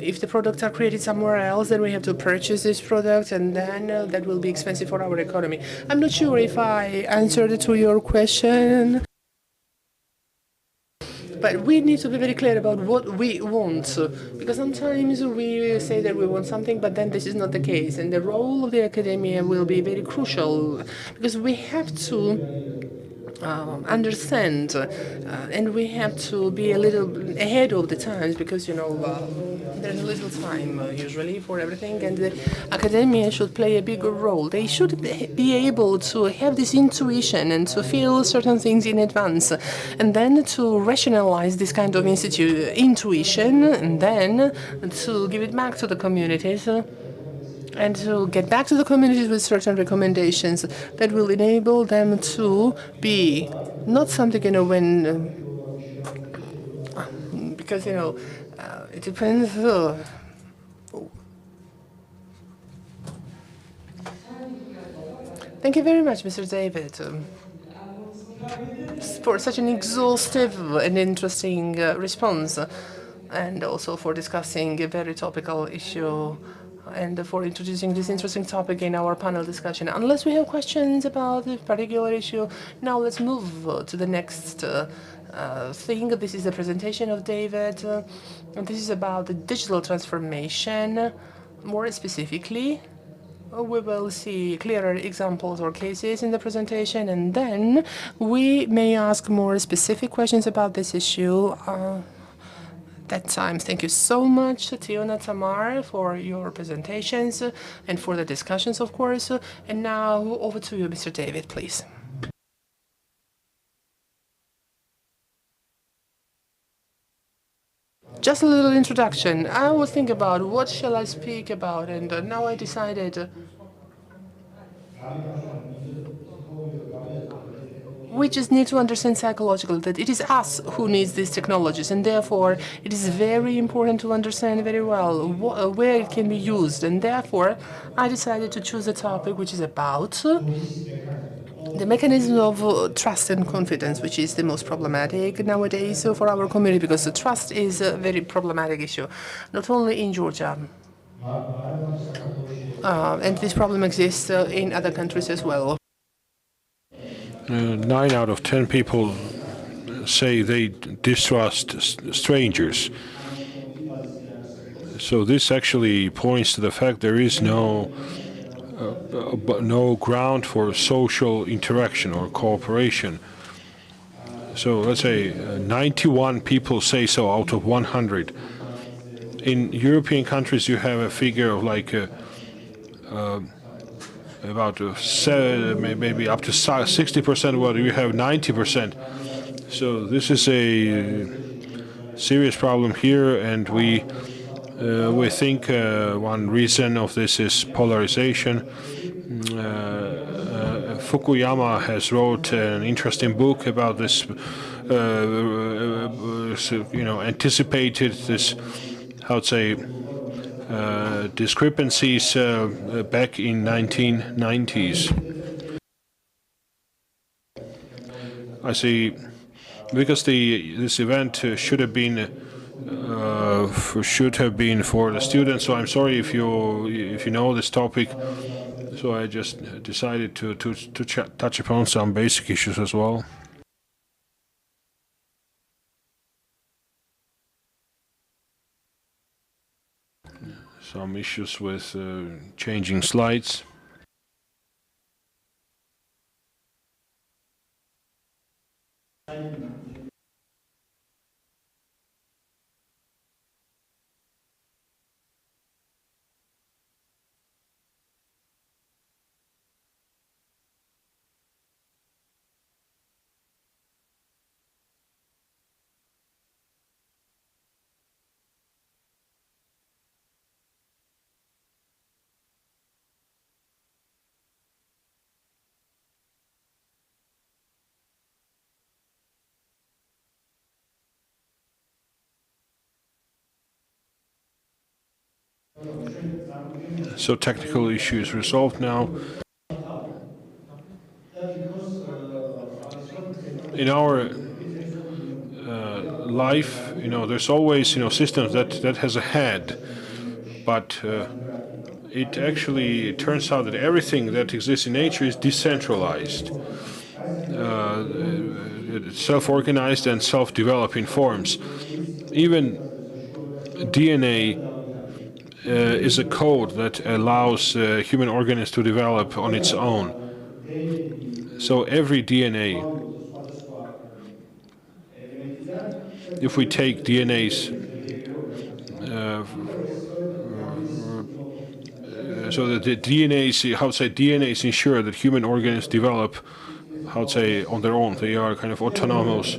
if the products are created somewhere else, then we have to purchase this product, and then that will be expensive for our economy. I'm not sure if I answered to your question, but we need to be very clear about what we want, because sometimes we say that we want something, but then this is not the case, and the role of the academia will be very crucial, because we have to understand, and we have to be a little ahead of the times, because, you know, there's little time usually for everything, and the academia should play a bigger role. They should be able to have this intuition and to feel certain things in advance, and then to rationalize this kind of intuition, and then to give it back to the communities. And to get back to the communities with certain recommendations that will enable them to be not something, you know, when because, you know, it depends. Thank you very much, Mr. David, for such an exhaustive and interesting response, and also for discussing a very topical issue, and for introducing this interesting topic in our panel discussion. Unless we have questions about the particular issue, now let's move to the next thing. This is a presentation of David, and this is about the digital transformation. More specifically, we will see clearer examples or cases in the presentation, and then we may ask more specific questions about this issue. That time. Thank you so much, Tiona, Tamar, for your presentations and for the discussions, of course. And now over to you, Mr. David, please. Just a little introduction. I was thinking about what shall I speak about, and now I decided we just need to understand psychologically that it is us who needs these technologies, and therefore it is very important to understand very well where it can be used. And therefore, I decided to choose a topic which is about the mechanism of trust and confidence, which is the most problematic nowadays for our community, because the trust is a very problematic issue, not only in Georgia. And this problem exists in other countries as well. 9 out of 10 people say they distrust strangers. So this actually points to the fact there is no ground for social interaction or cooperation. So let's say 91 people say so out of 100. In European countries, you have a figure of like about maybe up to 60%, well, you have 90%. So this is a serious problem here, and we think one reason of this is polarization. Fukuyama has wrote an interesting book about this, anticipated this, how to say, discrepancies back in 1990s. I see, because this event should have been for the students. So I'm sorry if you know this topic. So I just decided to touch upon some basic issues as well. Some issues with changing slides. So technical issue is resolved now. In our life, there's always, systems that has a head, but it actually turns out that everything that exists in nature is decentralized, self-organized and self-developing forms. Even DNA is a code that allows human organisms to develop on its own. So every DNA, if we take DNAs, so that the DNAs ensure that human organisms develop, on their own. They are kind of autonomous.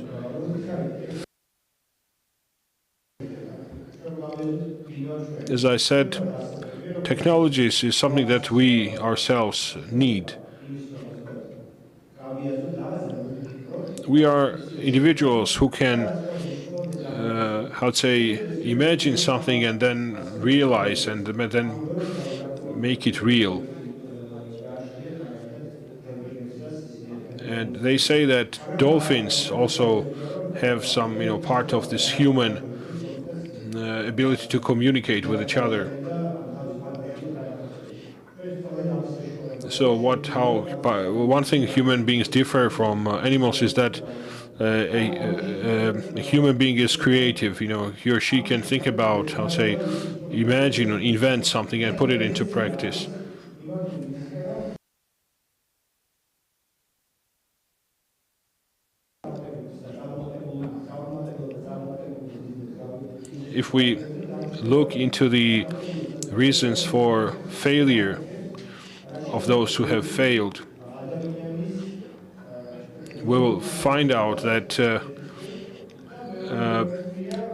As I said, technologies is something that we ourselves need. We are individuals who can, imagine something and then realize and then make it real. And they say that dolphins also have some, part of this human ability to communicate with each other. So one thing human beings differ from animals is that a human being is creative. He or she can think about, imagine or invent something and put it into practice. If we look into the reasons for failure of those who have failed, we will find out that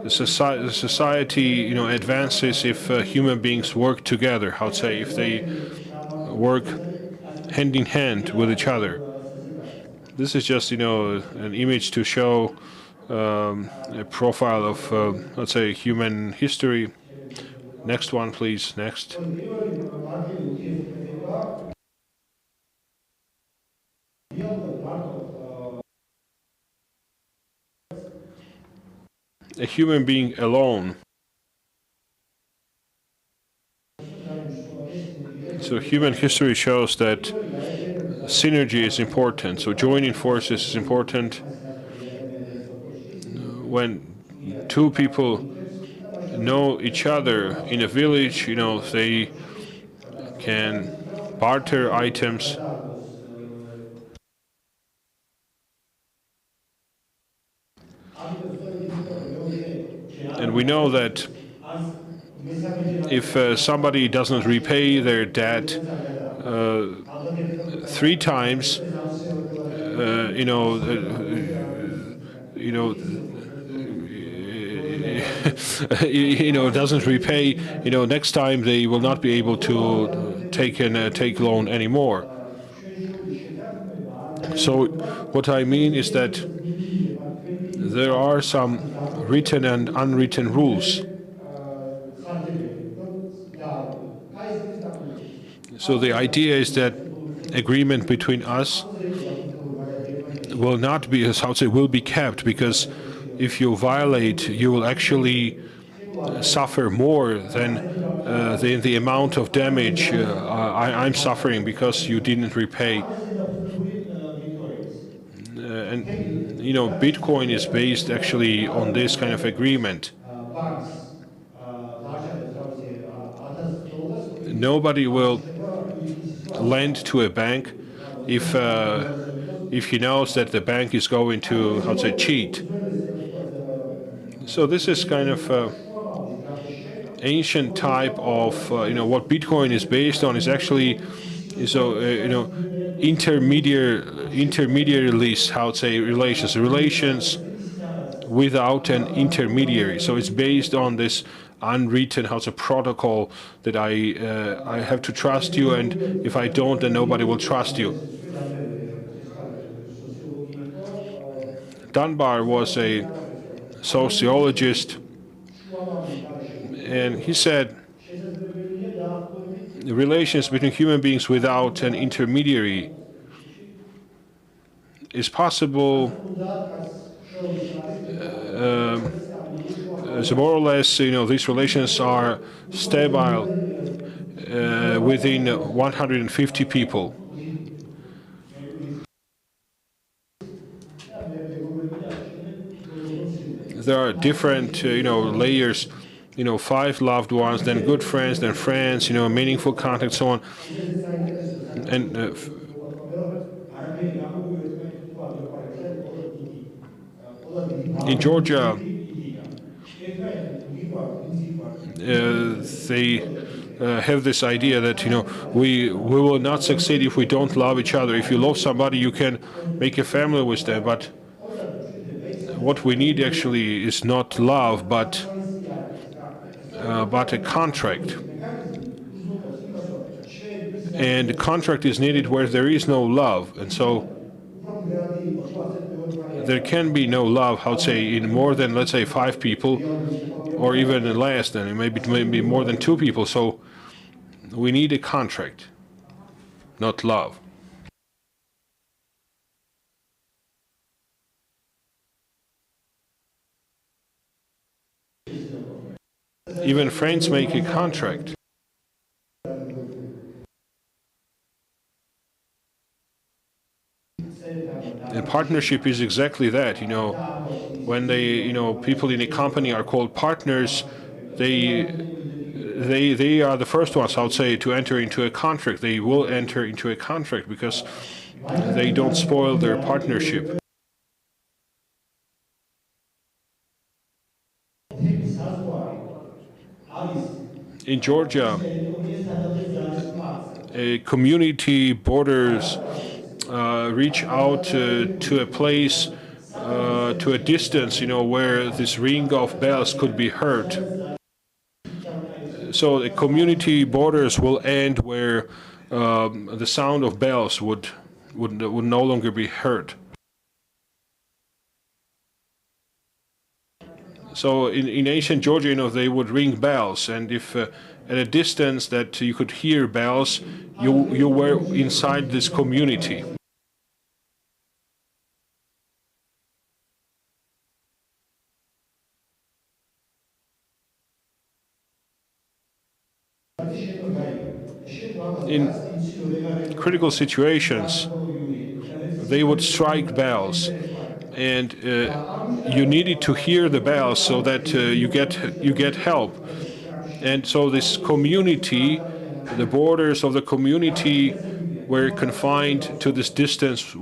the society, advances if human beings work together. If they work hand in hand with each other. This is just, an image to show a profile of, let's say, human history. Next one, please. Next. A human being alone. So human history shows that synergy is important. So joining forces is important. When two people know each other in a village, they can barter items. And we know that if somebody doesn't repay their debt 3 times, doesn't repay, next time they will not be able to take loan anymore. So what I mean is that there are some written and unwritten rules. So the idea is that agreement between us will not be, will be kept, because if you violate, you will actually suffer more than the amount of damage I'm suffering because you didn't repay. And Bitcoin is based actually on this kind of agreement. Nobody will lend to a bank if he knows that the bank is going to cheat. So this is kind of ancient type of what Bitcoin is based on is actually intermediary relations without an intermediary. So it's based on this unwritten protocol that I have to trust you, and if I don't, then nobody will trust you. Dunbar was a sociologist, and he said the relations between human beings without an intermediary is possible. So more or less, these relations are stable within 150 people. There are different, layers. 5 loved ones, then good friends, then friends. Meaningful contact, so on. And in Georgia, they have this idea that we will not succeed if we don't love each other. If you love somebody, you can make a family with them. But what we need actually is not love, but a contract. And the contract is needed where there is no love, and so there can be no love, in more than, let's say, 5 people, or even less than, maybe more than 2 people. So we need a contract, not love. Even friends make a contract. And partnership is exactly that. When people in a company are called partners, they are the first ones, to enter into a contract. They will enter into a contract because they don't spoil their partnership. In Georgia, community borders reach out to a place, to a distance, where this ring of bells could be heard. So the community borders will end where the sound of bells would no longer be heard. So in ancient Georgia, they would ring bells, and if at a distance that you could hear bells, you were inside this community. In critical situations, they would strike bells, and you needed to hear the bells so that you get help. And so this community, the borders of the community were confined to this distance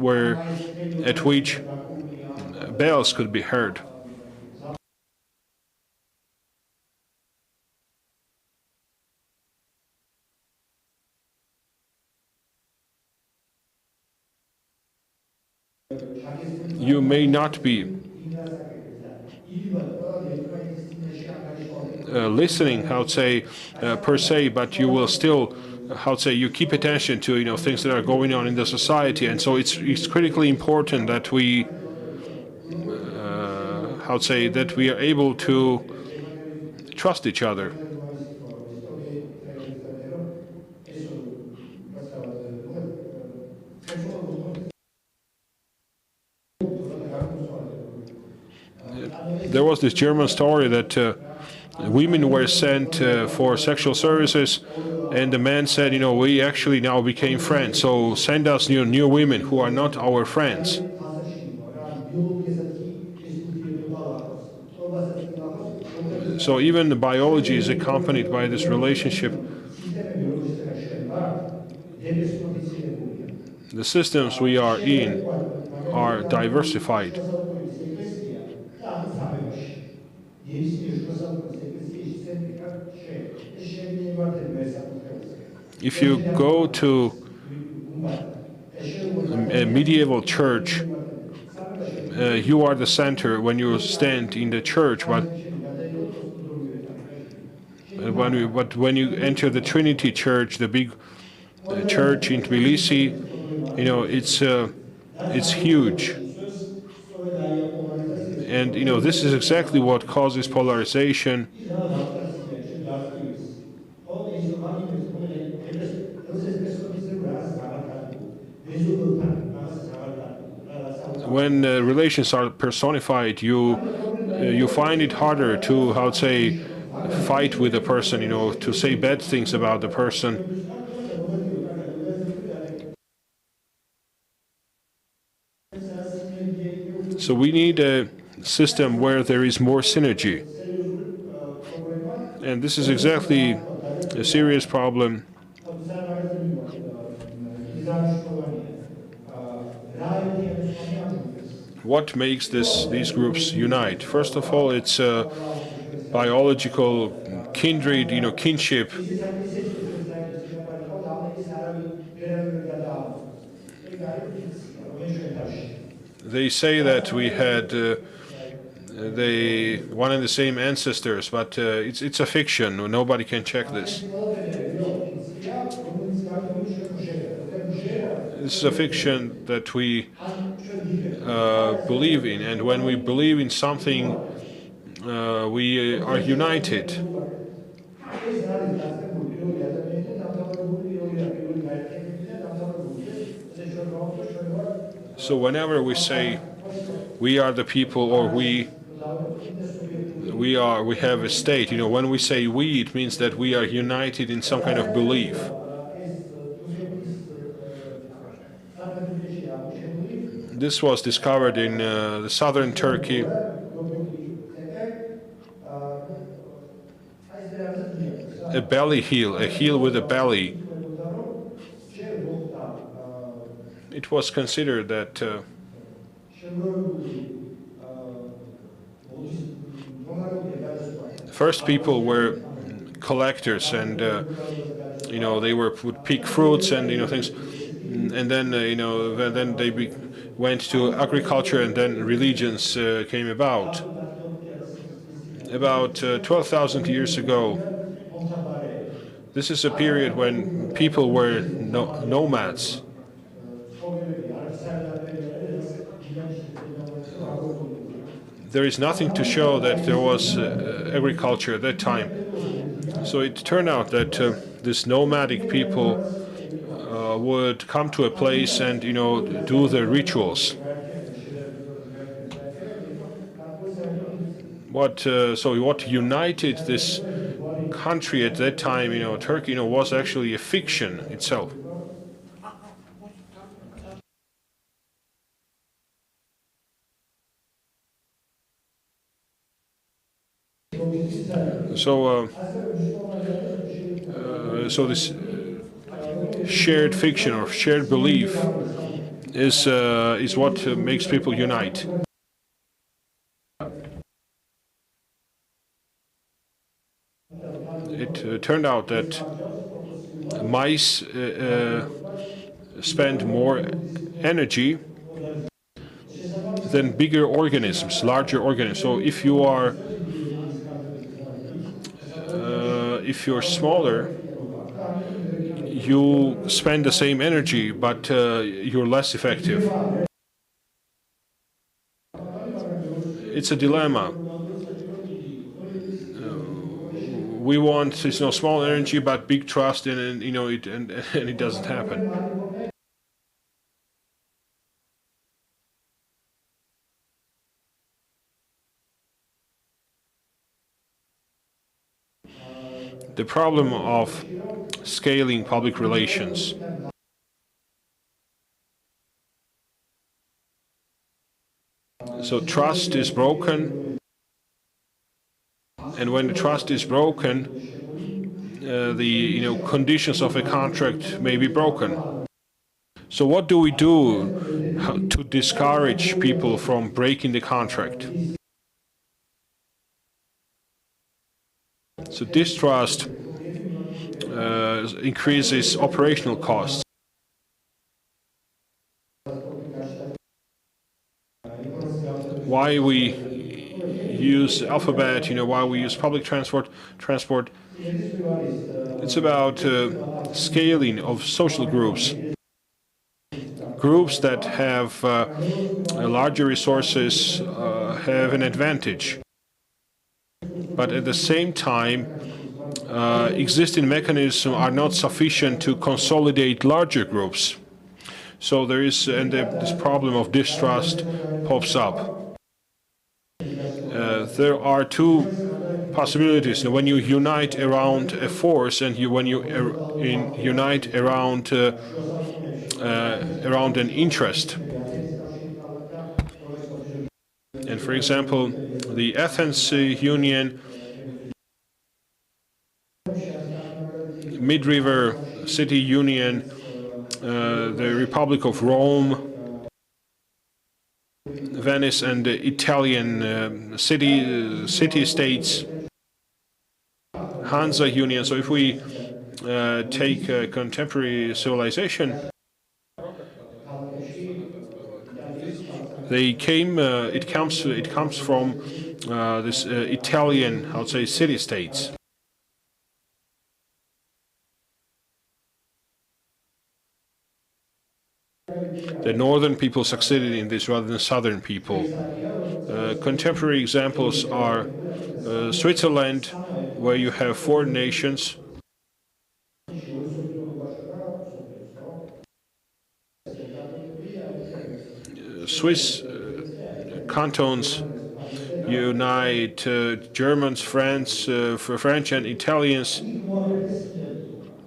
at which bells could be heard. You may not be listening, how to say, per se, but you will still, how to say, you keep attention to things that are going on in the society, and so it's critically important that we, how to say, that we are able to trust each other. There was this German story that women were sent for sexual services, and the man said, we actually now became friends, so send us new women who are not our friends. So even the biology is accompanied by this relationship. The systems we are in are diversified. If you go to a medieval church, you are the center when you stand in the church, but when you enter the Trinity Church, the big church in Tbilisi, it's huge. And this is exactly what causes polarization. When relations are personified, you find it harder to, how to say, fight with a person, to say bad things about the person. So we need a system where there is more synergy. And this is exactly a serious problem. What makes these groups unite? First of all, it's biological kindred, kinship. They say that we had one and the same ancestors, but it's a fiction. Nobody can check this. This is a fiction that we believe in, and when we believe in something, we are united. So whenever we say we are the people, or we have a state, when we say we, it means that we are united in some kind of belief. This was discovered in the southern Turkey. A belly heel, a heel with a belly. It was considered that first people were collectors, and they would pick fruits and things, and then then they went to agriculture, and then religions came about. About 12,000 years ago, this is a period when people were nomads. there is nothing to show that there was agriculture at that time. So it turned out that this nomadic people would come to a place and do the rituals. So what united this country at that time, Turkey, was actually a fiction itself. So this shared fiction or shared belief is what makes people unite. It turned out that mice spend more energy than bigger organisms, larger organisms. So if you're smaller, you spend the same energy, but you're less effective. It's a dilemma. We want small energy but big trust, and it doesn't happen. The problem of scaling public relations. So trust is broken, and when the trust is broken, the conditions of a contract may be broken. So what do we do to discourage people from breaking the contract? So distrust increases operational costs. Why we use alphabet, why we use public transport. It's about scaling of social groups. Groups that have larger resources have an advantage. But at the same time, existing mechanisms are not sufficient to consolidate larger groups. So there is, and this problem of distrust pops up. There are two possibilities. When you unite around a force, and when you unite around an interest. And for example, the Athens Union, Mid-River City Union, the Republic of Rome, Venice, and the Italian city-states, Hansa Union. So if we take contemporary civilization, they came. It comes from this Italian, I would say, city-states. The northern people succeeded in this rather than southern people. Contemporary examples are Switzerland, where you have 4 nations. Swiss cantons unite Germans, French and Italians,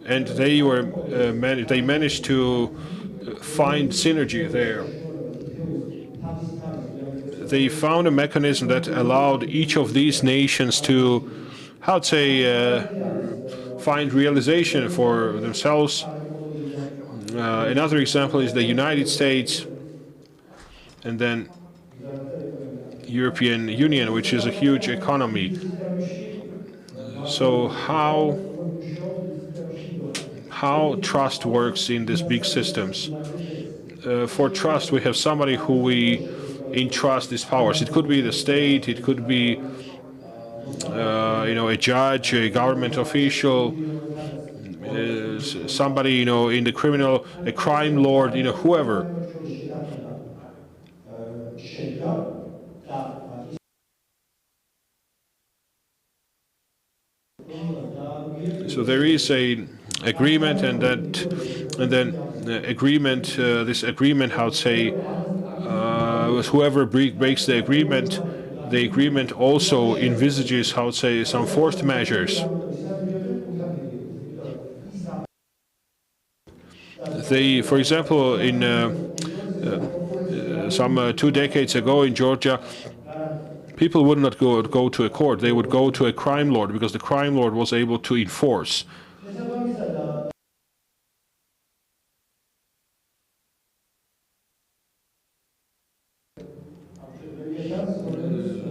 and they managed to find synergy there. They found a mechanism that allowed each of these nations to, how to say, find realization for themselves. Another example is the United States, and then European Union, which is a huge economy. So how trust works in these big systems? For trust, we have somebody who we entrust these powers. It could be the state, it could be a judge, a government official, somebody in the criminal, a crime lord, whoever. there is a agreement, and then agreement. This agreement, how to say, whoever breaks the agreement also envisages, how to say, some forced measures. For example, in some 2 decades ago in Georgia, people would not go to a court. They would go to a crime lord because the crime lord was able to enforce.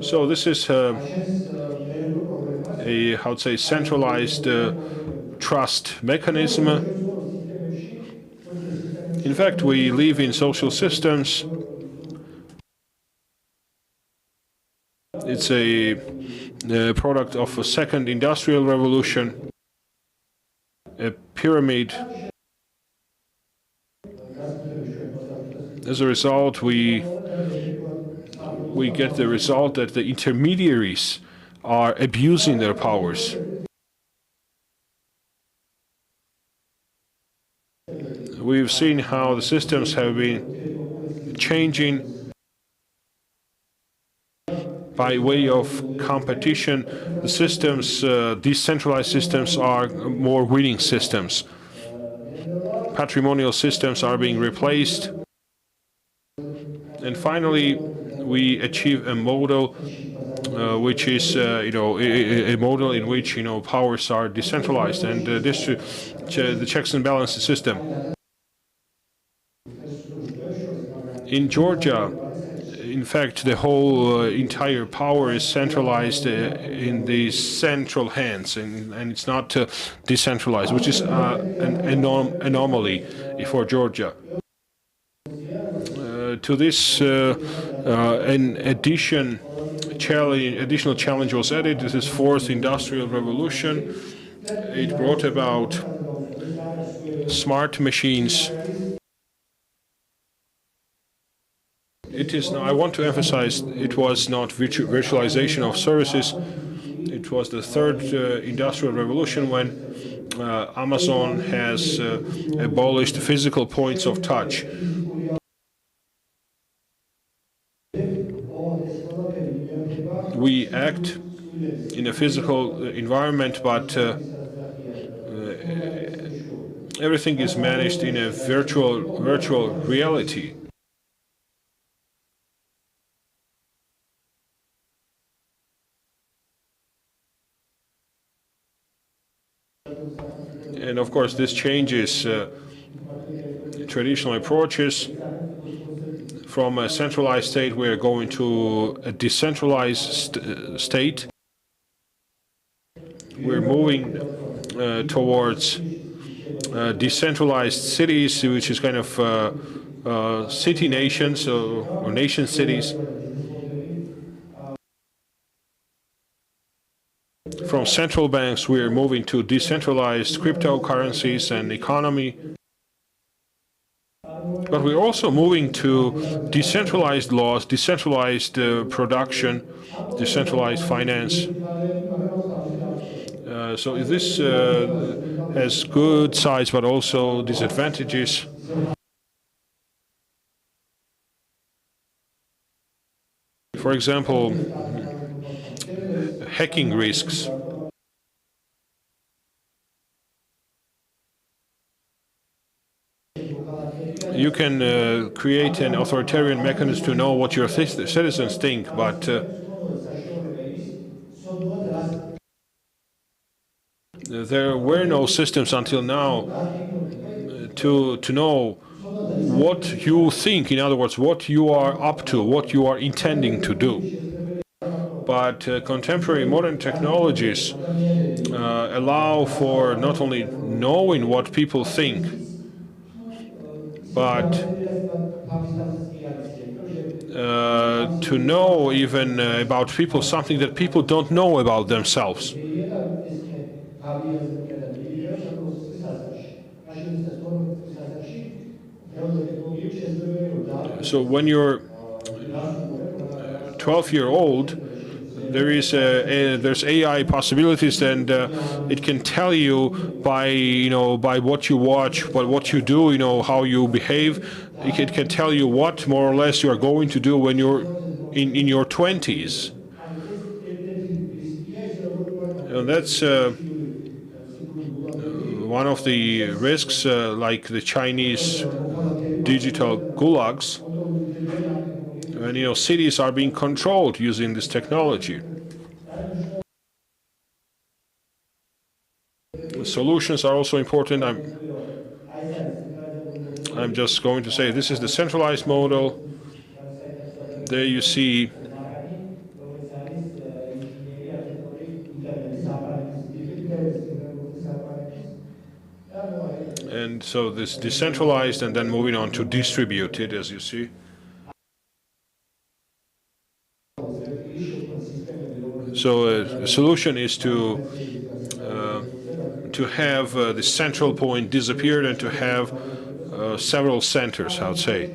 So this is a, how to say, centralized trust mechanism. In fact, we live in social systems. It's a product of a second industrial revolution, a pyramid. As a result, we get the result that the intermediaries are abusing their powers. We've seen how the systems have been changing by way of competition. The systems, decentralized systems, are more winning systems. Patrimonial systems are being replaced. And finally, we achieve a model which is, a model in which, powers are decentralized, and the checks and balances system. In Georgia, in fact, the whole entire power is centralized in the central hands, and it's not decentralized, which is an anomaly for Georgia. To this, an additional challenge was added. This is fourth industrial revolution. It brought about smart machines. It is. I want to emphasize, it was not virtualization of services. It was the third industrial revolution when Amazon has abolished physical points of touch. We act in a physical environment, but everything is managed in a virtual reality. And of course, this changes traditional approaches. From a centralized state, we are going to a decentralized state. We're moving towards decentralized cities, which is kind of city nations or nation cities. From central banks, we are moving to decentralized cryptocurrencies and economy. But we're also moving to decentralized laws, decentralized production, decentralized finance. So this has good sides, but also disadvantages. For example, hacking risks. You can create an authoritarian mechanism to know what your citizens think, but there were no systems until now to know what you think, in other words, what you are up to, what you are intending to do. But contemporary modern technologies allow for not only knowing what people think, but to know even about people something that people don't know about themselves. So when you're 12-year-old, there's AI possibilities, and it can tell you by what you watch, by what you do, how you behave. It can tell you what more or less you are going to do when you're in your 20s. And that's one of the risks, like the Chinese digital gulags. And cities are being controlled using this technology. Solutions are also important. I'm just going to say this is the centralized model. There you see and so this decentralized and then moving on to distributed, as you see. So the solution is to have the central point disappeared and to have several centers, I would say.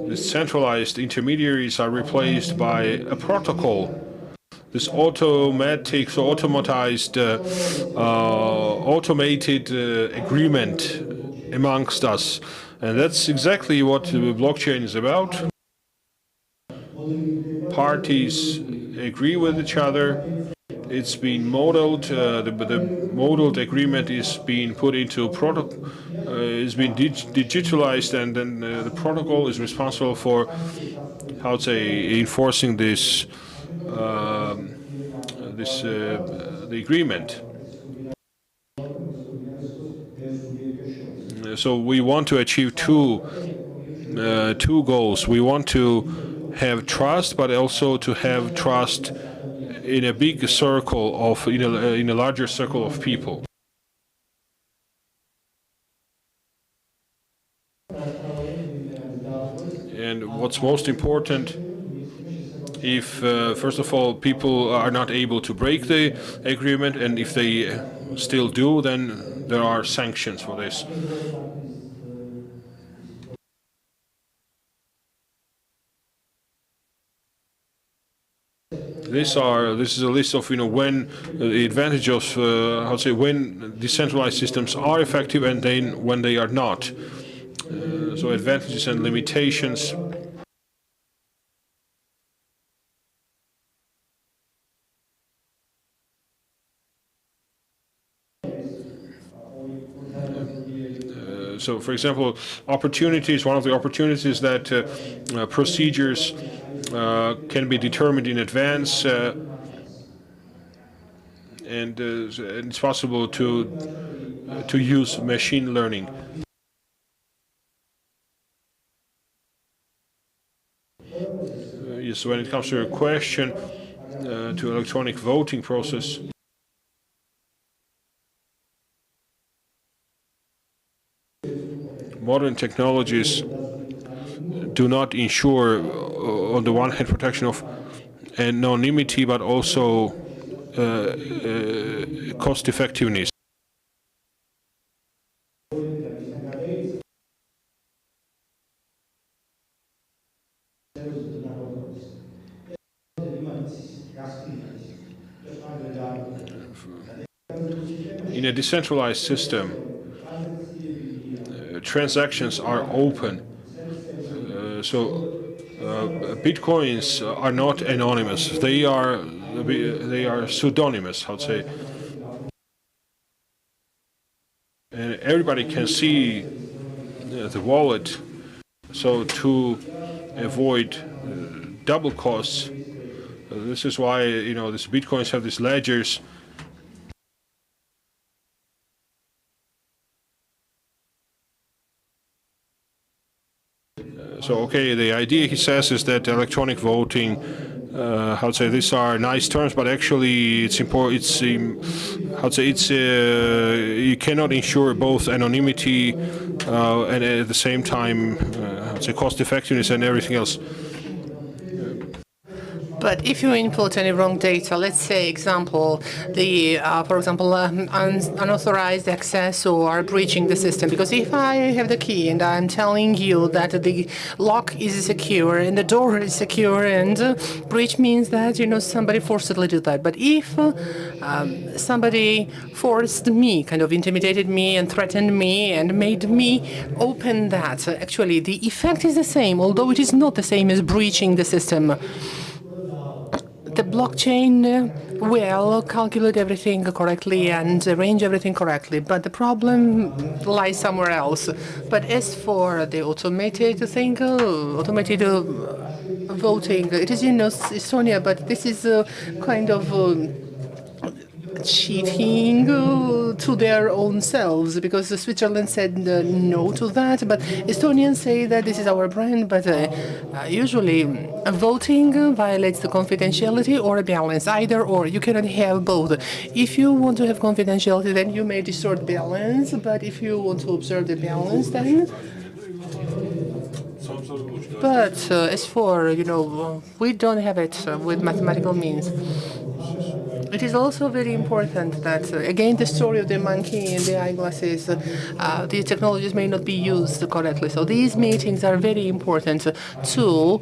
The centralized intermediaries are replaced by a protocol. This automatized, automated agreement amongst us. And that's exactly what blockchain is about. Parties agree with each other. It's been modeled. The modeled agreement is being put into protocol. Is being digitalized, and then the protocol is responsible for, how to say, enforcing this the agreement. So we want to achieve two goals. We want to have trust, but also to have trust in a big circle of in a larger circle of people. And what's most important, if first of all people are not able to break the agreement, and if they still do, then there are sanctions for this. This is a list of when the advantage of how to say, when decentralized systems are effective and then when they are not. So advantages and limitations. So, for example, opportunities. One of the opportunities that procedures can be determined in advance, and it's possible to use machine learning. Yes, when it comes to a question to electronic voting process. Modern technologies do not ensure, on the one hand, protection of anonymity, but also cost effectiveness. In a decentralized system, transactions are open. So bitcoins are not anonymous. They are pseudonymous, how to say. And everybody can see the wallet. So to avoid double costs, this is why these bitcoins have these ledgers. So, okay, the idea, he says, is that electronic voting, how to say, these are nice terms, but actually it's important. It's how to say, it's you cannot ensure both anonymity and at the same time, how to say, cost effectiveness and everything else. But if you input any wrong data, let's say, example, for example, unauthorized access or breaching the system, because if I have the key and I'm telling you that the lock is secure and the door is secure, and breach means that somebody forcibly did that. But if somebody forced me, kind of intimidated me and threatened me and made me open that, actually the effect is the same, although it is not the same as breaching the system. The blockchain will calculate everything correctly and arrange everything correctly, but the problem lies somewhere else. But as for the automated thing, automated voting, it is in Estonia, but this is kind of cheating to their own selves, because Switzerland said no to that, but Estonians say that this is our brand. But usually voting violates the confidentiality or a balance, either or. You cannot have both. If you want to have confidentiality, then you may distort balance, but if you want to observe the balance, then but as for, we don't have it with mathematical means. It is also very important that, again, the story of the monkey and the eyeglasses, the technologies may not be used correctly. So these meetings are very important to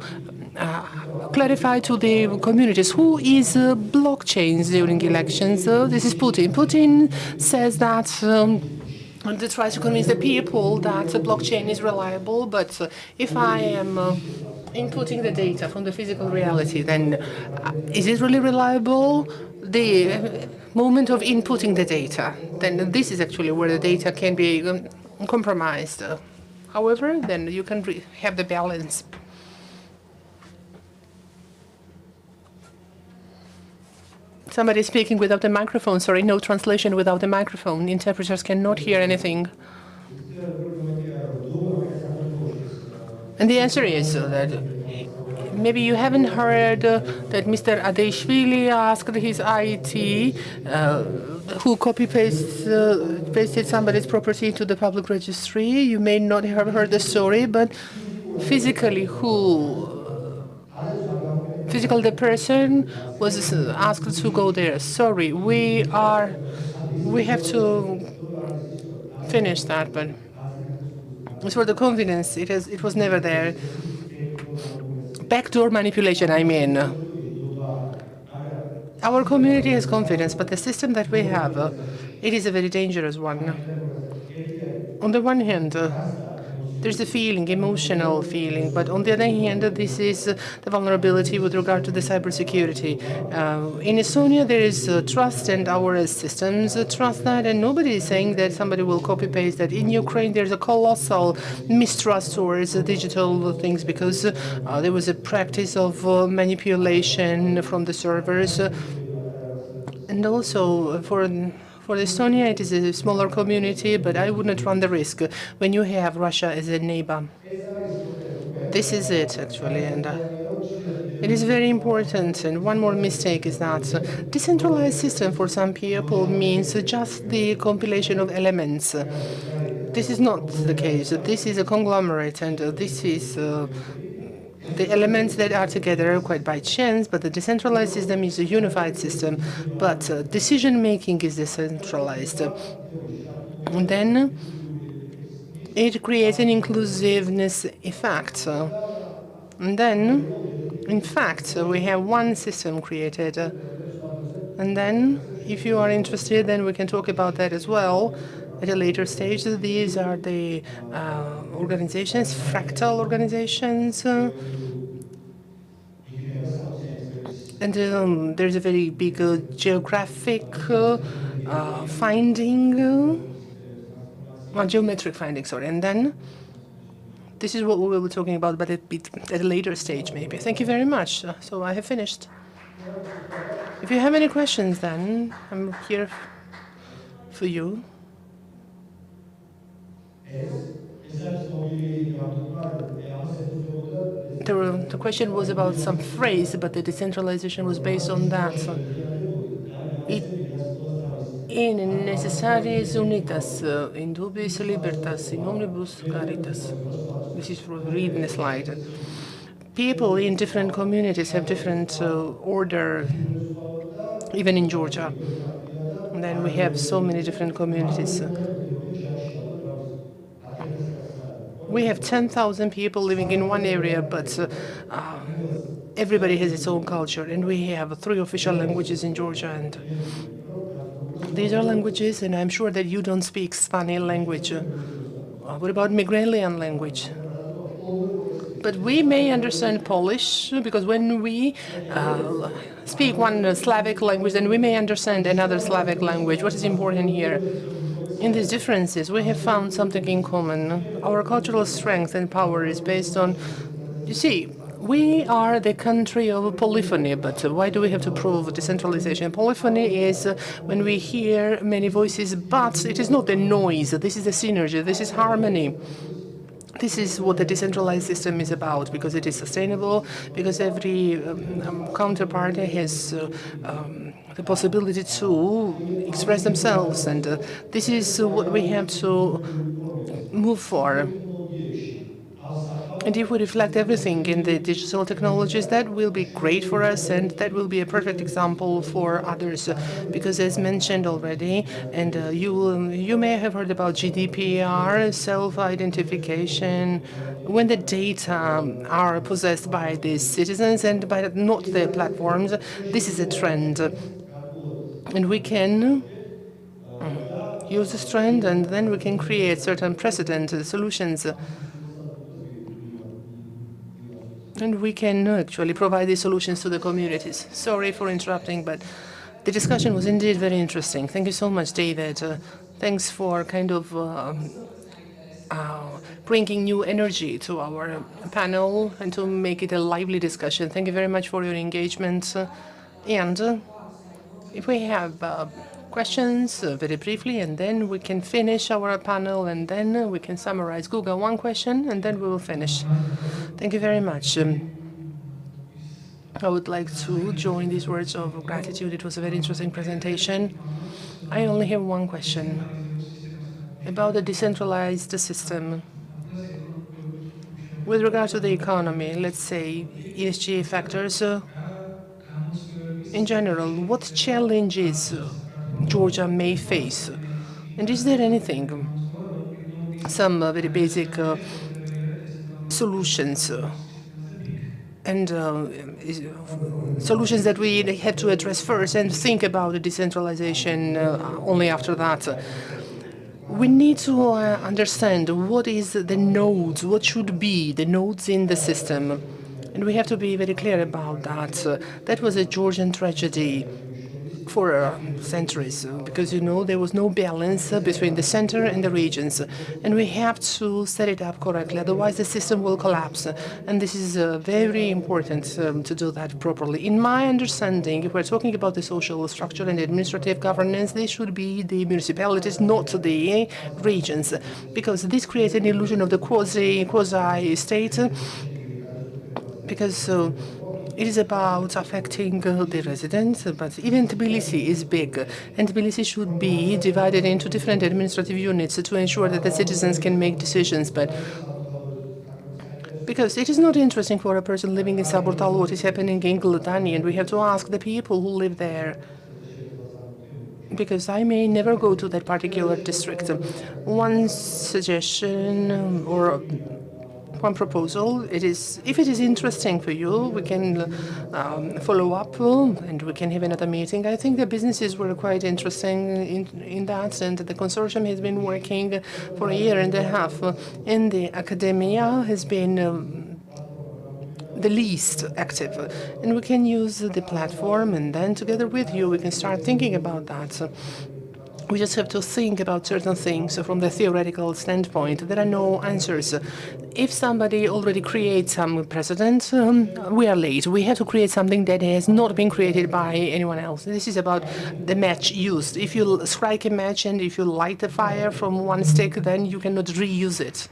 clarify to the communities who is blockchains during elections. This is Putin. Putin says that and to try to convince the people that the blockchain is reliable. But if I am inputting the data from the physical reality, then is it really reliable? The moment of inputting the data, then this is actually where the data can be compromised. However, then you can have the balance. Somebody is speaking without the microphone. Sorry, no translation without the microphone. Interpreters cannot hear anything. And the answer is that maybe you haven't heard that Mr. Adeshvili asked his IT who pasted somebody's property into the public registry. You may not have heard the story, but physically the person was asked to go there. Sorry, we have to finish that, but as for the confidence, it was never there. Backdoor manipulation, I mean. Our community has confidence, but the system that we have, it is a very dangerous one. On the one hand, there's a feeling, emotional feeling, but on the other hand, this is the vulnerability with regard to the cybersecurity. In Estonia, there is trust, and our systems trust that, and nobody is saying that somebody will copy-paste that. In Ukraine, there's a colossal mistrust towards digital things, because there was a practice of manipulation from the servers. And also for Estonia, it is a smaller community, but I would not run the risk when you have Russia as a neighbor. This is it, actually, and it is very important. And one more mistake is that decentralized system for some people means just the compilation of elements. This is not the case. This is a conglomerate, and this is the elements that are together quite by chance, but the decentralized system is a unified system, but decision-making is decentralized. And then it creates an inclusiveness effect. And then, in fact, we have one system created. And then, if you are interested, then we can talk about that as well at a later stage. These are the organizations, fractal organizations. And there's a very big geographic geometric finding, sorry. And then this is what we will be talking about, but at a later stage, maybe. Thank you very much. So I have finished. If you have any questions, then I'm here for you. The question was about some phrase, but the decentralization was based on that. In necessariis unitas, in dubis libertas, in omnibus caritas. This is read in the slide. people in different communities have different order, even in Georgia. And then we have so many different communities. We have 10,000 people living in one area, but everybody has its own culture. And we have 3 official languages in Georgia. And these are languages, and I'm sure that you don't speak Spanish language. What about Migrelian language? But we may understand Polish, because when we speak one Slavic language, then we may understand another Slavic language. What is important here? In these differences, we have found something in common. Our cultural strength and power is based on, you see, we are the country of polyphony, but why do we have to prove decentralization? Polyphony is when we hear many voices, but it is not the noise. This is the synergy. This is harmony. This is what the decentralized system is about, because it is sustainable, because every counterparty has the possibility to express themselves, and this is what we have to move for. And if we reflect everything in the digital technologies, that will be great for us, and that will be a perfect example for others. Because as mentioned already, and you may have heard about GDPR, self-identification, when the data are possessed by the citizens and by not the platforms, this is a trend. And we can use this trend, and then we can create certain precedent solutions. And we can actually provide these solutions to the communities. Sorry for interrupting, but the discussion was indeed very interesting. Thank you so much, David. Thanks for kind of bringing new energy to our panel and to make it a lively discussion. Thank you very much for your engagement. And if we have questions, very briefly, and then we can finish our panel, and then we can summarize. Google, one question, and then we will finish. Thank you very much. I would like to join these words of gratitude. It was a very interesting presentation. I only have one question about the decentralized system. With regard to the economy, let's say ESG factors, in general, what challenges Georgia may face? And is there anything, some very basic solutions and solutions that we have to address first and think about the decentralization only after that? We need to understand what is the nodes, what should be the nodes in the system. And we have to be very clear about that. That was a Georgian tragedy for centuries, because, you know, there was no balance between the center and the regions. And we have to set it up correctly, otherwise the system will collapse. And this is very important to do that properly. In my understanding, if we're talking about the social structure and administrative governance, they should be the municipalities, not the regions, because this creates an illusion of the quasi-state, because it is about affecting the residents, but even Tbilisi is big, and Tbilisi should be divided into different administrative units to ensure that the citizens can make decisions. But because it is not interesting for a person living in Saburtal what is happening in Glutani, and we have to ask the people who live there, because I may never go to that particular district. One suggestion or one proposal, if it is interesting for you, we can follow up and we can have another meeting. I think the businesses were quite interesting in that, and the consortium has been working for a year and a half, and the academia has been the least active, and we can use the platform, and then together with you we can start thinking about that. We just have to think about certain things from the theoretical standpoint. There are no answers. If somebody already creates some precedent, we are late. We have to create something that has not been created by anyone else. This is about the match used. If you strike a match and if you light a fire from one stick, then you cannot reuse it.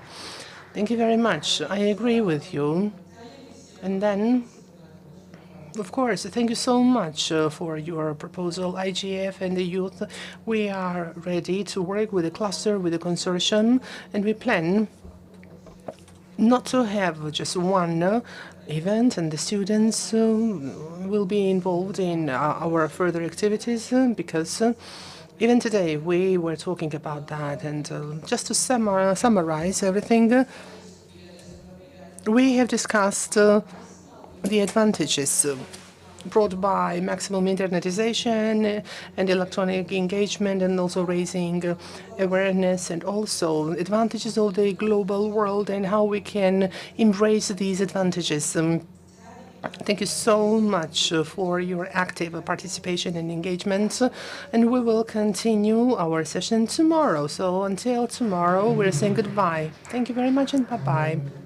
Thank you very much. I agree with you. And then, of course, thank you so much for your proposal, IGF and the youth. We are ready to work with the cluster, with the consortium, and we plan not to have just one event, and the students will be involved in our further activities because even today we were talking about that. And just to summarize everything, we have discussed the advantages brought by maximum internetization and electronic engagement, and also raising awareness, and also advantages of the global world and how we can embrace these advantages. Thank you so much for your active participation and engagement, and we will continue our session tomorrow. So until tomorrow, we're saying goodbye. Thank you very much, and bye-bye.